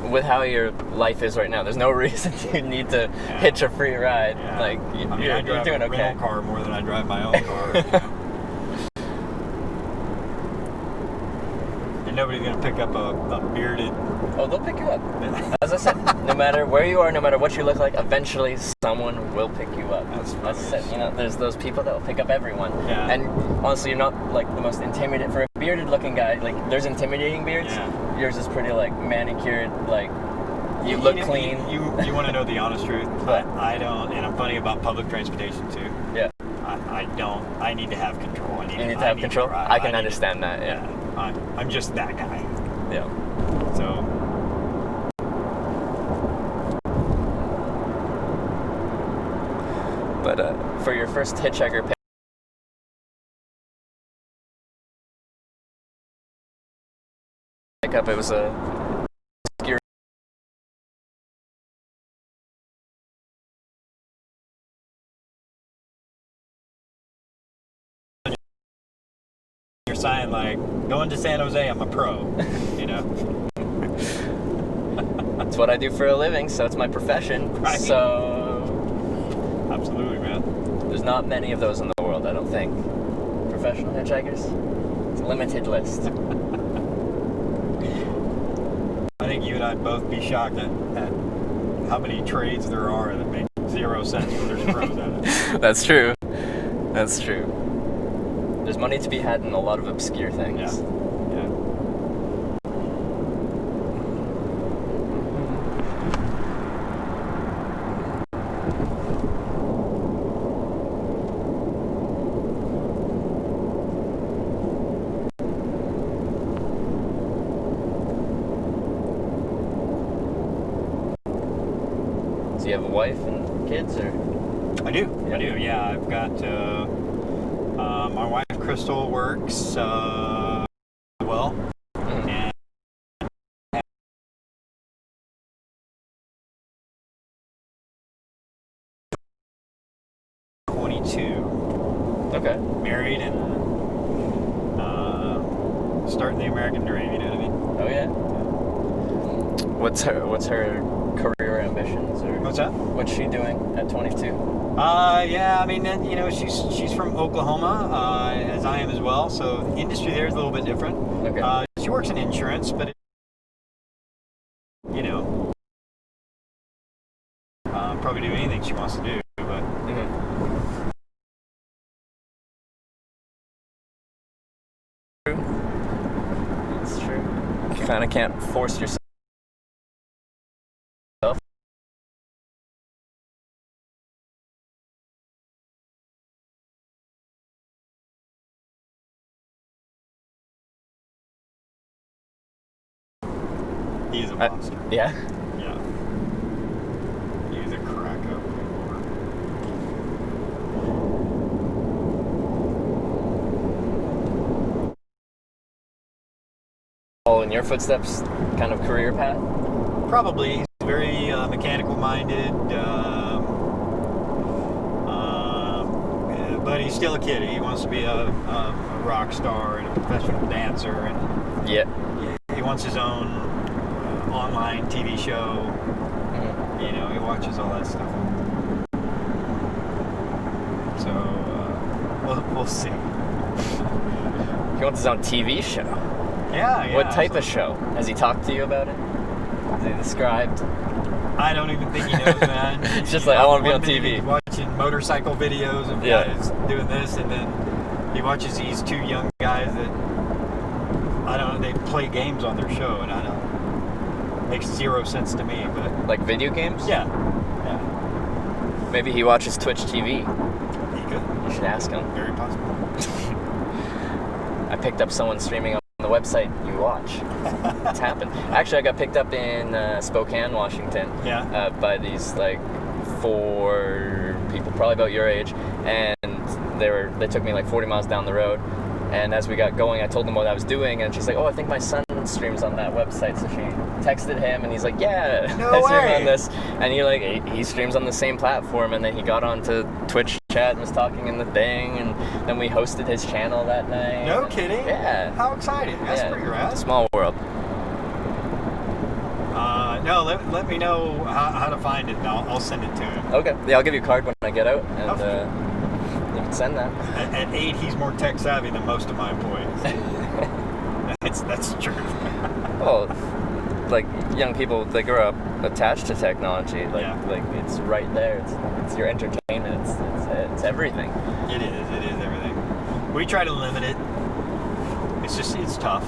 with how your life is right now, there's no reason you need to hitch a free ride. Yeah. Like, I drive doing a okay. rental car more than I drive my own car. You know? And nobody's gonna pick up a bearded. Oh, they'll pick you up. As I said, no matter where you are, no matter what you look like, eventually someone will pick you up. As I said, you know, there's those people that will pick up everyone. Yeah. And honestly, you're not like the most intimidating for a bearded-looking guy. Like, there's intimidating beards. Yeah. Yours is pretty like manicured. Like, you look clean. You want to know the honest truth? I don't, and I'm funny about public transportation too. Yeah. I don't. I need to have control. You need to have control. I can understand that. Yeah. I'm just that guy. Yeah. So. But for your first hitchhiker pickup. It was a ski. Your sign like, going to San Jose, I'm a pro, you know? It's what I do for a living, so it's my profession. Right. So Absolutely, man. there's not many of those in the world, I don't think. Professional hitchhikers? It's a limited list. I think you and I'd both be shocked at how many trades there are that make 0 sense when there's pros at it. That's true. That's true. There's money to be had in a lot of obscure things. Yeah. Do you have a wife and kids, or? I do. Yeah, I've got my wife Crystal works well, and 22. Okay. Married and starting the American dream. You know what I mean? Oh yeah. What's her career ambitions, or What's that? what's she doing at 22? Yeah, I mean, you know, she's from Oklahoma, as I am as well. So the industry there is a little bit different. Okay. She works in insurance, but you know, probably do anything she wants to do. But That's true. You kind of can't force yourself. he is a monster. Yeah. Yeah. He's a crack up. All in your footsteps, kind of career path. Probably. He's very mechanical minded, but he's still a kid. He wants to be a rock star and a professional dancer, and Yeah. he wants his own online TV show. You know, he watches all that stuff. So we'll see. He wants his own TV show. Yeah. What type of show? Has he talked to you about it? Has he described? I don't even think he knows, man. It's just like, I want to be on One minute TV. he's watching motorcycle videos of guys doing this, and then he watches these two young guys that, I don't know, they play games on their show, and I don't, makes 0 sense to me, but. Like video games? Yeah. Maybe he watches Twitch TV. He could. You should ask him. Very possible. I picked up someone streaming on the website you watch. It's happened. Actually, I got picked up in Spokane, Washington. Yeah. By these like 4 people, probably about your age, and they took me like 40 miles down the road. And as we got going, I told them what I was doing, and she's like, "Oh, I think my son streams on that website." So she texted him, and he's like, "Yeah, No I stream way. on this." And he streams on the same platform, and then he got onto Twitch chat and was talking in the thing, and then we hosted his channel that night. No kidding? Yeah. How exciting. That's pretty rad. Small world. No, let me know how to find it, and I'll send it to him. Okay. Yeah, I'll give you a card when I get out, and Okay. you can send that. At 8, he's more tech savvy than most of my employees. That's true. Well, like young people, they grow up attached to technology. Like it's right there. It's your entertainment. It's everything. It is everything. We try to limit it. It's tough.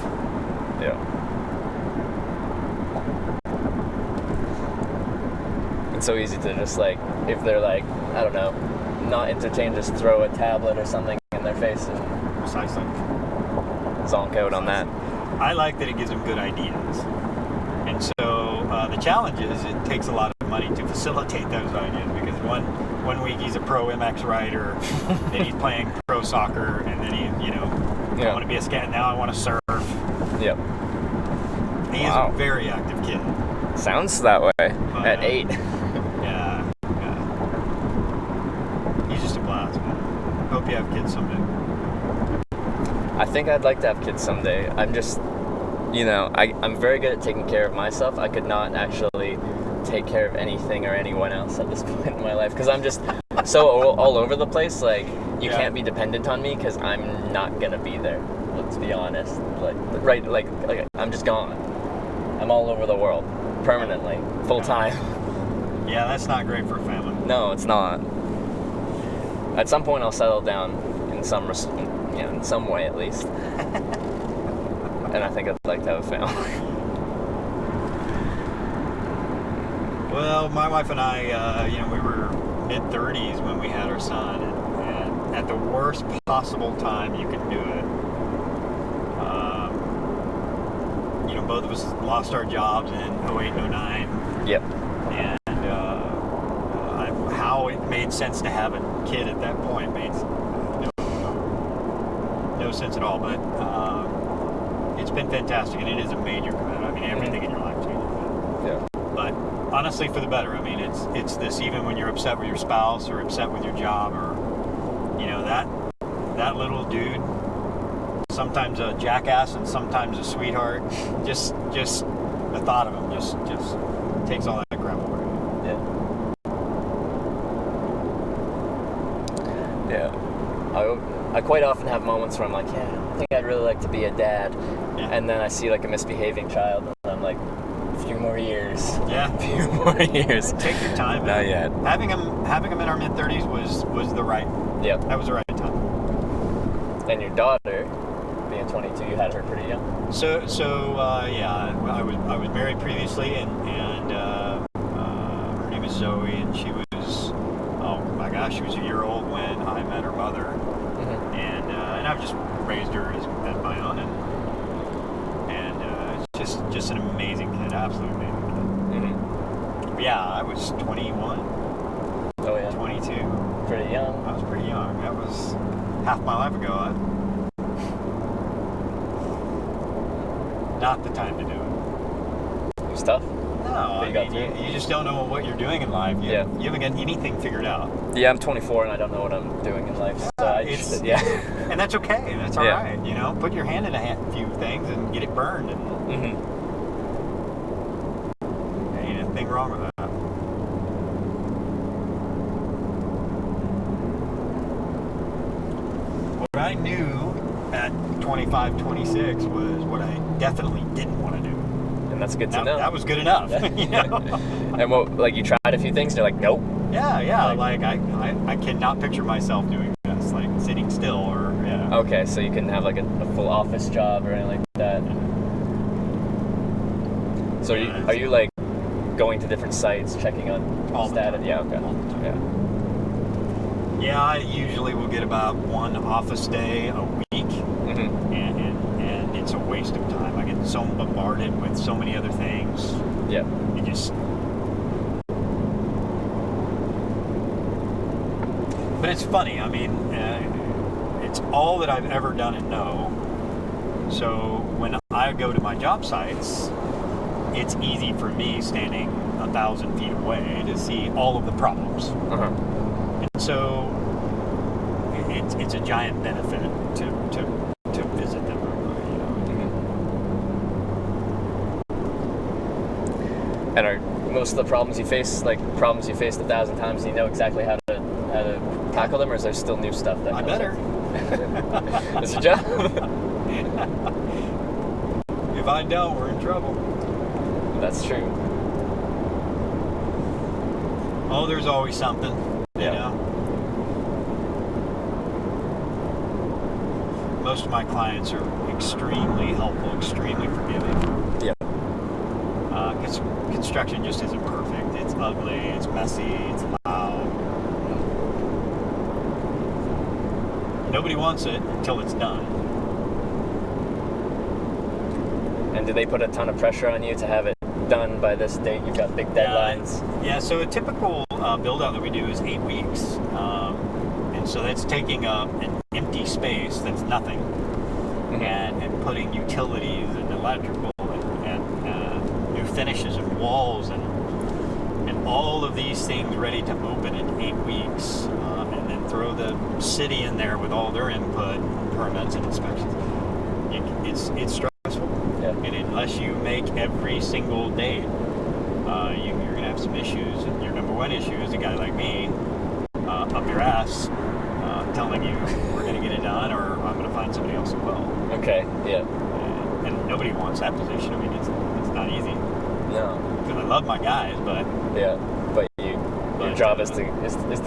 Yeah. It's so easy to just like, if they're like, I don't know, not entertained, just throw a tablet or something in their face and Precisely. zonk out on that. I like that it gives them good ideas. And so the challenge is it takes a lot of money to facilitate those ideas, because one week he's a pro MX rider, then he's playing pro soccer, and then he, I want to be a scat, now I want to surf. Yep. He is a very active kid. Sounds that way at 8. Yeah. He's just a blast, man. Hope you have kids someday. I think I'd like to have kids someday. I'm just, I'm very good at taking care of myself. I could not actually take care of anything or anyone else at this point in my life because I'm just so all over the place. Like, you can't be dependent on me because I'm not gonna be there. Let's be honest. Like I'm just gone. I'm all over the world permanently, full time. Yeah, that's not great for a family. No, it's not. At some point, I'll settle down in some way at least. And I think I'd like to have a family. Well, my wife and I, we were mid-30s when we had our son, and at the worst possible time you could do it. Both of us lost our jobs in 08 and 09. Yep. And how it made sense to have a kid at that point made no sense at all. But it's been fantastic, and it is a major commitment. I mean, everything in your life changes. Yeah. But honestly, for the better. I mean, it's this, even when you're upset with your spouse or upset with your job, or that little dude, sometimes a jackass and sometimes a sweetheart, just the thought of him just takes all that crap away. Yeah. I quite often have moments where I'm like, I think I'd really like to be a dad. Yeah. And then I see like a misbehaving child and I'm like, a few more years. Yeah. A few more years. Take your time. Not yet. Having him in our mid-30s was the right. Yeah. That was the right time. And your daughter, being 22, you had her pretty young. So yeah, I was married previously, and her name is Zoe, and she was, oh my gosh, she was a year old when I met her mother, and I've just raised her as my own, and it's just an amazing kid, absolutely amazing kid. But yeah, I was 21. Oh yeah. 22. Pretty young. I was pretty young. That was half my life ago. Not the time to do it. It was tough. No, you just don't know what you're doing in life. You haven't got anything figured out. Yeah, I'm 24 and I don't know what I'm doing in life. So and that's okay. That's all right. Put your hand in a few things and get it burned. And there ain't anything wrong with that. What I knew at 25, 26 was what I definitely didn't want to do. And that's good to know. That was good enough. And what, you tried a few things and you're like, nope. Yeah. Like I cannot picture myself doing this, like sitting still or, Okay, so you couldn't have like a full office job or anything like that. So are you like going to different sites, checking on status? Yeah, okay. Yeah, I usually will get about one office day a week, and it's a waste of time. I get so bombarded with so many other things. Yeah. You just... But it's funny, I mean, it's all that I've ever done and know. So when I go to my job sites, it's easy for me standing 1,000 feet away to see all of the problems. And so it's a giant benefit to visit them. And are most of the problems you face problems you faced 1,000 times? Do you know exactly how to tackle them, or is there still new stuff that I comes better. It's a job. If I don't, we're in trouble. That's true. Oh, there's always something. You know. Most of my clients are extremely helpful, extremely forgiving. Yeah. Construction just isn't perfect. It's ugly, it's messy, it's loud. Nobody wants it until it's done. And do they put a ton of pressure on you to have it done by this date? You've got big deadlines. Yeah, so a typical build-out that we do is 8 weeks. And so that's taking up an empty space that's nothing, and putting utilities and electrical and finishes and walls and all of these things ready to open in 8 weeks, and then throw the city in there with all their input, permits, and inspections. It's stressful. Yeah. And unless you make every single day, you're going to have some issues. And your number one issue is a guy like me up your ass telling you we're going to get it done or I'm going to find somebody else as well. Okay. Yeah. And nobody wants that position. I mean, it's not easy. No. Because I love my guys, but Yeah. But your job is to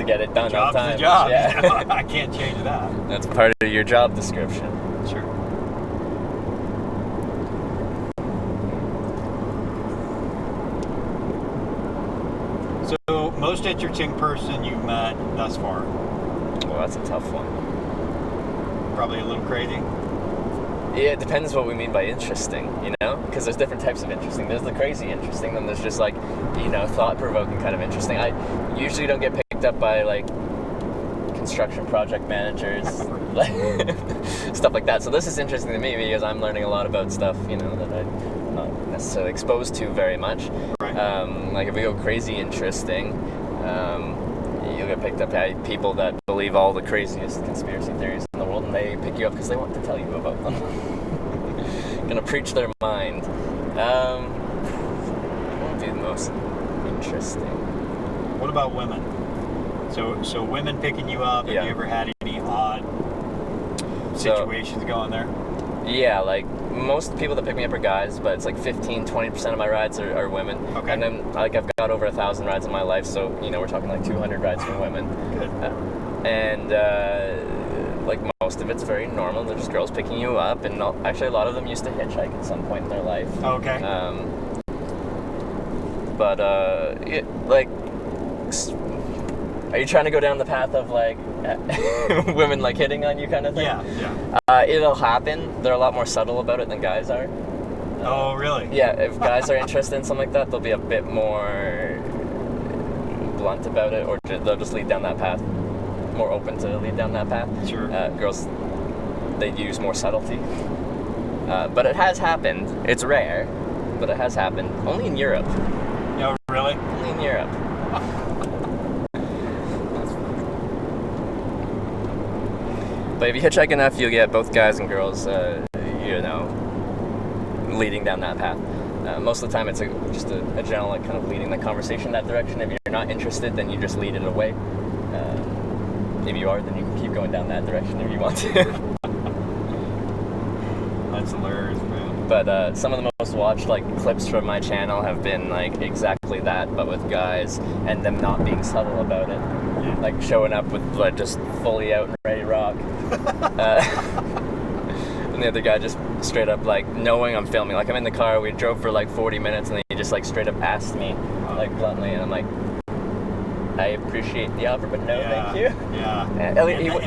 get it done on job's time. the job. Yeah. You know? I can't change that. That's part of your job description. Sure. So, most interesting person you've met thus far? Well, that's a tough one. Probably a little crazy. Yeah, it depends what we mean by interesting, you know? Because there's different types of interesting. There's the crazy interesting, then there's just like, you know, thought-provoking kind of interesting. I usually don't get picked up by like construction project managers, like stuff like that. So this is interesting to me because I'm learning a lot about stuff, you know, that I'm not necessarily exposed to very much. Right. Like if we go crazy interesting, you'll get picked up by people that believe all the craziest conspiracy theories in the world, and they pick you up because they want to tell you about them. Gonna preach their mind. What would be the most interesting? What about women? So women picking you up, have you ever had any odd situations going there? Yeah, like most people that pick me up are guys, but it's like 15-20% of my rides are women. Okay. And then like I've got over 1,000 rides in my life, so you know we're talking like 200 rides from women. Good. Like most of it's very normal. They're just girls picking you up, and actually a lot of them used to hitchhike at some point in their life. Okay. Like, are you trying to go down the path of like women like hitting on you kind of thing? Yeah. It'll happen. They're a lot more subtle about it than guys are. Oh, really? Yeah, if guys are interested in something like that, they'll be a bit more blunt about it, or they'll just lead down that path, more open to lead down that path. Sure. Girls, they use more subtlety. But it has happened. It's rare, but it has happened. Only in Europe. Oh, really? Only in Europe. But if you hitchhike enough, you'll get both guys and girls, you know, leading down that path. Most of the time, it's just a general like, kind of leading the conversation that direction. If you're not interested, then you just lead it away. If you are, then you can keep going down that direction if you want to. That's hilarious, man. But some of the most watched like clips from my channel have been like exactly that, but with guys, and them not being subtle about it. Yeah. Like showing up with like just fully out and ready to rock. And the other guy just straight up like knowing I'm filming. Like I'm in the car, we drove for like 40 minutes, and then he just like straight up asked me like bluntly, and I'm like, I appreciate the offer, but no, thank you. Yeah. And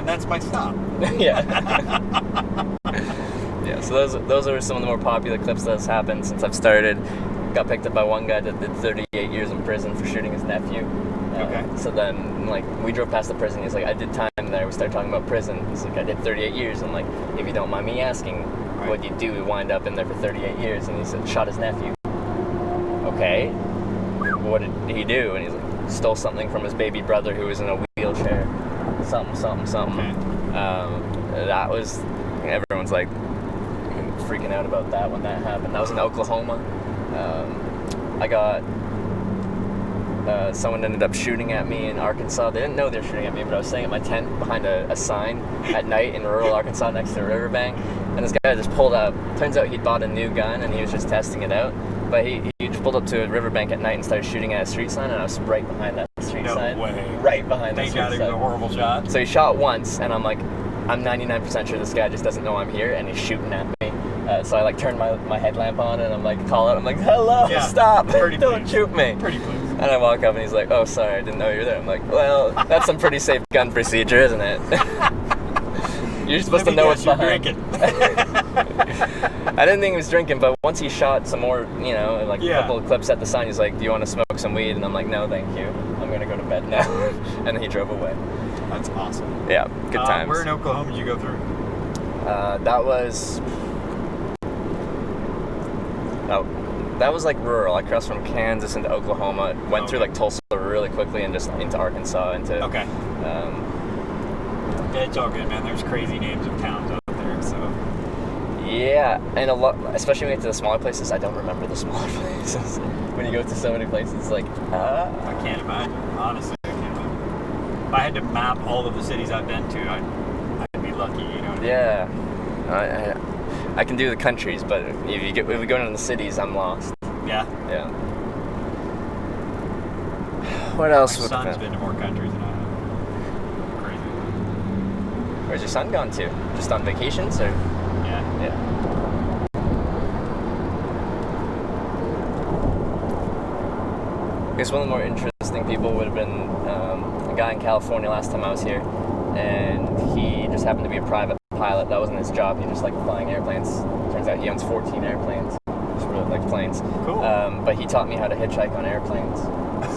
that's my stop. Yeah. Yeah. So those are some of the more popular clips that's happened since I've started. Got picked up by one guy that did 38 years in prison for shooting his nephew. Okay. So then, like, we drove past the prison. He's like, I did time there. We started talking about prison. He's like, I did 38 years. I'm like, if you don't mind me asking, what'd you do? We wind up in there for 38 years. And he said, shot his nephew. Okay. What did he do? And he's like, stole something from his baby brother who was in a wheelchair. Something. Okay. That was, everyone's like freaking out about that when that happened. That was in Oklahoma. I got someone ended up shooting at me in Arkansas. They didn't know they were shooting at me, but I was staying at my tent behind a sign at night in rural Arkansas next to a riverbank, and this guy just pulled up. Turns out he'd bought a new gun and he was just testing it out, but he just pulled up to a riverbank at night and started shooting at a street sign, and I was right behind that street sign. No way. Right behind the Thank street God sign. it was a horrible shot. So he shot once, and I'm like, I'm 99% sure this guy just doesn't know I'm here, and he's shooting at me. So I like turned my headlamp on, and I'm like, call out. I'm like, hello, stop, don't shoot me. Pretty please. And I walk up, and he's like, oh, sorry, I didn't know you were there. I'm like, well, that's some pretty safe gun procedure, isn't it? You're supposed to know what's behind. Drinking. I didn't think he was drinking, but once he shot some more, you know, like a couple of clips at the sign, he's like, do you want to smoke some weed? And I'm like, no, thank you. I'm going to go to bed now. And then he drove away. That's awesome. Yeah, good times. Where in Oklahoma did you go through? That was That was like rural. I crossed from Kansas into Oklahoma, went through like Tulsa really quickly, and just into Arkansas, into. Okay. Yeah, it's all good, man. There's crazy names of towns out there, so. Yeah, and a lot, especially when you get to the smaller places. I don't remember the smaller places. When you go to so many places, like. I can't imagine. Honestly, I can't imagine. If I had to map all of the cities I've been to, I'd be lucky, you know. Yeah. I can do the countries, but if we go into the cities, I'm lost. Yeah. Yeah. What else? My son's been to more countries than I have. Crazy. Where's your son gone to? Just on vacations, or? Yeah. Yeah. I guess one of the more interesting people would have been a guy in California last time I was here, and he just happened to be a private pilot. That wasn't his job. He just liked flying airplanes. Turns out he owns 14 airplanes. Just really likes planes. Cool. But he taught me how to hitchhike on airplanes.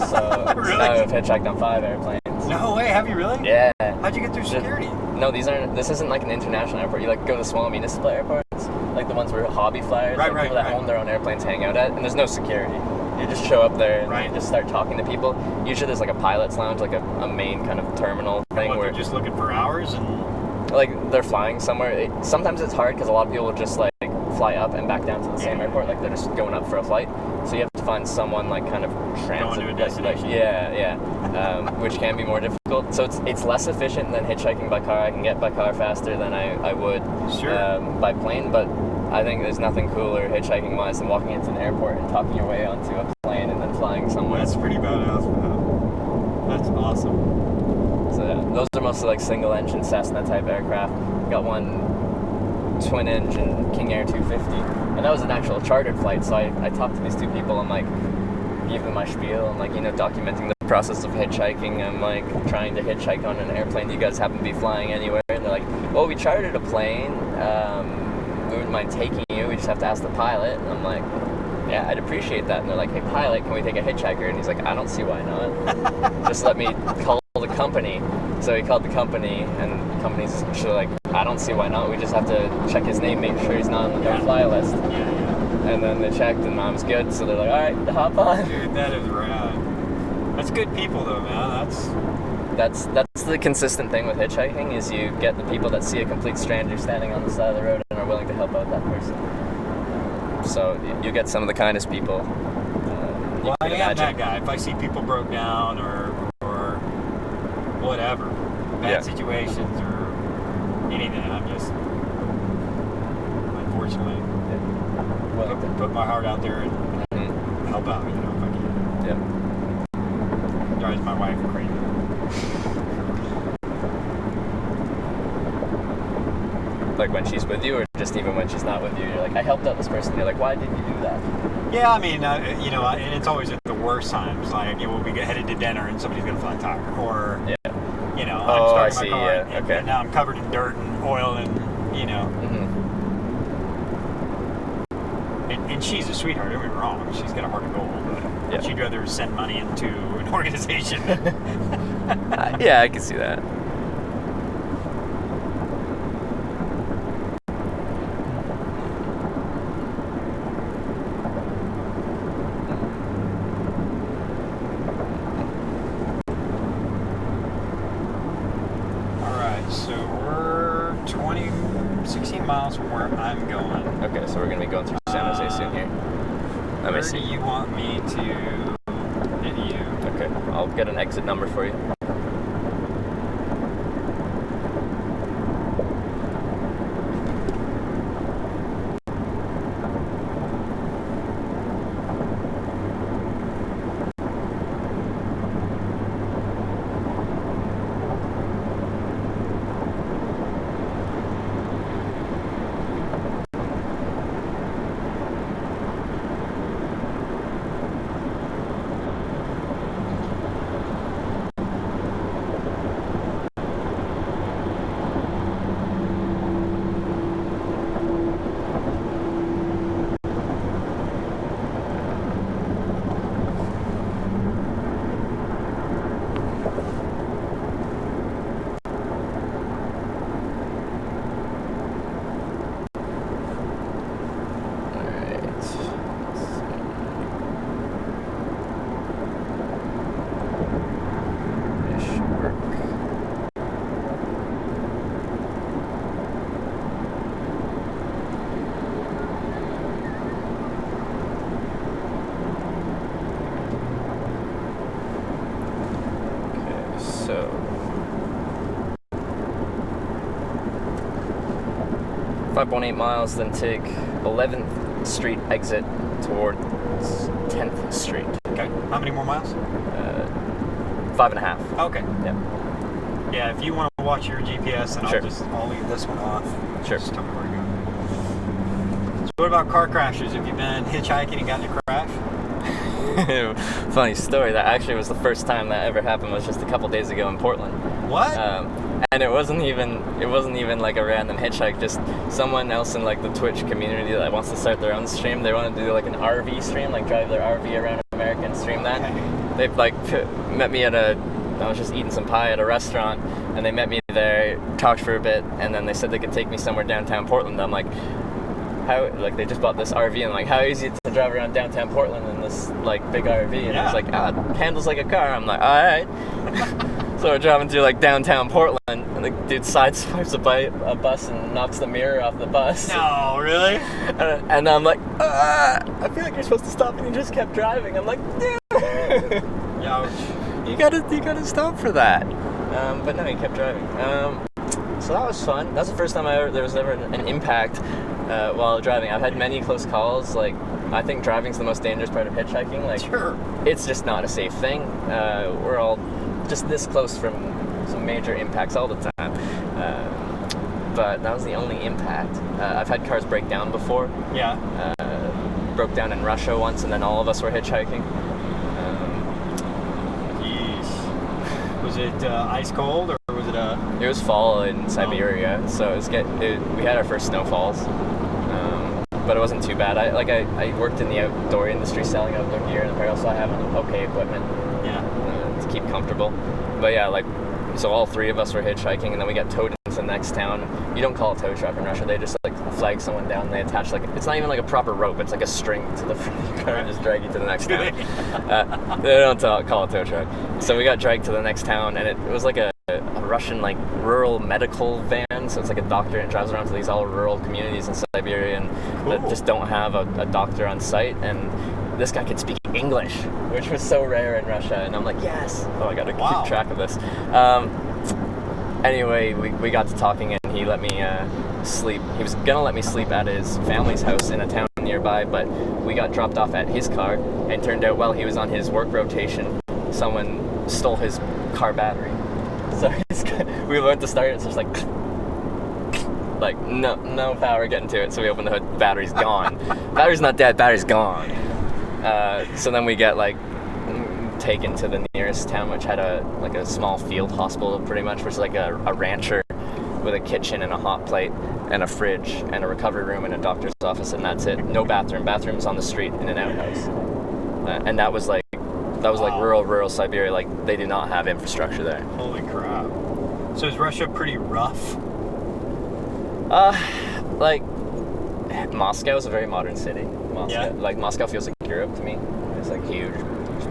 So Really? I've hitchhiked on 5 airplanes. No way, have you really? Yeah. How'd you get through security? No, this isn't like an international airport. You like go to small municipal airports, like the ones where hobby flyers, Right, like people that own their own airplanes hang out at, and there's no security. You just show up there and you just start talking to people. Usually there's like a pilot's lounge, like a main kind of terminal thing What, where they're just looking for hours and. like they're flying somewhere. Sometimes it's hard because a lot of people will just like fly up and back down to the same airport, like they're just going up for a flight. So you have to find someone like kind of transit, Going to a destination. which can be more difficult. So it's less efficient than hitchhiking by car. I can get by car faster than I would by plane, but I think there's nothing cooler hitchhiking wise than walking into an airport and talking your way onto a plane and then flying somewhere. That's pretty badass, man. That's awesome. So yeah, those are mostly like single engine Cessna type aircraft. Got one twin engine King Air 250, and that was an actual chartered flight. So I talked to these 2 people. I'm like, give them my spiel. I'm like, documenting the process of hitchhiking. I'm like trying to hitchhike on an airplane. Do you guys happen to be flying anywhere? And they're like, well, we chartered a plane. We wouldn't mind taking you. We just have to ask the pilot. And I'm like, yeah, I'd appreciate that. And they're like, hey, pilot, can we take a hitchhiker? And he's like, I don't see why not. Just let me call the company. So he called the company, and the company's actually like, I don't see why not. We just have to check his name, make sure he's not on the no-fly list. And then they checked, and I was good. So they're like, all right, hop on. Dude, that is rad. That's good people, though, man. That's the consistent thing with hitchhiking is you get the people that see a complete stranger standing on the side of the road and are willing to help out that person. So you get some of the kindest people. Well, I am that guy. If I see people broke down or whatever, bad situations or anything, I'm just unfortunately put my heart out there and help out, if I can. Yeah. Drives my wife crazy. Like when she's with you, or just even when she's not with you, you're like, I helped out this person. You're like, why did you do that? Yeah, I mean, and it's always at the worst times. Like, we'll be headed to dinner and somebody's gonna flat tire, or I'm starting my car and now I'm covered in dirt and oil and and she's a sweetheart. Don't get me wrong, she's got a heart of gold, but she'd rather send money into an organization. Yeah, I can see that. So we're 16 miles from where I'm going. Okay, so we're going to be going through San Jose soon here. Let me see. Where do you want me to hit you? Okay, I'll get an exit number for you. 5.8 miles, then take 11th Street exit towards 10th Street. Okay. How many more miles? 5.5. Okay. Yeah. Yeah, if you want to watch your GPS, then Sure. I'll leave this one off. Sure. Just tell me where to go. So what about car crashes? Have you been hitchhiking and gotten in a crash? Funny story. That actually was the first time that ever happened. Was just a couple days ago in Portland. What? And it wasn't even like a random hitchhike. Just someone else in like the Twitch community that wants to start their own stream. They wanted to do like an RV stream, like drive their RV around America and stream that. They like met me at I was just eating some pie at a restaurant, and they met me there, talked for a bit, and then they said they could take me somewhere downtown Portland. I'm like, how? Like they just bought this RV, and like, how easy to drive around downtown Portland in this like big RV? And it's like, it handles like a car. I'm like, all right. So we're driving through like downtown Portland, and the dude sideswipes a bus and knocks the mirror off the bus. No, really? And I'm like, I feel like you're supposed to stop, and he just kept driving. I'm like, dude. Ouch. You gotta stop for that. But no, he kept driving. So that was fun. That's the first time there was ever an impact while driving. I've had many close calls. Like, I think driving's the most dangerous part of hitchhiking. Like, sure. It's just not a safe thing. We're all just this close from some major impacts all the time. But that was the only impact. I've had cars break down before. Yeah. Broke down in Russia once, and then all of us were hitchhiking. Was it ice cold, or was it It was fall in Siberia, so we had our first snowfalls, but it wasn't too bad. I worked in the outdoor industry selling outdoor gear and apparel, so I have okay equipment. To keep comfortable. But yeah, so all three of us were hitchhiking, and then we got towed into the next town. You don't call a tow truck in Russia. They just like flag someone down, and they attach it's not even like a proper rope. It's like a string to the front of the car and just drag you to the next town. They don't call a tow truck. So we got dragged to the next town, and it was like a Russian like rural medical van. So it's like a doctor, and it drives around to these all rural communities in Siberia that just don't have a doctor on site. And this guy could speak English, which was so rare in Russia, and I'm like, yes. Oh, I gotta keep track of this. Anyway, we got to talking, and he let me sleep. He was gonna let me sleep at his family's house in a town nearby, but we got dropped off at his car, and turned out while he was on his work rotation, someone stole his car battery. So we went to start it, so it's like no power getting to it. So we open the hood, battery's gone. Battery's not dead, battery's gone. So then we get taken to the nearest town, which had a small field hospital, pretty much, which is like a rancher with a kitchen and a hot plate and a fridge and a recovery room and a doctor's office, and that's it. No bathroom. Bathroom's on the street in an outhouse. And that was rural Siberia. Like, they do not have infrastructure there. Holy crap. So is Russia pretty rough? Moscow is a very modern city. Moscow feels like Europe to me. It's like huge,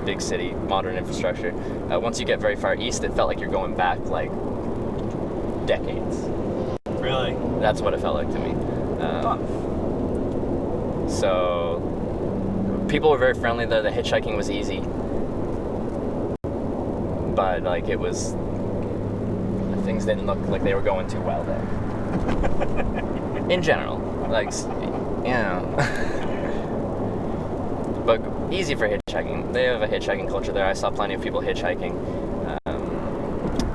big city, modern infrastructure. Once you get very far east, it felt like you're going back like decades. Really? That's what it felt like to me. So people were very friendly there. The hitchhiking was easy, but things didn't look like they were going too well there. In general, but easy for hitchhiking. They have a hitchhiking culture there. I saw plenty of people hitchhiking.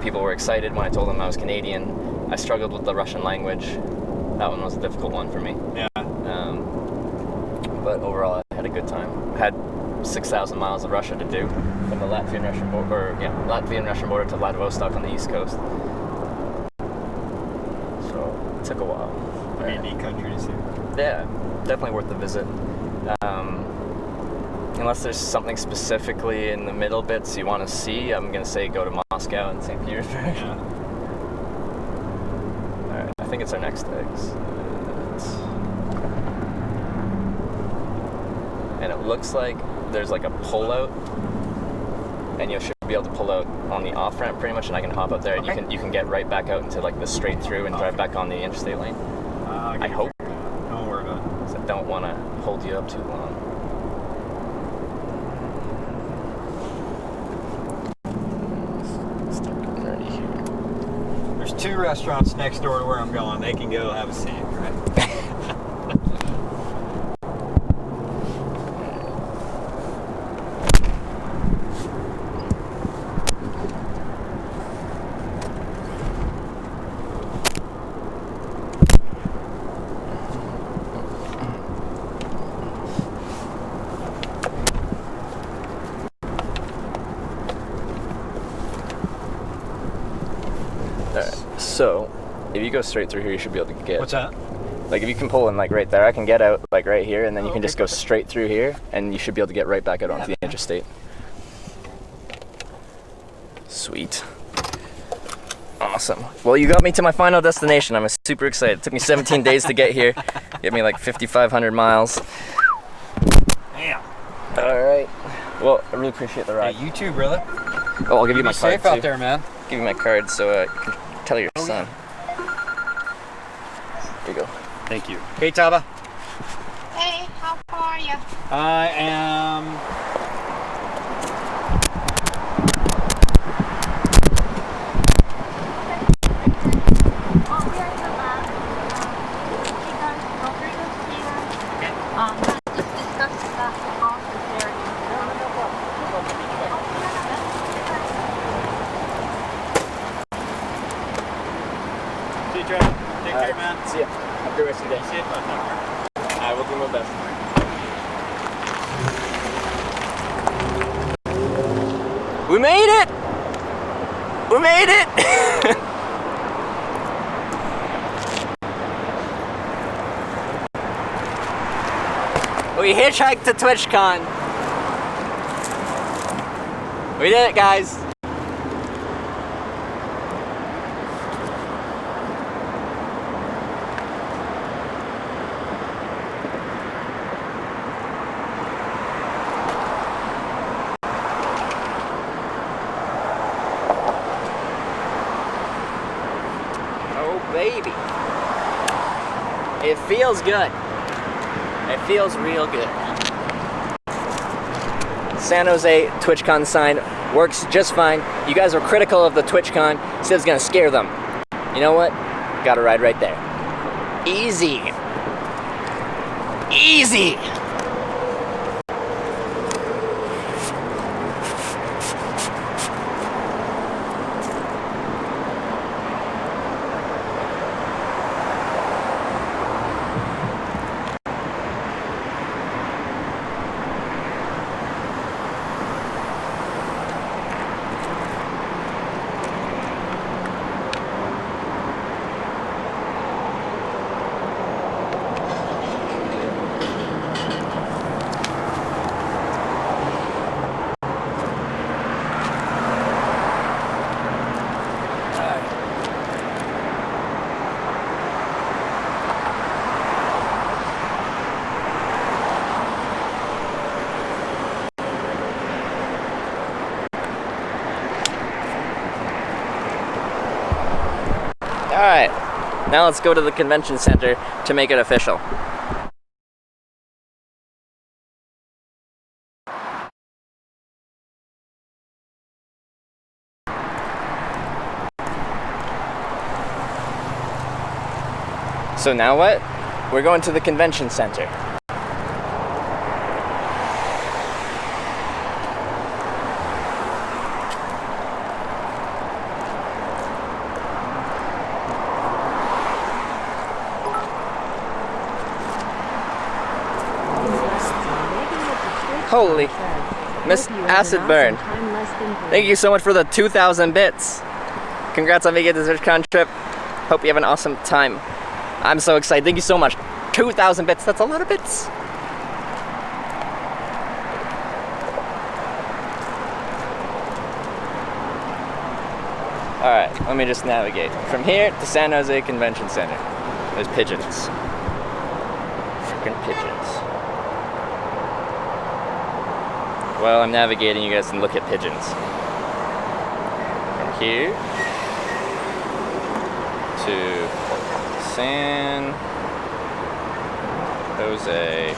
People were excited when I told them I was Canadian. I struggled with the Russian language. That one was a difficult one for me. Yeah. But overall, I had a good time. I had 6,000 miles of Russia to do, from the Latvian-Russian border to Vladivostok on the east coast. So it took a while. Pretty neat country to see. Yeah, definitely worth the visit. Unless there's something specifically in the middle bits you want to see, I'm going to say go to Moscow and St. Petersburg. Yeah. Alright, I think it's our next exit. And it looks like there's like a pull-out, and you should be able to pull out on the off-ramp pretty much, and I can hop out there, and you can get right back out into like the straight through and drive back on the interstate lane. I hope. Don't worry about it. 'Cause I don't want to hold you up too long. Start getting ready here. There's 2 restaurants next door to where I'm going. They can go have a seat, right? So, if you go straight through here, you should be able to get. What's that? Like if you can pull in like right there, I can get out like right here, and then you can just go straight through here, and you should be able to get right back out onto the interstate. Sweet. Awesome. Well, you got me to my final destination. I'm super excited. It took me 17 days to get here. Get me like 5,500 miles. Damn. All right. Well, I really appreciate the ride. Hey, you too, brother. Oh, I'll give you my Be card safe too. out there, man. Give you my card so you can tell your son. There you go. Thank you. Hey, Taba. Hey, how far are you? I am. See you, Trevor. Take care, man. See ya. Have a good rest of your day. See you. I will do my best. We made it! We made it! We hitchhiked to TwitchCon. We did it, guys. Baby. It feels good. It feels real good. San Jose TwitchCon sign works just fine. You guys were critical of the TwitchCon. Said it was gonna scare them. You know what? Got a ride right there. Easy. Easy. Alright, now let's go to the convention center to make it official. So now what? We're going to the convention center. Holy, Miss Acid Burn. Thank you so much for the 2,000 bits. Congrats on making this TwitchCon trip. Hope you have an awesome time. I'm so excited. Thank you so much. 2,000 bits. That's a lot of bits. Alright, let me just navigate. From here to San Jose Convention Center. There's pigeons. Freaking pigeons. Well, I'm navigating, you guys can look at pigeons. From here to San Jose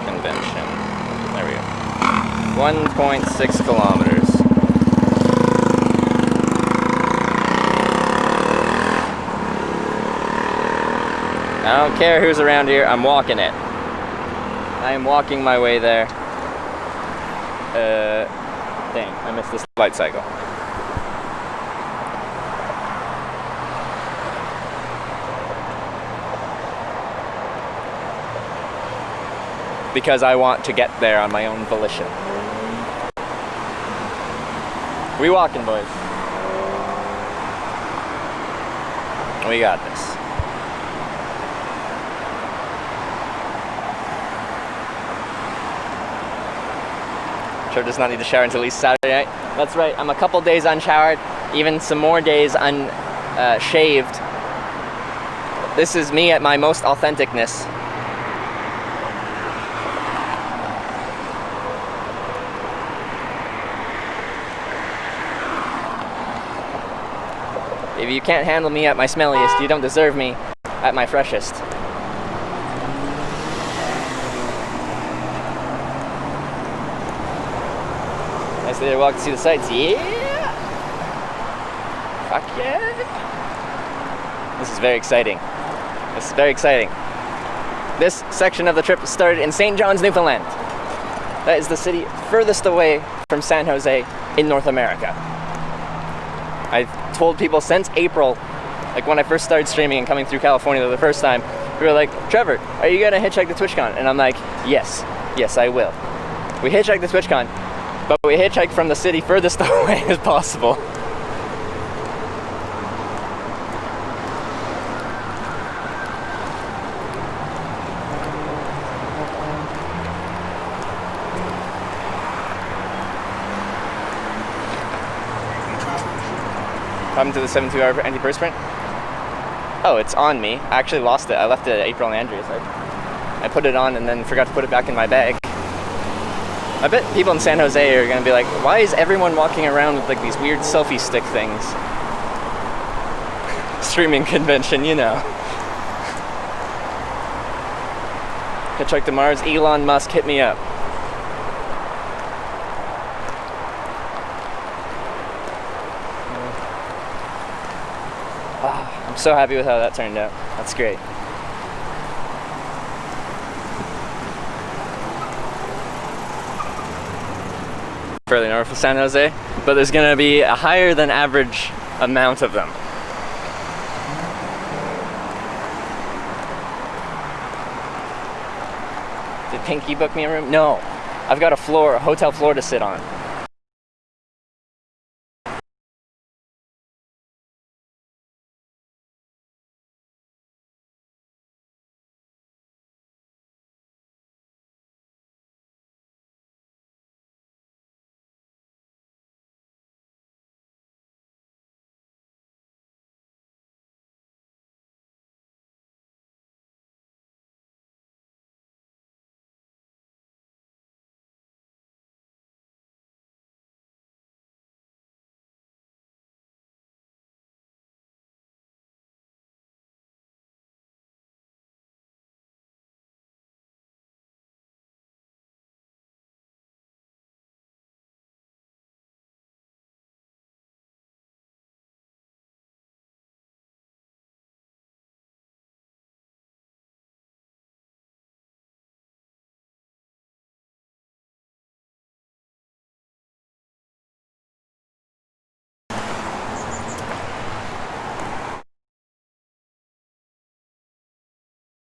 Convention. There we go. 1.6 kilometers. I don't care who's around here, I'm walking it. I am walking my way there. Dang, I missed this light cycle. Because I want to get there on my own volition. We walking, boys. We got this. Sure does not need to shower until at least Saturday night. That's right, I'm a couple days unshowered, even some more days unshaved. This is me at my most authenticness. If you can't handle me at my smelliest, you don't deserve me at my freshest. Nice day to walk to see the sights. Yeah! Fuck yeah! This is very exciting. This is very exciting. This section of the trip started in St. John's, Newfoundland. That is the city furthest away from San Jose in North America. I've told people since April, like when I first started streaming and coming through California the first time, we were like, Trevor, are you gonna hitchhike to TwitchCon? And I'm like, yes, I will. We hitchhiked to TwitchCon, but we hitchhiked from the city furthest away as possible. Come to the 72-hour antiperspirant. Oh, it's on me. I actually lost it. I left it at April and Andrea's. I put it on and then forgot to put it back in my bag. I bet people in San Jose are gonna be like, why is everyone walking around with like these weird selfie stick things? Streaming convention, you know. Hitchhike to Mars, Elon Musk, hit me up. I'm so happy with how that turned out. That's great. Fairly north of San Jose, but there's gonna be a higher than average amount of them. Did Pinky book me a room? No. I've got a hotel floor to sit on.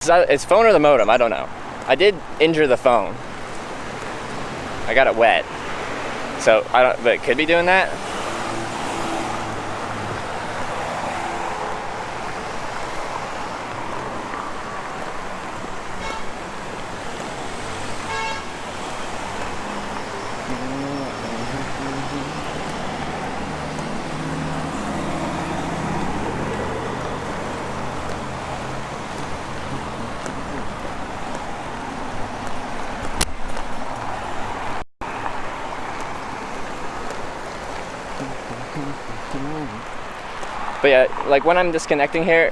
It's phone or the modem, I don't know. I did injure the phone. I got it wet. So, but it could be doing that. But yeah, like when I'm disconnecting here,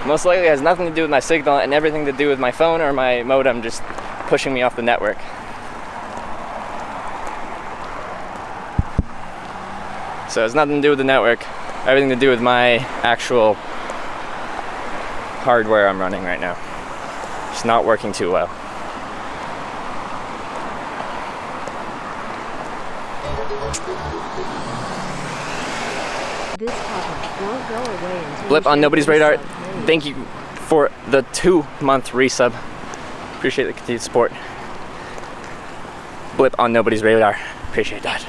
most likely it has nothing to do with my signal and everything to do with my phone or my modem just pushing me off the network. So it's nothing to do with the network, everything to do with my actual hardware I'm running right now. It's not working too well. This topic won't go away until Blip on nobody's radar. Thank you for the 2-month resub. Appreciate the continued support. Blip on nobody's radar. Appreciate that.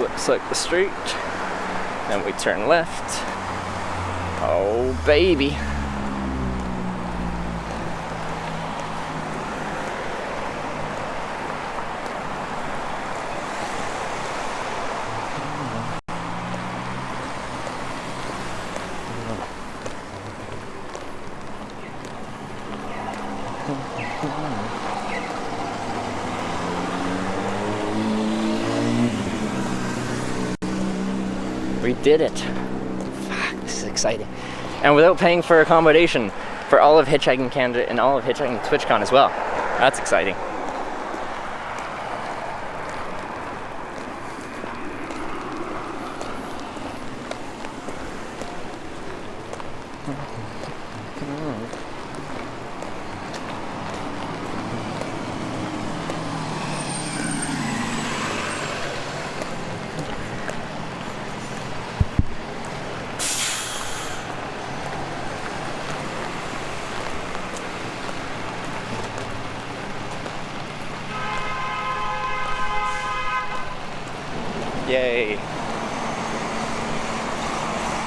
Looks like the street, and we turn left. Oh baby. We did it. Fuck, this is exciting. And without paying for accommodation for all of Hitchhiking Canada and all of Hitchhiking TwitchCon as well. That's exciting. Yay.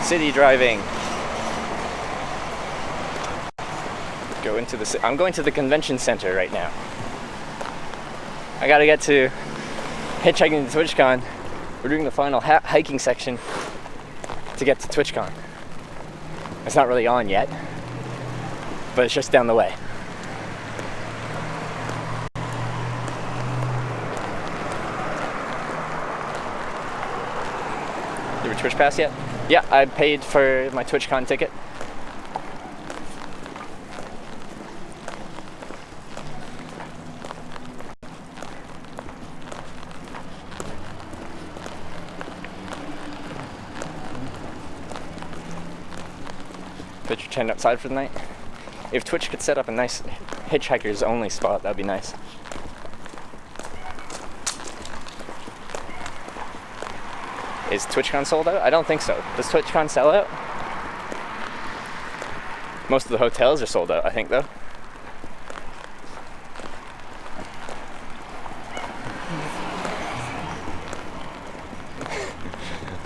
City driving. I'm going to the convention center right now. I gotta get to Hitchhiking to TwitchCon. We're doing the final hiking section to get to TwitchCon. It's not really on yet, but it's just down the way. You have a Twitch Pass yet? Yeah, I paid for my TwitchCon ticket. Put your tent outside for the night. If Twitch could set up a nice hitchhikers only spot, that'd be nice. Is TwitchCon sold out? I don't think so. Does TwitchCon sell out? Most of the hotels are sold out, I think, though.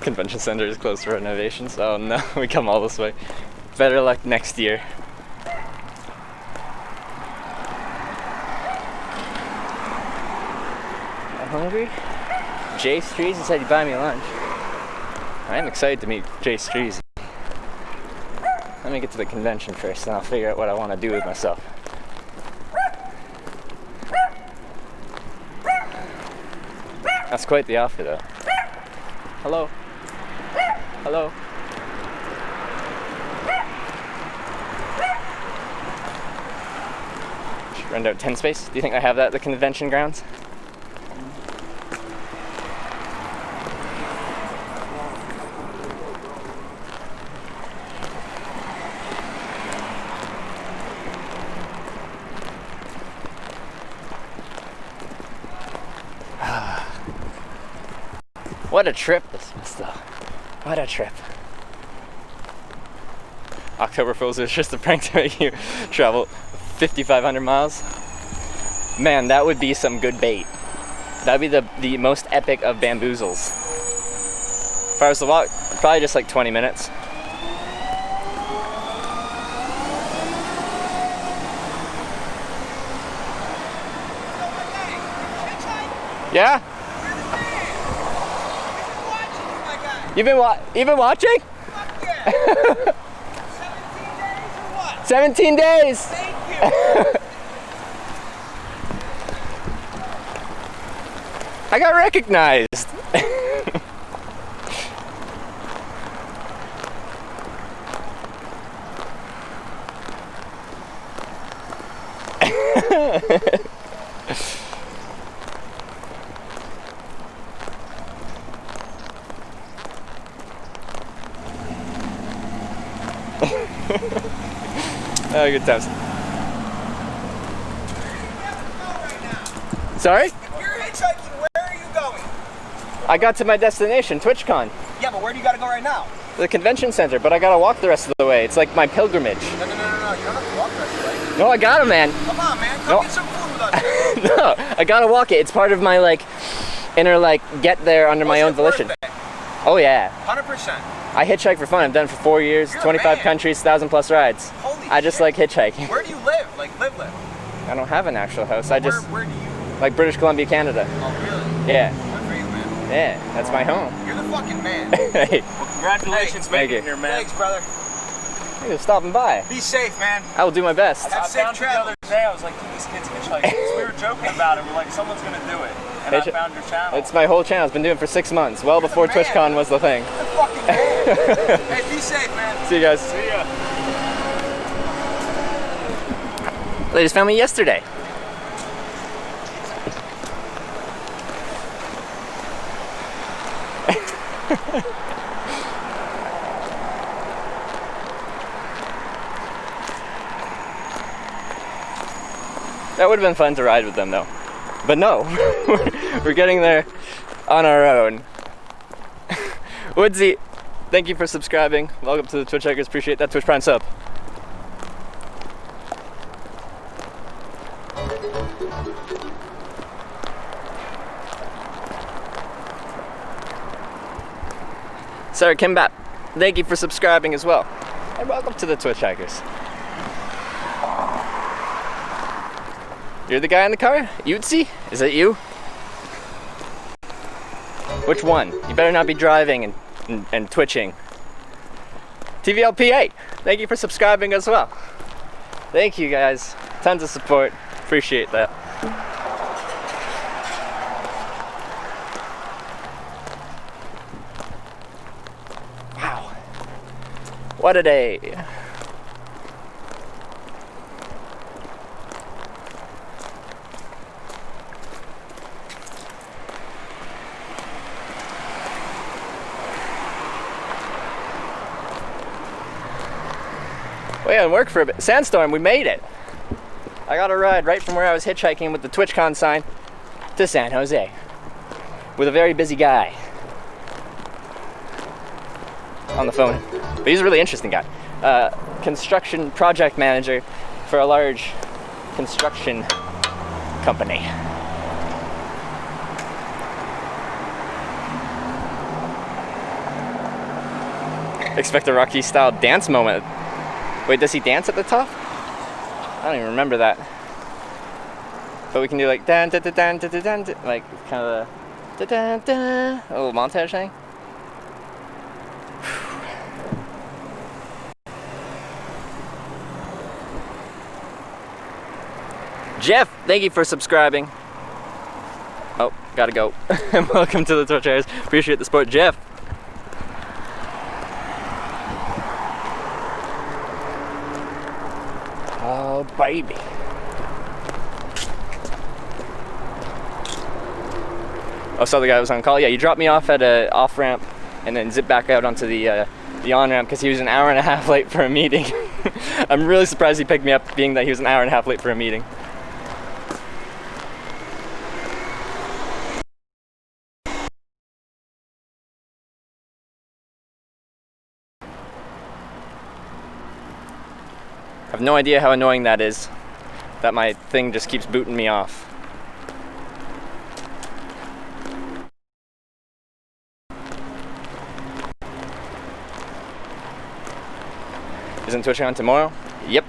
Convention center is closed for renovations. Oh no, we come all this way. Better luck next year. I'm hungry. Jay Streezy said he'd buy me lunch. I'm excited to meet Jay Streezy. Let me get to the convention first, and I'll figure out what I want to do with myself. That's quite the offer, though. Hello. Hello. Should rent out 10 space. Do you think I have that at the convention grounds? What a trip this was, though. What a trip. October Fools is just a prank to make you travel 5,500 miles. Man, that would be some good bait. That'd be the most epic of bamboozles. If I was to walk, probably just like 20 minutes. Yeah? You've been watching? Fuck yeah. 17 days. Thank you. I got recognized. Oh, good times. Sorry? If you're hitchhiking, where are you going? I got to my destination, TwitchCon. Yeah, but where do you gotta go right now? The convention center, but I gotta walk the rest of the way. It's like my pilgrimage. No. You don't have to walk that way. No, I gotta, man. Come on, man. Come No. get some food with us. No, I gotta walk it. It's part of my like inner like get there under my own volition. Oh yeah. 100%. I hitchhike for fun. I've done it for 4 years, You're a 25 man. countries, 1,000+ rides. Holy I just shit. like hitchhiking. Where do you live? Like, live? I don't have an actual house. I just Where do you? like British Columbia, Canada. Oh, really? Yeah, Good for you, man. yeah, that's my home. You're the fucking man. Hey, Congratulations, Thank you. here, man. Thanks, brother. thanks for stopping by. Be safe, man. I will do my best. Have safe travel. The other day I was like, dude, this kid's hitchhiking. So we were joking about it. We're like, someone's gonna do it. And I found your channel. It's my whole channel. It's been doing it for 6 months, well before man. TwitchCon was the thing. You're the fucking man. Hey, be safe, man. See you guys. See ya. They just found me yesterday. That would have been fun to ride with them though. But no, we're getting there on our own. Woodsy, thank you for subscribing. Welcome to the Twitch Hikers. Appreciate that Twitch Prime sub. Sarah Kimbap, thank you for subscribing as well. And welcome to the Twitch Hikers. You're the guy in the car? Yutzi? Is it you? Which one? You better not be driving and twitching. TVLP8, thank you for subscribing as well. Thank you guys. Tons of support. Appreciate that. Wow. What a day. We had to work for a bit. Sandstorm, we made it. I got a ride right from where I was hitchhiking with the TwitchCon sign to San Jose with a very busy guy on the phone. But he's a really interesting guy. Construction project manager for a large construction company. Expect a Rocky style dance moment. Wait, does he dance at the top? I don't even remember that. But we can do like dan da da dan da da dan, like kind of a da da da, a little montage thing. Jeff, thank you for subscribing. Oh, gotta go. Welcome to the Twitch Airs. Appreciate the support, Jeff. Oh, baby. Oh, so the guy was on call? Yeah, you dropped me off at a off-ramp and then zip back out onto the on-ramp because he was an hour and a half late for a meeting. I'm really surprised he picked me up being that he was an hour and a half late for a meeting. I have no idea how annoying that is, that my thing just keeps booting me off. Isn't Twitch on tomorrow? Yep.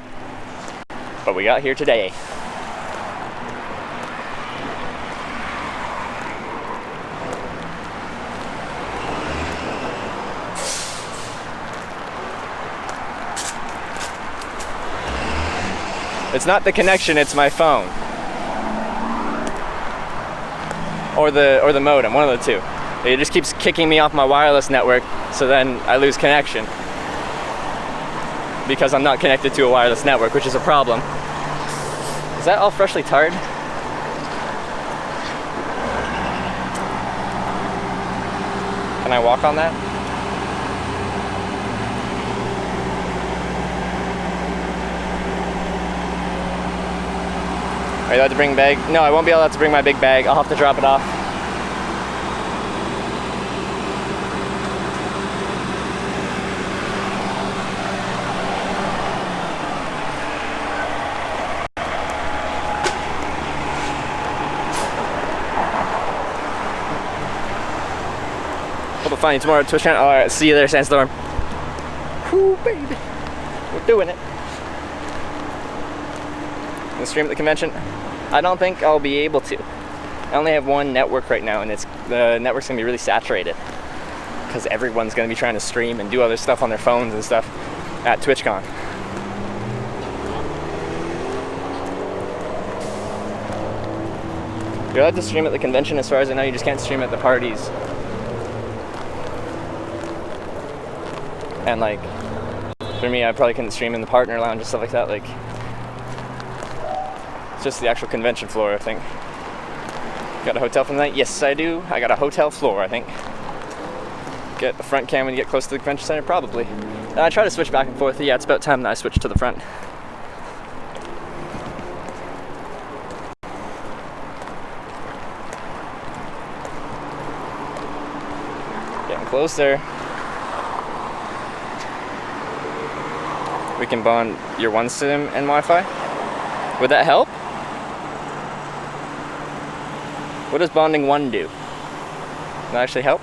But we got here today. It's not the connection, it's my phone. Or the modem, one of the two. It just keeps kicking me off my wireless network, so then I lose connection. Because I'm not connected to a wireless network, which is a problem. Is that all freshly tarred? Can I walk on that? Are you allowed to bring bag? No, I won't be allowed to bring my big bag. I'll have to drop it off. Hope to find you tomorrow at TwitchCon. Alright, see you there, Sandstorm. Whoo, baby. We're doing it. Gonna stream at the convention? I don't think I'll be able to. I only have one network right now, and the network's gonna be really saturated because everyone's gonna be trying to stream and do other stuff on their phones and stuff at TwitchCon. You're allowed to stream at the convention, as far as I know. You just can't stream at the parties. And like, for me, I probably couldn't stream in the partner lounge and stuff like that. Like, it's just the actual convention floor, I think. Got a hotel for the night? Yes, I do. I got a hotel floor, I think. Get the front cam when you get close to the convention center? Probably. I try to switch back and forth. Yeah, it's about time that I switch to the front. Getting closer. We can bond your one sim and Wi-Fi. Would that help? What does bonding one do? Does that actually help?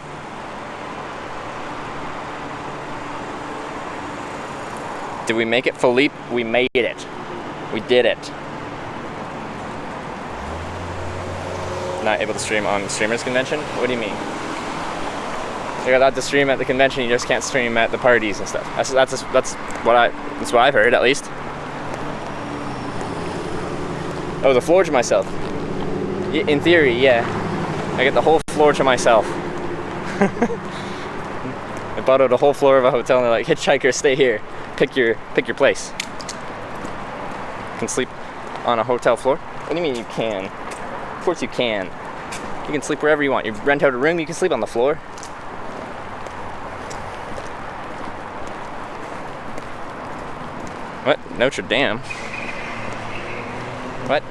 Did we make it, Philippe? We made it. We did it. Not able to stream on Streamers Convention? What do you mean? You're allowed to stream at the convention, you just can't stream at the parties and stuff. That's what I've heard, at least. Oh, the floor to myself. In theory, yeah. I get the whole floor to myself. I bought out a whole floor of a hotel and they're like, hitchhiker, stay here. Pick your place. You can sleep on a hotel floor? What do you mean you can? Of course you can. You can sleep wherever you want. You rent out a room, you can sleep on the floor. What? Notre Dame? What?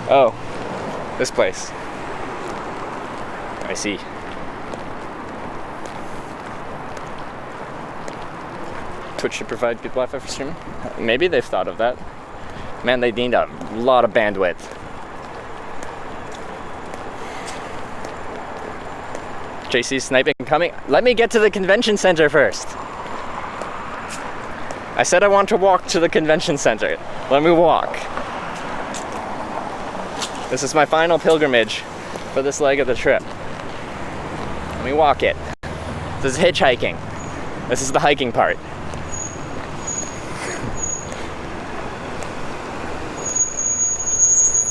Oh, this place. I see. Twitch should provide good Wi-Fi for streaming. Maybe they've thought of that. Man, they need a lot of bandwidth. JC sniping coming. Let me get to the convention center first. I said I want to walk to the convention center. Let me walk. This is my final pilgrimage for this leg of the trip. Let me walk it. This is hitchhiking. This is the hiking part.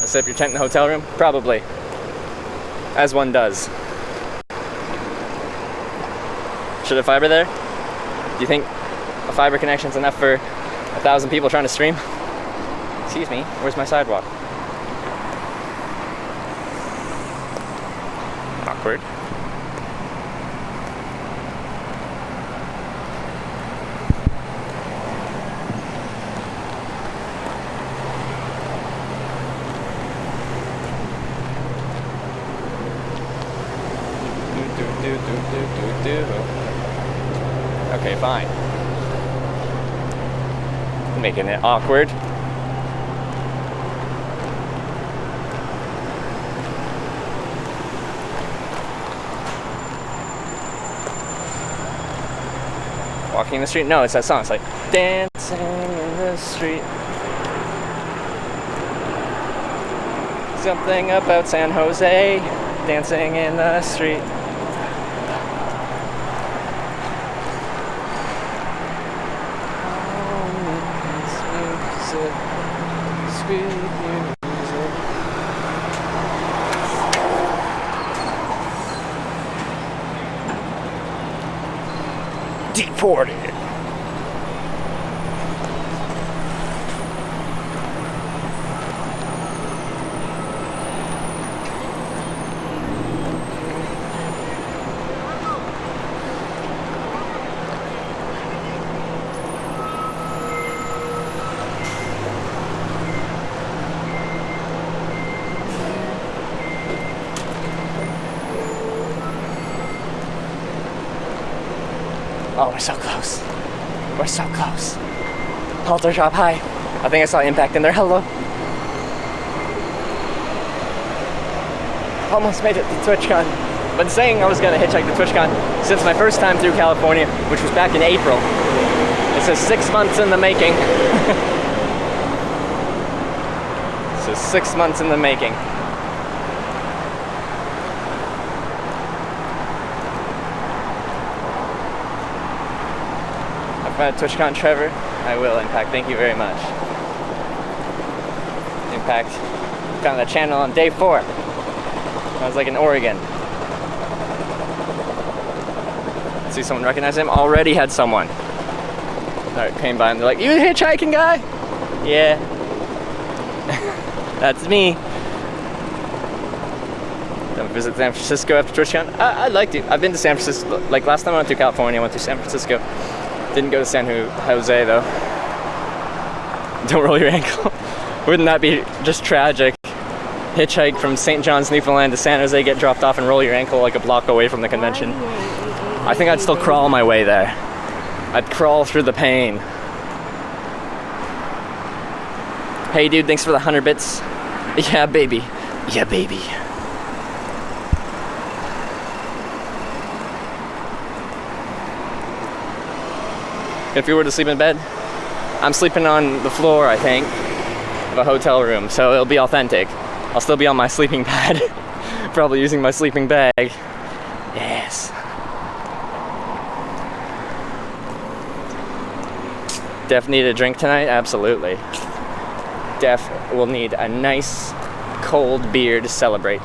Set up your tent in the hotel room? Probably. As one does. Should have fiber there? Do you think a fiber connection is enough for 1,000 people trying to stream? Excuse me, where's my sidewalk? Awkward. Okay, fine. Making it awkward. Walking in the street? No, it's that song. It's like dancing in the street. Something about San Jose, dancing in the street. Deported. Oh, we're so close. We're so close. Halter drop high. I think I saw impact in there. Hello. Almost made it to TwitchCon. Been saying I was gonna hitchhike to TwitchCon since my first time through California, which was back in April. It says 6 months in the making. It says 6 months in the making. I found TwitchCon Trevor. I will, Impact. Thank you very much. Impact. Found the channel on day 4. I was like in Oregon. See someone recognize him? Already had someone. Alright, came by and they're like, "You a hitchhiking guy?" Yeah. That's me. Don't visit San Francisco after TwitchCon? I'd like to. I've been to San Francisco. Like last time I went to California, I went to San Francisco. Didn't go to San Jose though. Don't roll your ankle. Wouldn't that be just tragic? Hitchhike from St. John's, Newfoundland to San Jose, get dropped off and roll your ankle like a block away from the convention. I think I'd still crawl my way there. I'd crawl through the pain. Hey dude, thanks for the 100 bits. Yeah baby. Yeah baby. If you were to sleep in bed, I'm sleeping on the floor, I think, of a hotel room, so it'll be authentic. I'll still be on my sleeping pad, probably using my sleeping bag. Yes. Def need a drink tonight? Absolutely. Def will need a nice cold beer to celebrate.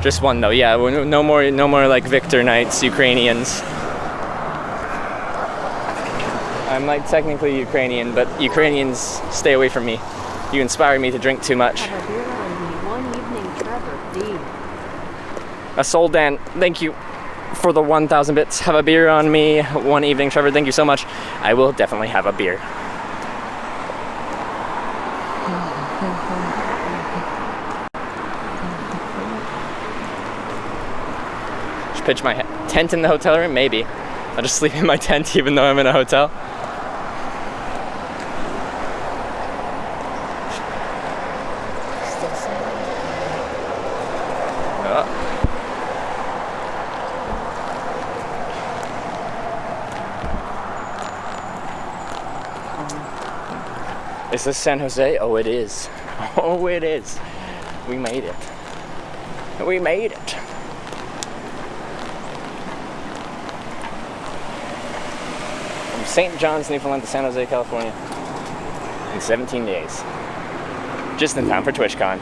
Just one though, yeah. No more like Victor nights, Ukrainians. I'm like technically Ukrainian, but Ukrainians stay away from me. You inspire me to drink too much. Have a beer on me one evening, Trevor. D. A soul Dan, thank you for the 1,000 bits. Have a beer on me one evening, Trevor. Thank you so much. I will definitely have a beer. Just pitch my tent in the hotel room? Maybe. I'll just sleep in my tent even though I'm in a hotel. Is this San Jose? Oh, it is. Oh, it is. We made it. We made it. From St. John's, Newfoundland to San Jose, California in 17 days. Just in time for TwitchCon.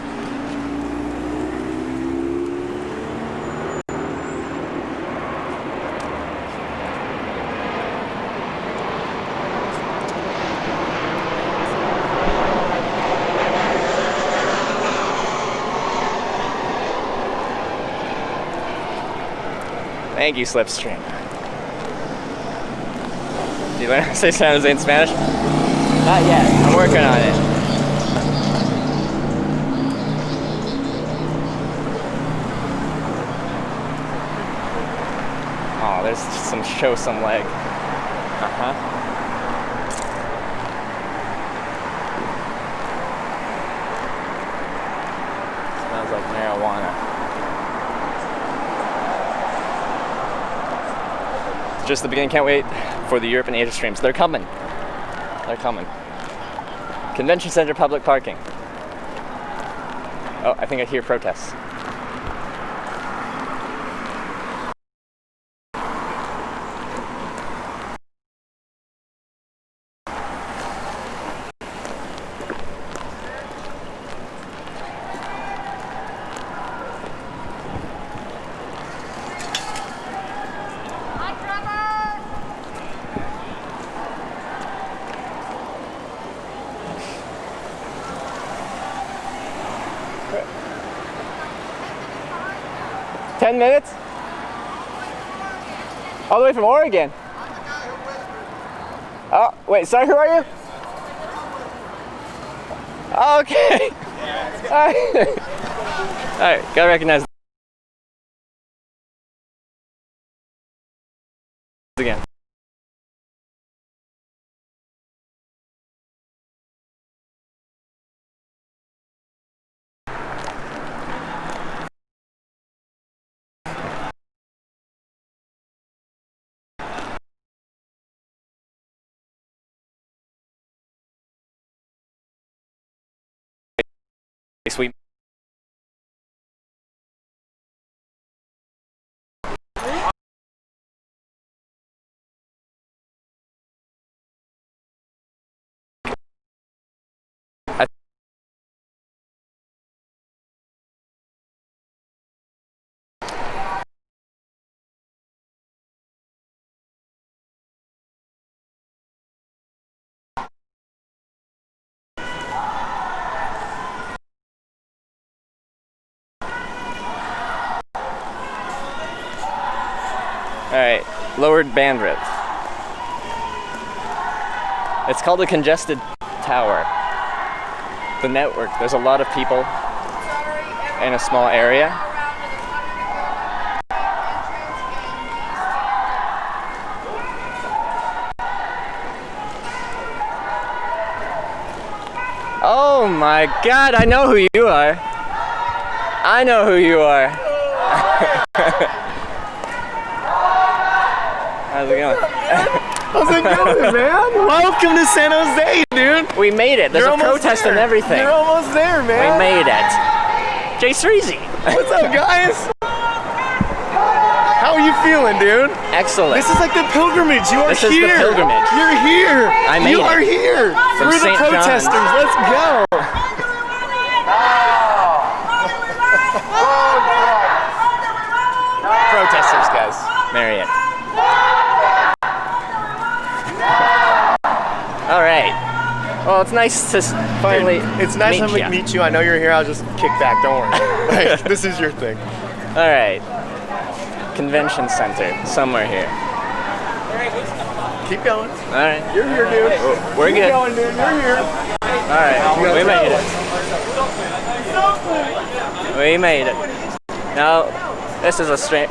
Thank you, Slipstream. Do you learn how to say San Jose in Spanish? Not yet. I'm working on it. Oh, there's some show some leg. Smells like marijuana. Just the beginning. Can't wait for the Europe and Asia streams. They're coming. They're coming. Convention Center public parking. Oh, I think I hear protests. Minutes? All the way from Oregon? Oh, wait, sorry, who are you? Oh, okay. All right, gotta recognize again. Sweet. Alright, lowered bandwidth. It's called a congested tower. The network, there's a lot of people in a small area. Oh my god, I know who you are. I know who you are. How's it going? How's it going, man? Welcome to San Jose, dude. We made it. There's a protest there. and everything. You're almost there, man. We made it. Jay Sreezy. What's up, guys? How are you feeling, dude? Excellent. This is like the pilgrimage. You are this here. This is the pilgrimage. You're here. I made you it. are here. From We're the St. protesters. John's. Let's go. Protesters, guys. Marriott. All right. Well, it's nice to finally It's nice to meet meet you. I know you're here. I'll just kick back. Don't worry. Like, this is your thing. All right. Convention center, somewhere here. Keep going. All right. You're here, dude. Oh, we're Keep good. going, dude. You're here. All right. We made it. We made it. Now, this is a straight.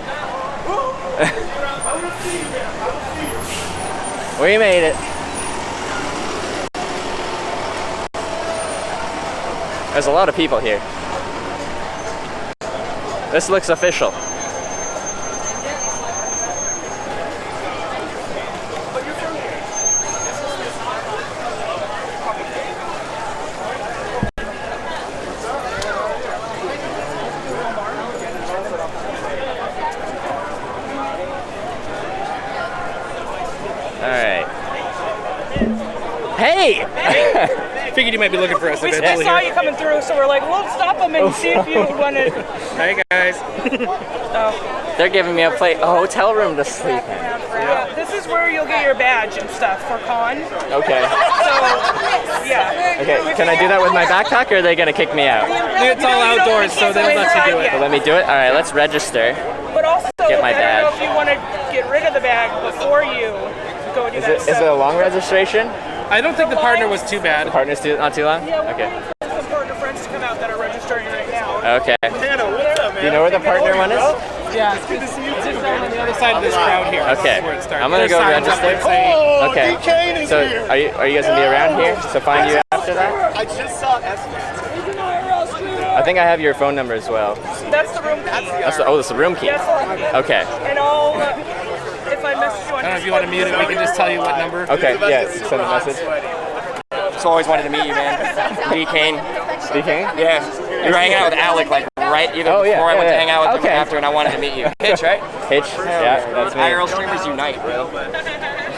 We made it. There's a lot of people here. This looks official. Alright. Hey! Figured you might be looking for us. We saw you coming through, so we're like, we'll stop them and see if you want to. Hey guys. They're giving me a hotel room to sleep in. Yeah, this is where you'll get your badge and stuff for con. Okay. So, yeah. Okay, can I do that with my backpack or are they gonna kick me out? It's all outdoors, so they'll let you do it. Well, let me do it? Alright, let's register. But also, Get my I don't know badge. if you want to get rid of the bag before you go do that. Is it a long registration? I don't think the partner was too bad. The partner's not too long? Yeah, Okay. some partner friends to come out that are registering right now. Okay. Hannah, what's up, man? Do you know where the partner one is? Yeah, it's good to see you. It's on the other side of this crowd here. Okay. This is where it starts. I'm gonna go There's signs up register. there saying, Okay. DK is So here. are you guys gonna be around here to find you after that? I just saw S-Fans. I think I have your phone number as well. That's the room key. That's the room key. That's the room key. Okay. And I'll, if I message you on I don't know if you want to mute it. We can just tell you what number. Okay, yeah, send a message. Just always wanted to meet you, man. D. Kane. D. Kane? Yeah. You were hanging out with Alec, like, right before I went to hang out with him after, and I wanted to meet you. Hitch, right? Hitch, yeah, that's me. IRL streamers unite, bro.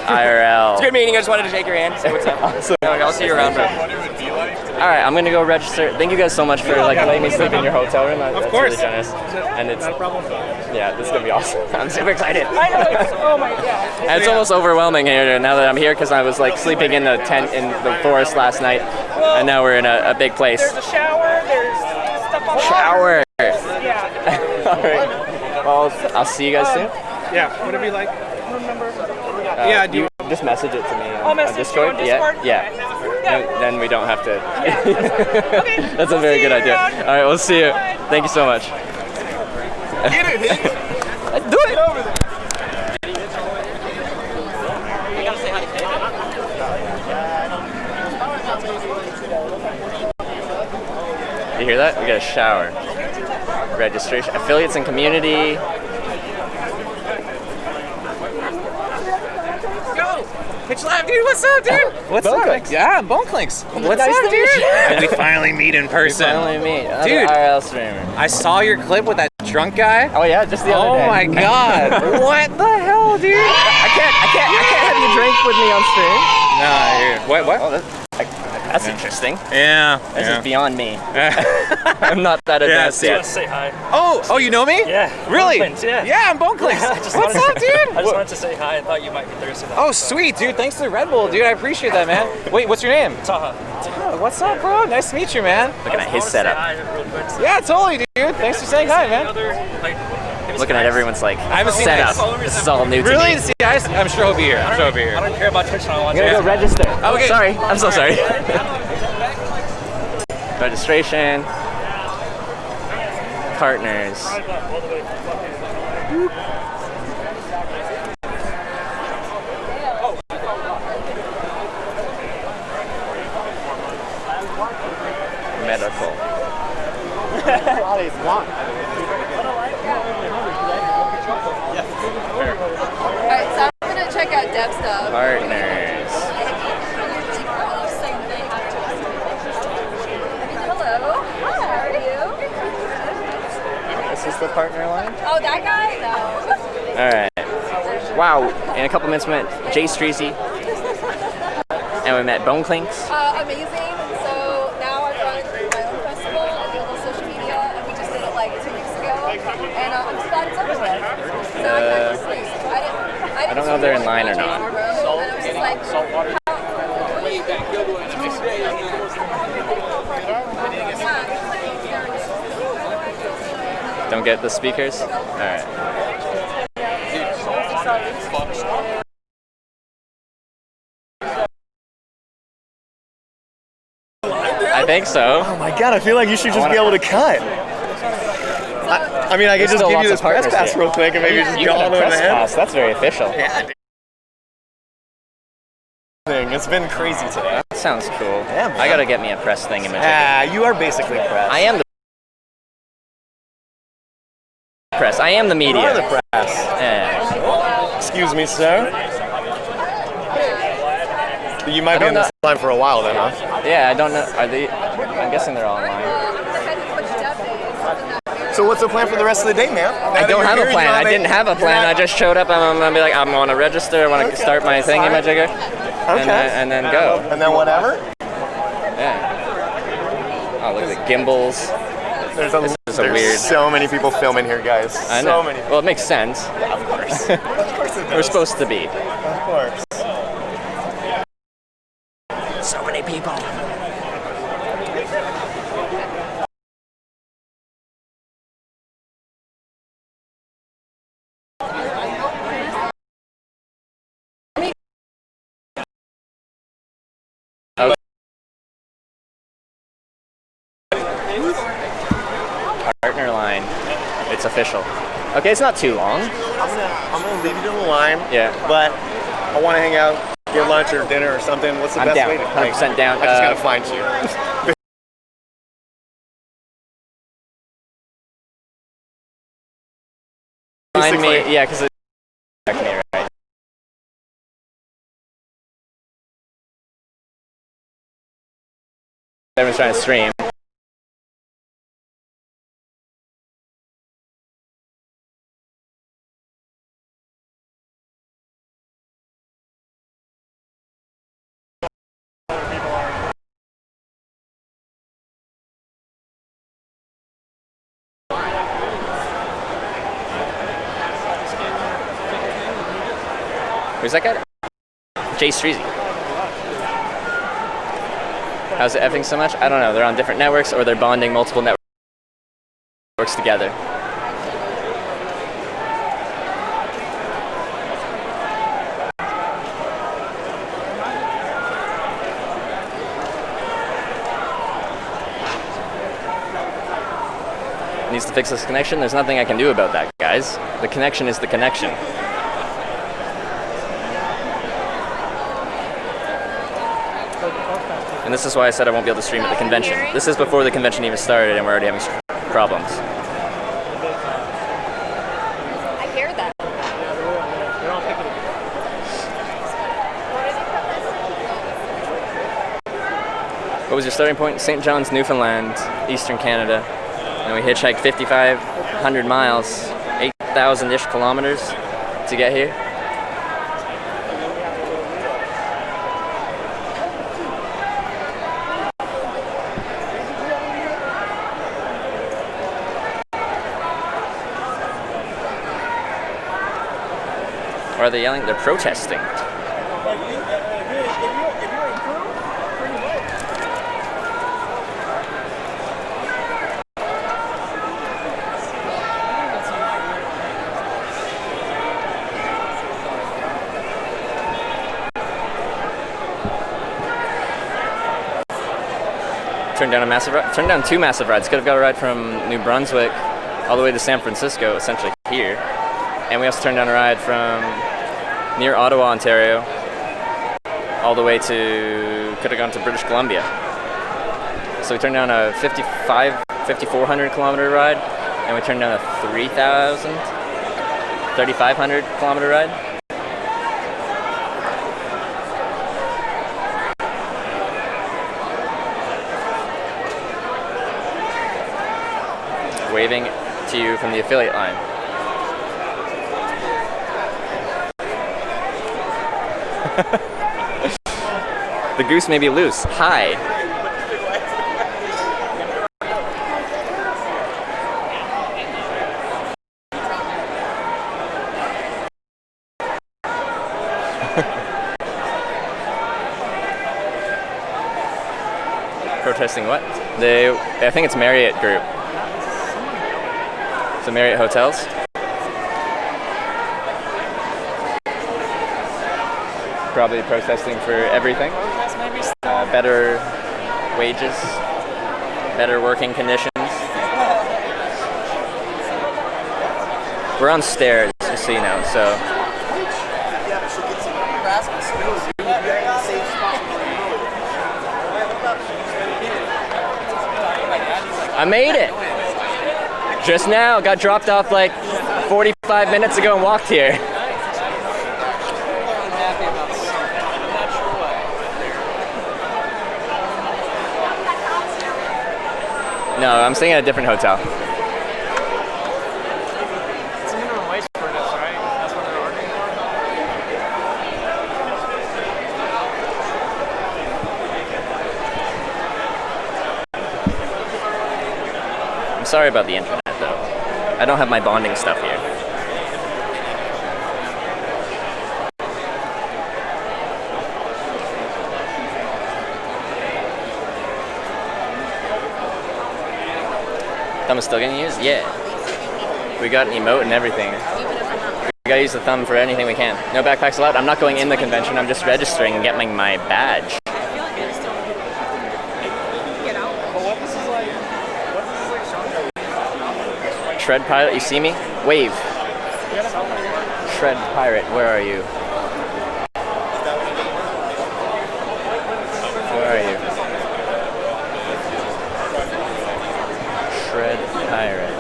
IRL. It's a good meeting. I just wanted to shake your hand, say what's up. Awesome. I'll see you around, bro. Alright, I'm gonna go register. Thank you guys so much for letting me sleep in your hotel room. That's really generous. And it's Not a problem. Yeah, this is gonna be awesome. I'm super excited. I know, oh my god. And it's almost overwhelming here now that I'm here because I was like sleeping in the tent in the forest last night, and now we're in a big place. There's a shower, there's stuff on Shower. Yeah. All right. Well, I'll see you guys soon. Yeah, whatever you like. Room number. Yeah, do you just message it to me I'll on message you on Discord? Yeah. Then we don't have to. Okay. That's a very good idea. All right, we'll see you. Thank you so much. Get it, Hitch. Let's do it. Get over there. You hear that? We got a shower. Registration, affiliates and community. Hitch Live, dude. What's up, dude? What's up? Yeah, I'm Bone Clinks. What's Nice up, to dude? meet you. And we finally meet in person. Finally meet. Another Dude. IRL streamer. I saw your clip with that drunk guy. Oh yeah, just the other day. Oh my god. What the hell, dude? I can't have you drink with me on stream. No, what? Oh, that's interesting. Yeah. This is beyond me. I'm not that advanced I yet. just want to say hi. Oh, you know me? Yeah. Really? Bone Clinks, yeah. Yeah, I'm Bone Clinks. What's up, dude? I just wanted to say hi. I thought you might be thirsty. Oh, sweet, dude. Thanks to the Red Bull, dude. I appreciate that, man. Wait, what's your name? Taha. Taha, what's up, bro? Nice to meet you, man. Looking at his setup. Yeah, totally, dude. Thanks for saying hi, man. Looking at everyone's like I haven't seen setup. Ice. This is all new to Really? me. See Ice? I'm sure he'll be here. I don't care about TwitchCon. I want I'm gonna go register. Okay. Sorry, I'm so sorry. Registration. Partners. Medical. Alright, so I'm gonna check out dev stuff. Partners. Hello. Hi, how are you? This is the partner line? Oh, that guy? No. Alright. Wow. In a couple minutes we met Jay Streesy. And we met Bone Clinks. Amazing. So now I run my own festival and do a little social media, and we just did it like 2 weeks ago. And I'm just glad it's over with. So I can actually sleep. I don't know if they're in line or not. And I was just like, Don't get the speakers? Alright. I think so. Oh my god, I feel like you should just be able to cut. I mean, I could There's just still give lots you this of press partners pass here. real quick and maybe just You go got on a over the press head. pass. That's very official. Yeah. It's been crazy today. That sounds cool. Yeah, man. I gotta get me a press thing in my ticket. Ah, you are basically press. I am the press. I am the media. You are the press. Yeah. Excuse me, sir. You might be in this line for a while then, huh? Yeah, I don't know. Are they? I'm guessing they're all online. So what's the plan for the rest of the day, man? I don't have a plan. I didn't have a plan. I just showed up. I'm gonna be like, I'm gonna register. I want to start my thing in my jigger, and then go. And then whatever. Yeah. Oh, look at the gimbals. There's weird. so many people filming here, guys. I know. So many. Well, it makes sense. Yeah, of course. Of course it does. We're supposed to be. Of course. So many people. Partner line. It's official. Okay, it's not too long. I'm gonna leave you to the line. Yeah. But I want to hang out, get lunch or dinner or something. What's the I'm best down. way to 100% down. I just gotta find you. Find me, yeah, because it's me, right? Everyone's trying to stream. Who's that guy? Jay Streesy. How's it effing so much? I don't know. They're on different networks or they're bonding multiple networks together. Needs to fix this connection. There's nothing I can do about that, guys. The connection is the connection. And this is why I said I won't be able to stream at the convention. This is before the convention even started and we're already having problems. I hear that. What was your starting point? St. John's, Newfoundland, Eastern Canada. And we hitchhiked 5,500 miles, 8,000-ish kilometers to get here. Or are they yelling? They're protesting. Turned down a massive ride. Turned down 2 massive rides. Could have got a ride from New Brunswick all the way to San Francisco, essentially here. And we also turned down a ride from near Ottawa, Ontario, all the way to, could have gone to British Columbia. So we turned down a 5,400 kilometer ride, and we turned down a 3,500 kilometer ride. Waving to you from the affiliate line. The goose may be loose. Hi. Protesting what? I think it's Marriott Group. So Marriott Hotels. Probably protesting for everything. Better wages, better working conditions. We're on stairs, just so you know, so. I made it! Just now, got dropped off like 45 minutes ago and walked here. No, I'm staying at a different hotel. It's a minimum wage for this, right? That's what they're ordering I'm sorry about the internet, though. I don't have my bonding stuff here. Thumb is still getting used? Yeah. We got an emote and everything. We gotta use the thumb for anything we can. No backpacks allowed. I'm not going in the convention. I'm just registering and getting my badge. Shred Pirate, you see me? Wave. Shred Pirate, where are you? Where are you? Shred Pirate.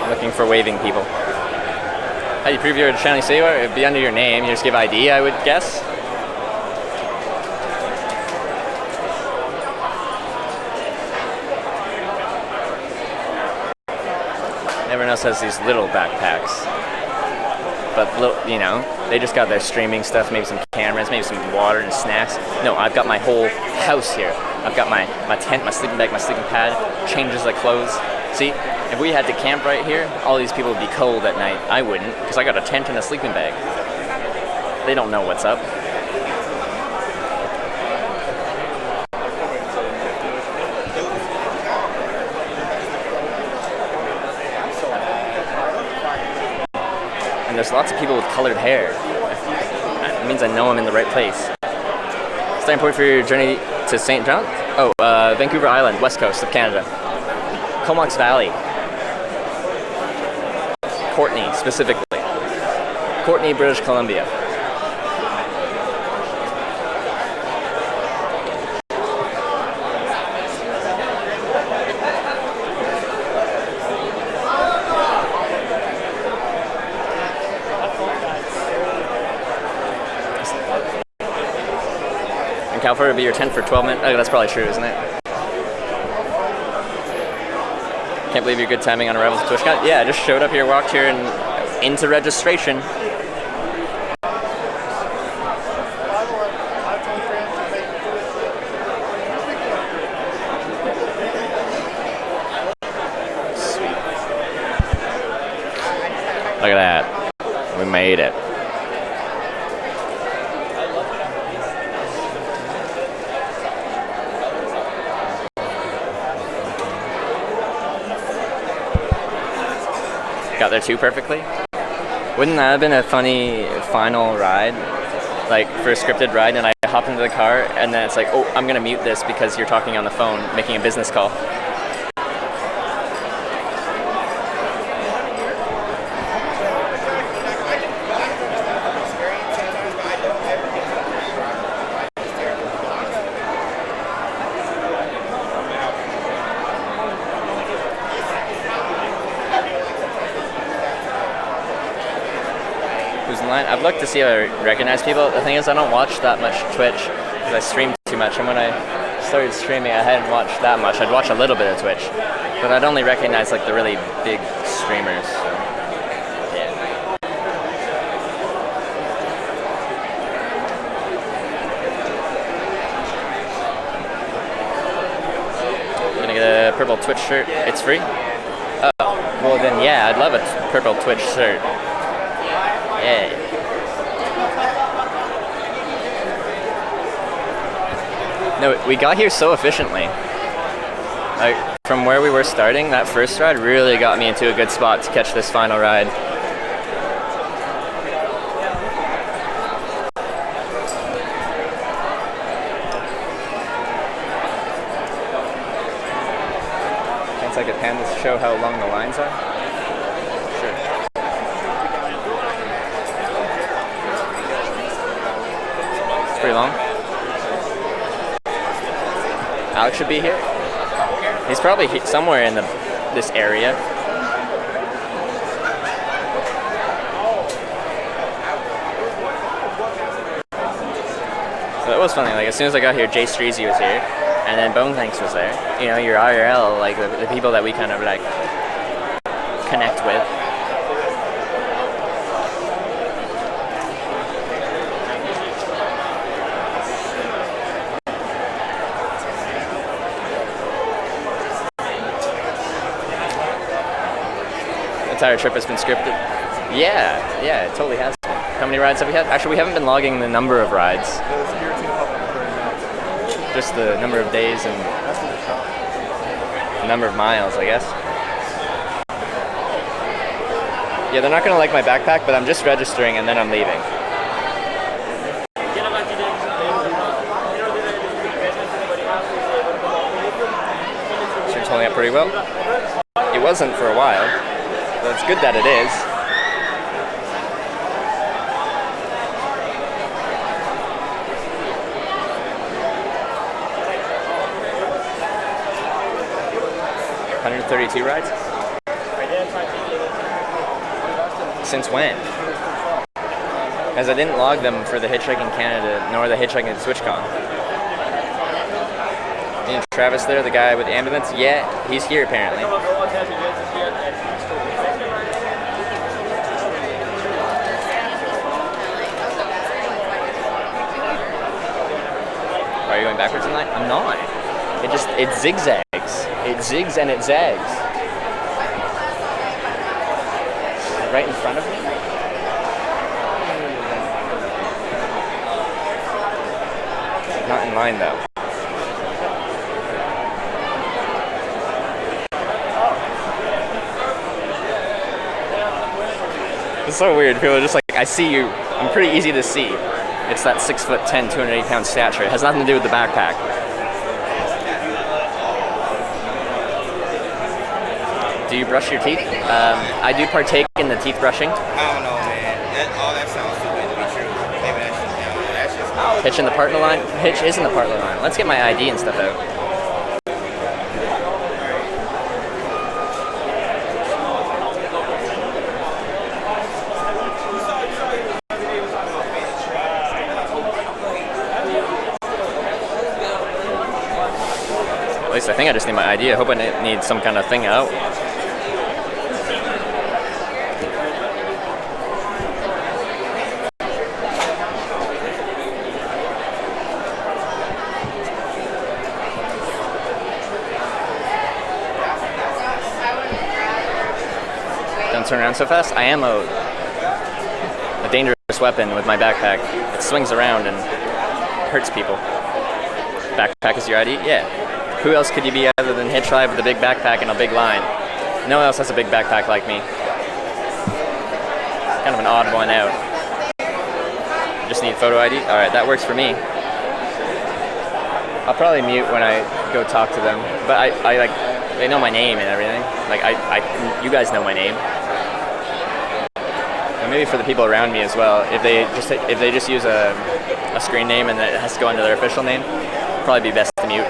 Looking for waving people. How do you prove you're a Chinese sailor? It'd be under your name. You just give ID, I would guess. Everyone else has these little backpacks. But, you know, they just got their streaming stuff, maybe some cameras, maybe some water and snacks. No, I've got my whole house here. I've got my tent, my sleeping bag, my sleeping pad, changes of clothes. See, if we had to camp right here, all these people would be cold at night. I wouldn't, because I got a tent and a sleeping bag. They don't know what's up. And there's lots of people with colored hair. That means I know I'm in the right place. Starting point for your journey to St. John? Oh, Vancouver Island, west coast of Canada. Comox Valley. Courtney, specifically. Courtney, British Columbia. And California would be your tent for 12 minutes. Oh, that's probably true, isn't it? Can't believe your good timing on arrival to TwitchCon. Yeah, I just showed up here, walked here, and into registration. Sweet. Look at that. We made it. Got there too perfectly. Wouldn't that have been a funny final ride? Like, for a scripted ride, and I hop into the car, and then it's like, oh, I'm gonna mute this because you're talking on the phone, making a business call. I've looked to see if I recognize people. The thing is, I don't watch that much Twitch because I stream too much. And when I started streaming, I hadn't watched that much. I'd watch a little bit of Twitch, but I'd only recognize like the really big streamers. So, yeah. I'm gonna get a purple Twitch shirt. It's free. Oh, well then, yeah, I'd love a purple Twitch shirt. Yeah. No, we got here so efficiently. Like, from where we were starting, that first ride really got me into a good spot to catch this final ride. Chance I could pan this to show how long the lines are? Sure. It's pretty long. Alex should be here. He's probably somewhere in this area. So it was funny. Like, as soon as I got here, Jay Streezy was here, and then Bone Thanks was there. You know, your IRL, like the people that we kind of like connect with. Entire trip has been scripted. Yeah, it totally has been. How many rides have we had? Actually, we haven't been logging the number of rides. Just the number of days and the number of miles, I guess. Yeah, they're not gonna like my backpack, but I'm just registering and then I'm leaving. So it's holding up pretty well. It wasn't for a while. Well, it's good that it is. $132 rides? Since when? As I didn't log them for the Hitchhiking Canada, nor the Hitchhiking TwitchCon. And Travis there, the guy with the ambulance? Yeah, he's here apparently. Are you going backwards in line? I'm not. It zigzags. It zigs and it zags. Right in front of me? Not in line though. It's so weird. People are just like, I see you. I'm pretty easy to see. It's that 6'10", 280-pound stature. It has nothing to do with the backpack. Do you brush your teeth? I do partake in the teeth brushing. I don't know, man. All that sounds too good to be true. Maybe that's just Hitch in the partner line? Hitch is in the partner line. Let's get my ID and stuff out. At least I think I just need my ID. I hope I need some kind of thing out. Don't turn around so fast. I am a dangerous weapon with my backpack. It swings around and hurts people. Backpack is your ID? Yeah. Who else could you be other than Hitch Live with a big backpack and a big line? No one else has a big backpack like me. Kind of an odd one out. Just need photo ID? Alright, that works for me. I'll probably mute when I go talk to them. But I like, they know my name and everything. Like, you guys know my name. And maybe for the people around me as well, if they just use a screen name and it has to go under their official name, probably be best to mute.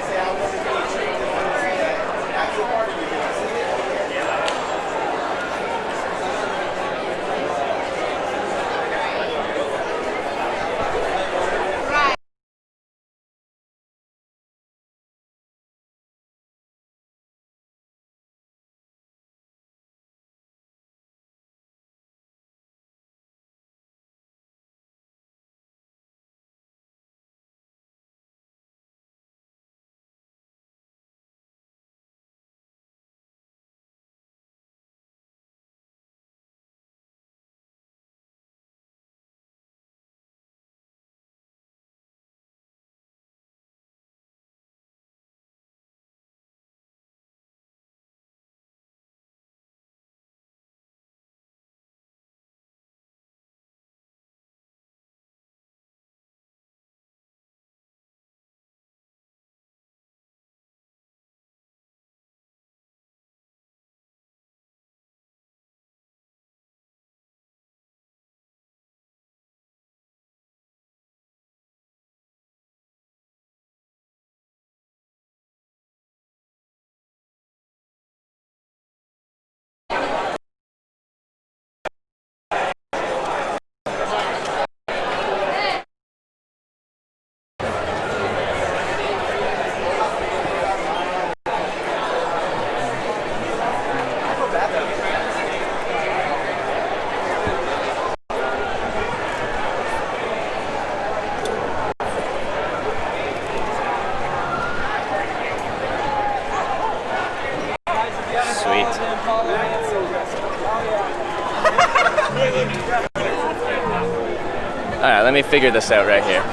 Alright, let me figure this out right here.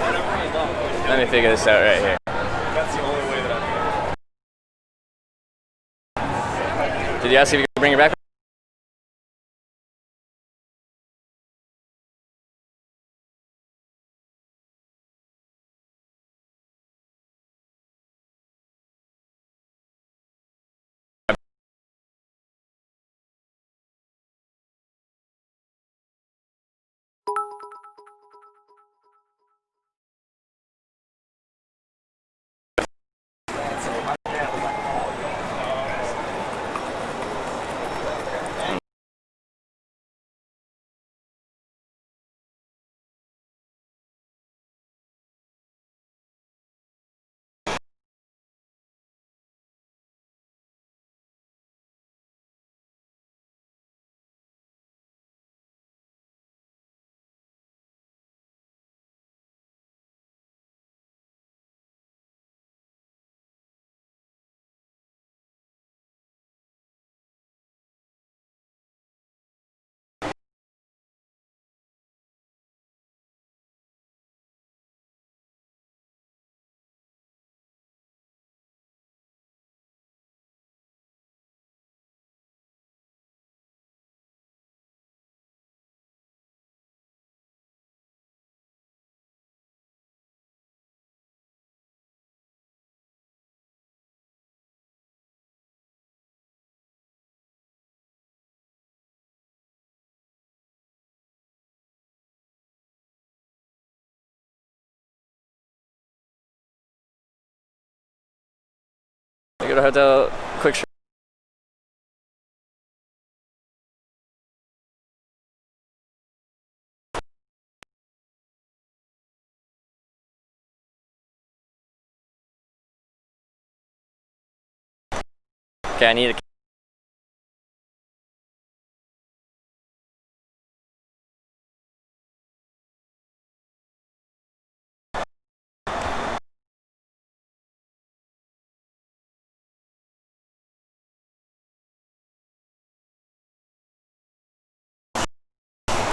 Let me figure this out right here. That's the only way that I Did you ask if you could bring your backpack? to hotel, quick shot. Okay, I need a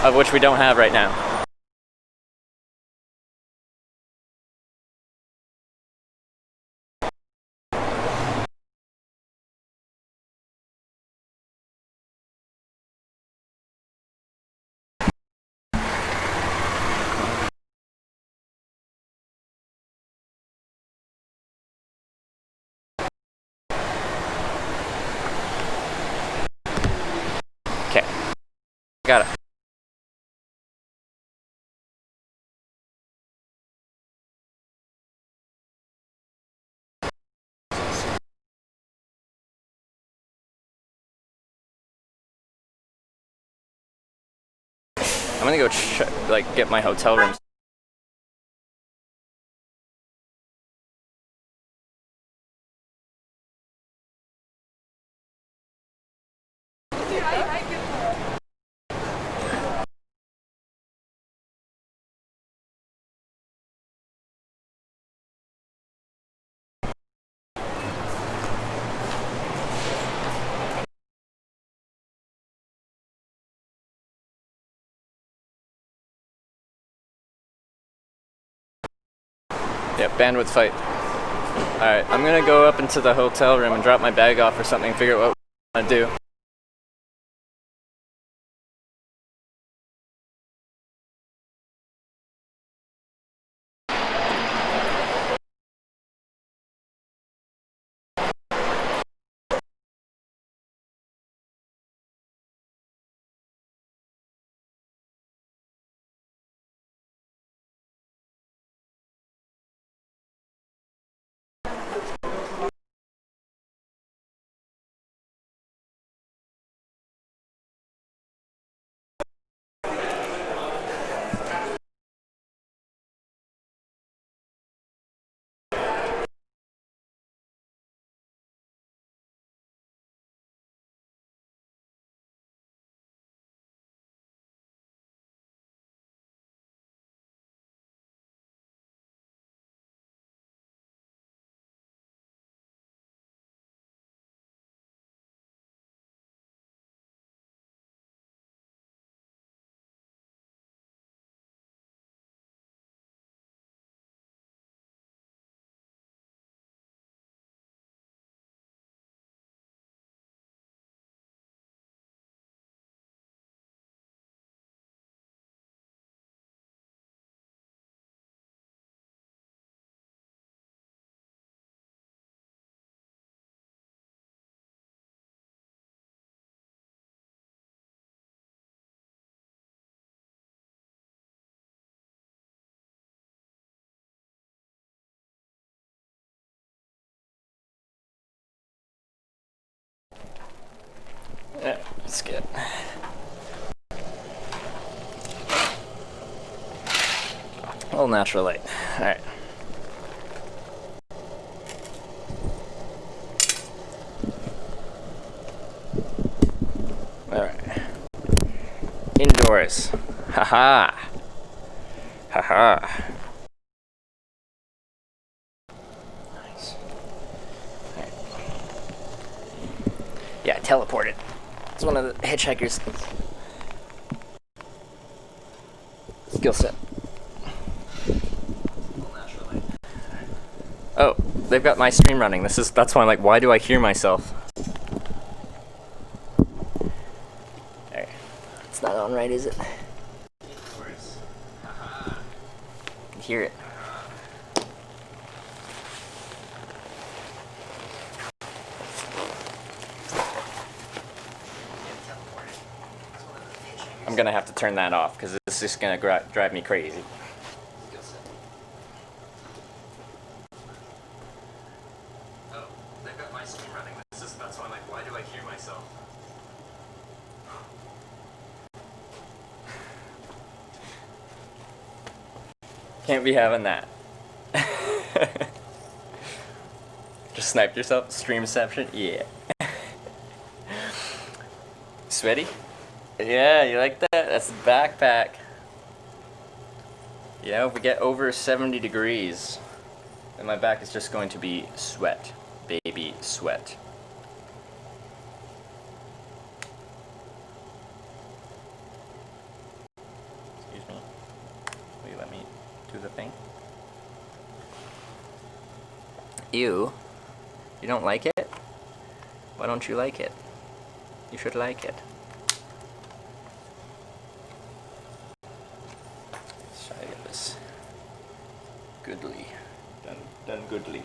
of which we don't have right now. Okay, got it. I'm gonna go like get my hotel room. Yeah, bandwidth fight. Alright, I'm gonna go up into the hotel room and drop my bag off or something, figure out what I want to do. Yeah, that's good. A little natural light. Alright. Alright. Indoors. Haha. Haha. Nice. Alright. Yeah, I teleported. It's one of the Hitchhiker's skill set. Oh, they've got my stream running. That's why I'm like, why do I hear myself? There. It's not on right, is it? Hear it. I'm gonna have to turn that off because it's just gonna drive me crazy. Oh, they've got my Can't be having that. Just sniped yourself. Streamception? Yeah. Sweaty? Yeah, you like that? That's the backpack. Yeah, if we get over 70 degrees, then my back is just going to be sweat. Baby sweat. Excuse me. Will you let me do the thing? Ew. You don't like it? Why don't you like it? You should like it. Let's try to get this goodly. Done goodly.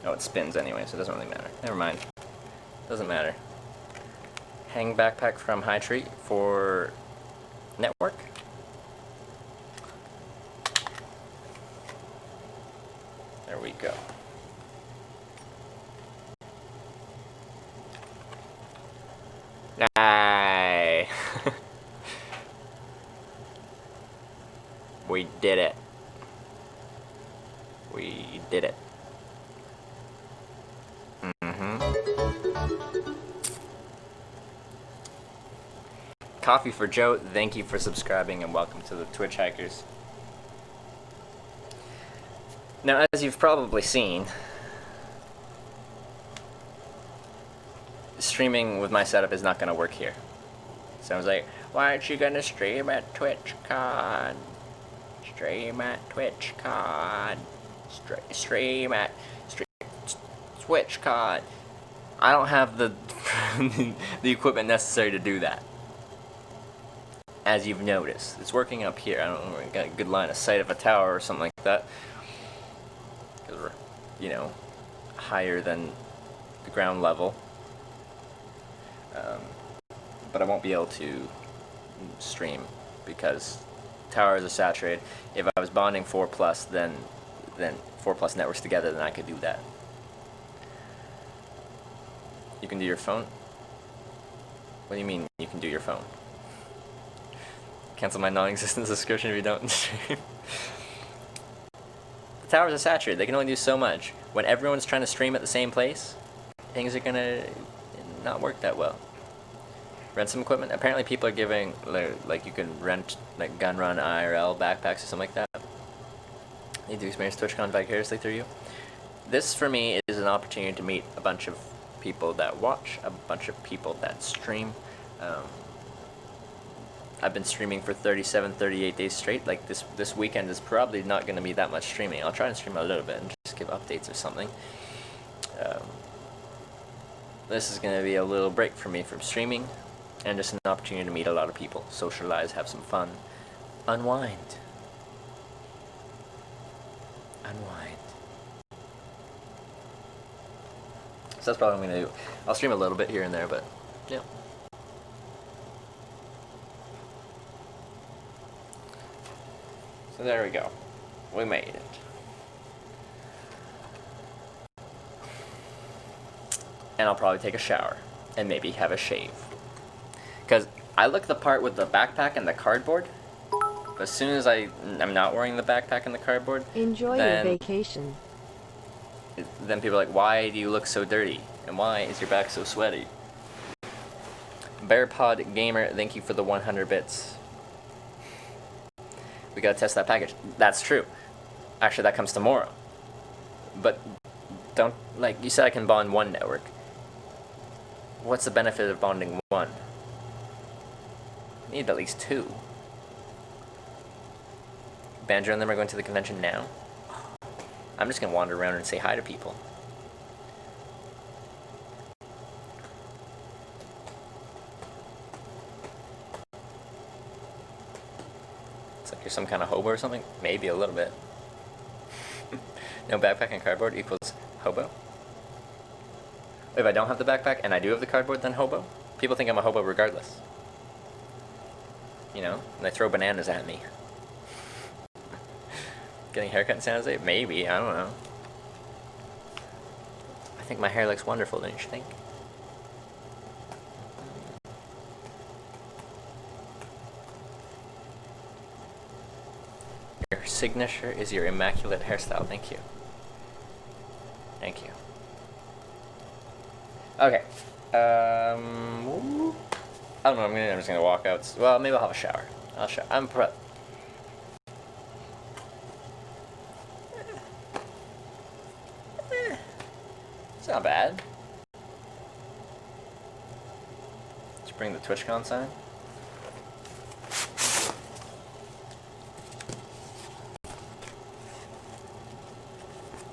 Oh, it spins anyway, so it doesn't really matter. Never mind. Doesn't matter. Hang backpack from High Tree for network. There we go. Aye. We did it. We did it. Coffee for Joe, thank you for subscribing and welcome to the Twitch Hikers. Now, as you've probably seen, streaming with my setup is not going to work here. So I was like, why aren't you going to stream at TwitchCon? Stream at TwitchCon. Stream at TwitchCon. I don't have the the equipment necessary to do that. As you've noticed, it's working up here. I don't know, we got a good line of sight of a tower or something like that. Because we're, you know, higher than the ground level. But I won't be able to stream because towers are saturated. If I was bonding 4+, then 4+ networks together, then I could do that. You can do your phone? What do you mean you can do your phone? Cancel my non-existent subscription if you don't stream. The towers are saturated. They can only do so much. When everyone's trying to stream at the same place, things are gonna not work that well. Rent some equipment. Apparently people are giving, like you can rent like gun run IRL backpacks or something like that. Need to experience TwitchCon vicariously through you. This for me is an opportunity to meet a bunch of people that watch, a bunch of people that stream. I've been streaming for 37, 38 days straight. Like this weekend is probably not going to be that much streaming. I'll try and stream a little bit and just give updates or something. This is going to be a little break for me from streaming and just an opportunity to meet a lot of people, socialize, have some fun, unwind. Unwind. So that's probably what I'm going to do. I'll stream a little bit here and there, but yeah. So there we go. We made it. And I'll probably take a shower and maybe have a shave. Because I look the part with the backpack and the cardboard. But as soon as I'm not wearing the backpack and the cardboard, enjoy your vacation. Then people are like, why do you look so dirty? And why is your back so sweaty? BearPod Gamer, thank you for the 100 bits. We gotta test that package. That's true. Actually, that comes tomorrow. But don't, like you said, I can bond one network. What's the benefit of bonding one? Need at least two. Banjo and them are going to the convention now. I'm just gonna wander around and say hi to people. It's like you're some kind of hobo or something? Maybe a little bit. No backpack and cardboard equals hobo? If I don't have the backpack and I do have the cardboard, then hobo? People think I'm a hobo regardless. You know? And they throw bananas at me. Getting a haircut in San Jose? Maybe, I don't know. I think my hair looks wonderful, don't you think? You're signature is your immaculate hairstyle. Thank you. Thank you. Okay. I don't know. I'm just gonna walk out. Well, maybe I'll have a shower. I'll shower. I'm It's not bad. Let's bring the TwitchCon sign.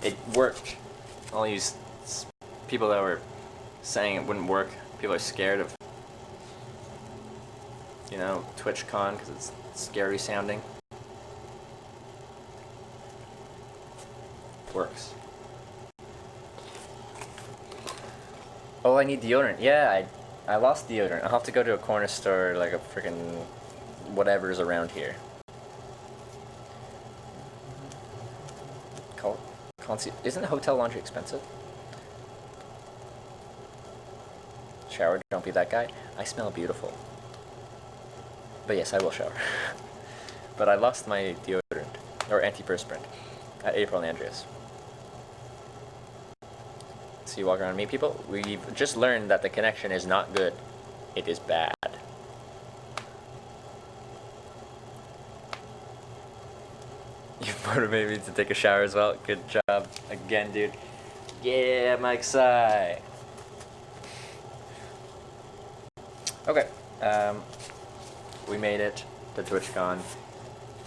It worked. All these people that were saying it wouldn't work, people are scared of, you know, TwitchCon because it's scary sounding. Works. Oh, I need deodorant. Yeah, I lost deodorant. I'll have to go to a corner store, like a freaking whatever's around here. Isn't hotel laundry expensive? Shower, don't be that guy. I smell beautiful. But yes, I will shower. But I lost my deodorant, or antiperspirant, at April and Andreas. So you walk around and meet people. We've just learned that the connection is not good. It is bad. You motivated me to take a shower as well. Good job again, dude. Yeah, Mike Sai. Okay. We made it to TwitchCon.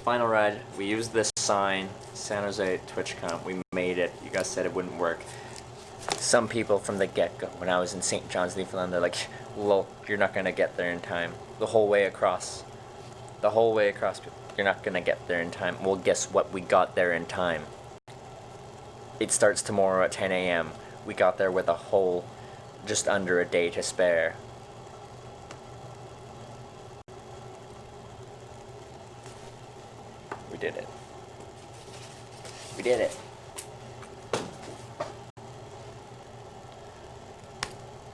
Final ride. We used this sign, San Jose TwitchCon. We made it. You guys said it wouldn't work. Some people from the get-go, when I was in St. John's, Newfoundland, they're like, lol, you're not gonna get there in time. The whole way across. You're not gonna get there in time. Well, guess what? We got there in time. It starts tomorrow at 10 a.m. We got there with just under a day to spare. We did it. We did it.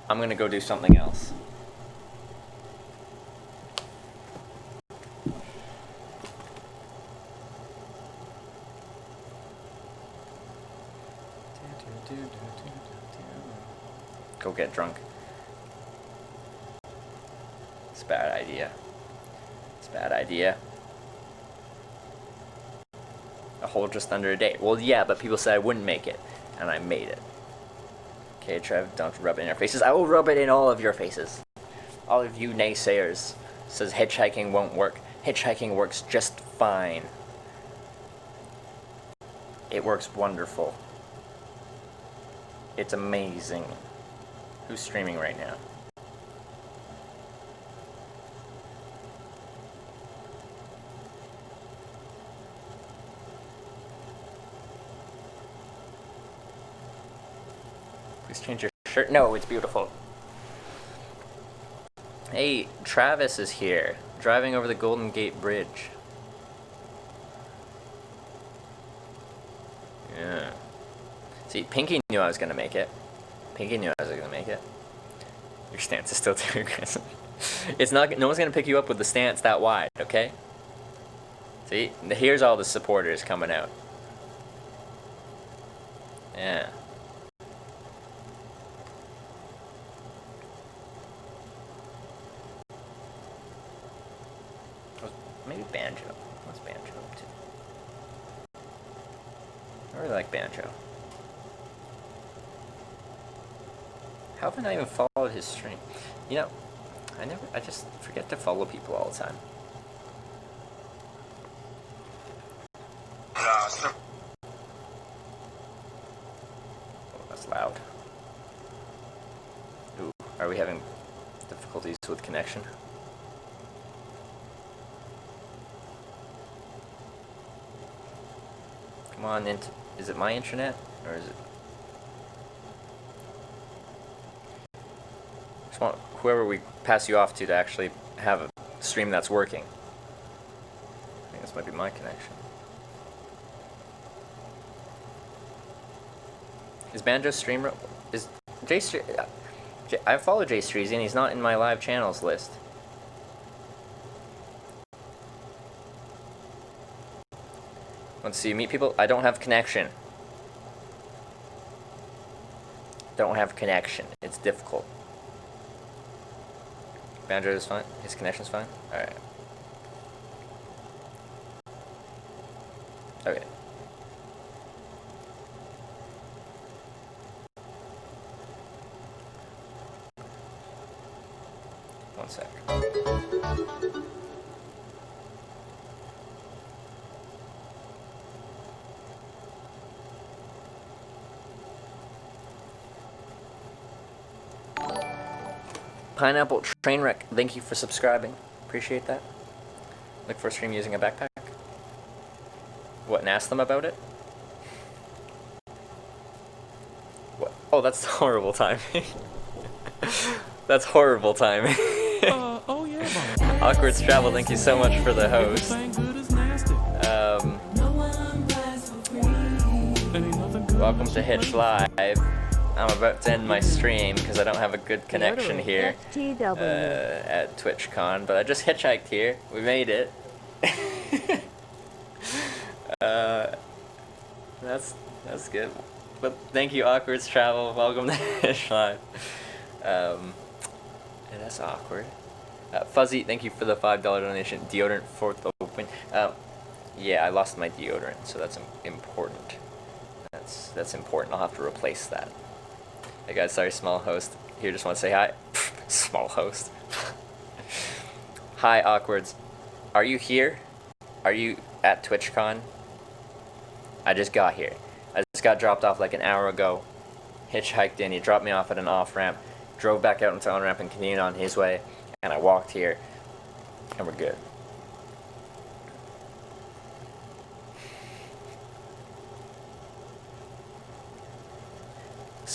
I'm gonna go do something else. Go get drunk. It's a bad idea. It's a bad idea. A whole just under a day. Well, yeah, but people said I wouldn't make it, and I made it. Okay, Trev, don't rub it in our faces. I will rub it in all of your faces. All of you naysayers. Says hitchhiking won't work. Hitchhiking works just fine. It works wonderful. It's amazing. Who's streaming right now? Please change your shirt. No, it's beautiful. Hey, Travis is here, driving over the Golden Gate Bridge. Yeah. See, Pinky knew I was gonna make it. Pinky knew I was gonna make it. Your stance is still too aggressive. It's not. No one's gonna pick you up with the stance that wide, okay? See, here's all the supporters coming out. Yeah. Maybe Banjo. What's Banjo up to? I really like Banjo. How have I not even followed his stream? You know, I just forget to follow people all the time. Oh, that's loud. Ooh, are we having difficulties with connection? Come on, is it my internet, or is it? Just want whoever we pass you off to actually have a stream that's working. I think this might be my connection. Is Banjo streamer? Is Jay? I follow Jay Streezy and he's not in my live channels list. Let's see, meet people. I don't have connection. Don't have connection. It's difficult. Banjo is fine. His connection's fine. All right. Okay. One sec. Pineapple Trainwreck, thank you for subscribing. Appreciate that. Look for a stream using a backpack. What, and ask them about it? What? Oh, that's horrible timing. That's horrible timing. Oh yeah. Awkward Travel, thank you so much for the host. Welcome to Hitch Live. I'm about to end my stream because I don't have a good connection here at TwitchCon, but I just hitchhiked here. We made it. That's good. But thank you, Awkward Travel. Welcome to Hitch Live. Yeah, that's awkward. Fuzzy, thank you for the $5 donation. Deodorant fourth open. Yeah, I lost my deodorant, so that's important. That's important. I'll have to replace that. Hey guys, sorry, small host. Here, just want to say hi. Small host. Hi, Awkwards. Are you here? Are you at TwitchCon? I just got here. I just got dropped off like an hour ago. Hitchhiked in. He dropped me off at an off-ramp. Drove back out into on-ramp and continued on his way. And I walked here. And we're good.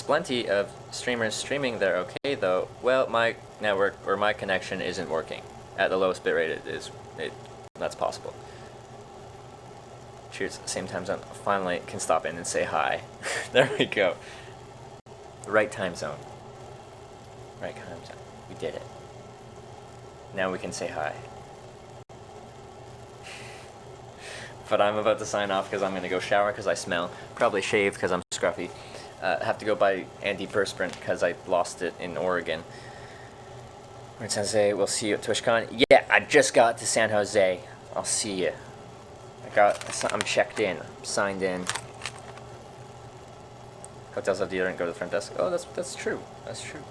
Plenty of streamers streaming there okay though. Well, my network or my connection isn't working. At the lowest bitrate that's possible. Cheers at the same time zone. Finally can stop in and say hi. There we go. Right time zone. Right time zone. We did it. Now we can say hi. But I'm about to sign off because I'm gonna go shower because I smell. Probably shave because I'm scruffy. Have to go buy antiperspirant because I lost it in Oregon. Right, Sensei, we'll see you at TwitchCon. Yeah, I just got to San Jose. I'll see you. I'm checked in. I'm signed in. Hotels have deodorant, go to the front desk. Oh, that's true. That's true.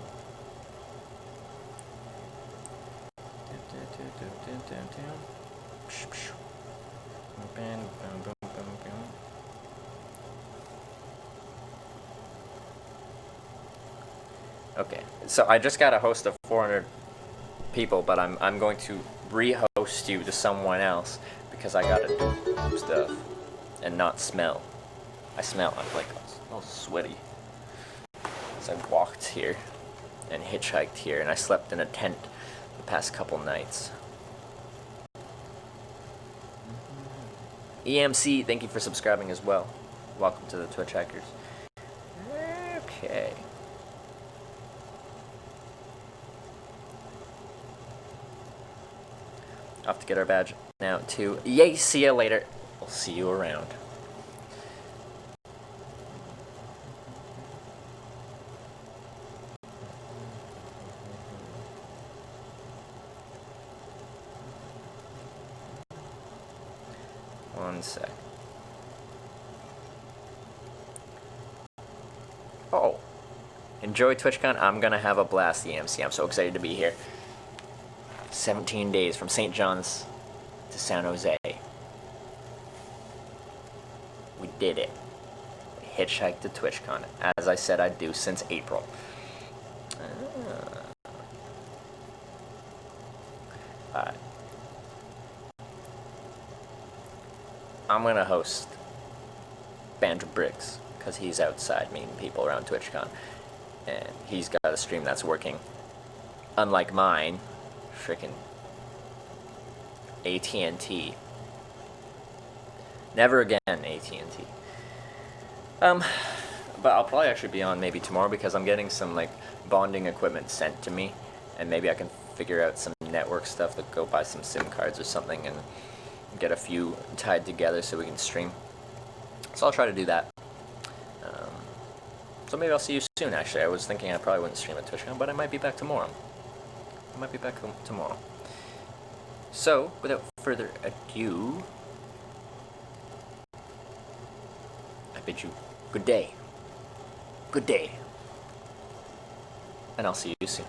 Okay, so I just got a host of 400 people, but I'm going to re-host you to someone else because I gotta do stuff and not smell. I smell. I'm like all sweaty. So I walked here and hitchhiked here, and I slept in a tent the past couple nights. EMC, thank you for subscribing as well. Welcome to the Twitch Hackers. Okay. Off to get our badge now too. Yay, see you later. We'll see you around. One sec. Oh. Enjoy TwitchCon. I'm gonna have a blast, EMC. I'm so excited to be here. 17 days from St. John's to San Jose. We did it. We hitchhiked to TwitchCon, as I said I'd do since April. Alright. I'm gonna host Banjo Briggs, because he's outside meeting people around TwitchCon. And he's got a stream that's working. Unlike mine. Frickin' AT&T. Never again, AT&T. But I'll probably actually be on maybe tomorrow because I'm getting some like bonding equipment sent to me, and maybe I can figure out some network stuff to go buy some SIM cards or something and get a few tied together so we can stream. So I'll try to do that. So maybe I'll see you soon, actually. I was thinking I probably wouldn't stream at TwitchCon, but I might be back tomorrow. So, without further ado, I bid you good day. Good day. And I'll see you soon.